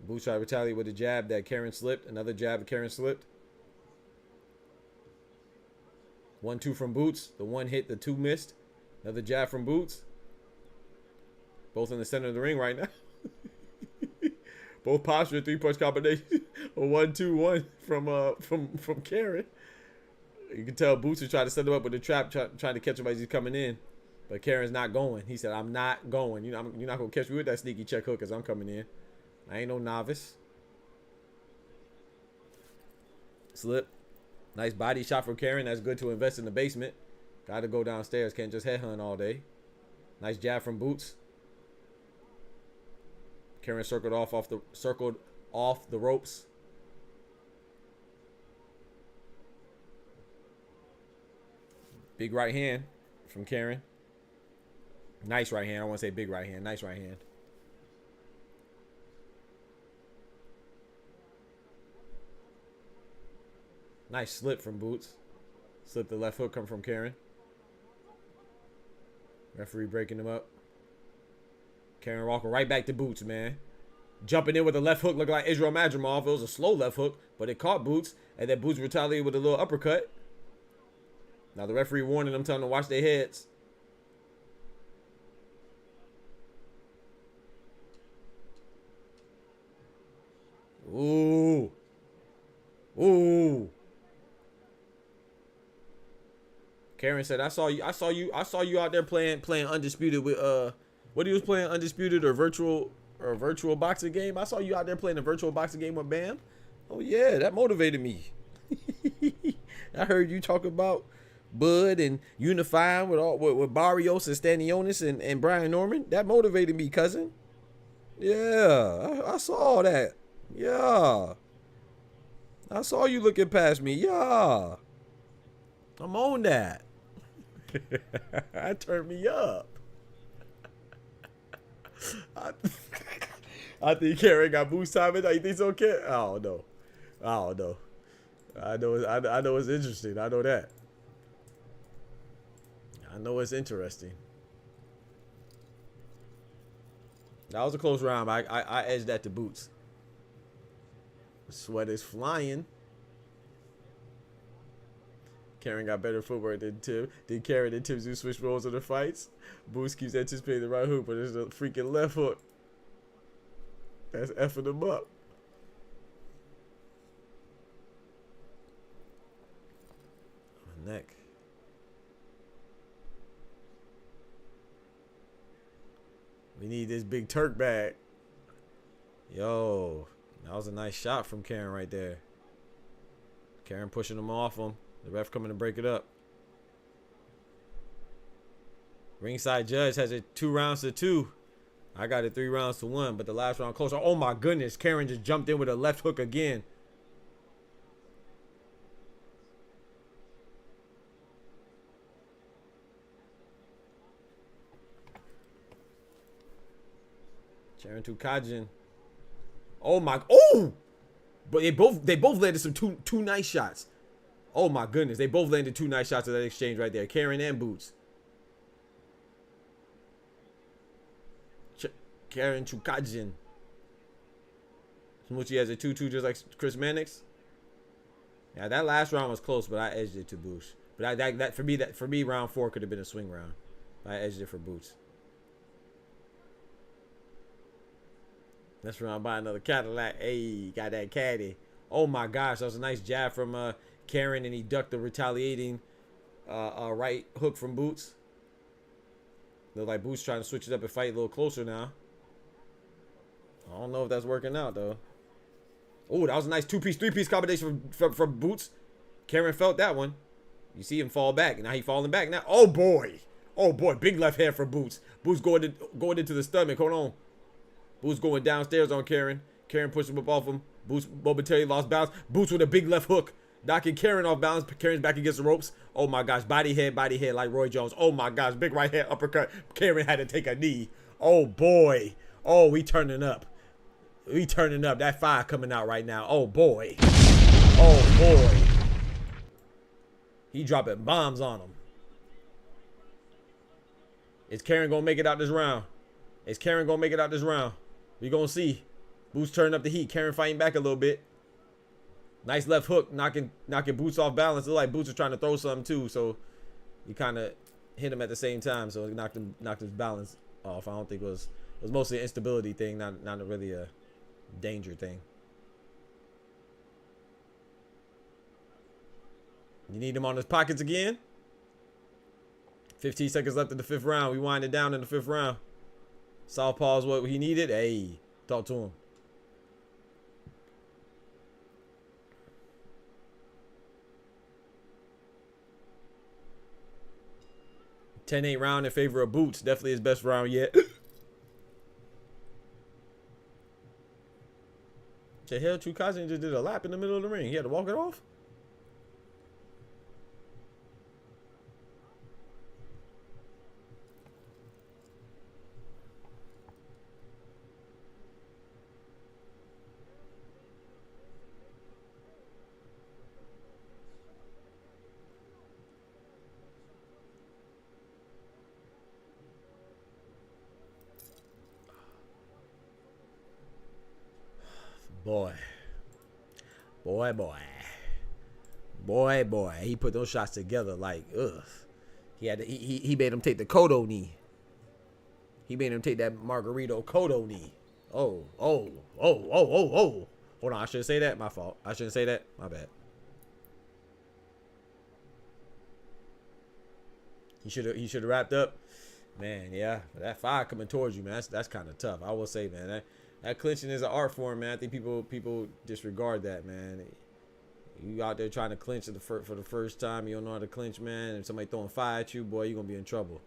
Boots tried to retaliate with a jab that Karen slipped. Another jab that Karen slipped. 1-2 from Boots. The 1 hit, the 2 missed. Another jab from Boots. Both in the center of the ring right now. Both posture 3-punch combination. A 1-2-1 from Karen. You can tell Boots is trying to set him up with a trap, trying to catch him as he's coming in. But Karen's not going. He said, "I'm not going. You're not going to catch me with that sneaky check hook as I'm coming in. I ain't no novice." Slip. Nice body shot from Karen. That's good to invest in the basement. Got to go downstairs. Can't just headhunt all day. Nice jab from Boots. Karen circled off the ropes. Big right hand from Karen. Nice right hand. I want to say big right hand. Nice right hand. Nice slip from Boots. Slip the left hook come from Karen. Referee breaking him up. Karen walking right back to Boots, man. Jumping in with a left hook looking like Israel Madrimov. It was a slow left hook, but it caught Boots. And then Boots retaliated with a little uppercut. Now the referee warning them, telling them to watch their heads. Ooh. Ooh. Karen said, I saw you out there playing undisputed with what he was playing, undisputed or virtual boxing game. I saw you out there playing a virtual boxing game with Bam. Oh yeah, that motivated me. I heard you talk about Bud and unifying with Barrios and Stanionis and Brian Norman. That motivated me, cousin. Yeah, I saw that. Yeah. I saw you looking past me. Yeah. I'm on that. That turned me up. I think Karen got boost time. You think so, Ken? I don't know. I know it's interesting. I know that. I know it's interesting. That was a close round. I edged that to Boots. Sweat is flying. Karen got better footwork than Tim. Did Karen and Tim do switch roles in the fights? Boots keeps anticipating the right hook, but there's a freaking left hook. That's effing him up. My neck. We need this big Turk bag. Yo, that was a nice shot from Karen right there. Karen pushing him off him. The ref coming to break it up. Ringside judge has it 2 rounds to 2. I got it 3 rounds to 1, but the last round closer. Oh my goodness, Karen just jumped in with a left hook again. CHUKHADZHIAN. Oh my, oh! But they both landed some two nice shots. Oh my goodness, they both landed 2 nice shots of that exchange right there. Karen and Boots. Karen CHUKHADZHIAN. Smoochie has a 2-2 just like Chris Mannix. Yeah, that last round was close, but I edged it to Boots. But that for me, round 4 could have been a swing round. I edged it for Boots. Next round, buy another Cadillac. Hey, got that caddy. Oh my gosh, that was a nice jab from Karen, and he ducked the retaliating right hook from Boots. Look like Boots trying to switch it up and fight a little closer now. I don't know if that's working out though. Oh, that was a nice 2-piece, 3-piece combination from Boots. Karen felt that one. You see him fall back. Now he falling back now. Oh boy. Oh boy, big left hand for Boots. Boots going into the stomach. Hold on. Boots going downstairs on Karen. Karen pushed him up off him. Boots momentarily lost balance. Boots with a big left hook. Knocking Karen off balance. Karen's back against the ropes. Oh my gosh. Body head like Roy Jones. Oh my gosh. Big right hand uppercut. Karen had to take a knee. Oh boy. Oh, we turning up. We turning up. That 5 coming out right now. Oh boy. Oh boy. He dropping bombs on him. Is Karen gonna make it out this round? Is Karen gonna make it out this round? We gonna see. Boots turning up the heat. Karen fighting back a little bit. Nice left hook, knocking Boots off balance. It looked like Boots was trying to throw something too, so he kind of hit him at the same time. So it knocked his balance off. I don't think it was mostly an instability thing, not really a danger thing. You need him on his pockets again. 15 seconds left in the 5th round. We wind it down in the 5th round. Southpaw is what he needed. Hey, talk to him. (10-8) round in favor of Boots. Definitely his best round yet. The hell, CHUKHADZHIAN just did a lap in the middle of the ring. He had to walk it off. Boy. He put those shots together like, ugh. He made him take the Kodo knee. He made him take that Margarito Kodo knee. Oh. Hold on, I shouldn't say that. My fault. I shouldn't say that. My bad. He should have wrapped up. Man, yeah. That 5 coming towards you, man. That's kind of tough. I will say, man. That clinching is an art form, man. I think people disregard that, man. You out there trying to clinch for the first time. You don't know how to clinch, man. If somebody throwing fire at you, boy, you're going to be in trouble.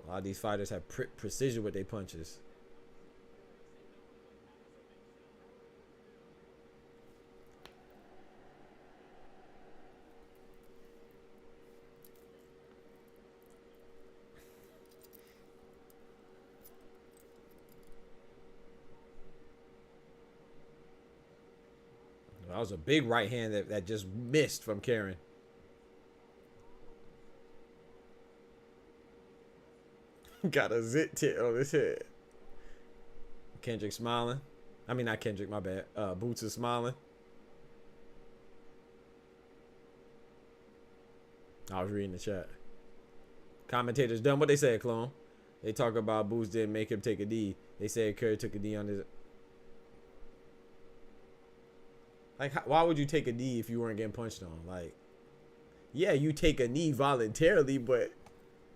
A lot of these fighters have precision with their punches. That was a big right hand that just missed from Karen. Got a zit tit on his head. Kendrick smiling. I mean, not Kendrick, my bad. Boots is smiling. I was reading the chat. Commentators done what they said, clone. They talk about Boots didn't make him take a knee. They said Curry took a knee on his... Like, why would you take a knee if you weren't getting punched on? Like, yeah, you take a knee voluntarily, but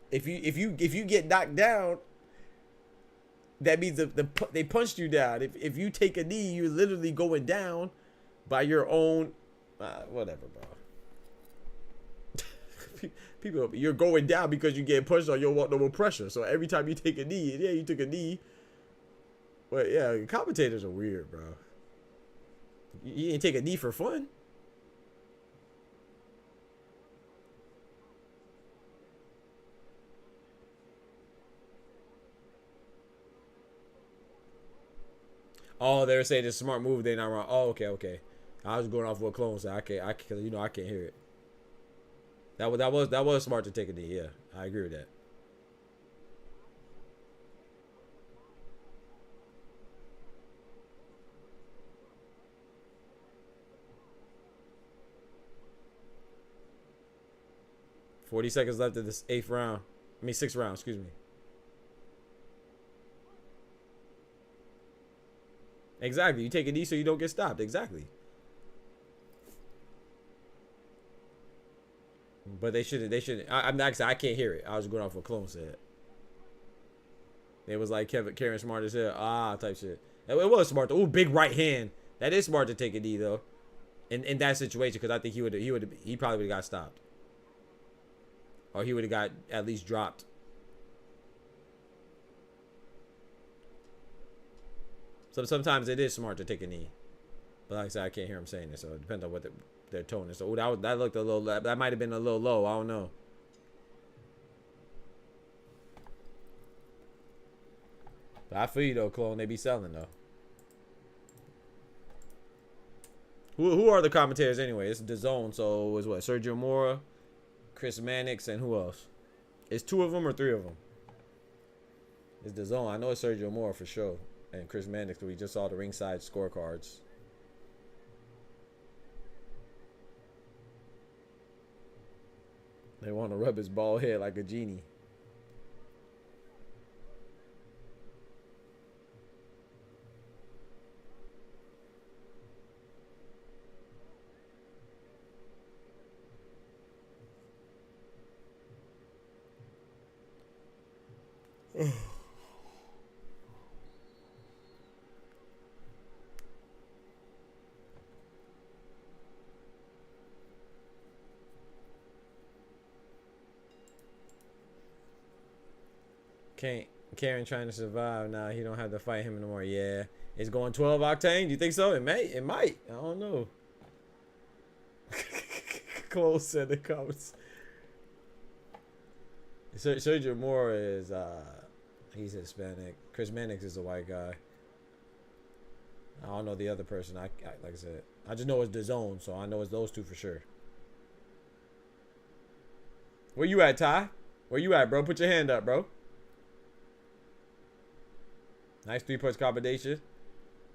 if you get knocked down, that means they punched you down. If you take a knee, you're literally going down by your own, whatever, bro. People, you're going down because you get punched on. You don't want no more pressure. So every time you take a knee, yeah, you took a knee. But yeah, commentators are weird, bro. You didn't take a knee for fun. Oh, they're saying it's a smart move. They're not wrong. Oh, okay. I was going off what Clone said. I can't, you know, I can't hear it. That was smart to take a knee. Yeah, I agree with that. $40 seconds left of this 6th round. Excuse me. Exactly. You take a knee so you don't get stopped. Exactly. But they shouldn't. I'm not. I can't hear it. I was going off what Clone said. It was like Karen smart as hell. Type shit. It was smart. Ooh, big right hand. That is smart to take a knee though. In that situation, because I think he probably would have got stopped. Or he would have got at least dropped. So sometimes it is smart to take a knee. But like I said, I can't hear him saying it, so it depends on what their tone is. So that looked a little, that might have been a little low. I don't know. But I feel you though, Clone. They be selling though. Who are the commentators anyway? It's DAZN, so it's what? Sergio Mora, Chris Mannix, and who else? It's 2 of them or 3 of them? It's DAZN. I know it's Sergio Mora for sure. And Chris Mannix, we just saw the ringside scorecards. They want to rub his bald head like a genie. Karen trying to survive. Nah, he don't have to fight him anymore. Yeah. It's going 12 octane. Do you think so? It might. I don't know. Close in the comments. Sergio Mora is he's Hispanic. Chris Mannix is a white guy. I don't know the other person. I like I said, I just know it's DAZN, so I know it's those 2 for sure. Where you at, Ty? Where you at, bro? Put your hand up, bro. Nice 3-punch combination.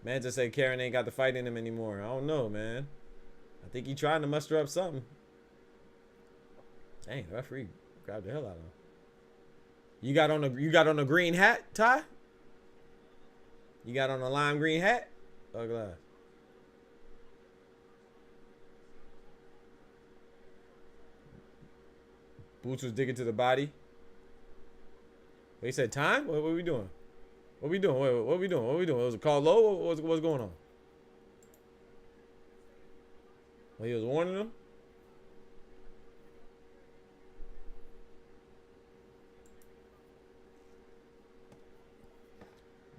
Man just said Karen ain't got the fight in him anymore. I don't know, man. I think he trying to muster up something. Dang, the referee grabbed the hell out of him. You got on a green hat, Ty? You got on a lime green hat? Oh, glad. Boots was digging to the body. They said time? What are we doing? What we doing? What are we doing? What are we doing? Was it called low? What's going on? Well, he was warning them.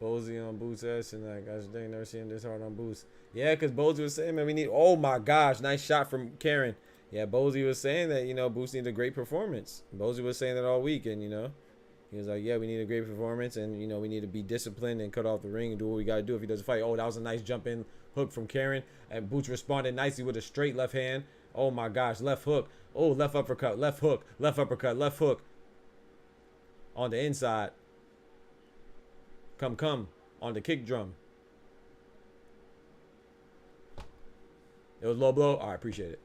Bozy on Boots ass and like, gosh dang, never seen him this hard on Boots. Yeah, because Bozy was saying, man, we need. Oh my gosh, nice shot from Karen. Yeah, Bozy was saying that, you know, Boots needs a great performance. Bozy was saying that all week, and you know. He was like, yeah, we need a great performance, and, you know, we need to be disciplined and cut off the ring and do what we got to do if he doesn't fight. Oh, that was a nice jump-in hook from Karen. And Boots responded nicely with a straight left hand. Oh, my gosh, left hook. Oh, left uppercut, left hook, left uppercut, left hook. On the inside. Come. On the kick drum. It was low blow? All right, appreciate it.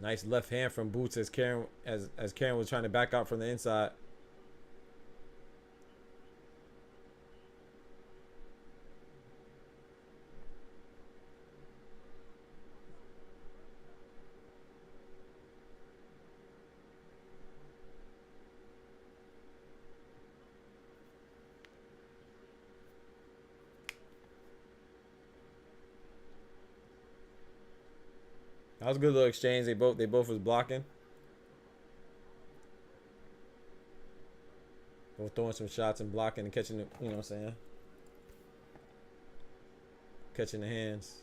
Nice left hand from Boots as Karen was trying to back out from the inside. That was a good little exchange. They both was blocking. Both throwing some shots and blocking and catching the, you know what I'm saying? Catching the hands.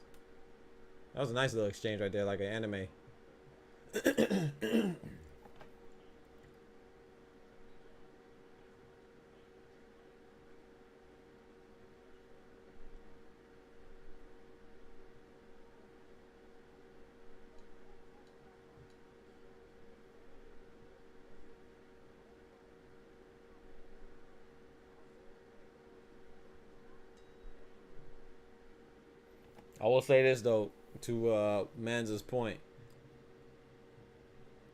That was a nice little exchange right there, like an anime. I will say this though, to Manza's point.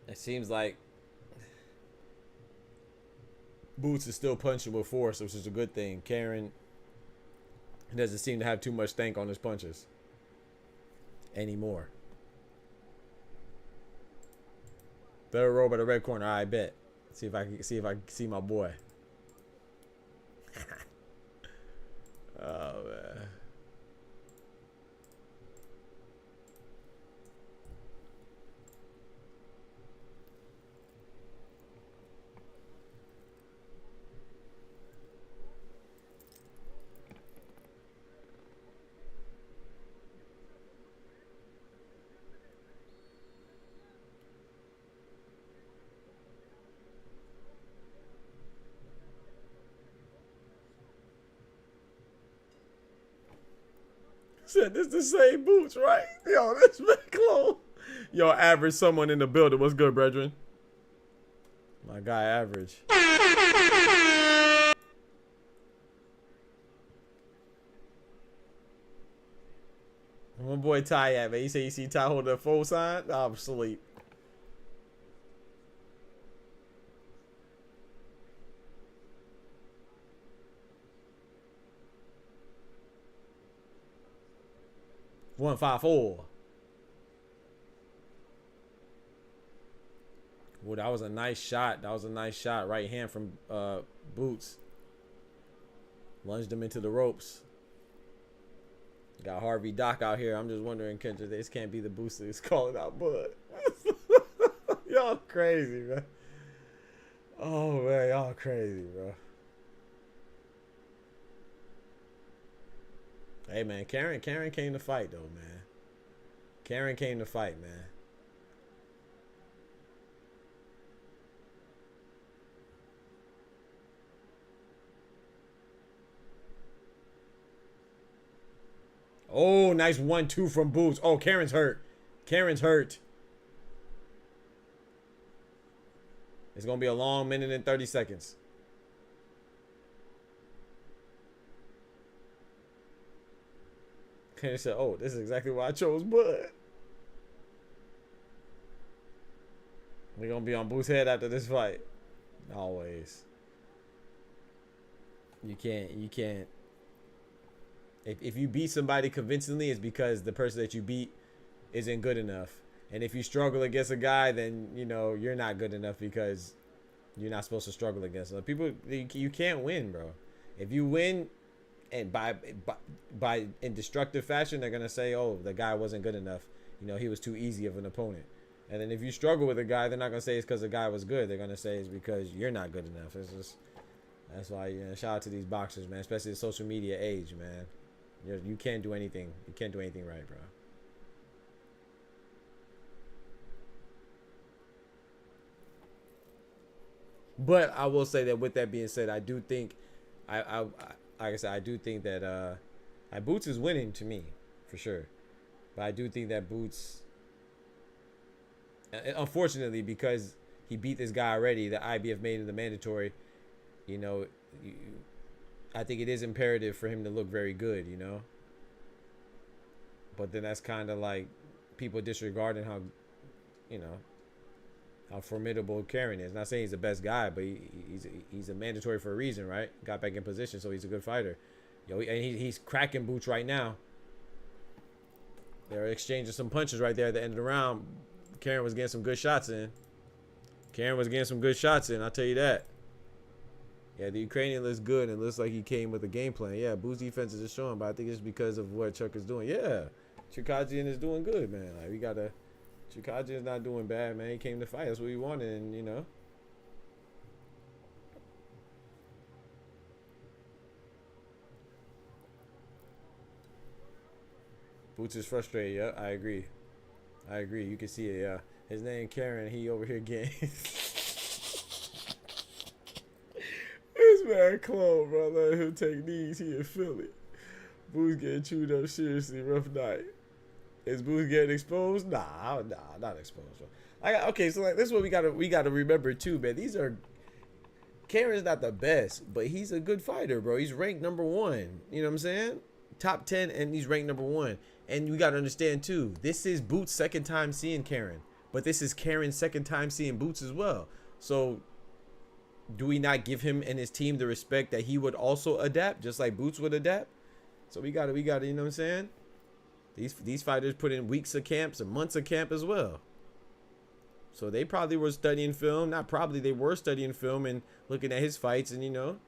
It seems like Boots is still punching with force, which is a good thing. Karen doesn't seem to have too much stank on his punches anymore. Better roll by the red corner, I bet. See if I can see my boy. Oh man. Said this the same Boots, right? Yo, this man close. Yo, average someone in the building. What's good, brethren? My guy, average. My boy Ty at, man. You say you see Ty holding a full sign? I'm asleep. One 5-4. Well, that was a nice shot. That was a nice shot. Right hand from Boots. Lunged him into the ropes. Got Harvey Doc out here. I'm just wondering, Kendra, this can't be the booster that's calling out Bud. Y'all crazy, man. Oh, man. Y'all crazy, bro. Hey, man. Karen came to fight, though, man. Karen came to fight, man. Oh, nice 1-2 from Boots. Oh, Karen's hurt. Karen's hurt. It's going to be a long minute and 30 seconds. Karen said, oh, this is exactly why I chose Bud. We're going to be on Boots' head after this fight. Always. You can't. If you beat somebody convincingly, it's because the person that you beat isn't good enough. And if you struggle against a guy, then, you know, you're not good enough because you're not supposed to struggle against them. People, you can't win, bro. If you win and by in destructive fashion, they're going to say, oh, the guy wasn't good enough. You know, he was too easy of an opponent. And then if you struggle with a guy, they're not going to say it's because the guy was good. They're going to say it's because you're not good enough. It's just, that's why, you know, shout out to these boxers, man, especially the social media age, man. You can't do anything. You can't do anything right, bro. But I will say that with that being said, I do think, like I said, I do think that Boots is winning to me, for sure. But I do think that Boots, unfortunately, because he beat this guy already, the IBF made it the mandatory, you know, I think it is imperative for him to look very good, you know. But then that's kind of like people disregarding how, you know, how formidable Karen is. Not saying he's the best guy, but he's a mandatory for a reason, right? Got back in position, so he's a good fighter. Yo, and he's cracking Boots right now. They're exchanging some punches right there at the end of the round. Karen was getting some good shots in. I'll tell you that. Yeah, the Ukrainian looks good and looks like he came with a game plan. Yeah, Boots' defense is just showing, but I think it's because of what Chuck is doing. Yeah, CHUKHADZHIAN is doing good, man. Like, we gotta Chukhadζhian's not doing bad, man. He came to fight. That's what he wanted, and you know. Boots is frustrated. Yeah, I agree. I agree. You can see it. Yeah, his name Karen. He over here getting. This man clone, bro. Let him take knees. He in Philly. Boots getting chewed up seriously. Rough night. Is Boots getting exposed? Nah, not exposed. Bro. Okay, so like this is what we gotta remember too, man. These are. Karen's not the best, but he's a good fighter, bro. He's ranked #1. You know what I'm saying? Top 10, and he's ranked #1. And we got to understand, too, this is Boots' second time seeing Karen. But this is Karen's second time seeing Boots as well. So, do we not give him and his team the respect that he would also adapt, just like Boots would adapt? So, we got to, you know what I'm saying? These fighters put in weeks of camps and months of camp as well. So, they probably were studying film. Not probably, they were studying film and looking at his fights and, you know.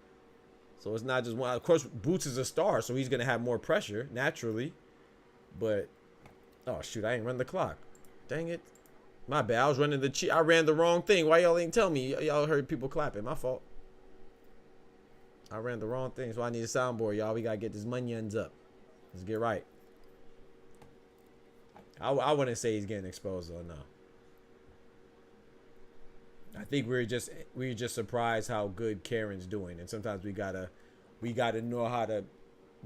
So, it's not just one. Of course, Boots is a star, so he's going to have more pressure, naturally. But, oh shoot, I ain't run the clock. Dang it. My bad. I was running I ran the wrong thing. Why y'all ain't tell me? Y'all heard people clapping. My fault. I ran the wrong thing. So I need a soundboard, y'all. We got to get this onions up. Let's get right. I wouldn't say he's getting exposed, though, no. I think we're just surprised how good Karen's doing. And sometimes we gotta know how to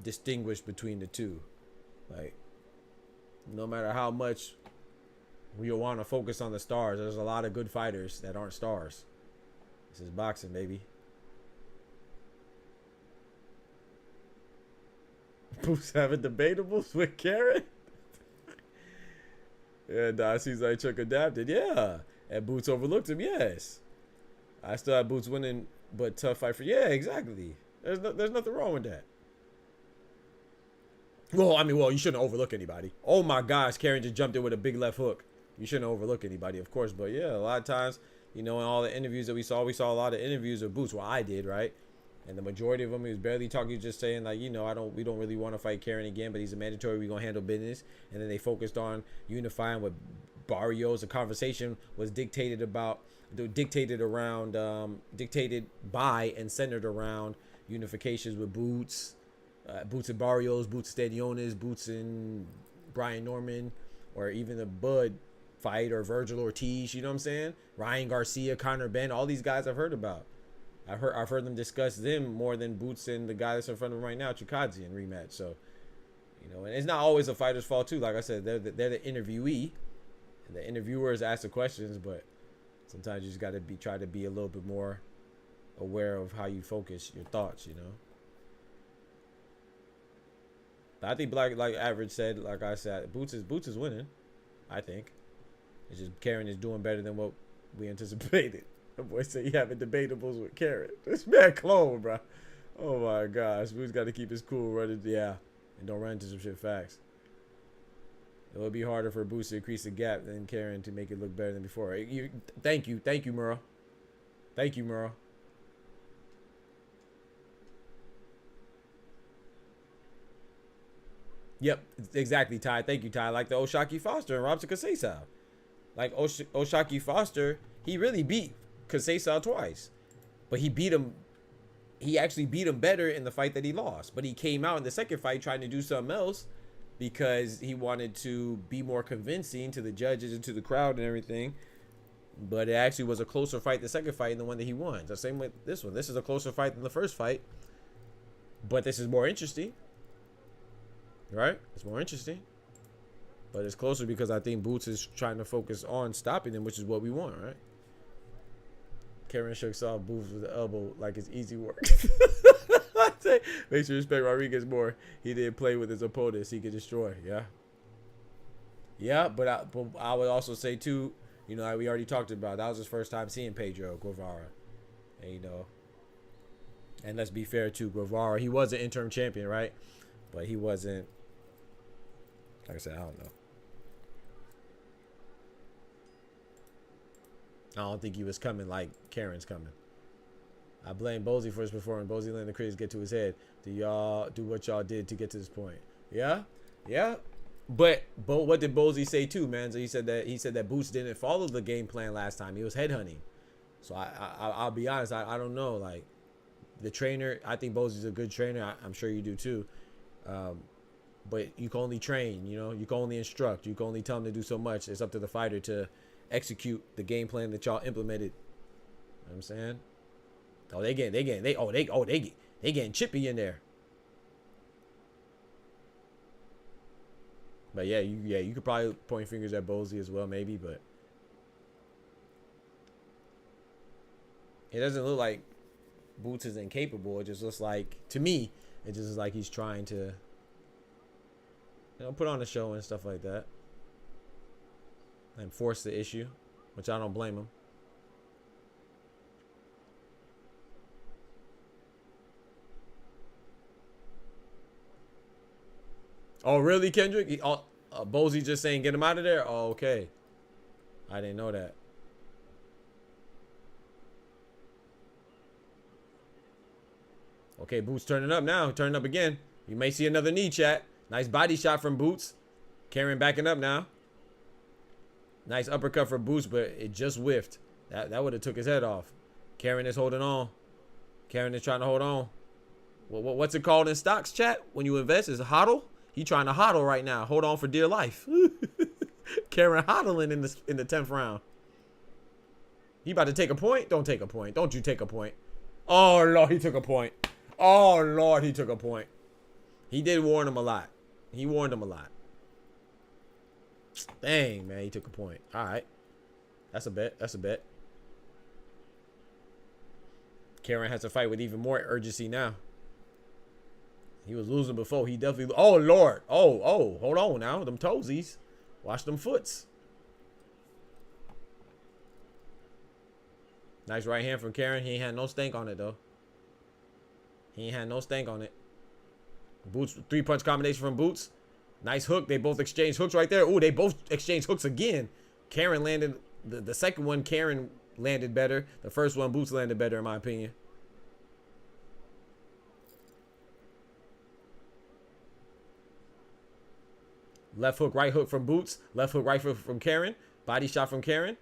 distinguish between the two. Like, no matter how much we want to focus on the stars, there's a lot of good fighters that aren't stars. This is boxing, baby. Boots having debatables with Karen. And seems like Chuck adapted. Yeah. And Boots overlooked him. Yes. I still have Boots winning, but tough fight for. Yeah, exactly. There's nothing wrong with that. Well, I mean, you shouldn't overlook anybody. Oh my gosh, Karen just jumped in with a big left hook. You shouldn't overlook anybody, of course. But yeah, a lot of times, you know, in all the interviews that we saw a lot of interviews of Boots. Well, I did, right? And the majority of them, he was barely talking. He was just saying, like, you know, we don't really want to fight Karen again, but he's a mandatory. We're going to handle business. And then they focused on unifying with Barrios. The conversation was dictated by and centered around unifications with Boots. Boots and Barrios, Boots and Stanionis, Boots and Brian Norman, or even the Bud fight, or Virgil Ortiz, you know what I'm saying? Ryan Garcia, Conor Benn, all these guys I've heard about. I've heard them discuss them more than Boots and the guy that's in front of him right now, CHUKHADZHIAN rematch. So, you know, and it's not always a fighter's fault too. Like I said, they're the interviewee, and the interviewers ask the questions, but sometimes you just got to try to be a little bit more aware of how you focus your thoughts, you know. I think like Average said, like I said, Boots is winning. I think it's just Karen is doing better than what we anticipated. The boy said he having debatables with Karen. This man clone, bro. Oh my gosh, Boots got to keep his cool, running, yeah, and don't run into some shit facts. It would be harder for Boots to increase the gap than Karen to make it look better than before. Thank you, Murrow. Thank you, Murrow. Yep, exactly, Ty. Thank you, Ty. Like the Oshaki Foster and Robson Kasesau. Like Oshaki Foster, he really beat Kasesau twice. But he actually beat him better in the fight that he lost. But he came out in the second fight trying to do something else because he wanted to be more convincing to the judges and to the crowd and everything. But it actually was a closer fight the second fight than the one that he won. The same with this one. This is a closer fight than the first fight. But this is more interesting. Right? It's more interesting. But it's closer because I think Boots is trying to focus on stopping him, which is what we want, right? Karen shook off Boots with the elbow like it's easy work. Makes you respect Rodriguez more. He didn't play with his opponents. He could destroy. Yeah. Yeah, but I would also say, too, you know, we already talked about, that was his first time seeing Pedro Guevara. And, you know, and let's be fair, too, Guevara, he was an interim champion, right? But he wasn't. Like I said, I don't know. I don't think he was coming like Karen's coming. I blame Bozy for his performance. Bozy letting the critics get to his head. Do y'all do what y'all did to get to this point? Yeah? Yeah? But what did Bozy say too, man? So he said that Boots didn't follow the game plan last time. He was headhunting. So I'll be honest. I don't know. Like the trainer, I think Bozy's a good trainer. I'm sure you do too. But you can only train. You know, you can only instruct. You can only tell him to do so much. It's up to the fighter to execute the game plan that y'all implemented. You know what I'm saying? Oh, they getting chippy in there. But yeah, you could probably point fingers at Bozy as well, maybe, but it doesn't look like Boots is incapable. It just looks like, to me, it just looks like he's trying to, put on a show and stuff like that, and force the issue, which I don't blame him. Oh, really, Kendrick? Bozy just saying get him out of there? Oh, okay. I didn't know that. Okay, Boots turning up now. Turning up again. You may see another knee, chat. Nice body shot from Boots. Karen backing up now. Nice uppercut for Boots, but it just whiffed. That would have took his head off. Karen is holding on. Karen is trying to hold on. What's it called in stocks, chat? When you invest, is a hodl? He trying to hodl right now. Hold on for dear life. Karen hodling in the 10th round. He about to take a point? Don't take a point. Don't you take a point. Oh, Lord, he took a point. Oh, Lord, he took a point. He did warn him a lot. He warned him a lot. Dang, man, he took a point. All right. That's a bet. That's a bet. Karen has to fight with even more urgency now. He was losing before. He definitely... Oh, Lord. Oh, hold on now. Them toesies. Watch them foots. Nice right hand from Karen. He ain't had no stank on it, though. He ain't had no stank on it. Boots, 3-punch combination from Boots. Nice hook. They both exchanged hooks right there. Ooh, they both exchanged hooks again. Karen landed... The second one, Karen landed better. The first one, Boots landed better, in my opinion. Left hook, right hook from Boots. Left hook, right hook from Karen. Body shot from Karen.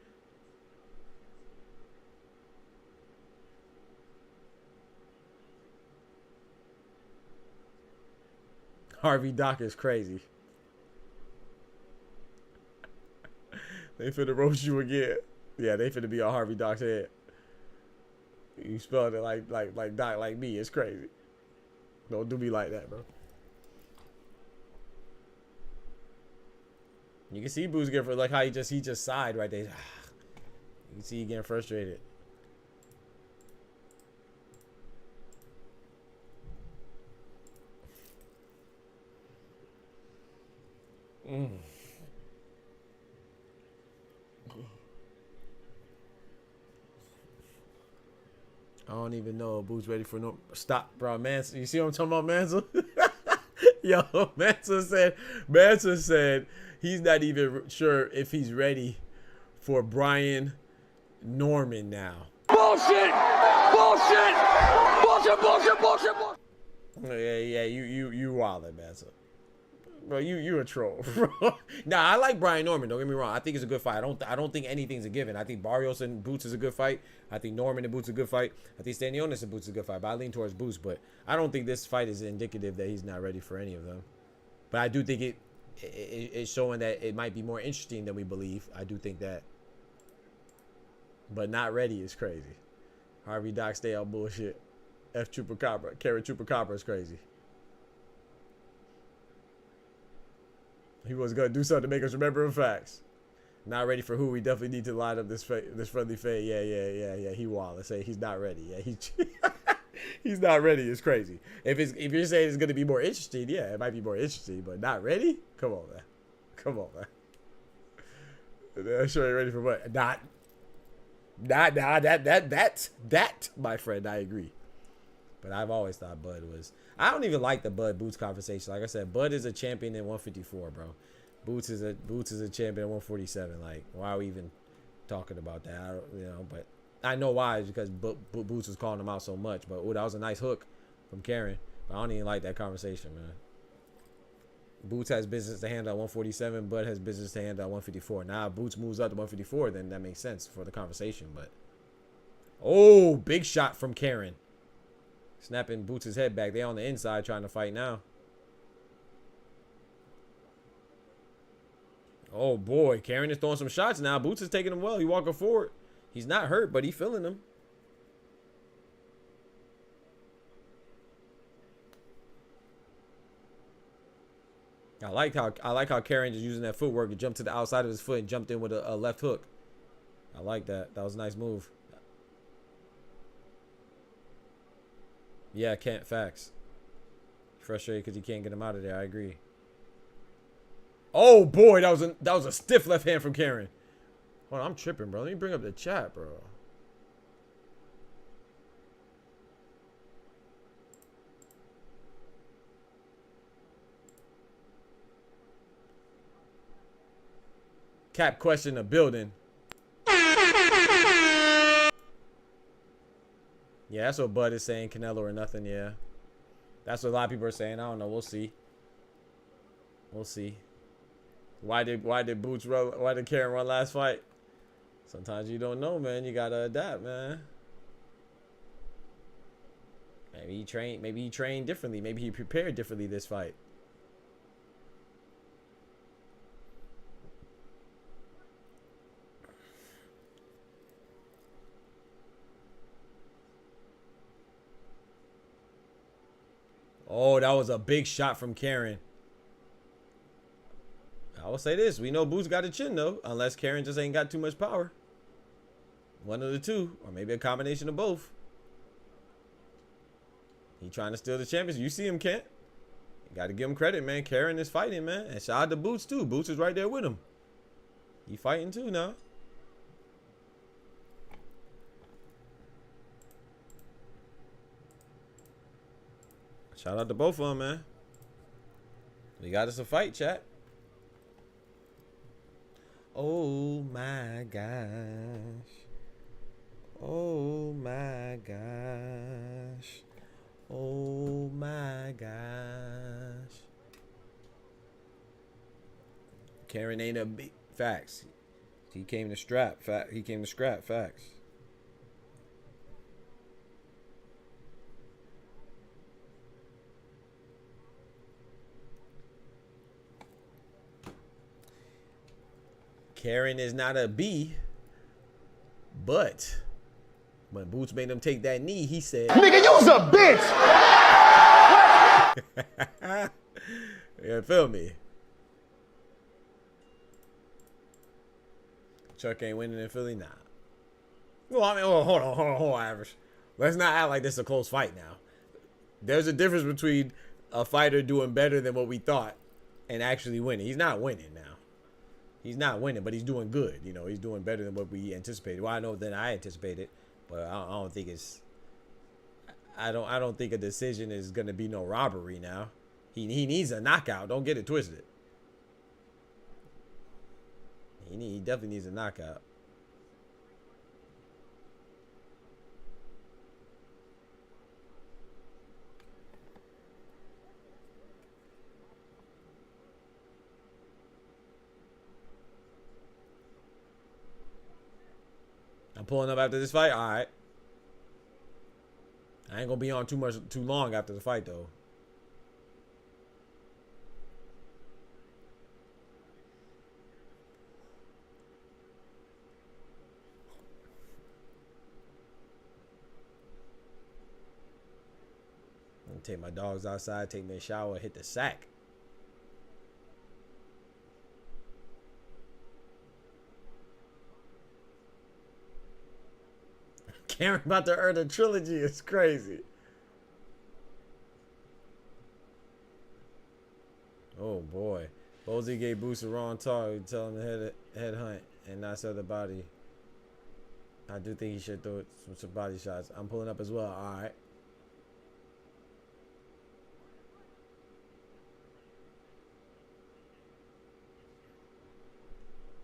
Harvey Doc is crazy. They finna roast you again. Yeah, they finna be on Harvey Doc's head. You spelled it like Doc, like me. It's crazy. Don't do me like that, bro. You can see Boots get for like how he just sighed right there. You can see he getting frustrated. I don't even know if Boots ready for no stop, bro. Manson, you see what I'm talking about, Manson? Yo, Manson said he's not even sure if he's ready for Brian Norman now. Bullshit! Bullshit! Bullshit! Bullshit! Bullshit! Bullshit! Yeah, you wildin', Manson. Bro, you a troll, bro. Nah, I like Brian Norman. Don't get me wrong. I think it's a good fight. I don't think anything's a given. I think Barrios and Boots is a good fight. I think Norman and Boots is a good fight. I think Stanionis and Boots is a good fight. But I lean towards Boots. But I don't think this fight is indicative that he's not ready for any of them. But I do think it's showing that it might be more interesting than we believe. I do think that. But not ready is crazy. Harvey Doc stay out bullshit. F Chupacabra. Karen Chupacabra is crazy. He was gonna do something to make us remember the facts. Not ready for who? We definitely need to line up this friendly fade. Yeah. He wild. Let's say he's not ready. Yeah, he's not ready. It's crazy. If you're saying it's gonna be more interesting, yeah, it might be more interesting, but not ready. Come on, man. Come on, man. I'm sure you're ready for what? Not. That, my friend. I agree. But I've always thought Bud was. I don't even like the Bud Boots conversation. Like I said, Bud is a champion in 154, bro. Boots is a champion at 147. Like, why are we even talking about that? I don't, but I know why. It's because Boots was calling him out so much. But that was a nice hook from Karen. But I don't even like that conversation, man. Boots has business to handle at 147. Bud has business to handle at 154. Now, if Boots moves up to 154, then that makes sense for the conversation. But oh, big shot from Karen. Snapping Boots' head back. They on the inside trying to fight now. Oh, boy. Karen is throwing some shots now. Boots is taking them well. He walking forward. He's not hurt, but he feeling them. I like how Karen just using that footwork to jump to the outside of his foot and jumped in with a left hook. I like that. That was a nice move. Yeah, can't facts. Frustrated because he can't get him out of there. I agree. Oh boy, that was a stiff left hand from Karen. Hold on, I'm tripping, bro. Let me bring up the chat, bro. Cap question the building. Yeah, that's what Bud is saying. Canelo or nothing. Yeah, that's what a lot of people are saying. I don't know. We'll see. We'll see. Why did Boots run? Why did Karen run last fight? Sometimes you don't know, man. You gotta adapt, man. Maybe he trained. Maybe he trained differently. Maybe he prepared differently this fight. Oh, that was a big shot from Karen. I will say this. We know Boots got a chin, though. Unless Karen just ain't got too much power. One of the two. Or maybe a combination of both. He trying to steal the championship. You see him, Kent. You got to give him credit, man. Karen is fighting, man. And shout out to Boots, too. Boots is right there with him. He fighting, too, now. Shout out to both of them, man. We got us a fight, chat. Oh my gosh. Oh my gosh. Oh my gosh. Karen ain't a big facts. He came to strap. He came to scrap facts. Karen is not a B, but when Boots made him take that knee, he said, "Nigga, you's a bitch." You feel me? Chuck ain't winning in Philly, nah. Well, I mean, hold on, Average. Let's not act like this is a close fight now. There's a difference between a fighter doing better than what we thought and actually winning. He's not winning now. He's not winning, but he's doing good. You know, he's doing better than what we anticipated. Well, I know than I anticipated, but I don't think it's. I don't think a decision is gonna be no robbery now. He needs a knockout. Don't get it twisted. He definitely needs a knockout. I'm pulling up after this fight. All right. I ain't gonna be on too long after the fight though. I'm gonna take my dogs outside, take me a shower, hit the sack. Karen about to earn a trilogy is crazy. Oh boy. Bozy gave Boots a wrong talk. Tell him to head hunt and not sell the body. I do think he should throw some body shots. I'm pulling up as well. All right.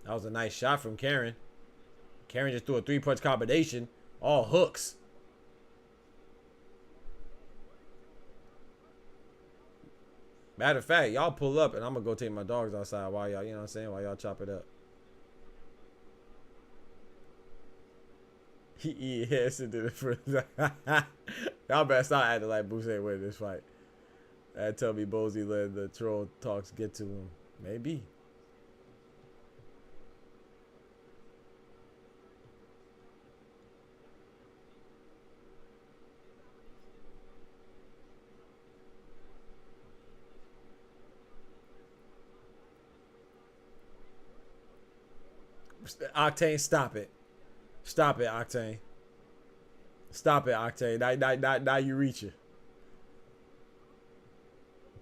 That was a nice shot from Karen. Karen just threw a 3-punch combination. All hooks. Matter of fact, y'all pull up and I'm gonna go take my dogs outside while y'all, you know what I'm saying, while y'all chop it up. He has to do it for y'all better stop acting like Boots ain't winning this fight. That tell me Bozy let the troll talks get to him. Maybe. Octane, stop it. Stop it, Octane. Stop it, Octane. Now you reaching.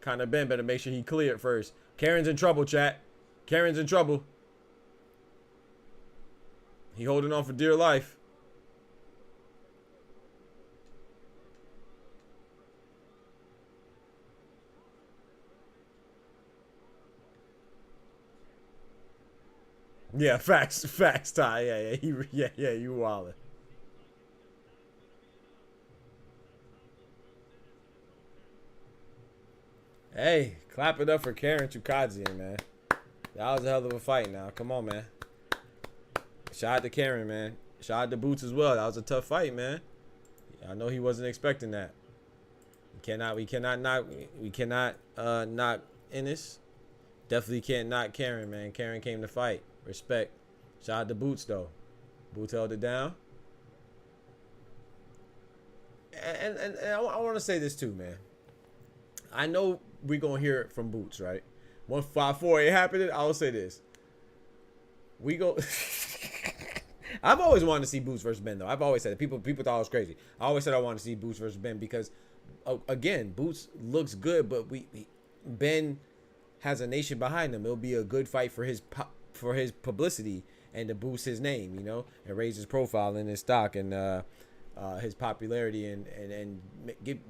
Kind of Ben better make sure he cleared first. Karen's in trouble, chat. Karen's in trouble. He holding on for dear life. Yeah, facts, Ty. Yeah, you wildin'. Hey, clap it up for Karen CHUKHADZHIAN, man. That was a hell of a fight now. Come on, man. Shout out to Karen, man. Shout out to Boots as well. That was a tough fight, man. I know he wasn't expecting that. We cannot knock ENNIS. Definitely can't knock Karen, man. Karen came to fight. Respect. Shout out to Boots, though. Boots held it down. And I want to say this, too, man. I know we're going to hear it from Boots, right? 154 ain't happening. I will say this. We go... I've always wanted to see Boots versus Ben, though. I've always said it. People thought I was crazy. I always said I wanted to see Boots versus Ben because, again, Boots looks good, but Ben has a nation behind him. It'll be a good fight for his publicity and to boost his name, you know, and raise his profile and his stock and his popularity and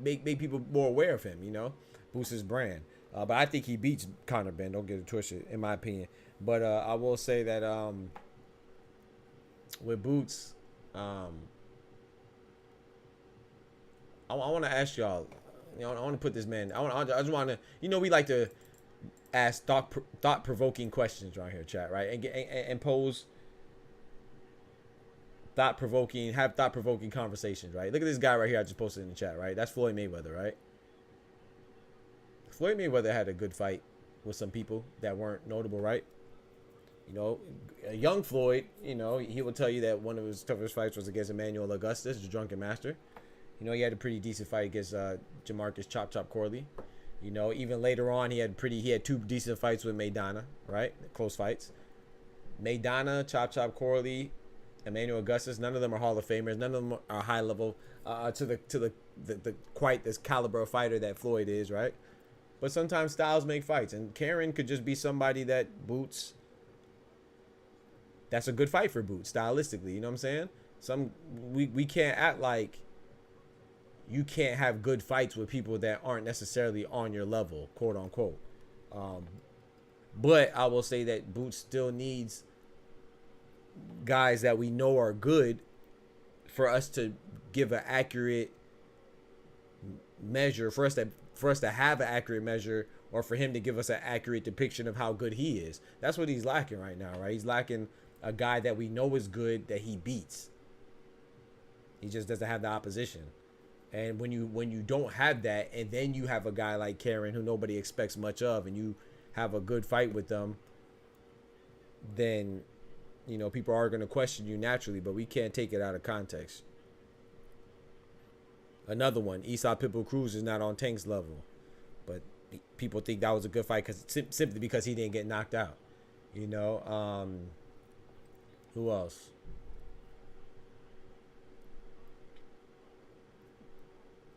make people more aware of him, you know, boost his brand. But I think he beats Conor Ben. Don't get it twisted, in my opinion. But I will say that with Boots, I want to ask y'all. You know, I want to put this man. I just want to. You know, we like to ask thought-provoking questions right here, chat, right? And pose have thought-provoking conversations, right? Look at this guy right here I just posted in the chat, right? That's Floyd Mayweather, right? Floyd Mayweather had a good fight with some people that weren't notable, right? You know, a young Floyd, you know, he will tell you that one of his toughest fights was against Emmanuel Augustus, the Drunken Master. You know, he had a pretty decent fight against Jamarcus Chop Chop Corley. You know, even later on, he had two decent fights with Maidana, right? Close fights. Maidana, Chop Chop Corley, Emmanuel Augustus. None of them are Hall of Famers. None of them are high level to the quite this caliber of fighter that Floyd is, right? But sometimes styles make fights, and Karen could just be somebody that Boots. That's a good fight for Boots stylistically. You know what I'm saying? We can't act like you can't have good fights with people that aren't necessarily on your level, quote unquote. But I will say that Boots still needs guys that we know are good for us to give an accurate measure, for us to have an accurate measure, or for him to give us an accurate depiction of how good he is. That's what he's lacking right now, right? He's lacking a guy that we know is good that he beats. He just doesn't have the opposition. And when you don't have that, and then you have a guy like Karen who nobody expects much of, and you have a good fight with them, then, you know, people are going to question you naturally, but we can't take it out of context. Another one, Esau Pitbull Cruz is not on Tank's level, but people think that was a good fight simply because he didn't get knocked out. You know, who else?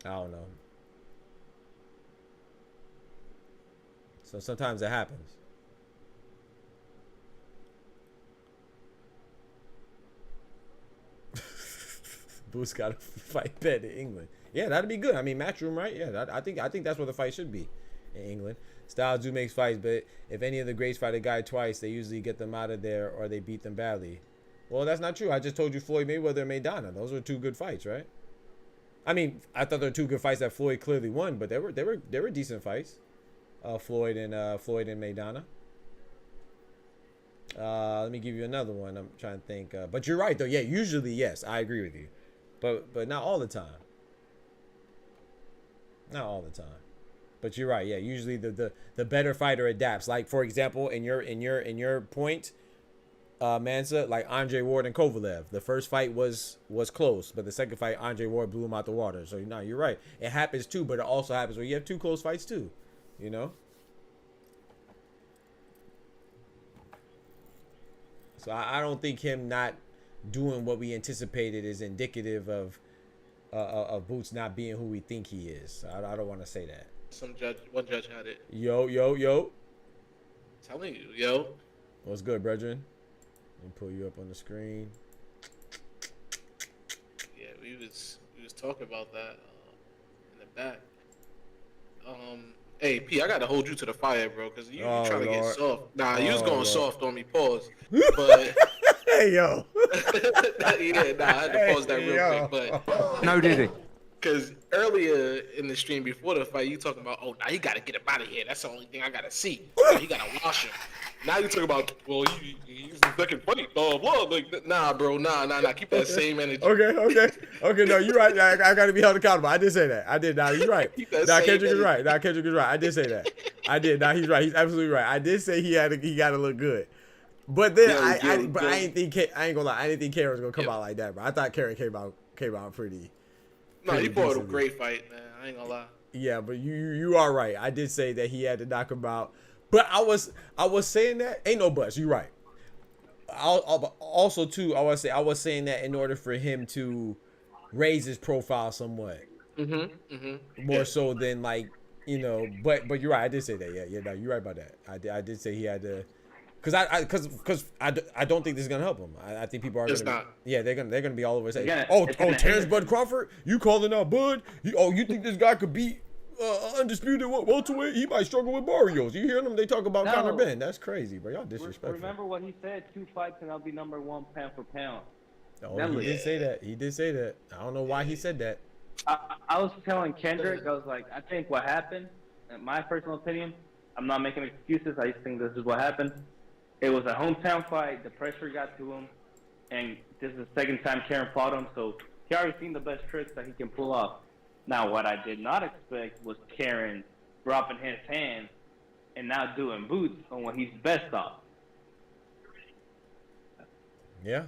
I don't know. So sometimes it happens. Boots got to fight Ben in England. Yeah, that'd be good. I mean, Matchroom, right? Yeah, I think that's where the fight should be, in England. Styles do make fights, but if any of the greats fight a guy twice, they usually get them out of there or they beat them badly. Well, that's not true. I just told you Floyd Mayweather and Maidana. Those were two good fights, right? I mean, I thought there were two good fights that Floyd clearly won, but they were decent fights. Floyd and Maidana. Let me give you another one. I'm trying to think. But you're right though. Yeah, usually yes, I agree with you, but not all the time. Not all the time. But you're right. Yeah, usually the better fighter adapts. Like for example, in your point, Mansa, like Andre Ward and Kovalev. The first fight was close, but the second fight, Andre Ward blew him out the water. So no, you're right. It happens too, but it also happens when you have two close fights too. You know. So I don't think him not doing what we anticipated is indicative of Boots not being who we think he is. I don't want to say that. One judge had it. Yo. Telling you, yo. What's good, brethren? Let me pull you up on the screen. Yeah, we was talking about that in the back. Hey P, I gotta hold you to the fire, bro, because you trying to get soft. Nah, you was going soft on me. Pause. But hey yo. Yeah, nah, I had to pause that real quick. But No, did he? Because earlier in the stream before the fight, you talking about, oh, now you gotta get him out of here. That's the only thing I gotta see. Now you gotta wash him. Now you talking about, well, he's looking funny, blah blah. Like, nah, bro, nah. Keep that same energy. Okay. No, you're right. I gotta be held accountable. I did say that. I did. Nah, you're right. Nah, Kendrick is right. I did say that. I did. Nah, he's right. He's absolutely right. I did say he gotta look good. But then I ain't gonna lie. I didn't think Karen was gonna come out like that, bro. I thought Karen came out pretty. No, he fought a great fight, man. I ain't gonna lie. Yeah, but you are right. I did say that he had to knock him out. But I was saying that ain't no buts. You're right. Also too, I was saying that in order for him to raise his profile somewhat, more so than like But you're right. I did say that. Yeah. No, you're right about that. I did say he had to, because I don't think this is gonna help him. I think people are gonna. Yeah, they're gonna be all over saying, Terrence Bud Crawford, you calling out Bud? You think this guy could beat undisputed welterweight? He might struggle with Barrios. You hear them? They talk about Conor Ben. That's crazy, bro. Y'all disrespectful. Remember what he said? 2 fights and I'll be #1 pound for pound. Oh, he did say that. He did say that. I don't know why he said that. I was telling Kendrick, I was like, I think what happened, in my personal opinion, I'm not making excuses. I just think this is what happened. It was a hometown fight. The pressure got to him, and this is the second time Karen fought him, so he already seen the best tricks that he can pull off. Now, what I did not expect was Karen dropping his hands and not doing Boots on when he's best off. Yeah.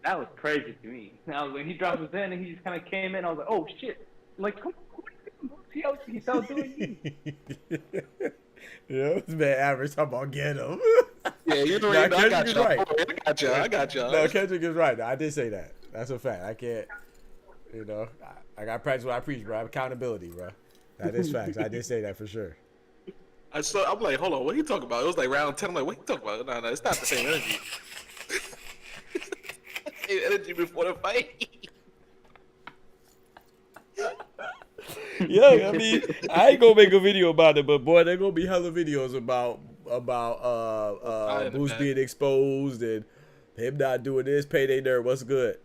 That was crazy to me. Now, when he dropped his hand and he just kind of came in, I was like, oh, shit. I'm like, come on, he's out doing you. Yeah, this man average talking about get him. Yeah, you know, I got you. Right. I got you. No, Kendrick is right. I did say that. That's a fact. I can't, I got to practice what I preach, bro. I have accountability, bro. That is facts. I did say that for sure. I'm like, hold on, what are you talking about? It was like round 10. I'm like, what are you talking about? No, it's not the same energy. Same energy before the fight. Yeah, I mean, I ain't gonna make a video about it, but boy, there gonna be hella videos about Boots being exposed and him not doing this. Payday nerd, what's good?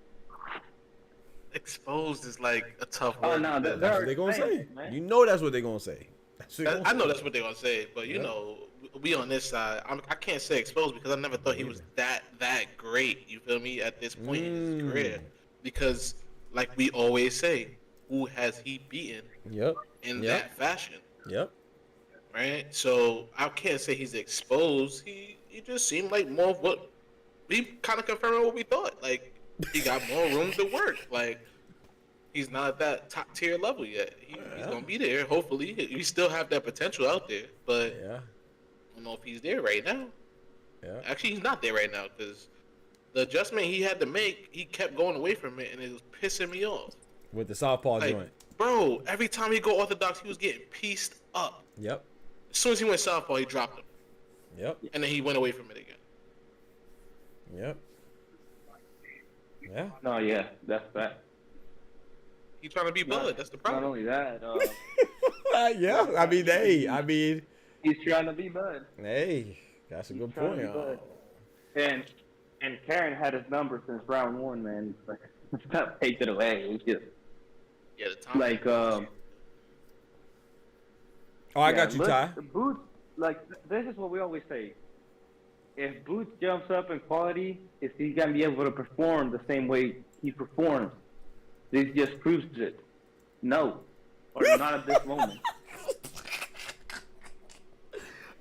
Exposed is like a tough word. Oh no, that's what they gonna say. Man. You know that's what they gonna say. I know that's what they gonna say, but you know, we on this side. I can't say exposed because I never thought he was that great. You feel me? At this point in his career, because like we always say, who has he beaten? In that fashion. Right. So I can't say he's exposed. He just seemed like more of what we kind of confirmed what we thought. Like he got more room to work. Like he's not at that top tier level yet. He's gonna be there. Hopefully, we still have that potential out there. But I don't know if he's there right now. Actually, he's not there right now because the adjustment he had to make, he kept going away from it, and it was pissing me off. With the southpaw joint. Bro, every time he go orthodox, he was getting pieced up. As soon as he went southpaw, he dropped him. And then he went away from it again. No, yeah, that's that. He trying to be Bud. That's the problem. Not only that. I mean, he's trying to be Bud. Hey, that's a good point. And Karen had his number since round 1, man. Stop taking it away. It was just the time. Like I got you, Ty. Boots like this is what we always say. If Boots jumps up in quality, is he gonna be able to perform the same way he performs? This just proves it. No, or not at this moment.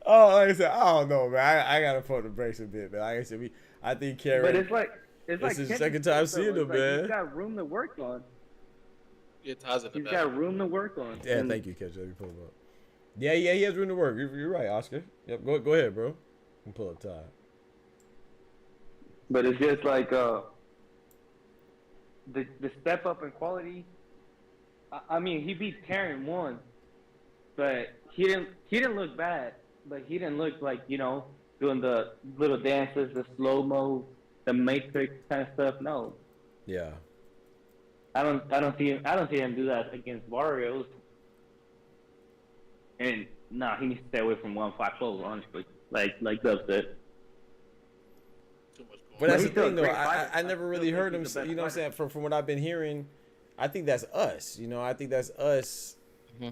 Oh, like I said, I don't know, man. I gotta put the brakes a bit, man. Like I said, I think Karen. But it's like this is the Kendrick second time Lamar, seeing it's him, like man. He's got room to work on. Yeah, Ty's in the He's back. got room to work on. Yeah, And- thank you, Catch. Let me pull him up. Yeah, he has room to work. You're right, Oscar. Yep, go ahead, bro. You can pull up Ty. But it's just like the step up in quality. I mean, he beat Taryn once, but he didn't look bad. But he didn't look like, you know, doing the little dances, the slow mo, the Matrix kind of stuff. No, Yeah. I don't see him do that against Barrios. And nah, he needs to stay away from 154, honestly. Like Dub said. Too much going But that's the he's still a thing, though. great I fighter. never I really still heard think him he's the say, best you know what I'm saying? fighter. From what I've been hearing, I think that's us. You know, I think that's us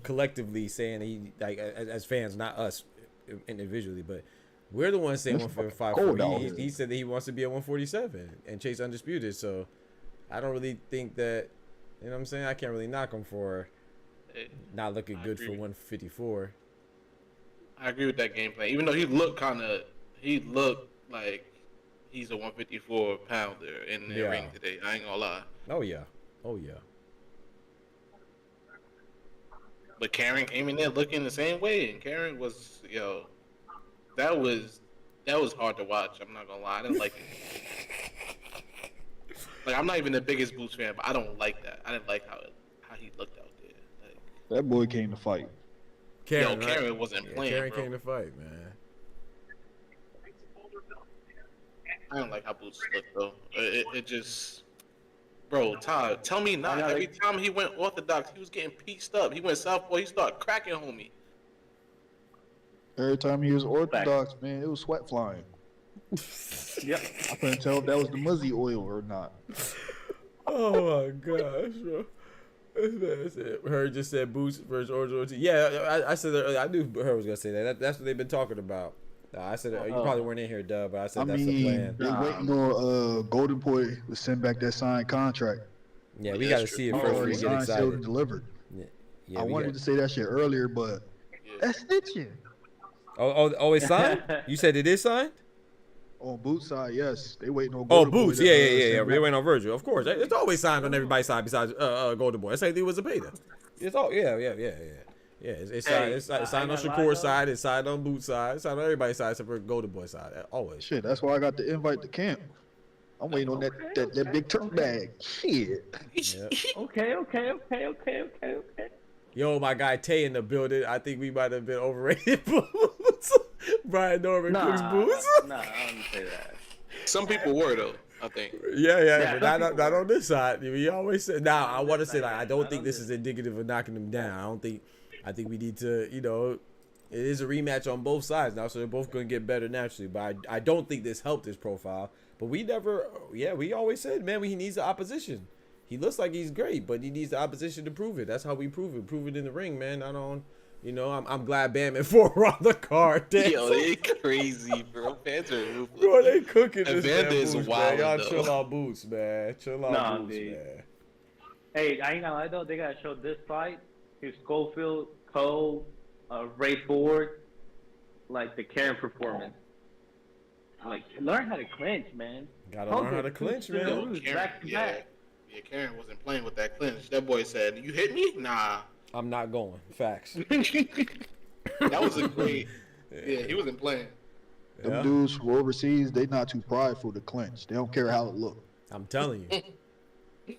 collectively saying he, like, as fans, not us individually, but we're the ones saying 155. He said that he wants to be at 147 and chase undisputed. So I don't really think that, you know what I'm saying? I can't really knock him for not looking good for 154. I agree with that game plan. Even though he looked like he's a 154 pounder in the ring today. I ain't gonna lie. Oh yeah. But Karen came in there looking the same way, and Karen was, that was hard to watch. I'm not gonna lie. I didn't like it. Like, I'm not even the biggest Boots fan, but I don't like that. I didn't like how he looked out there. Like, That boy came to fight. Karen, Karen wasn't playing, Karen bro. came to fight, man. I don't like how Boots looked, though. It just... Bro, Todd, tell me not. Every time he went orthodox, he was getting pieced up. He went southpaw, he started cracking, homie. Every time he was orthodox, man, it was sweat flying. Yep. I couldn't tell if that was the muzzy oil or not. Oh my gosh, bro. This man said, Her just said Boots versus Orzo. Yeah, I said that earlier. I knew Her was gonna say that. That's what they've been talking about. I said you probably weren't in here, Dub, but I said that's the plan. They're waiting on Golden Boy to send back that signed contract. Yeah, we got to see it first before we get Signed, sealed, and excited. delivered. Yeah, I wanted to say that shit earlier, but that's snitching. Oh, it's signed? You said it is signed? On Boots' side, yes. They waiting on Oh, Golden Boy Boots. to, Yeah. send They back. went on Virgil. Of course. It's always signed on everybody's side besides Golden Boy. That's like it was a beta. It's all, yeah. Yeah, it's signed on Shakur's side. It's signed on Boots' side. It's signed on everybody's side except for Golden Boy's side. Always. Shit, that's why I got the invite to camp. I'm waiting on that big turk bag. Shit. Yeah. Okay. Yo, my guy Tay in the building. I think we might have been overrated Boots. Brian Norman cooks Boots. Nah, I don't say that. Some people were, though, I think. Yeah, but not on this side. We always say. Now, I want to say, like, I don't think this is indicative of knocking them down. I think we need to, it is a rematch on both sides now, so they're both going to get better naturally. But I don't think this helped his profile. But we always said, man, he needs the opposition. He looks like he's great, but he needs the opposition to prove it. That's how we prove it. Prove it in the ring, man. I'm glad Bam and 4 on the card. Yo, they crazy, bro. Fans are ruthless. Bro, they cooking this Evander damn is Boots, wild, man. Y'all though. chill out Boots, man. Chill out Boots, dude. man. Hey, I ain't gonna lie though, they gotta show this fight. Here's Schofield, Cole, Ray Ford, like the Karen performance. Like, learn how to clinch, man. Gotta learn how to clinch, man. Yo, Karen wasn't playing with that clinch. That boy said, "You hit me? Nah." I'm not going. Facts. That was a great. Yeah, he wasn't playing. Them dudes from overseas, they not too prideful to clinch. They don't care how it look. I'm telling you.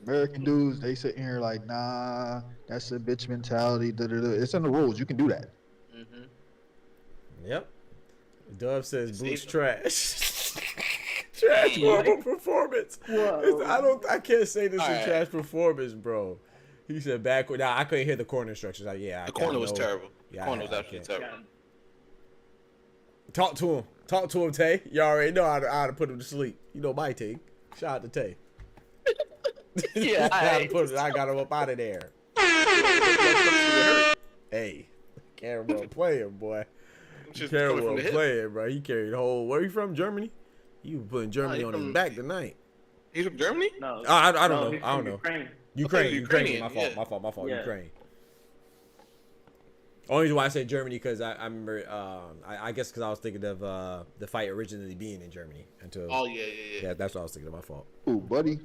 American dudes, they sitting here like, nah, that's a bitch mentality. It's in the rules. You can do that. Yep. Dove says Boots trash. Trash horrible performance. I can't say this is trash performance, bro. He said backward. Nah, I couldn't hear the corner instructions. The corner was terrible. Yeah, the corner was absolutely terrible. Talk to him, Tay. You already know how to put him to sleep. You know my take. Shout out to Tay. Yeah, I got him up out of there. Hey, camera playing, boy. Just Carol coming from was the hip. playing, bro. He carried the whole. Where he from? Germany. He was putting Germany he on his from- back tonight. He's from Germany? No, I don't no, know. he's I don't from know. Ukraine. Ukraine. he's Ukrainian. Ukrainian, My fault. Yeah. Ukraine. Only reason why I said Germany because I remember I guess because I was thinking of the fight originally being in Germany until Oh yeah. yeah, that's what I was thinking of. My fault. Ooh, buddy.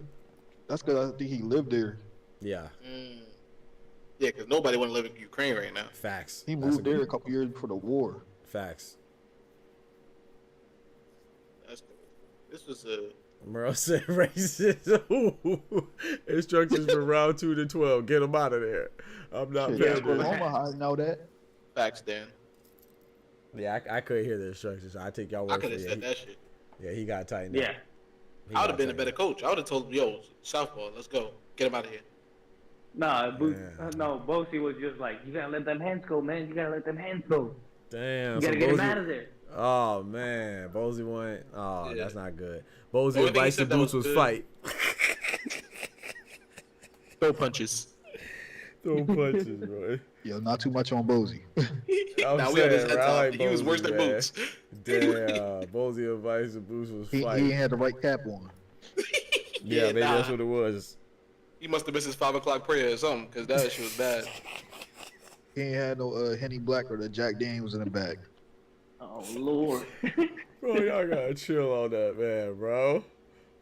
That's because I think he lived there. Yeah, Yeah, because nobody want to live in Ukraine right now. facts. He That's moved a there good- a couple years before the war. Facts. That's this was a Merle said racist. Ooh. Instructions from round 2 to 12. Get him out of there. I'm not Shit, paying that's attention. Oklahoma, I know that. facts, Dan. Yeah, I couldn't hear the instructions. So I take y'all I word for could have it. said that shit. Yeah, he got tightened Yeah. up. He I would gotta have been a tighten better up. coach. I would have told him, yo, Southpaw, let's go. Get him out of here. Nah, Yeah. no, Bosey was just like, you gotta let them hands go, man. You gotta let them hands go. Damn. You so gotta get him Bosey- out of there. Oh man, Bosey won. Oh, Yeah. that's not good. The Bosey only thing he advice to said that Boots was was good. fight. Throw punches. Throw punches, bro. Yo, not too much on Bozy. I'm Nah, we on his saying, head bro, I top. like He was worse Bosey, than man. Boots. Damn, Bosey advice to Boots was He fight. ain't had the right cap on. Yeah, maybe nah. that's what it was. He must have missed his 5 o'clock prayer or something, because that shit was bad. He ain't had no Henny Black or the Jack Daniels in the bag. Oh, Lord. Bro, y'all gotta chill on that, man, bro.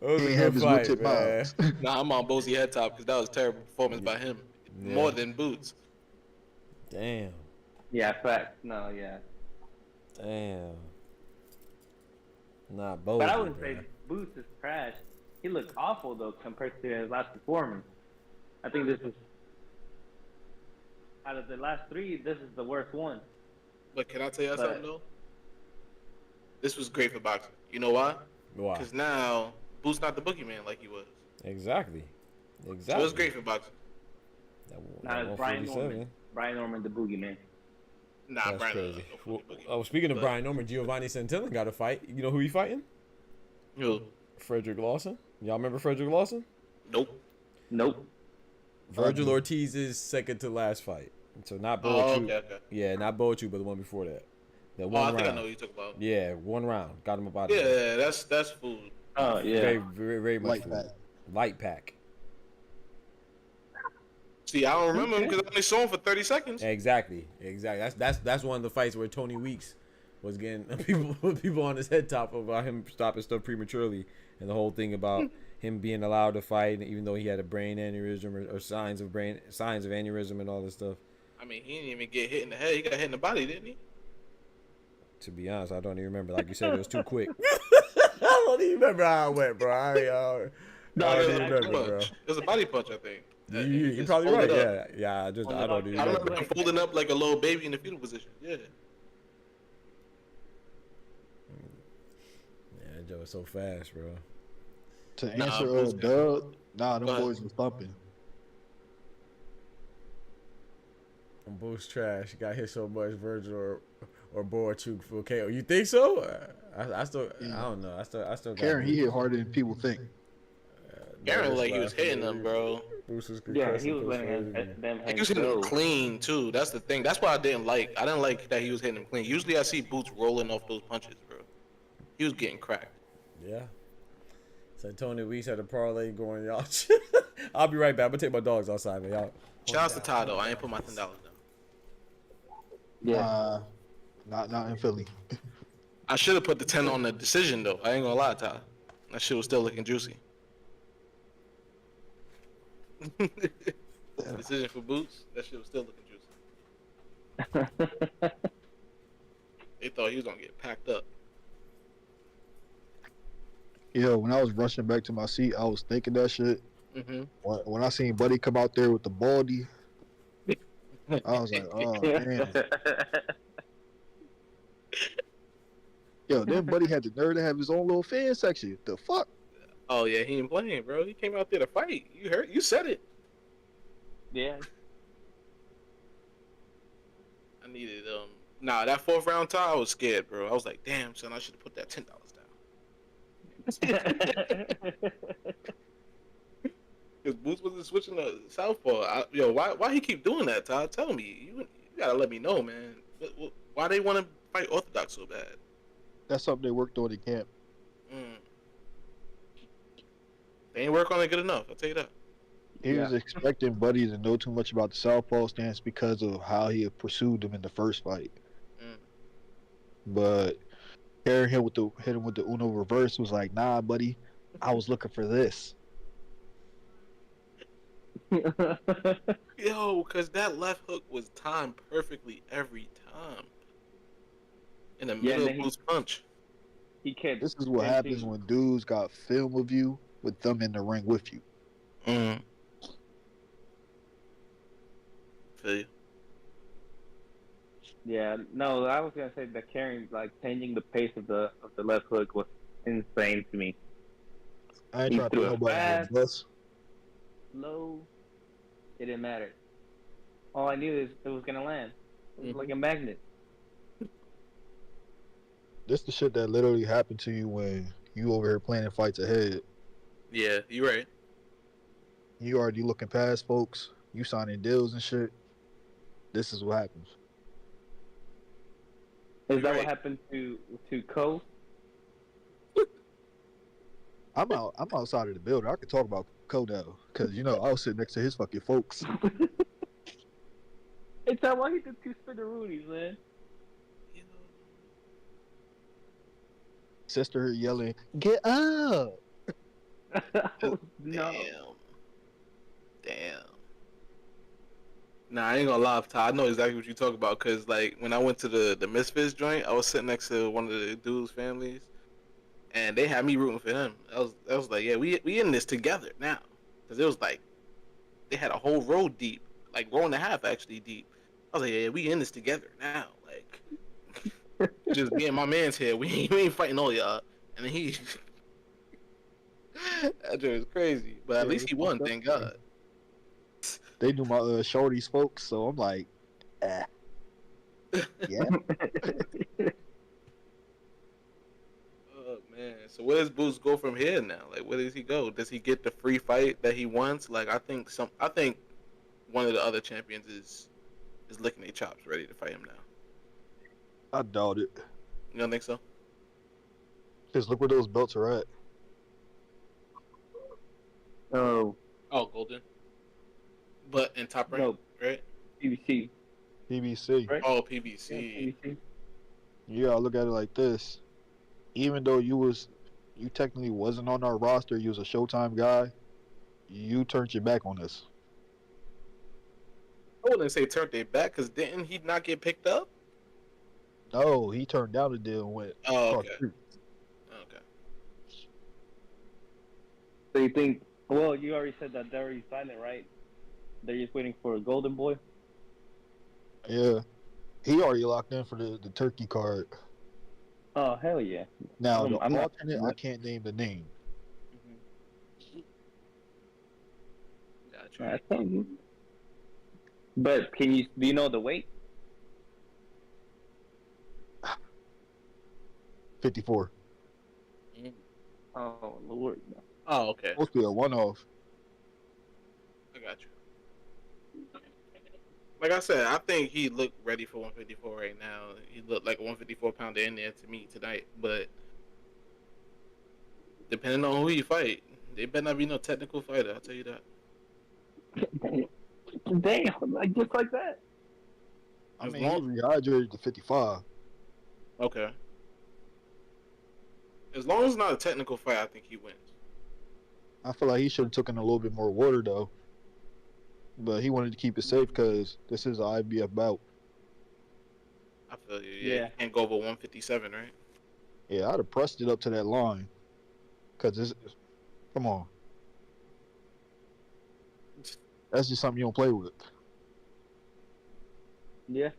That was He a ain't have good his fight, tip man. miles. Nah, I'm on Bosey head top, because that was a terrible performance by him. Yeah. More than Boots. Damn, Yeah, facts. No, yeah. damn. Nah, Bosey, But I wouldn't bro. say Boots is trash. He looked awful, though, compared to his last performance. I think this is, out of the last 3, this is the worst one. But can I tell you But- something, though? This was great for boxing. You know why? Why? Because now, Boots not the boogeyman like he was. Exactly. So Exactly. it's great for boxing. Now it's Brian 147. Norman. Brian Norman, the boogeyman. Nah, That's Brian. crazy. No, Well, boogie. oh, speaking of But- Brian Norman, Giovanni Santillan got a fight. You know who he fighting? Yo, Frederick Lawson. Y'all remember Frederick Lawson? nope. Nope. Virgil Ortiz's second to last fight. So not Bo Oh, Chu. okay. Yeah, not Bo Chu, but the one before that. The Oh, one I round. think I know what you talk about. Yeah, one round. Got him up out of there. Yeah, that's food. Oh, yeah. Very much Light food. pack. Light pack. See, I don't remember him because I only saw him for 30 seconds. Exactly. That's one of the fights where Tony Weeks was getting people on his head top about him stopping stuff prematurely, and the whole thing about him being allowed to fight even though he had a brain aneurysm or signs of aneurysm and all this stuff. I mean, he didn't even get hit in the head. He got hit in the body, didn't he? To be honest, I don't even remember. Like you said, it was too quick. I don't even remember how it went, bro. I don't even remember, bro. It was a body punch, I think. You're Just probably right. folded up. Yeah. I don't even I remember. remember him folding up like a little baby in the fetal position. Yeah. Yeah, Joe was so fast, bro. To Nah, answer Boots got- Doug, nah, them Go ahead. boys was thumping. Boost trash. Got hit so much, Virgil or Borchuk for KO. You think so? I still, I don't know. I still. got Karen, he Boost. hit harder than people think. Aaron, Nervous like, he was last hitting year. them, bro. Boost was Yeah, concussive he was post letting surgery. them He hands was hitting them go. clean, too. That's the thing. That's why I didn't like. I didn't like that he was hitting them clean. Usually I see Boots rolling off those punches, bro. He was getting cracked. Yeah. So Tony Weeks had a parlay going, y'all. I'll be right back. I'm gonna take my dogs outside, man. Y'all. Shouts to Ty, though. I ain't put my $10 down. Yeah. Not in Philly. I should have put the 10 on the decision, though. I ain't gonna lie, Ty. That shit was still looking juicy. Decision for Boots, that shit was still looking juicy. They thought he was gonna get packed up. Yeah, when I was rushing back to my seat, I was thinking that shit. Mm-hmm. When I seen Buddy come out there with the baldy, I was like, oh man. Yo, then Buddy had the nerve to have his own little fan section. The fuck? Oh yeah, he ain't playing, bro. He came out there to fight. You heard? You said it. Yeah. I needed Nah, that 4th round tie, I was scared, bro. I was like, damn, son, I should have put that $10 down. Because Boots wasn't switching to southpaw. Why he keep doing that, Todd? Tell me. You gotta let me know, man. Why they want to fight orthodox so bad? That's something they worked on in camp. They ain't work on it good enough. I'll tell you that. He was expecting Buddy to know too much about the southpaw stance because of how he had pursued him in the first fight. But hit him with the Uno reverse was like, nah, buddy, I was looking for this. Yo, because that left hook was timed perfectly every time. In the middle of Boo's punch. He kept. This is what happens when dudes got film of you with them in the ring with you. Feel you. Yeah, no, I was gonna say that carrying, like changing the pace of the left hook was insane to me. I ain't trying to put nobody on the bus. Low, it didn't matter. All I knew is it was gonna land. It was like a magnet. This the shit that literally happened to you when you over here planning fights ahead. Yeah, you right. You already looking past folks. You signing deals and shit. This is what happens. Is that what happened to Cole? I'm outside of the building. I could talk about Kodo because I was sitting next to his fucking folks. It's that why he did 2 spinneroonies, man. Sister yelling, "Get up!" No. Damn. Nah, I ain't gonna lie, Ty. I know exactly what you talk about because, like, when I went to the Misfits joint, I was sitting next to one of the dudes' families, and they had me rooting for him. I was like, yeah, we in this together now, because it was like they had a whole row deep, like row and a half actually deep. I was like, yeah, we in this together now, like just me and my man's here. We ain't fighting all y'all, and then he that joint was crazy, but at least he won, thank God. They do my shorty's folks, so I'm like, yeah. Oh man, so where does Boots go from here now? Like, where does he go? Does he get the free fight that he wants? Like, I think one of the other champions is licking their chops, ready to fight him now. I doubt it. You don't think so? Because look where those belts are at. Oh, Golden. But in Top Rank, right? PBC. PBC. Right? Oh, PBC. Yeah, PBC. Yeah, I look at it like this. Even though you technically wasn't on our roster, you was a Showtime guy, you turned your back on us. I wouldn't say turned their back, because didn't he not get picked up? No, he turned down the deal and went. Oh, okay. Okay. So you think? Well, you already said that they already signed it, right? They're just waiting for a Golden Boy. Yeah, he already locked in for the turkey card. Oh hell yeah! Now the alternate, I can't name the name. Gotcha. But do you know the weight? 54. Oh Lord. Oh, okay. Supposed to be a one-off. I got you. Like I said, I think he looked ready for 154 right now. He looked like a 154-pounder in there to me tonight. But depending on who you fight, they better not be no technical fighter. I'll tell you that. Damn, like just like that. I mean, he rehydrated to 55. Okay. As long as it's not a technical fight, I think he wins. I feel like he should have taken a little bit more water though. But he wanted to keep it safe because this is an IBF bout. I feel you. Yeah. You can't go over 157, right? Yeah, I'd have pressed it up to that line. Because come on. That's just something you don't play with. Yeah.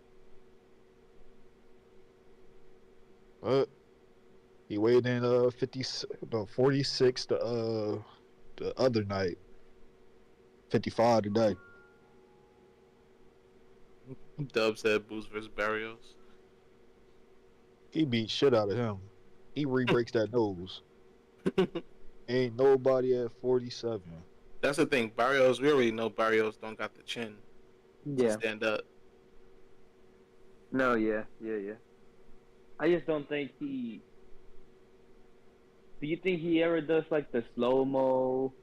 But he weighed in 46 the other night. 55 today. Dub said Boots versus Barrios. He beat shit out of him. He re-breaks that nose. Ain't nobody at 47. That's the thing. Barrios, we already know Barrios don't got the chin to stand up. No, yeah. I just don't think he. Do you think he ever does like the slow mo,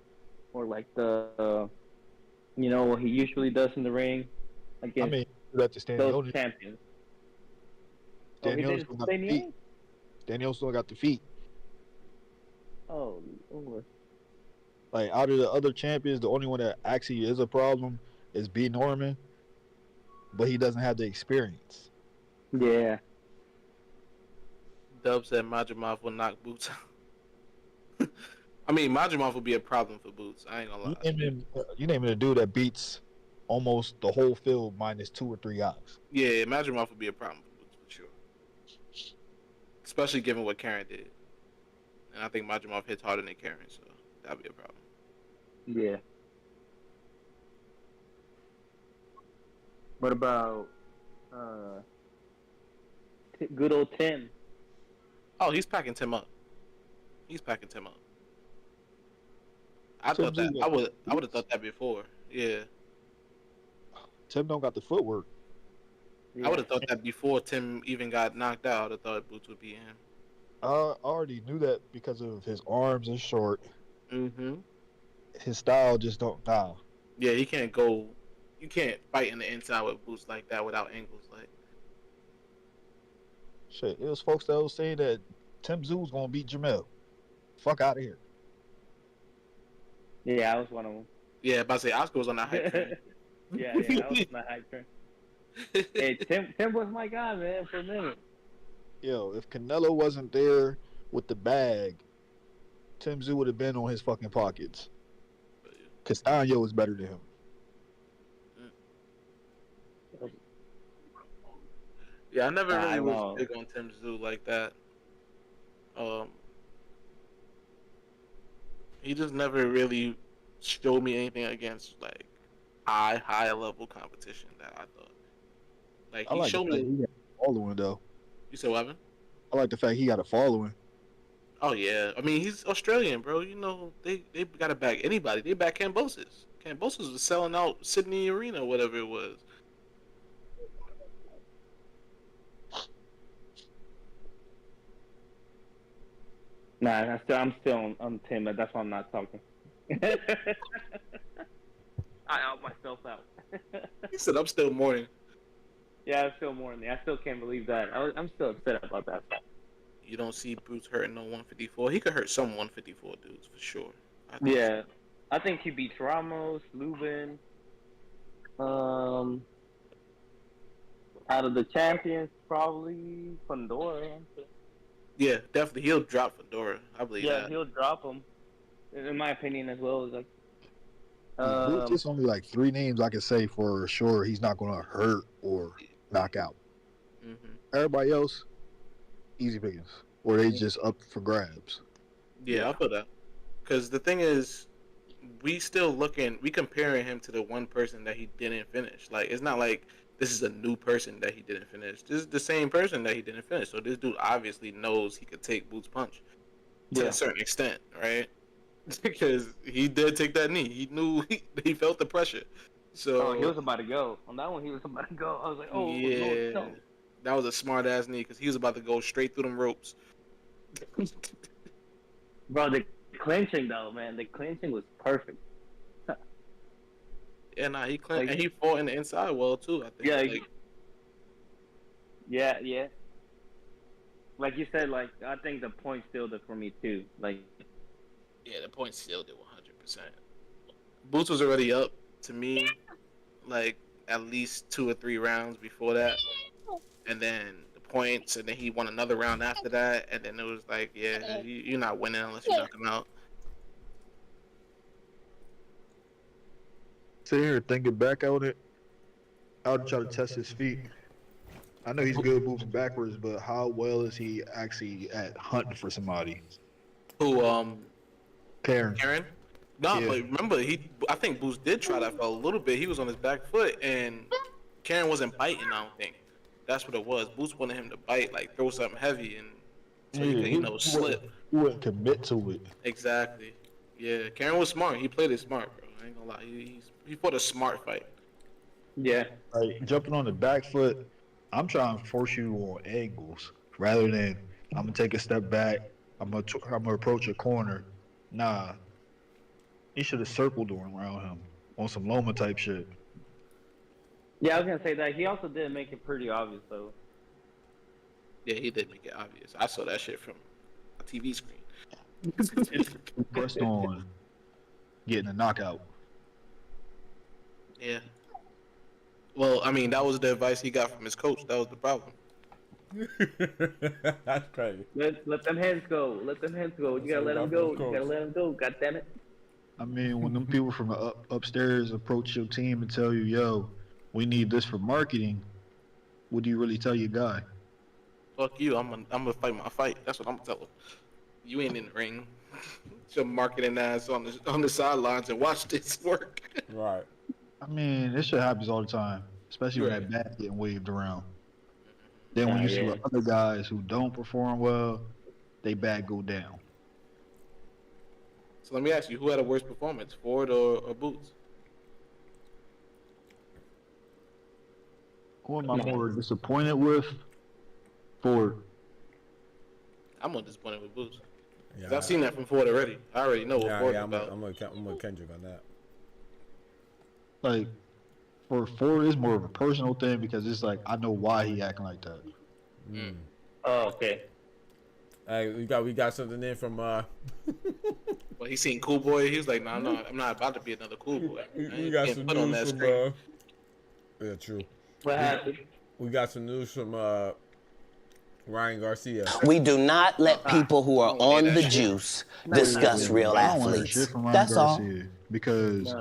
or like the, what he usually does in the ring I against mean, that's the those Stanionis. champions? Oh, he Stanionis did it still to got the feet. Stanionis? Stanionis still got the feet. Oh, Lord. Like out of the other champions, the only one that actually is a problem is B Norman, but he doesn't have the experience. Yeah. Dub said Majimov will knock Boots out. I mean, Majimov will be a problem for Boots. I ain't gonna lie. You naming a dude that beats almost the whole field minus 2 or 3 guys. Yeah, Majimov will be a problem for Boots for sure. Especially given what Karen did. And I think Majimov hits harder than Karen, so that'll be a problem. Yeah. What about good old Tim? Oh, he's packing Tim up. He's packing Tim up. I Tim thought that. Zoo I would have thought that before. Yeah. Tim don't got the footwork. I would have thought that before Tim even got knocked out. I would have thought Boots would be him. I already knew that because of his arms are short. Mm-hmm. His style just don't. Nah. Yeah, he can't go. You can't fight in the inside with Boots like that without angles. Like, Shit, it was folks that was saying that Tim Zoo's gonna beat Jamel. Fuck out of here. Yeah, I was one of them. yeah, about to say Oscar was on that hype train. yeah, that was my hype train. Hey, Tim was my guy, man, for a minute. Yo, if Canelo wasn't there with the bag, Tim Zoo would have been on his fucking pockets. Castaño was better than him. Yeah, I never really was know. big on Tim Zoo like that. He just never really showed me anything against like high level competition that I thought. Like I he like showed the fact me. he got a following though. You said what happened? I like the fact he got a following. Oh yeah, I mean he's Australian, bro. You know they gotta back anybody. They back Cambosis. Cambosis was selling out Sydney Arena, whatever it was. Nah, I'm still on Tim. That's why I'm not talking. I out myself out. He said I'm still mourning. Yeah, I'm still mourning. I still can't believe that. I'm still upset about that. You don't see Bruce hurting no 154. He could hurt some 154 dudes for sure. Yeah, I think he beats Ramos, Lubin. Out of the champions, probably Pandora. Yeah, definitely. He'll drop Fedora. I believe Yeah, that. he'll drop him. In my opinion, as well. Like, There's only like 3 names I can say for sure he's not gonna hurt or knock out. Mm-hmm. Everybody else, easy pickings, or they just up for grabs. Yeah, I feel that. Because the thing is, we comparing him to the one person that he didn't finish. Like, it's not like this is a new person that he didn't finish. This is the same person that he didn't finish. So this dude obviously knows he could take Boots' punch to a certain extent, right? Because he did take that knee. He knew he felt the pressure. So he was about to go. On that one, he was about to go. I was like, oh, yeah, no. That was a smart ass knee because he was about to go straight through them ropes. Bro, the clinching though, man, the clinching was perfect. Yeah, nah, he clinched and he fought in the inside well too. I think. Yeah, yeah. Like you said, like I think the point sealed it for me too. Like, yeah, the point sealed it 100%. Boots was already up to me, like at least 2 or 3 rounds before that, and then the points, and then he won another round after that, and then it was like, yeah, you're not winning unless you knock him out. Sitting here thinking back on it, I would try to test his feet. I know he's good moving backwards, but how well is he actually at hunting for somebody? Who, Karen. No, Yeah. but remember, I think Boots did try that for a little bit. He was on his back foot, and Karen wasn't biting, I don't think. That's what it was. Boots wanted him to bite, like throw something heavy, and so he could, slip. He wouldn't commit to it. Exactly. Yeah, Karen was smart. He played it smart, bro. I ain't gonna lie. He fought a smart fight. yeah, Like jumping on the back foot, I'm trying to force you on angles rather than I'm gonna take a step back. I'm gonna approach a corner. Nah, he should have circled around him on some Loma type shit. Yeah, I was gonna say that. He also did make it pretty obvious though. Yeah, he did make it obvious. I saw that shit from a TV screen. Pressed on getting a knockout. Yeah. Well, I mean, that was the advice he got from his coach. That was the problem. That's crazy. Let them hands go. Let them hands go. You gotta let them go. You gotta let them go. God damn it. I mean, when them people from the upstairs approach your team and tell you, "Yo, we need this for marketing," what do you really tell your guy? Fuck you. I'm gonna fight my fight. That's what I'm gonna tell him. You ain't in the ring. Your marketing ass on the sidelines and watch this work. Right. I mean, this shit happens all the time, especially when that bat getting waved around. Then when you see other guys who don't perform well, they bat go down. So let me ask you, who had a worse performance, Ford or Boots? Who am I more disappointed with? Ford. I'm more disappointed with Boots. Yeah, I've seen that from Ford already. I already know what Ford is I'm about. I'm with Kendrick on that. Like, for Ford, it's more of a personal thing because it's like, I know why he acting like that. Oh, okay. Hey, we got something in from Well, he seen Cool Boy. He was like, "No, I'm not about to be another Cool Boy." we got some news from yeah, true. What happened? We got some news from Ryan Garcia. We do not let people who are on the juice discuss real I don't want athletes. shit from Ryan That's all. Garcia because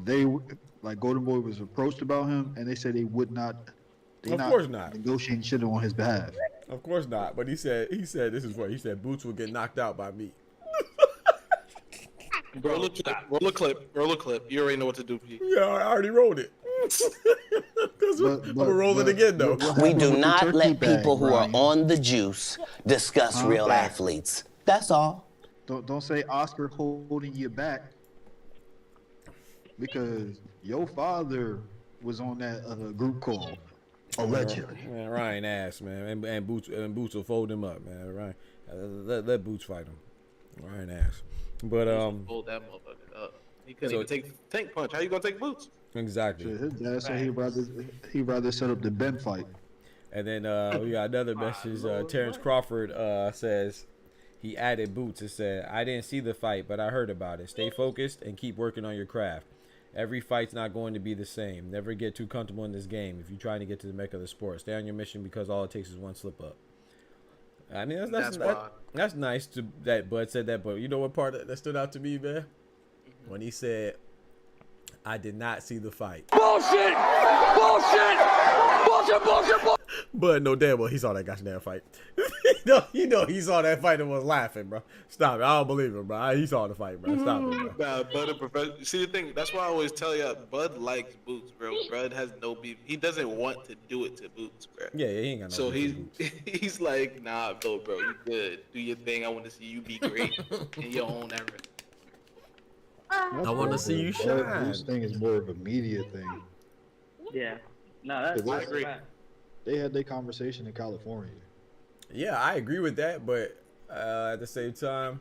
they, like, Golden Boy was approached about him and they said they would not. They Of course not. negotiating shit on his behalf. Of course not. But he said this is what he said. Boots will get knocked out by me. Roll a clip. You already know what to do, P. Yeah, I already rolled it. I'm gonna roll it again though. We do not let people who are on the juice discuss real athletes. That's all. Don't say Oscar holding you back because your father was on that group call. Allegedly. Man, Ryan ass, man, and Boots will fold him up, man. Ryan, let Boots fight him. Ryan ass, but Hold that motherfucker up. He couldn't even take tank punch. How you gonna take Boots? Exactly. His dad said he'd rather set up the Ben fight. And then we got another message. Terrence Crawford says he added Boots and said, "I didn't see the fight, but I heard about it. Stay focused and keep working on your craft. Every fight's not going to be the same. Never get too comfortable in this game if you're trying to get to the mecca of the sport. Stay on your mission because all it takes is one slip up." I mean, that's nice that Bud said that, but you know what part that stood out to me, man? When he said, "I did not see the fight." Bullshit! But no damn well he saw that goddamn fight. you know he saw that fight and was laughing, bro. Stop it. I don't believe him, bro. He saw the fight, bro. Stop it, bro. Nah, Bud a professional. See the thing, that's why I always tell you, Bud likes Boots, bro. Bud has no beef. He doesn't want to do it to Boots, bro. Yeah, he ain't got no So beef with Boots. he's like, nah, bro, you good. Do your thing. I want to see you be great in your own era. I want to see you shine. This thing is more of a media thing. Yeah. No, that's I agree. They had their conversation in California. Yeah, I agree with that, but at the same time,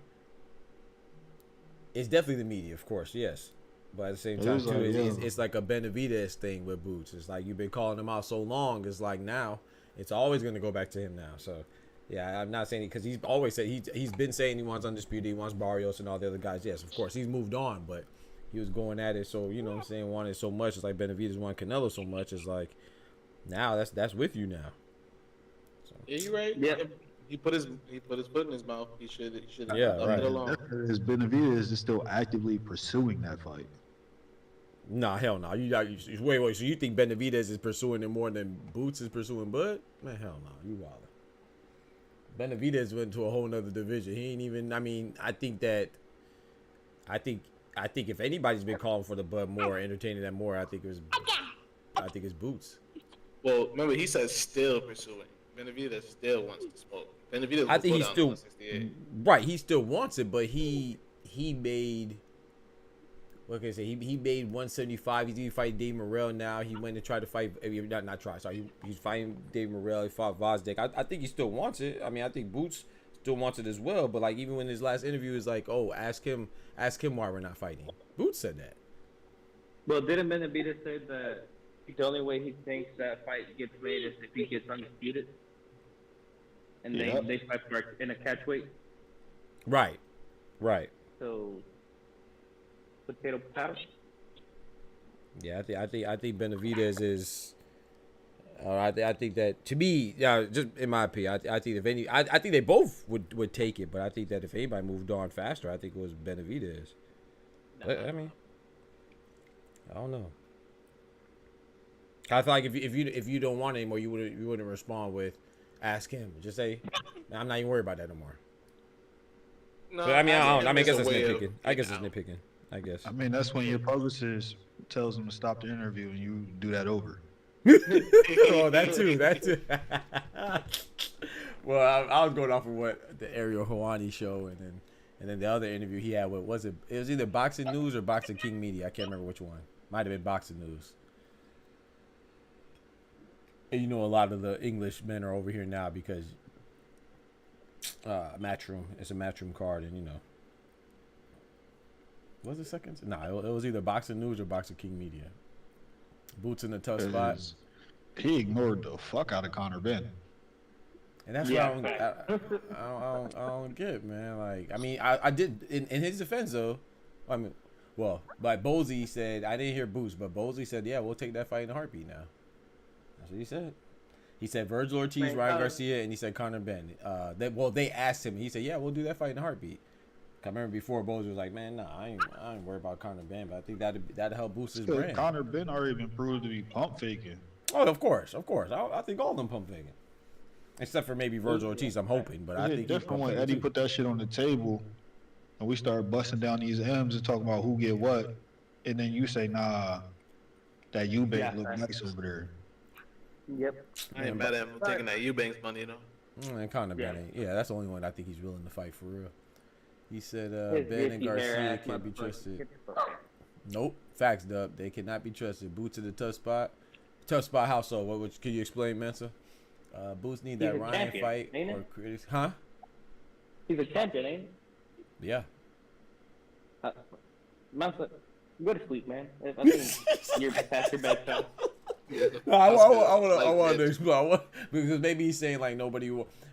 it's definitely the media, of course, yes. But at the same time, too, it's like a Benavidez thing with Boots. It's like you've been calling him out so long. It's like now, it's always going to go back to him now. So, yeah, I'm not saying it because he's always said he's been saying he wants Undisputed, he wants Barrios and all the other guys. Yes, of course, he's moved on, but he was going at it. So, you know what I'm saying, wanted so much. It's like Benavidez wanted Canelo so much. It's like, now that's with you now. So. Yeah, you right. Yeah. He put his foot in his mouth. He should Yeah, left right. it alone. His Benavidez is still actively pursuing that fight. Nah, hell no. You wait. So you think Benavidez is pursuing it more than Boots is pursuing Bud? Man, hell no. You wild. Benavidez went to a whole nother division. He ain't even. I mean, I think if anybody's been calling for the Bud more, entertaining that more, I think it's Boots. Well, remember he said still pursuing. Benavidez still wants to smoke. Benavidez. I think he down still right. He still wants it, but he made what can I say? He made 175. He's fighting Dave Morrell now. He went and tried to fight. Not try. Sorry, he's fighting Dave Morrell. He fought Vozdek. I think he still wants it. I mean, I think Boots still wants it as well. But like even when his last interview is like, oh, ask him why we're not fighting. Boots said that. Well, didn't Benavidez say that the only way he thinks that fight gets made is if he gets undisputed, and they fight for in a catch weight? Right. So, potato. Yeah, I think Benavidez is. I think that to me, yeah, just in my opinion, I think I think they both would take it, but I think that if anybody moved on faster, I think it was Benavidez. I mean, I don't know. I feel like if you don't want it anymore, you wouldn't respond with, ask him. Just say, I'm not even worried about that no more. No, But I mean, I guess it's way nitpicking. of- I guess it's nitpicking. I guess. I mean, that's when your publicist tells them to stop the interview and you do that over. Oh, that too. Well, I was going off of what the Ariel Helwani show, and then the other interview he had with it was either Boxing News or Boxing King Media. I can't remember which one. Might have been Boxing News. And you know, a lot of the English men are over here now because Matchroom. It's a Matchroom card, and you know. Was it second? No, it was either Boxing News or Boxing King Media. Boots in the tough spot. He ignored the fuck out of Conor Ben. And that's what I don't get, man. Like, I mean, I did in his defense though. I mean, well, like Bowsy said, I didn't hear Boots, but Bowsy said, yeah, we'll take that fight in a heartbeat now. That's what he said. He said Virgil Ortiz, Ryan Garcia, and he said Conor Ben. They asked him. He said, yeah, we'll do that fight in a heartbeat. I remember before Bowsy was like, man, nah, I ain't worried about Conor Ben, but I think that'd help boost his brand. Conor Ben already been proved to be pump faking. Oh, of course. I think all of them pump faking, except for maybe Virgil Ortiz. I'm hoping, but I think different when Eddie put that shit on the table, and we started busting down these M's and talking about who get what, and then you say, nah, that Eubank look nice over there. Yep. I ain't mad at him taking that Eubanks money though. And Conor Ben ain't. Yeah, that's the only one I think he's willing to fight for real. He said Ben and Garcia can't be trusted. Nope. Facts, Dub. They cannot be trusted. Boots in the tough spot. Tough spot household. What can you explain, Mensa? Boots need that Ryan champion, fight or critics. Huh? He's a champion, ain't he? Yeah. Mensa, go to sleep, man. I think you're past your bedtime. No, I want to explore because maybe he's saying like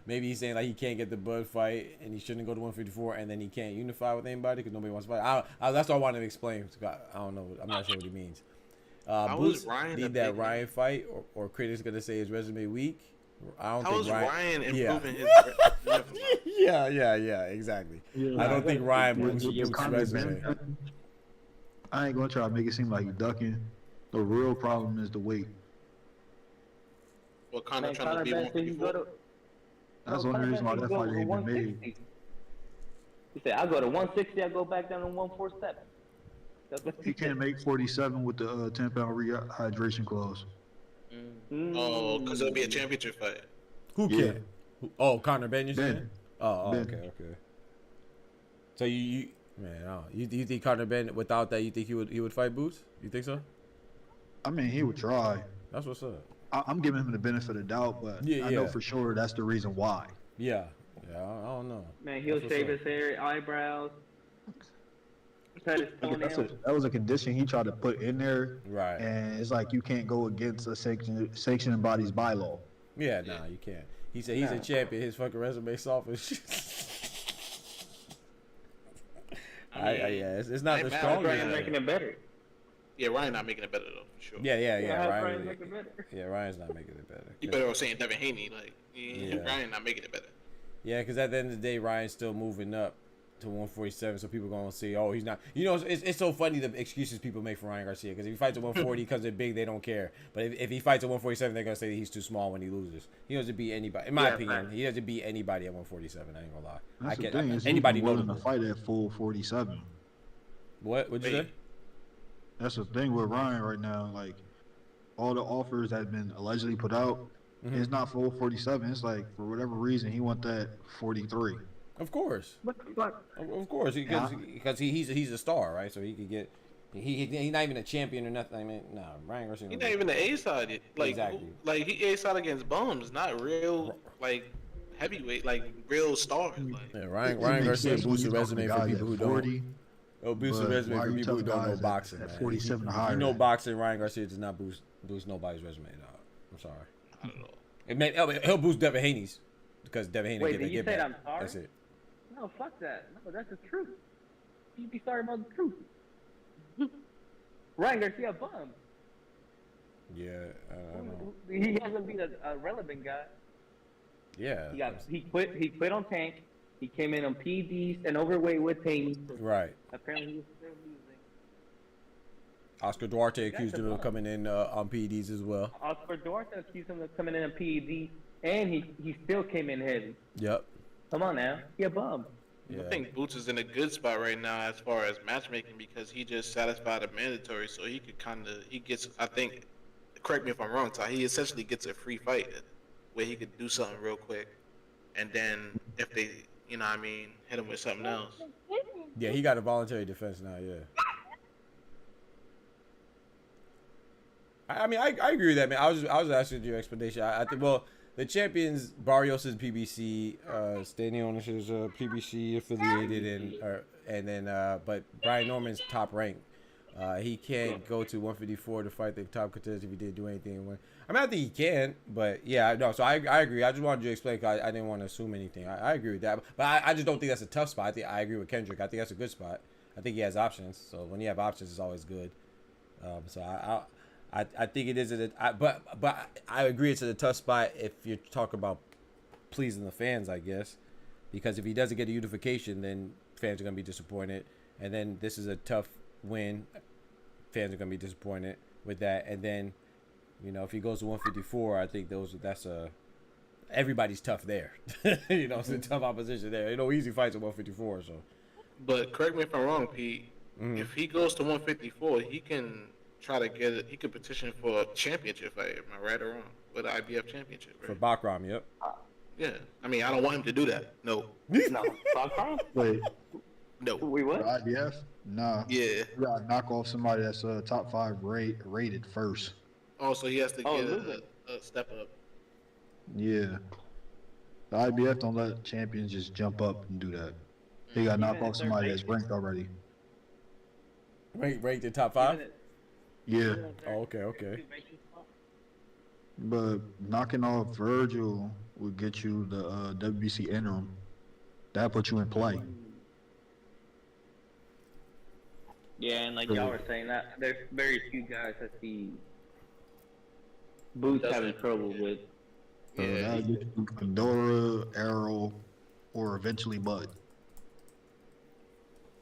maybe he's saying like he can't get the Bud fight and he shouldn't go to 154 and then he can't unify with anybody because nobody wants to fight. That's what I want to explain. I don't know. I'm not sure what he means. Boots need that Ryan fight or critics gonna say his resume weak. I don't think Ryan improving his yeah, exactly. Yeah, I don't think Ryan moves his resume. I ain't gonna try to make it seem like he's ducking. The real problem is the weight. Well, Conor trying to be 154. That's the only reason why that fight ain't been made. He said, I go to 160, I go back down to 147. He can't make 47 with the 10-pound rehydration clause. Oh, because it'll be a championship fight. Who can? Oh, Conor Ben, you said? Oh, Ben. Okay. So you think Conor Ben without that, you think he would fight Boots? You think so? I mean, he would try. That's what's up. I'm giving him the benefit of the doubt, but I know for sure that's the reason why. Yeah, I don't know. Man, he'll shave his hair, eyebrows, cut his toenails. That was a condition he tried to put in there, right? And it's like you can't go against a sanctioned body's bylaw. Yeah, nah, you can't. He said he's a champion. His fucking resume soft as shit. It's not the strongest. Ryan making it better. Yeah, Ryan not making it better though, for sure. Yeah. Ryan's not making it better. You better off saying Devin Haney, like Ryan not making it better. Yeah, because at the end of the day, Ryan's still moving up to 147, so people gonna say, oh, he's not. You know, it's so funny the excuses people make for Ryan Garcia, because if he fights at 140 because they're big, they don't care. But if he fights at 147, they're gonna say that he's too small when he loses. He doesn't beat anybody. In my opinion, he doesn't beat anybody at 147. I ain't gonna lie. That's the thing, is anybody willing to fight at full 47. What'd you say? That's the thing with Ryan right now. Like, all the offers that have been allegedly put out, it's not full 47. It's like, for whatever reason, he want that 43. Of course. What the fuck? Of course, because he's a star, right? So he could get He's not even a champion or nothing. I mean, no, Ryan Garcia. He's not even the A side. Like, Exactly. like he A side against bums, not real like heavyweight, like real stars. Like, Yeah, Ryan Garcia boosts the resume for people who don't. It'll boost the resume for people who don't know boxing. At Man. 47 If higher. you know boxing, Ryan Garcia does not boost nobody's resume. Dog. I'm sorry. I don't know. He'll boost Devin Haney's because Devin Haney Wait, get did you get say back. I'm sorry? That's it. No, fuck that. No, that's the truth. You be sorry about the truth. Ryan Garcia, bum. Yeah, I don't know. He hasn't been a relevant guy. Yeah. He quit on Tank. He came in on PEDs and overweight with Haney. Right. Apparently he was still losing. Oscar Duarte accused him of coming in on PEDs as well. Oscar Duarte accused him of coming in on PEDs, and he still came in heavy. Yep. Come on now, he a bum. Yeah. I think Boots is in a good spot right now as far as matchmaking because he just satisfied a mandatory, so he could he gets, I think, correct me if I'm wrong, Ty, he essentially gets a free fight where he could do something real quick, and then if they, you know what I mean, hit him with something else. Yeah, he got a voluntary defense now. Yeah. I mean, I agree with that, man. I was asking your explanation. I think the champions Barrios is PBC, Stanionis is PBC affiliated, and then but Brian Norman's top ranked. He can't go to 154 to fight the top contenders if he didn't do anything. I mean, I think he can, but yeah, no. So I agree. I just wanted you to explain. Cause I didn't want to assume anything. I agree with that, but I just don't think that's a tough spot. I agree with Kendrick. I think that's a good spot. I think he has options. So when you have options, it's always good. So I think it is but I agree it's a tough spot if you're talking about pleasing the fans, I guess, because if he doesn't get a unification, then fans are gonna be disappointed, and then this is a tough win. Fans are gonna be disappointed with that, and then if he goes to 154, I think everybody's tough there. It's a tough opposition there. Easy fights at 154. So, but correct me if I'm wrong, Pete. Mm-hmm. If he goes to 154, he can try to get it. He could petition for a championship fight. Am I right or wrong? With the IBF championship, right? For Bakram, yep. Yeah, I mean, I don't want him to do that. No. No, Bakram? Wait. No. Wait, what? For IBF? Nah. Yeah. You gotta knock off somebody that's top 5 rated first. Oh, so he has to get a step up. Yeah. The IBF don't let champions just jump up and do that. He gotta knock off somebody that's ranked already. Ranked in top 5? Yeah. Oh, okay. But knocking off Virgil would get you the WBC interim. That put you in play. Yeah, and like y'all were saying, that there's very few guys that see Boots having trouble with. Yeah. That'll get you Pandora, Arrow, or eventually Bud.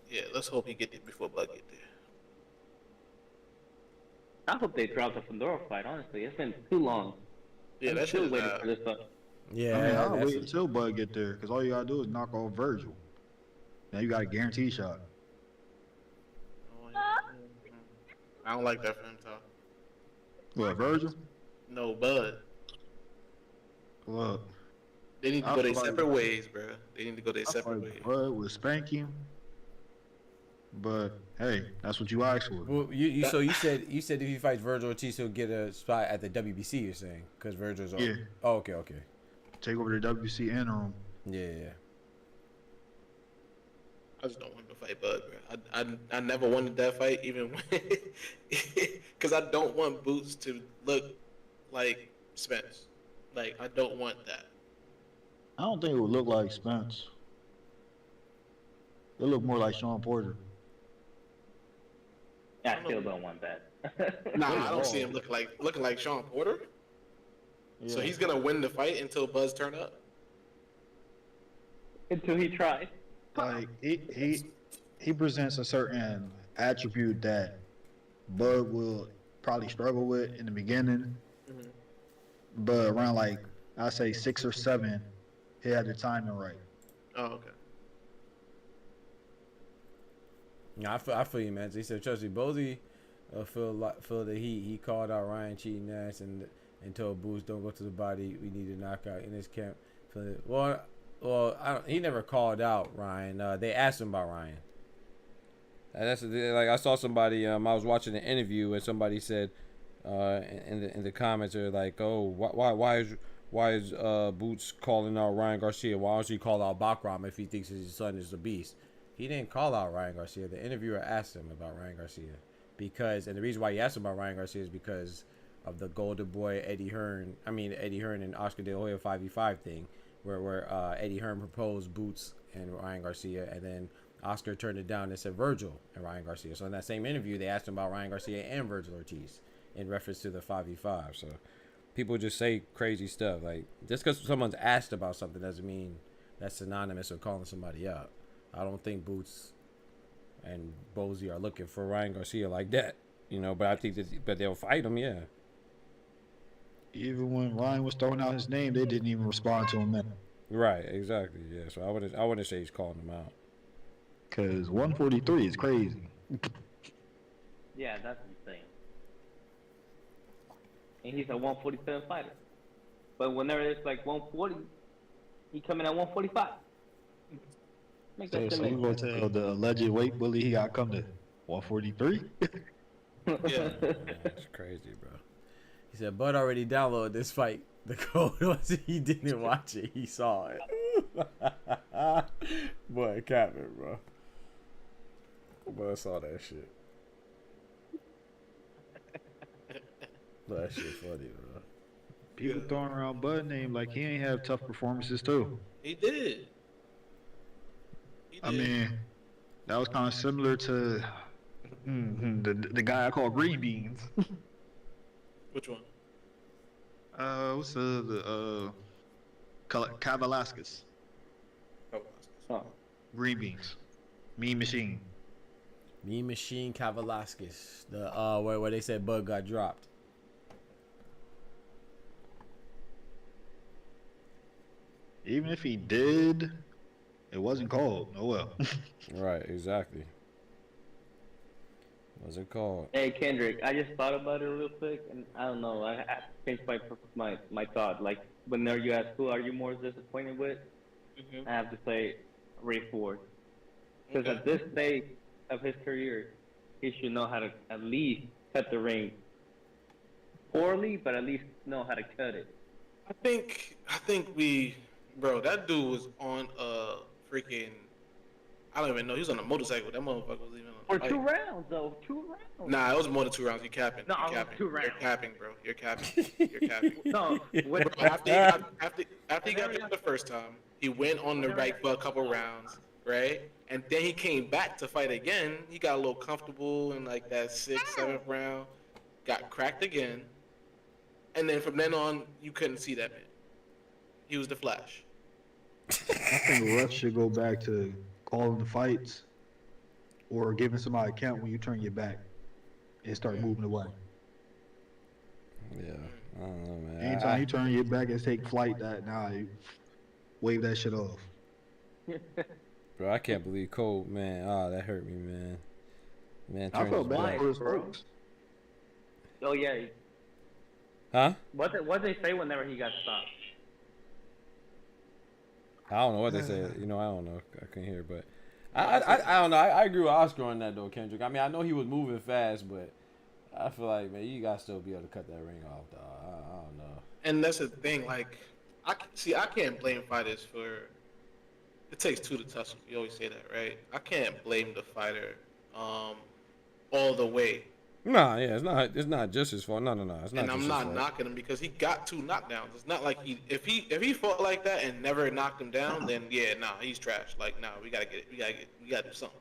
Yeah, let's hope he get there before Bud get there. I hope they drop the Fandora fight, honestly. It's been too long. Yeah, that's still waiting for this fight. Yeah, I'll wait until Bud get there, because all you gotta do is knock off Virgil. Now you got a guaranteed shot. I don't like that for him, Tom. What, Virgil? No, Bud. Look. They need to go their separate ways, bro. They need to go their separate ways. Bud would spank him. But hey, that's what you asked for. Well, so you said if he fights Virgil Ortiz, he'll get a spot at the WBC. You're saying because Virgil's yeah. Oh, okay. Take over the WBC interim. Yeah. I just don't want to fight Bud, bro. I never wanted that fight, even when because I don't want Boots to look like Spence. Like I don't want that. I don't think it would look like Spence. It look more like Sean Porter. I still don't want that. Nah, I don't see him looking like Sean Porter. Yeah. So he's gonna win the fight until Buzz turn up. Until he tries. Like he presents a certain attribute that Bud will probably struggle with in the beginning, but around I say 6 or 7, he had the timing right. Oh, okay. Yeah, I feel you, man. He said, trust me, Bozy feel that he called out Ryan cheating ass and told Boots don't go to the body. We need to knock out in his camp. Well, he never called out Ryan. They asked him about Ryan. And that's like I saw somebody. I was watching an interview and somebody said, in the comments, they're like, "Oh, why is Boots calling out Ryan Garcia? Why don't he call out Bakram if he thinks his son is a beast?" He didn't call out Ryan Garcia. The interviewer asked him about Ryan Garcia and the reason why he asked him about Ryan Garcia is because of the Golden Boy Eddie Hearn and Oscar De La Hoya 5v5 thing, where Eddie Hearn proposed Boots and Ryan Garcia, and then Oscar turned it down and said Virgil and Ryan Garcia. So in that same interview, they asked him about Ryan Garcia and Virgil Ortiz in reference to the 5v5. So people just say crazy stuff. Like, just because someone's asked about something doesn't mean that's synonymous with calling somebody out. I don't think Boots and Bozy are looking for Ryan Garcia like that, but I think but they'll fight him, yeah. Even when Ryan was throwing out his name, they didn't even respond to him then. Right, exactly, yeah. So I wouldn't say he's calling him out. Because 143 is crazy. Yeah, that's insane. And he's a 147 fighter. But whenever it's like 140, he coming at 145. So you gonna tell the alleged weight bully he got come to 143? Yeah. That's crazy, bro. He said Bud already downloaded this fight. The code was he didn't watch it, he saw it. Boy, Captain, bro. But I saw that shit. That shit funny, bro. People throwing around Bud name like he ain't have tough performances too. He did. I mean, that was kind of similar to the guy I call Green Beans. Which one? What's the Kavalaskas? Oh. Green Beans. Mean Machine. Mean Machine Kavalaskis. The where they said Bud got dropped. Even if he did, it wasn't called. Oh well. Right, exactly. Wasn't called. Hey Kendrick, I just thought about it real quick, and I don't know. I changed my thought. Like, whenever you ask who are you more disappointed with, I have to say Ray Ford, because at this stage of his career, he should know how to at least cut the ring. Poorly, but at least know how to cut it. I think bro, that dude was on a freaking, I don't even know. He was on a motorcycle. That motherfucker was even on. For 2 rounds, though. 2 rounds. Nah, it was more than 2 rounds. You're capping. No, You're capping. 2 rounds. You're capping, bro. You're capping. You're capping. No, Bro, after he got hit the first time, he went on the right for a couple rounds, right? And then he came back to fight again. He got a little comfortable in like that 6th, 7th round. Got cracked again. And then from then on, you couldn't see that man. He was the Flash. I think Russ should go back to calling the fights or giving somebody a count when you turn your back and start moving away. Yeah, I don't know, man. Anytime you turn your back and take flight, you wave that shit off. Bro, I can't believe Cole, man. that hurt me, man. Man, I felt bad for his folks. Oh yeah. Huh? What did they say whenever he got stopped? I don't know what they said. I don't know. I couldn't hear, but I don't know. I agree with Oscar on that though, Kendrick. I mean, I know he was moving fast, but I feel like, man, you gotta still be able to cut that ring off, dog. I don't know. And that's the thing. Like, I can't blame fighters for. It takes 2 to tussle. You always say that, right? I can't blame the fighter, all the way. Nah, yeah, it's not just his fault. No, it's not. And I'm not knocking him because he got 2 knockdowns. It's not like if he fought like that and never knocked him down, then yeah, he's trash. Like, we gotta do something.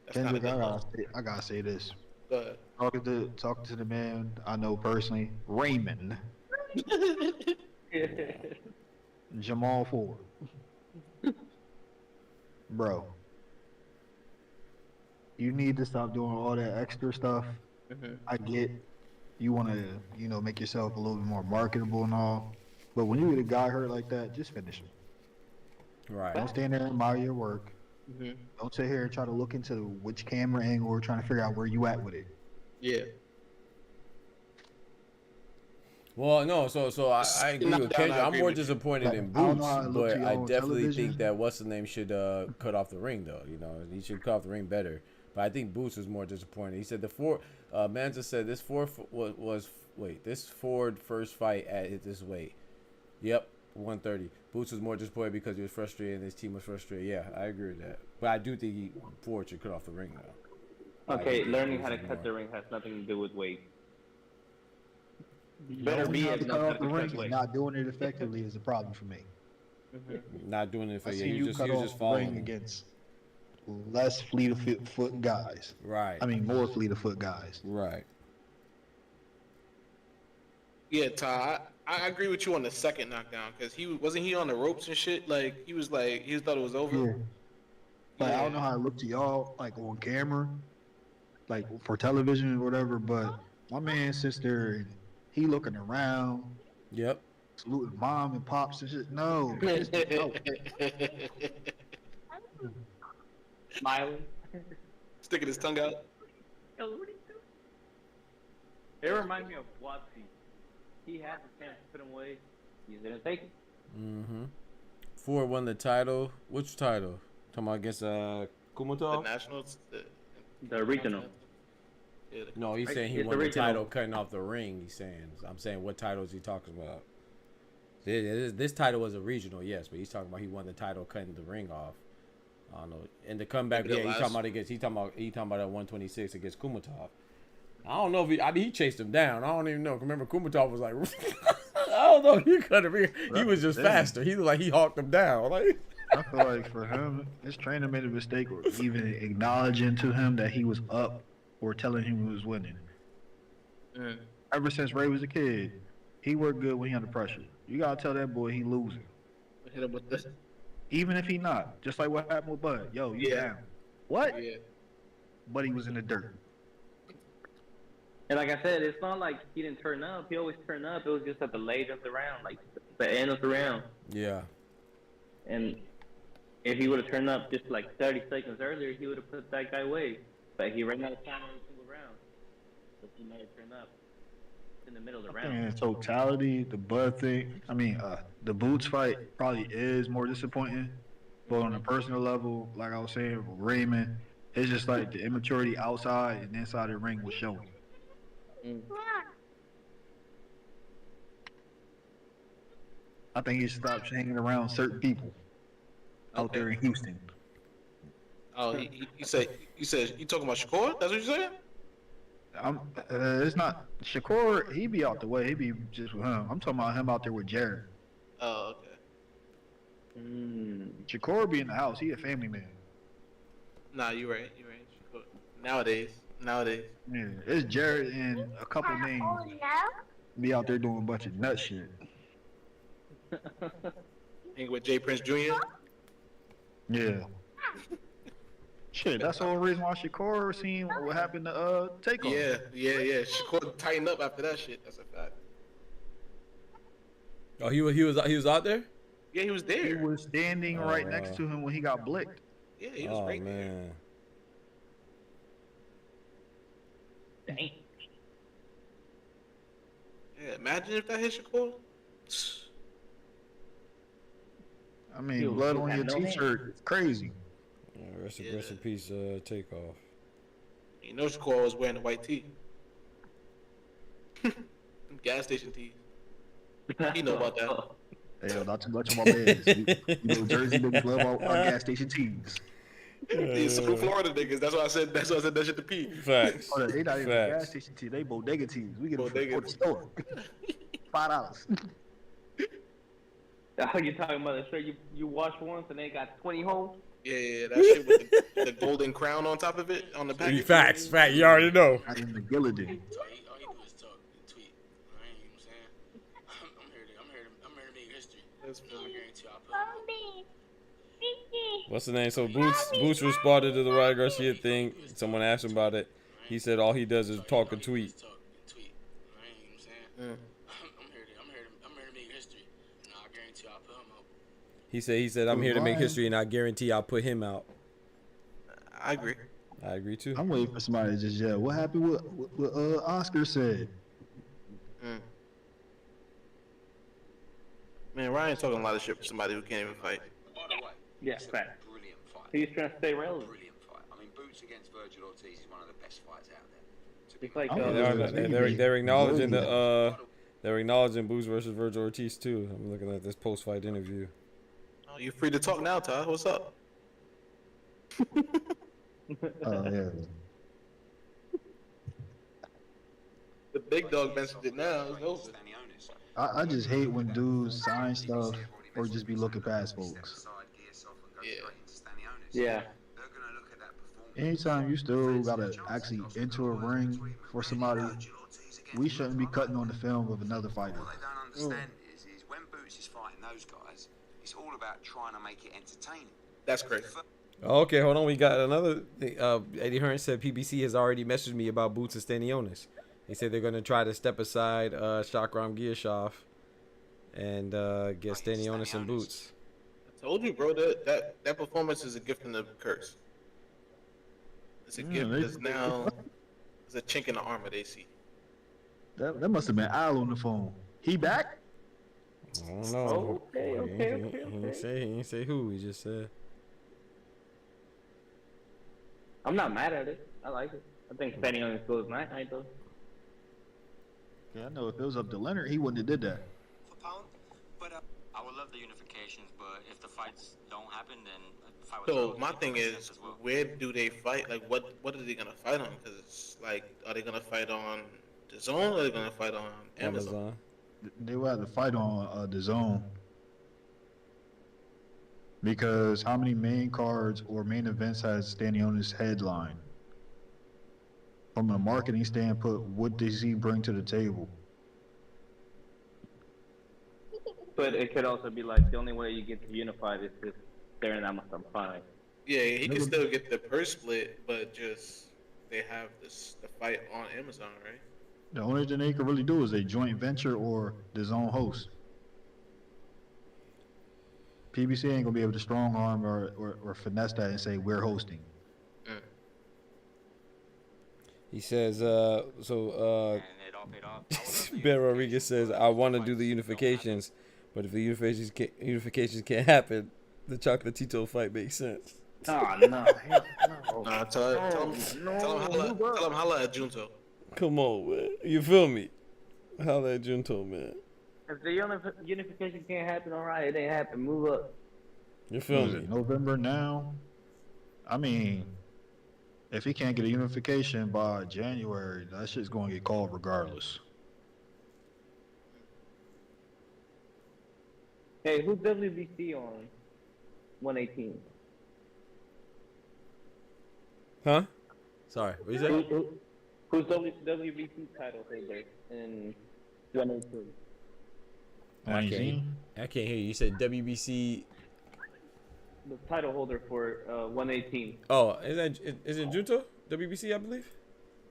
That's Kendrick, not I gotta say this. Go ahead. Talking to the man I know personally, Raymond. Jamal Ford. Bro, you need to stop doing all that extra stuff. I get you want to, make yourself a little bit more marketable and all, but when you get a guy hurt like that, just finish him. Right. Don't stand there and admire your work. Don't sit here and try to look into which camera angle or trying to figure out where you at with it. Yeah. Well, no, so I agree with Kendrick. I'm more disappointed in Boots, but I definitely think that what's the name should cut off the ring though. You know, he should cut off the ring better. But I think Boots is more disappointed. He said Manza said this this Ford first fight at this weight. Yep, 130. Boots was more disappointed because he was frustrated and his team was frustrated. Yeah, I agree with that. But I do think Ford should cut off the ring though. Okay, learning how to cut the ring has nothing to do with weight. Better be able to cut off the ring and not doing it effectively is a problem for me. Not doing it effectively. You cut off the ring against less fleet of foot guys. Right. I mean, more fleet of foot guys. Right. Yeah, Ty, I agree with you on the second knockdown because wasn't he on the ropes and shit. Like he thought it was over. Yeah. Like I don't know how it looked to y'all, like on camera, like for television or whatever. But my man sits there and he looking around. Yep. Saluting mom and pops and shit. No. Smiling. Sticking his tongue out. Yo, what are you doing? It reminds me of Watsy. He had the chance to put him away. He didn't take it. Mm-hmm. Ford won the title. Which title? Talking about against Kumatov? The nationals. The regional. No, he's saying he won the title cutting off the ring. He's saying. I'm saying what title is he talking about? This title was a regional, yes, but he's talking about he won the title cutting the ring off. I don't know. And the comeback, yeah, he's talking about that 126 against Kumatov. I don't know if he chased him down. I don't even know. Remember, Kumatov was like, I don't know. He cut him. He was just faster. He looked like he hawked him down. Like. I feel like for him, his trainer made a mistake with even acknowledging to him that he was up or telling him he was winning. Ever since Ray was a kid, he worked good when he under pressure. You gotta tell that boy he losing. Hit him with this. Even if he not, just like what happened with Bud. Yo, you down? What? Yeah. But he was in the dirt. And like I said, it's not like he didn't turn up. He always turned up. It was just at the late of the round, like the end of the round. Yeah. And if he would have turned up just like 30 seconds earlier, he would have put that guy away. But he ran out of time every single round. So he never turned up in the middle of the round. In totality, the Bud thing, the Boots fight probably is more disappointing. But on a personal level, like I was saying, with Raymond, it's just like the immaturity outside and inside the ring was showing. I think he should stop hanging around certain people out there in Houston. Oh, you said you talking about Shakur? That's what you said? It's not Shakur. He be out the way. He be just with him. I'm talking about him out there with Jared. Oh, okay. Shakur be in the house. He a family man. Nah, you right. Shakur. Nowadays. Yeah, it's Jared and a couple names be out there doing a bunch of nut shit. Hang with Jay Prince Jr. Yeah. Shit, that's the whole reason why Shakur seen what happened to Takeover. Yeah. Shakur tightened up after that shit. That's a fact. Oh, he was out there? Yeah, he was there. He was standing right next to him when he got blicked. Yeah, he was right there. Man. Dang. Yeah, imagine if that hit Shakur. I mean, blood on your t-shirt, it's crazy. Yeah, rest in peace, Takeoff. You know Shakur was wearing the white tee. Gas station tees. You know about that. Hey, not too much on my legs. You know, Jersey niggas love our gas station tees. These some Florida niggas. That's why I said that shit to P. Facts. Oh, they not even gas station tees. They bodega tees. We get them from the store. $5. Oh, you talking about the shirt you washed once and they got 20 holes? Yeah, that shit with the golden crown on top of it on the package. Facts. You already know. I am the Gilligan. All you do is talk and tweet. I ain't even saying. I'm here to make history. I guarantee you I'll put What's the name? So Boots responded to the Ryan Garcia thing. Someone asked him about it. He said all he does is talk and tweet. I'm here to make history. And I guarantee I'll put him out. He said I'm here to make history and I guarantee I'll put him out. I agree. I agree too. I'm waiting for somebody to just yell. What happened with Oscar said? Ryan's talking a lot of shit for somebody who can't even fight. By the way, Yeah, it's a fact. brilliant fight. He's trying to stay relevant. Brilliant fight. I mean, Boots against Virgil Ortiz is one of the best fights out there. To be It's like They're acknowledging they're acknowledging Boots versus Virgil Ortiz too. I'm looking at this post-fight interview. Oh, you're free to talk now, Ty. What's up? Yeah. The big dog mentioned it now. It's over. Stanionis. I just hate when dudes sign stuff or just be looking past folks. Yeah. Yeah. Anytime you still gotta actually enter a ring for somebody, we shouldn't be cutting on the film of another fighter. What they don't understand is when Boots is fighting those guys, it's all about trying to make it entertaining. That's crazy. Okay, hold on. We got another thing. Eddie Hearn said PBC has already messaged me about Boots and Stanionis. They said they're gonna try to step aside Shakram Giyashov and get Stanionis and Boots. I told you, bro, that performance is a gift and a curse. It's a gift because now it's a chink in the armor they see. That must have been Al on the phone. He back? I don't know. Okay. He ain't say who. He just said. I'm not mad at it. I like it. I think Stanionis goes night though. Yeah, I know if it was up to Leonard, he wouldn't have did that. For pound, but I would love the unifications, but if the fights don't happen, then the fight would So go my to thing Texas is, as well. where do they fight? Like, what are they gonna fight on? Because it's like, are they gonna fight on the zone or are they gonna fight on Amazon? They would have to fight on the zone. Because how many main cards or main events has Stanionis headline? From a marketing standpoint, what does he bring to the table? But it could also be like the only way you get to unified is just staring at Amazon Prime. Yeah, he can still get the purse split, but just they have the fight on Amazon, right? The only thing they can really do is a joint venture or the zone host. PBC ain't gonna be able to strong arm or finesse that and say we're hosting. He says, And it all paid off. Ben Rodriguez says, I want to do the unifications, but if the unifications can't happen, the Chocolatito fight makes sense. Oh, no. Nah, tell him holla at Junto. Come on, man. You feel me? Holla at Junto, man. If the unification can't happen, all right, it ain't happen. Move up. You feel What is me? it, November now? I mean, if he can't get a unification by January, that shit's going to get called regardless. Hey, who's WBC on 118? Huh? Sorry, what you say? Who's WBC title holder in 118? I can't hear you. You said WBC. The title holder for 118. Oh, is it Junto? WBC, I believe.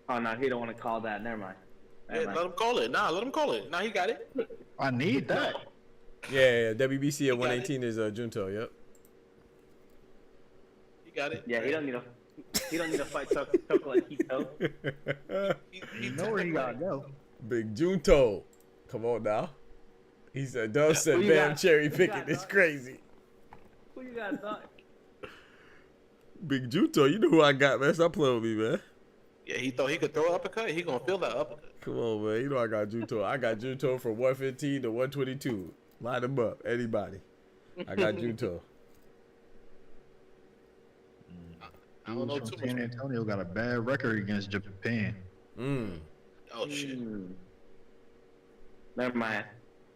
Oh no, he don't want to call that. Never mind. Yeah, let him call it. Let him call it. Nah, he got it. I need that. Yeah, WBC at 118 is Junto. Yep. He got it. Yeah, he don't need to fight Chocolatito. You know where he gotta go. Big Junto. Come on now. He said, Dub said, Who you bam, got? cherry Who you picking. got, It's dog? crazy. Who you got, dog? Big Junto, you know who I got, man. Stop playing with me, man. Yeah, he thought he could throw an uppercut. He gonna feel that uppercut. Come on, man. You know I got Junto. I got Junto from 115 to 122. Line them up. Anybody. I got Junto. I don't know Dudes too from San much. Antonio got a bad record against Japan. Oh shit! Never mind.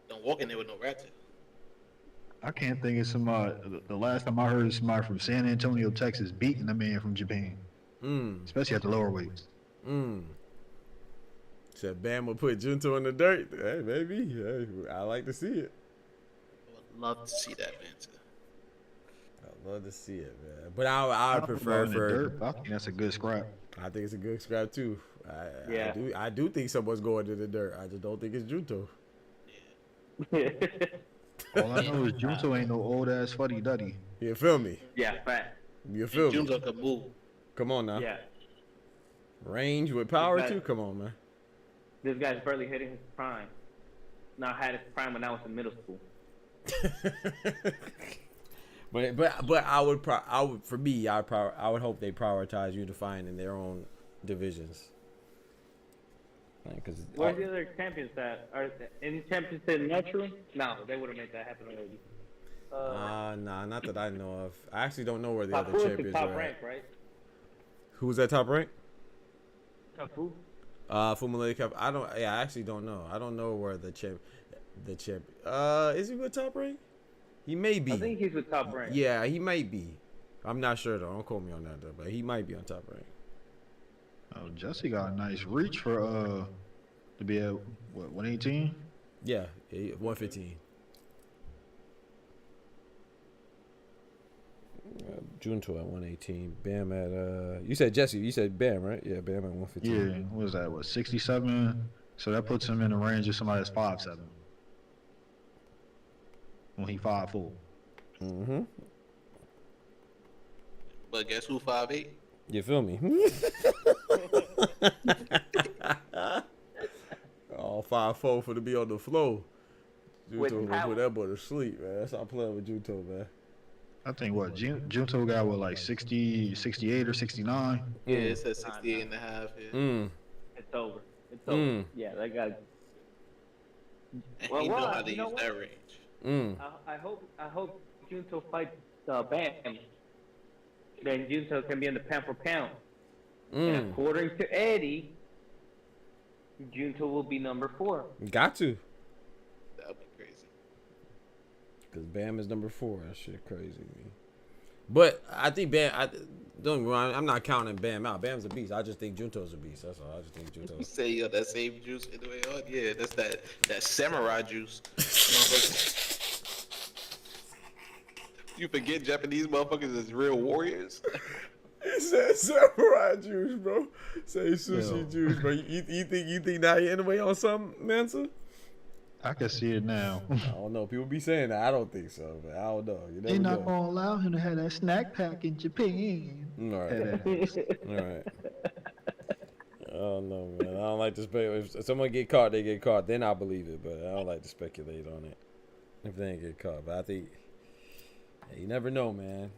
Don't walk in there with no rat tail. I can't think of somebody. The last time I heard of somebody from San Antonio, Texas, beating a man from Japan, especially at the lower weights. Said Bam will put Junto in the dirt. Hey, maybe. Hey, I like to see it. I would love to see that, man. Too. I'd love to see it, man. But I prefer In the for. dirt, I think that's a good scrap. I think it's a good scrap too. Yeah. I do think someone's going to the dirt. I just don't think it's Junto. All I know is Junto ain't no old ass fuddy duddy. You feel me? Yeah, fact. You feel me? Junto can move. Come on now. Yeah. Range with power Exactly. too. Come on, man. This guy's barely hitting his prime. Now had his prime when I was in middle school. But I would for me I would hope they prioritize unifying in their own divisions. Because Where's the other champions at? Are any champions in natural? No, they would have made that happen already. nah, not that I know of. I actually don't know where the other Tafu is the champions top are rank, at. right? Who's that top rank? Tafu. Fumale Cup. I actually don't know. I don't know where the champ. Is he with top rank? He may be. I think he's with top rank. Yeah, he might be. I'm not sure though. Don't quote me on that though. But he might be on top rank. Oh, Jesse got a nice reach for to be at what 118. Yeah, 115. Junto at 118. Bam at you said Jesse. You said Bam, right? Yeah, Bam at 115. Yeah, what was that? What 67? So that puts him in the range of somebody that's 5'7". When he 5'4". Mm-hmm. But guess who 5'8"? You feel me? All 5'4" for to be on the floor. Junto will put that boy to sleep, man. That's not playing with Junto, man. I think what Junto got with like 60, 68 or 69. Yeah, it says 68 and a half. Yeah. It's over. It's over. Yeah, that guy. And he know how to use that range. I hope Junto fights Bam. Then Junto can be in the pound for pound. And according to Eddie, Junto will be number 4. Got to. That would be crazy. Because Bam is number 4. That shit crazy to me. But I think Bam. Don't get me wrong, I'm not counting Bam out. Bam's a beast. I just think Junto's a beast. That's all. I just think You Junto's. say you got that same juice in the way on? Yeah, that's that samurai juice. You forget Japanese motherfuckers is real warriors? He said samurai juice, bro. Say sushi juice, bro. You think now you're in the way on something, Mansa? I can see it now. I don't know. People be saying that. I don't think so, but I don't know. You never They're not know. gonna allow him to have that snack pack in Japan. All right. All right. Oh no, man. I don't like to speculate. If someone get caught, they get caught. Then I believe it, but I don't like to speculate on it if they ain't get caught. But I think you never know, man.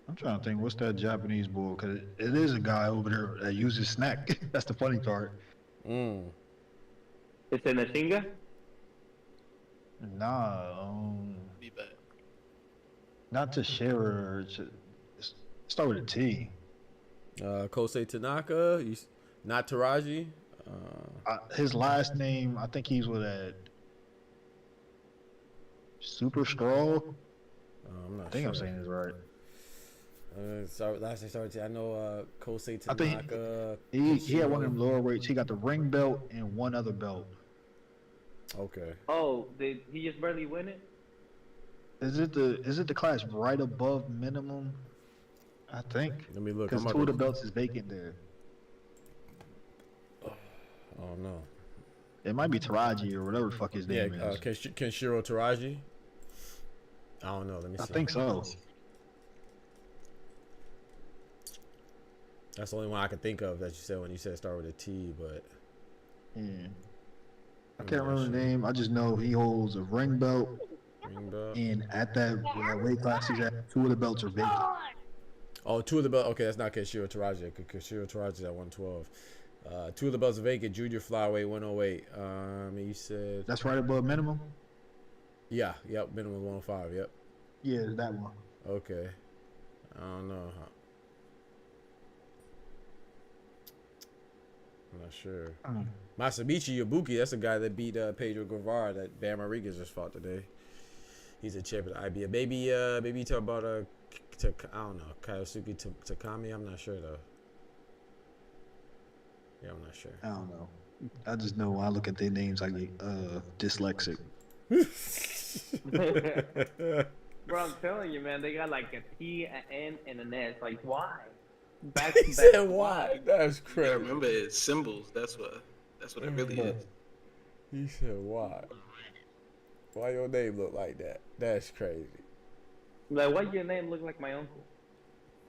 I'm trying to think, what's that Japanese bull? Because it is a guy over there that uses snack. That's the funny part. It's in Nashinga? Nah, Be back. not to share. Start with a T. Kosei Tanaka, not Taraji. His last name, I think he's with that Super Straw. I'm not I think sure. I'm saying this right. Last name started. I know Kosei I think Tanaka. he had one of them lower weights. He got the ring belt and one other belt. Okay. Oh, did he just barely win it? Is it the class right above minimum? I think. Let me look. Because 2 of the belts is vacant there. Oh no. It might be Taraji or whatever the fuck his name is. Kenshiro Taraji. I don't know. Let me see. I think so. That's the only one I can think of that you said when you said start with a T, but Yeah. I can't remember the name. I just know he holds a ring belt. And at that weight class he's at, 2 of the belts are vacant. Oh, 2 of the belts. Okay, that's not Kenshiro Taraji. Kenshiro Taraji's at 112. 2 of the belts are vacant. Junior flyweight 108. You said That's right above minimum? yeah. Yep. Minimum 105. Yep. Yeah, that one. Okay. I don't know. I'm not sure. Masamichi Ibuki, that's the guy that beat Pedro Guevara that Bam Rodriguez just fought today. He's a champion of IBF. Maybe you talk about I don't know, Kayosuke Takami. I'm not sure though. Yeah, I'm not sure. I don't know. I just know when I look at their names I get dyslexic. Bro, I'm telling you, man, they got like a T, an N, and an S. Like, why? He said why? That's crazy. Yeah, remember, it's symbols. That's what it really is. He said why? Why your name look like that? That's crazy. Like, why your name look like my uncle?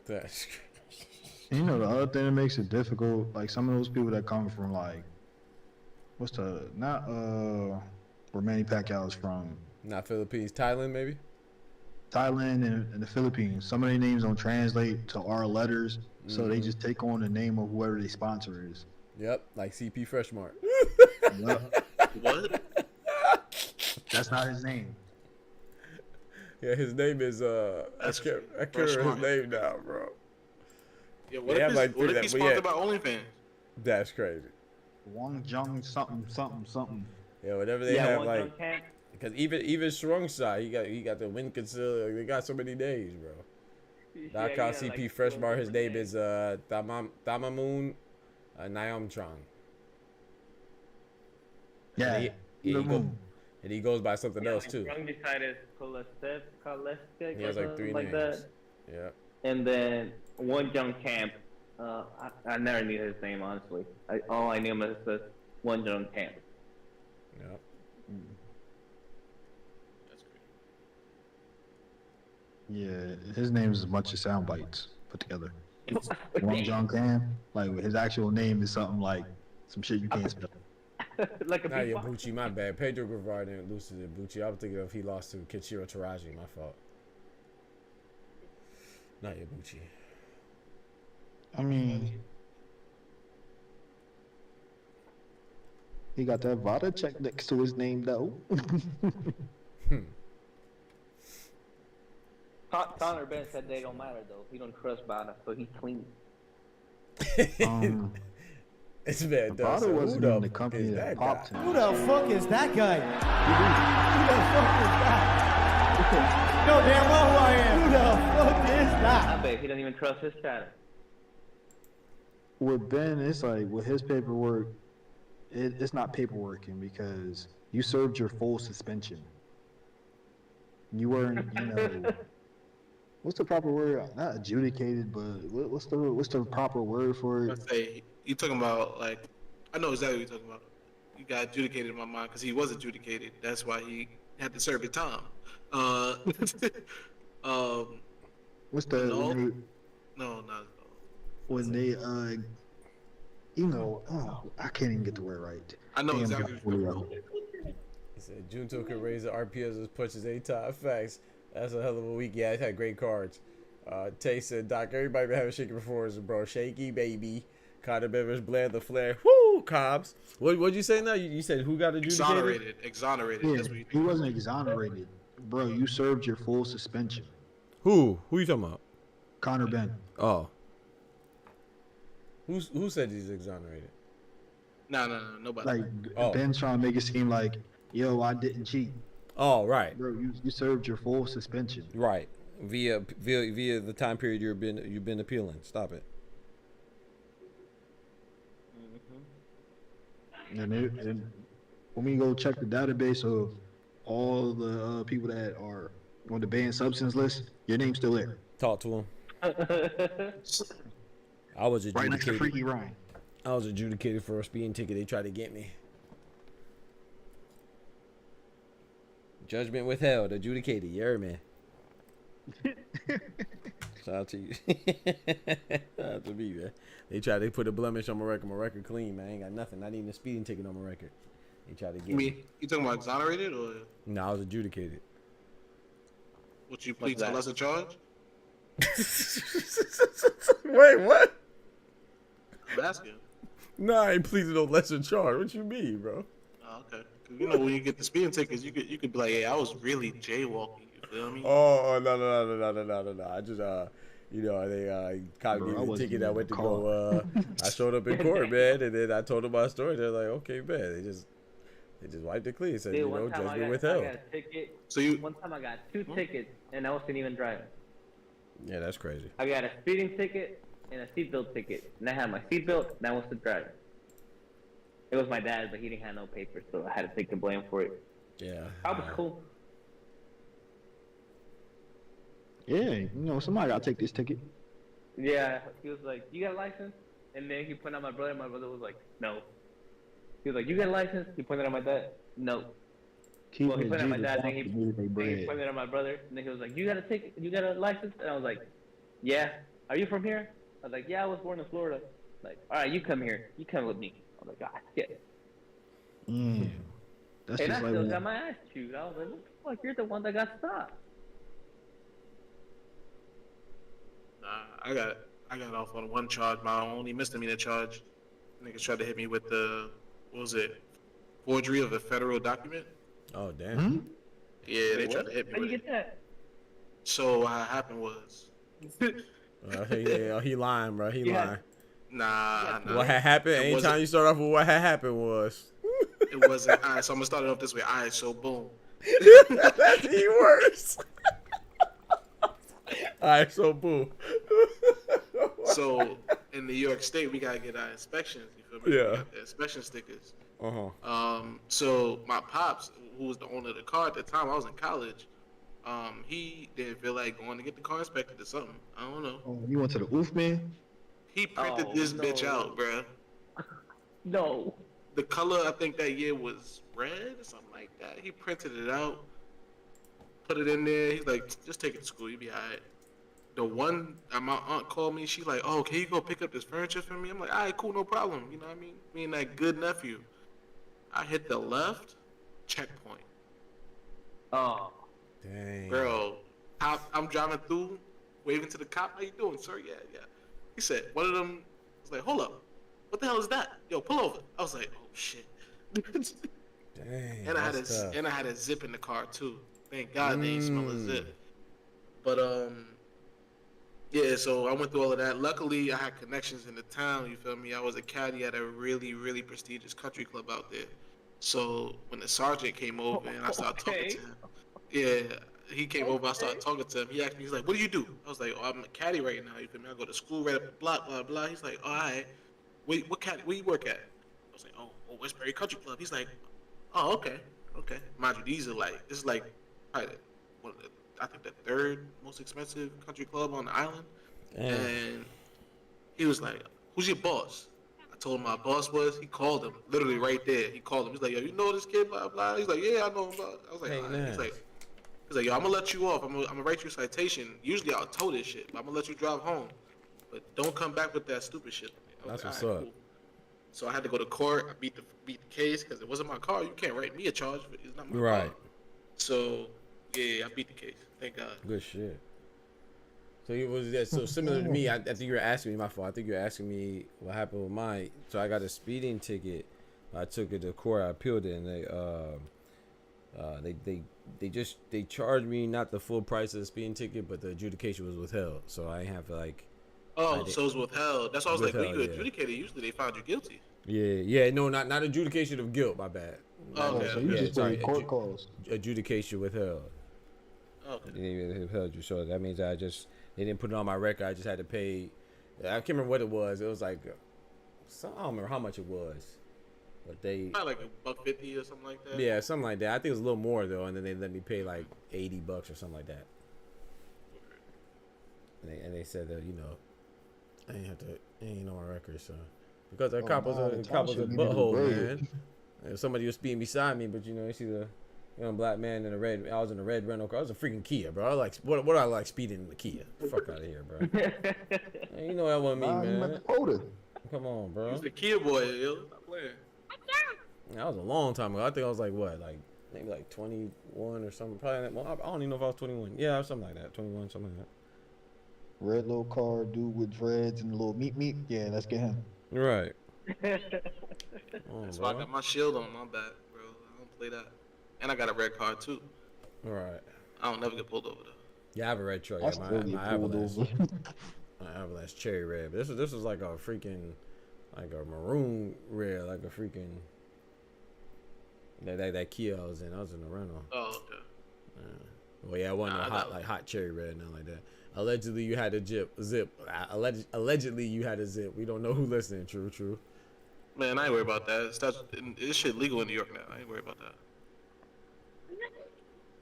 That's crazy. You know, the other thing that makes it difficult, like some of those people that come from like, where Manny Pacquiao is from. Not Philippines, Thailand maybe. Thailand and the Philippines. Some of their names don't translate to our letters, so they just take on the name of whoever their sponsor is. Yep, like CP Freshmart. Yep. What? That's not his name. Yeah, his name is I can't remember his name now, bro. Yeah, what if he's sponsored by OnlyFans? That's crazy. Wang Jung something something something. Yeah, whatever they have, like, because even Strong Side, he got the Win Concealer. They got so many names, bro. Knockout CP like, Freshmart. His name is Thamamoon Nyamchang. Yeah. And he goes by something else too. Strong Side is Kolestek. He has like 3 names. That. Yeah. And then One Jung Camp. I never knew his name, honestly. All I knew was this One Jung Camp. Yeah. That's great. Yeah, his name is a bunch of sound bites put together. Wang Jung Camp, like his actual name is something like some shit you can't spell. Like a Not Yabuchi, my bad. Pedro Guevara didn't lose to Yabuchi. I was thinking if he lost to Kenshiro Taraji, my fault. Not Yabuchi. I mean, he got that Vada check next to his name, though. Connor Ben said they don't matter, though. He don't trust Vada, so he's clean. It's bad. Vada wasn't in the company that popped him. Who the fuck is that guy? Who the fuck is that? You know damn well who I am. Who the fuck is that? I bet he doesn't even trust his shadow. With Ben, it's like with his paperwork, it's not paperworking because you served your full suspension. You weren't, what's the proper word? Not adjudicated, but what's the proper word for it? Let's say you talking about like, I know exactly what you're talking about. You got adjudicated in my mind because he was adjudicated. That's why he had to serve his time. What's the no, not when they I can't even get the word right. I know exactly what you're talking about. He said Junto could raise the RPS as punches 8 times. Facts. That's a hell of a week. Yeah, it had great cards. Tay said, Doc, everybody been having shaky performances, bro. Shaky, baby. Carter Beavers, Blair the Flair. Woo, Cobbs. What'd you say now? You said who got adjudicated? Exonerated. Yeah, That's what he wasn't exonerated. Bro, you served your full suspension. Who you talking about? Connor Ben. Oh. Who said he's exonerated? No, nobody. Like, Ben's trying to make it seem like, yo, I didn't cheat. Oh, right. Bro, you served your full suspension. Right. Via the time period you've been appealing. Stop it. And when we go check the database of all the people that are on the banned substance list, your name's still there. Talk to him. I was adjudicated. Right next to Freaky Ryan. I was adjudicated for a speeding ticket. They tried to get me. Judgment withheld. Adjudicated. You heard me. Shout out to you. Shout out to me, man. They tried to put a blemish on my record. My record clean, man. I ain't got nothing. Not even a speeding ticket on my record. They tried to get me. You talking about exonerated or? No, I was adjudicated. What, you plead to lesser charge? Wait, what? I'm asking. No, I ain't pleading no lesser charge. What you mean, bro? Oh, okay. Cause when you get the speeding tickets, you could be like, hey, I was really jaywalking. You feel me? Oh no! I just they caught me the ticket. I went to go. I showed up in court, man, and then I told them my story. They're like, okay, man. They just wiped it clean. Said, judgment withheld. One time I got 2 tickets, and I wasn't even driving. Yeah, that's crazy. I got a speeding ticket and a seatbelt ticket, and I had my seatbelt, and I wasn't driving. It was my dad, but he didn't have no papers, so I had to take the blame for it. Yeah. I was cool. Yeah, somebody gotta take this ticket. Yeah, he was like, you got a license? And then he pointed out my brother. My brother was like, no. He was like, you got a license? He pointed out my dad. No. He pointed out my dad, then he pointed out my brother. And then he was like, you got a ticket? You got a license? And I was like, yeah. Are you from here? I was like, yeah, I was born in Florida. Like, all right, you come here. You come with me. I was like, ah, shit. That's And I just like still when, got my ass chewed. I was like, what the fuck? You're the one that got stopped. Nah, I got off on one charge, my only misdemeanor charge. Niggas tried to hit me with the, what was it, forgery of a federal document. Oh damn. Yeah, they tried to hit me How you with it. get that? So what happened was, He lying, bro. He lying. nah. What had happened? Anytime you start off with what had happened was. It wasn't. All right, so I'm gonna start it off this way. All right, so boom. That's even worse. Alright, so boom. So in New York State, we gotta get our inspections. You feel me? Yeah. We got the inspection stickers. Uh-huh. So my pops, who was the owner of the car at the time, I was in college. He didn't feel like going to get the car inspected or something. I don't know. oh, you went to the oof man? He printed this bitch out, bruh. No. The color I think that year was red or something like that. He printed it out, put it in there. He's like, just take it to school, you'll be alright. The one, my aunt called me, she's like, oh, can you go pick up this furniture for me? I'm like, alright, cool, no problem. You know what I mean? Me and that good nephew. I hit the left, checkpoint. Oh. Dang. Bro, I'm driving through, waving to the cop. How you doing, sir? Yeah. He said, one of them was like, hold up. What the hell is that? Yo, pull over. I was like, oh, shit. Dang. And I had a zip in the car, too. Thank God they ain't smell a zip. But, yeah, so I went through all of that. Luckily, I had connections in the town, you feel me? I was a caddy at a really, really prestigious country club out there. So when the sergeant came over and I started talking to him, yeah, he came over, I started talking to him. He asked me, he's like, what do you do? I was like, oh, I'm a caddy right now, you feel me? I go to school right up the block, blah, blah. He's like, all right, what caddy, where you work at? I was like, oh, Westbury Country Club. He's like, oh, okay. Mind you, this is like probably one of the, I think the third most expensive country club on the island. Damn. And he was like, who's your boss? I told him my boss was. He called him literally right there. He called him. He's like, yo, you know this kid, blah blah. He's like, yeah, I know him. Blah. I was like, all right. He's like, yo, I'm gonna let you off. I'm gonna write you a citation. Usually I'll tow this shit, but I'm gonna let you drive home. But don't come back with that stupid shit. That's like, what's right, up. cool. So I had to go to court. I beat the case because it wasn't my car. You can't write me a charge. It's not my car. So yeah, I beat the case. Thank God. Good shit. So it was that. So similar to me, I think you were asking me. My fault. I think you were asking me what happened with mine. So I got a speeding ticket. I took it to court. I appealed it, and they charged me not the full price of the speeding ticket, but the adjudication was withheld. So I ain't have to like. Oh, so it's withheld. That's why I was like, when you adjudicated, usually they found you guilty. Yeah, no, not adjudication of guilt. My bad. Oh, okay. So you just put court calls. Adjudication withheld. Okay. They withheld you, so that means they didn't put it on my record. I just had to pay. I can't remember what it was. It was like, I don't remember how much it was, but they probably like $150 or something like that. Yeah, something like that. I think it was a little more though, and then they let me pay like $80 or something like that. And they said that I ain't on my record, so because the cop was a butthole, man. And somebody was speeding beside me, but you see the young black man in a red. I was in a red rental car. I was a freaking Kia, bro. I like what I like speeding in the Kia. Fuck out of here, bro. Man, you know that wasn't me, man. Come on, bro. He was the Kia boy, yo. Stop playing. That was a long time ago. I think I was like maybe like 21 or something. Probably that. Well, I don't even know if I was 21. Yeah, something like that. 21, something like that. Red little car, dude with dreads and a little meat. Yeah, let's get him. Right. That's why I got my shield on my back, bro. I don't play that. And I got a red car too. Right. I don't never get pulled over though. Yeah, I have a red truck. Yeah, my Avalanche cherry red. But this was like a freaking, like a maroon red, like a freaking. That Kia I was in. I was in the rental. Oh, okay. Well, yeah, it wasn't hot cherry red, nothing like that. Allegedly, you had a zip. Allegedly, you had a zip. We don't know who listening. True. Man, I ain't worried about that. This shit legal in New York now. I ain't worried about that.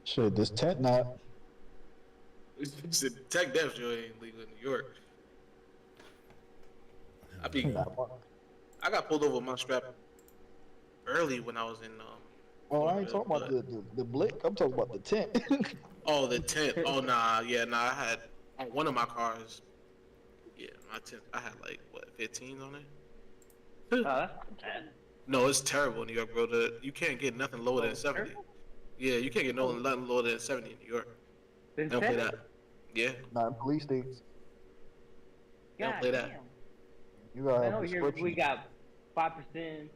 Shit, this tent not. Tech death joint ain't legal in New York. I got pulled over with my strap early when I was in. I ain't talking about the blick. I'm talking about the tent. Oh, the tent. Oh, nah. Yeah, nah. I had on one of my cars. Yeah, my tent. I had like 15 on it. Oh, that's not bad. No, it's terrible in New York, bro. You can't get nothing lower than 70. Yeah, you can't get nothing lower than 70 in New York. They don't play that. Yeah. Not in police states. They don't play that. You gotta have I know here prescription. we got 5%.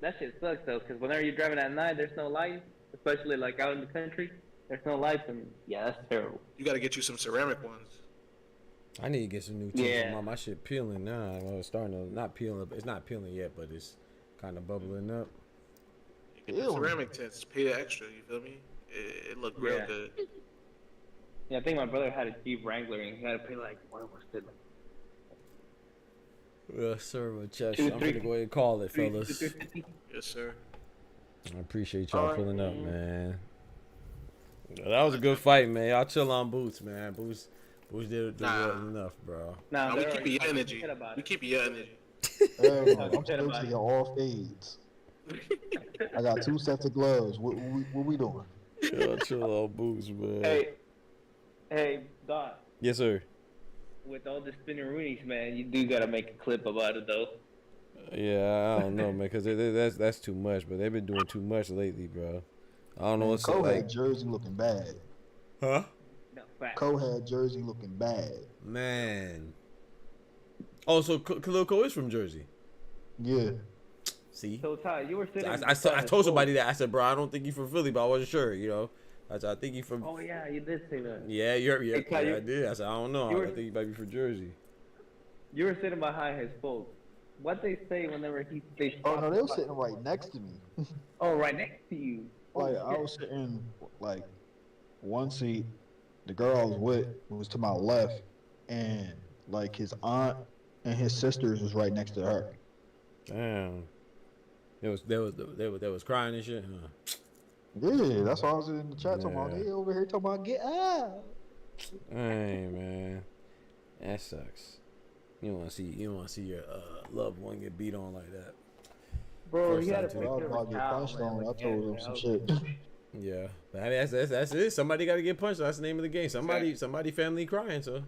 That shit sucks though, because whenever you're driving at night, there's no lights, especially like out in the country. There's no lights, and yeah, that's terrible. You gotta get you some ceramic ones. I need to get some new tints. My shit peeling now. Well, it's starting to not peeling. It's not peeling yet, but it's kind of bubbling up. You get the ceramic tints, pay the extra. You feel me? It looked real good. Yeah, I think my brother had a Jeep Wrangler, and he had to pay like what was it? Yes, sir. I'm gonna go ahead and call it, fellas. Yes, sir. I appreciate y'all pulling up, man. That was a good fight, man. Y'all chill on Boots, man. Boots did well enough, bro. Nah, we keep your energy. We keep your energy. I'm still all fades. I got 2 sets of gloves. What we doing? Y'all chill on Boots, man. Hey, Doc. Yes, sir. With all the spinning roonies, man, you do gotta make a clip about it, though. Yeah, I don't know, man, because that's too much. But they've been doing too much lately, bro. I don't know what's Cole like. had Jersey looking bad. Huh? No, Cole had Jersey looking bad. Man. Oh, so Khalil Cole is from Jersey. Yeah. See? So Ty, you were sitting. I told somebody that. I said, bro, I don't think he's from Philly, but I wasn't sure. You know. I think he's from. Oh yeah, you did say that. Yeah, Hey, Ty, I did. I said, I don't know. I think he might be from Jersey. You were sitting behind his folks. What they say whenever they. Oh no, they were sitting right next to me. Oh, right next to you. Like I was sitting like one seat. The girl I was with was to my left, and like his aunt and his sisters was right next to her. Damn. They was crying and shit. Huh? Yeah, that's why I was in the chat talking about. They over here talking about get out. Hey man, that sucks. You don't want to see your loved one get beat on like that. Bro, First he had a time, picture too. of a cow, man, I told him some shit. Yeah, but I mean, that's it. Somebody got to get punched. That's the name of the game. Somebody family crying. So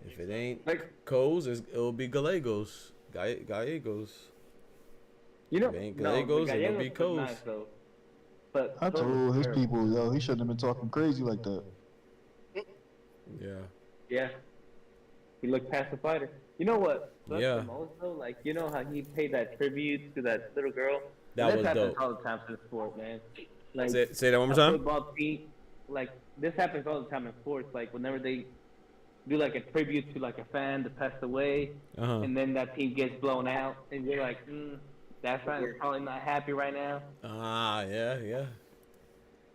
if it ain't Coles, it'll be Gallegos. Gallegos. You know, if it ain't Gallegos, it'll be Coles. Nice, but I told his people, yo, he shouldn't have been talking crazy like that. Yeah. Yeah. He looked past the fighter. You know what? Yeah. The most, though, like, you know how he paid that tribute to that little girl? That was happens dope. all the time in sport, man. Like, say that one more time. Football team, like, this happens all the time in sports. Like, whenever they do, like, a tribute to, like, a fan that passed away, and then that team gets blown out, and you're like, that fan is probably not happy right now. Ah, yeah.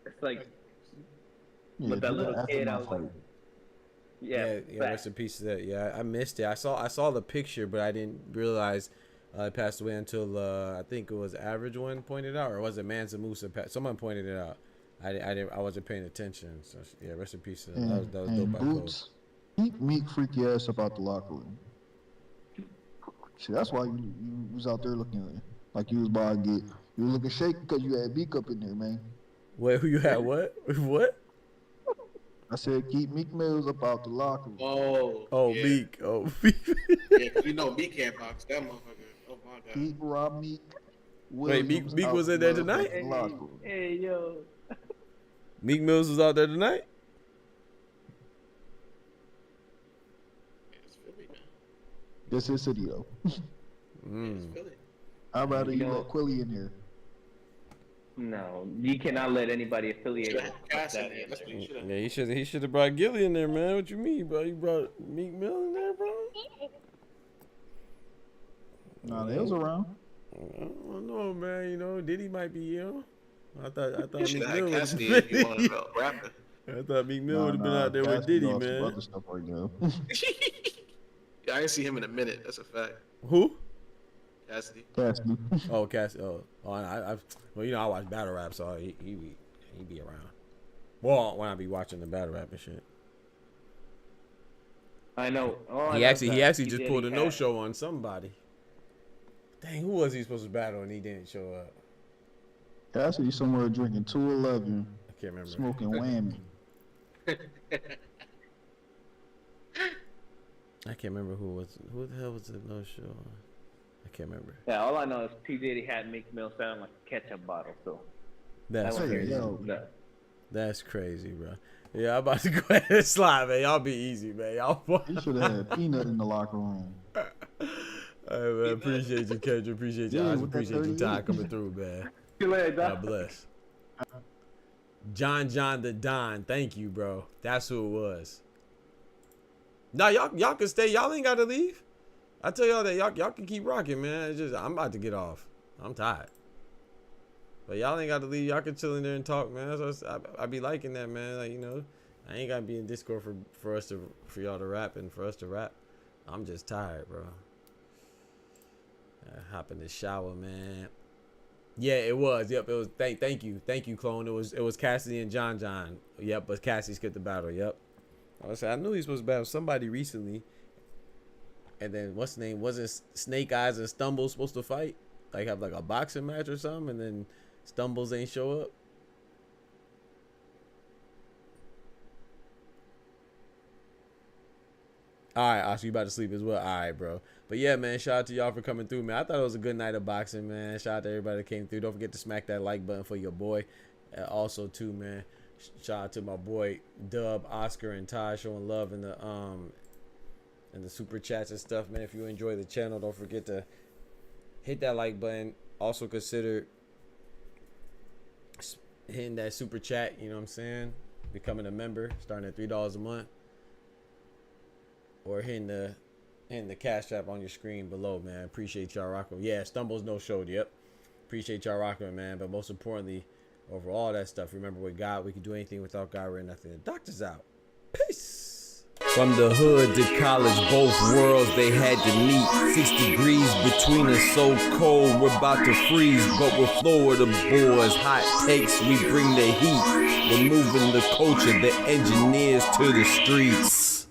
It's like, Yeah, with that little kid, I was fight. like, Yeah, rest in peace to that. Yeah, I missed it. I saw the picture, but I didn't realize it passed away until I think it was Average One pointed out, or was it Mansa Musa? Someone pointed it out. I wasn't paying attention. So yeah, rest in peace to that. That was dope by Boots, keep Meek freaky ass about the locker room. See, that's why you was out there looking like you was about to get. You was looking shaky because you had Meek up in there, man. Wait, who you had? What? What? I said keep Meek Mills up out the locker room. Oh, yeah. Meek. Oh, Meek. Yeah, 'cause you know Meek can't box. That motherfucker. Oh my god. Keep Rob Meek. Wait, Meek was in there tonight? Hey, yo. Meek Mills was out there tonight? It's Philly, man. This is city though. It's Philly. I'd rather you let Quilly in here. No, you cannot let anybody affiliated with Cass in that there. in That's what you should have. Yeah, he should have brought Gilly in there, man. What you mean, bro? You brought Meek Mill in there, bro? Nah, they was around. I don't know, man. You know, Diddy might be, you know. I thought You Meek should have Mill had would Cassidy have if you wanted to rap. I thought Meek Mill would have been out there with Cassidy Diddy, off some man. other stuff right now. Yeah, I ain't see him in a minute. That's a fact. Who? Cassidy. Cassidy. Oh, Cass. Oh, well, you know, I watch battle rap, so he be around. Well, when I be watching the battle rap and shit. I know. He actually just pulled a no-show on somebody. Dang, who was he supposed to battle and he didn't show up? Cassidy somewhere drinking 211. I can't remember. Smoking whammy. I can't remember who the hell was the no-show on. I can't remember. Yeah, all I know is P. Diddy had Meek Mill sound like a ketchup bottle, so. That's that was crazy. crazy. That's crazy, bro. Yeah, I'm about to go ahead and slide, man. Y'all be easy, man. Y'all. He should have had Peanut in the locker room. All right, man. Appreciate you, Kendra. Appreciate you. I appreciate your time coming through, man. God bless. John the Don. Thank you, bro. That's who it was. Nah, y'all can stay. Y'all ain't got to leave. I tell y'all that y'all can keep rocking, man. It's just I'm about to get off. I'm tired. But y'all ain't got to leave. Y'all can chill in there and talk, man. So I be liking that, man. Like, you know, I ain't got to be in Discord for y'all to rap and for us to rap. I'm just tired, bro. Hop in the shower, man. Yeah, it was. Yep, it was. Thank you, clone. It was Cassidy and John. Yep, but Cassidy skipped the battle. Yep. I knew he was supposed to battle somebody recently. And then what's the name? Wasn't Snake Eyes and Stumbles supposed to fight? Like have like a boxing match or something, and then Stumbles ain't show up. All right, Oscar, you about to sleep as well? All right, bro. But yeah, man, shout out to y'all for coming through, man. I thought it was a good night of boxing, man. Shout out to everybody that came through. Don't forget to smack that like button for your boy. Also, too, man, shout out to my boy Dub, Oscar, and Ty showing love in the super chats and stuff, man. If you enjoy the channel, don't forget to hit that like button. Also consider hitting that super chat, you know what I'm saying? Becoming a member, starting at $3 a month. Or hitting the cash app on your screen below, man. Appreciate y'all rocking. Yeah, Stumbles no showed. Yep. Appreciate y'all rocking, man. But most importantly, over all that stuff, remember with God, we can do anything without God. We're nothing. The doctor's out. Peace. From the hood to college, both worlds they had to meet. 6 degrees between us, so cold we're about to freeze. But we're Florida boys, hot takes, we bring the heat. We're moving the culture, the engineers to the streets.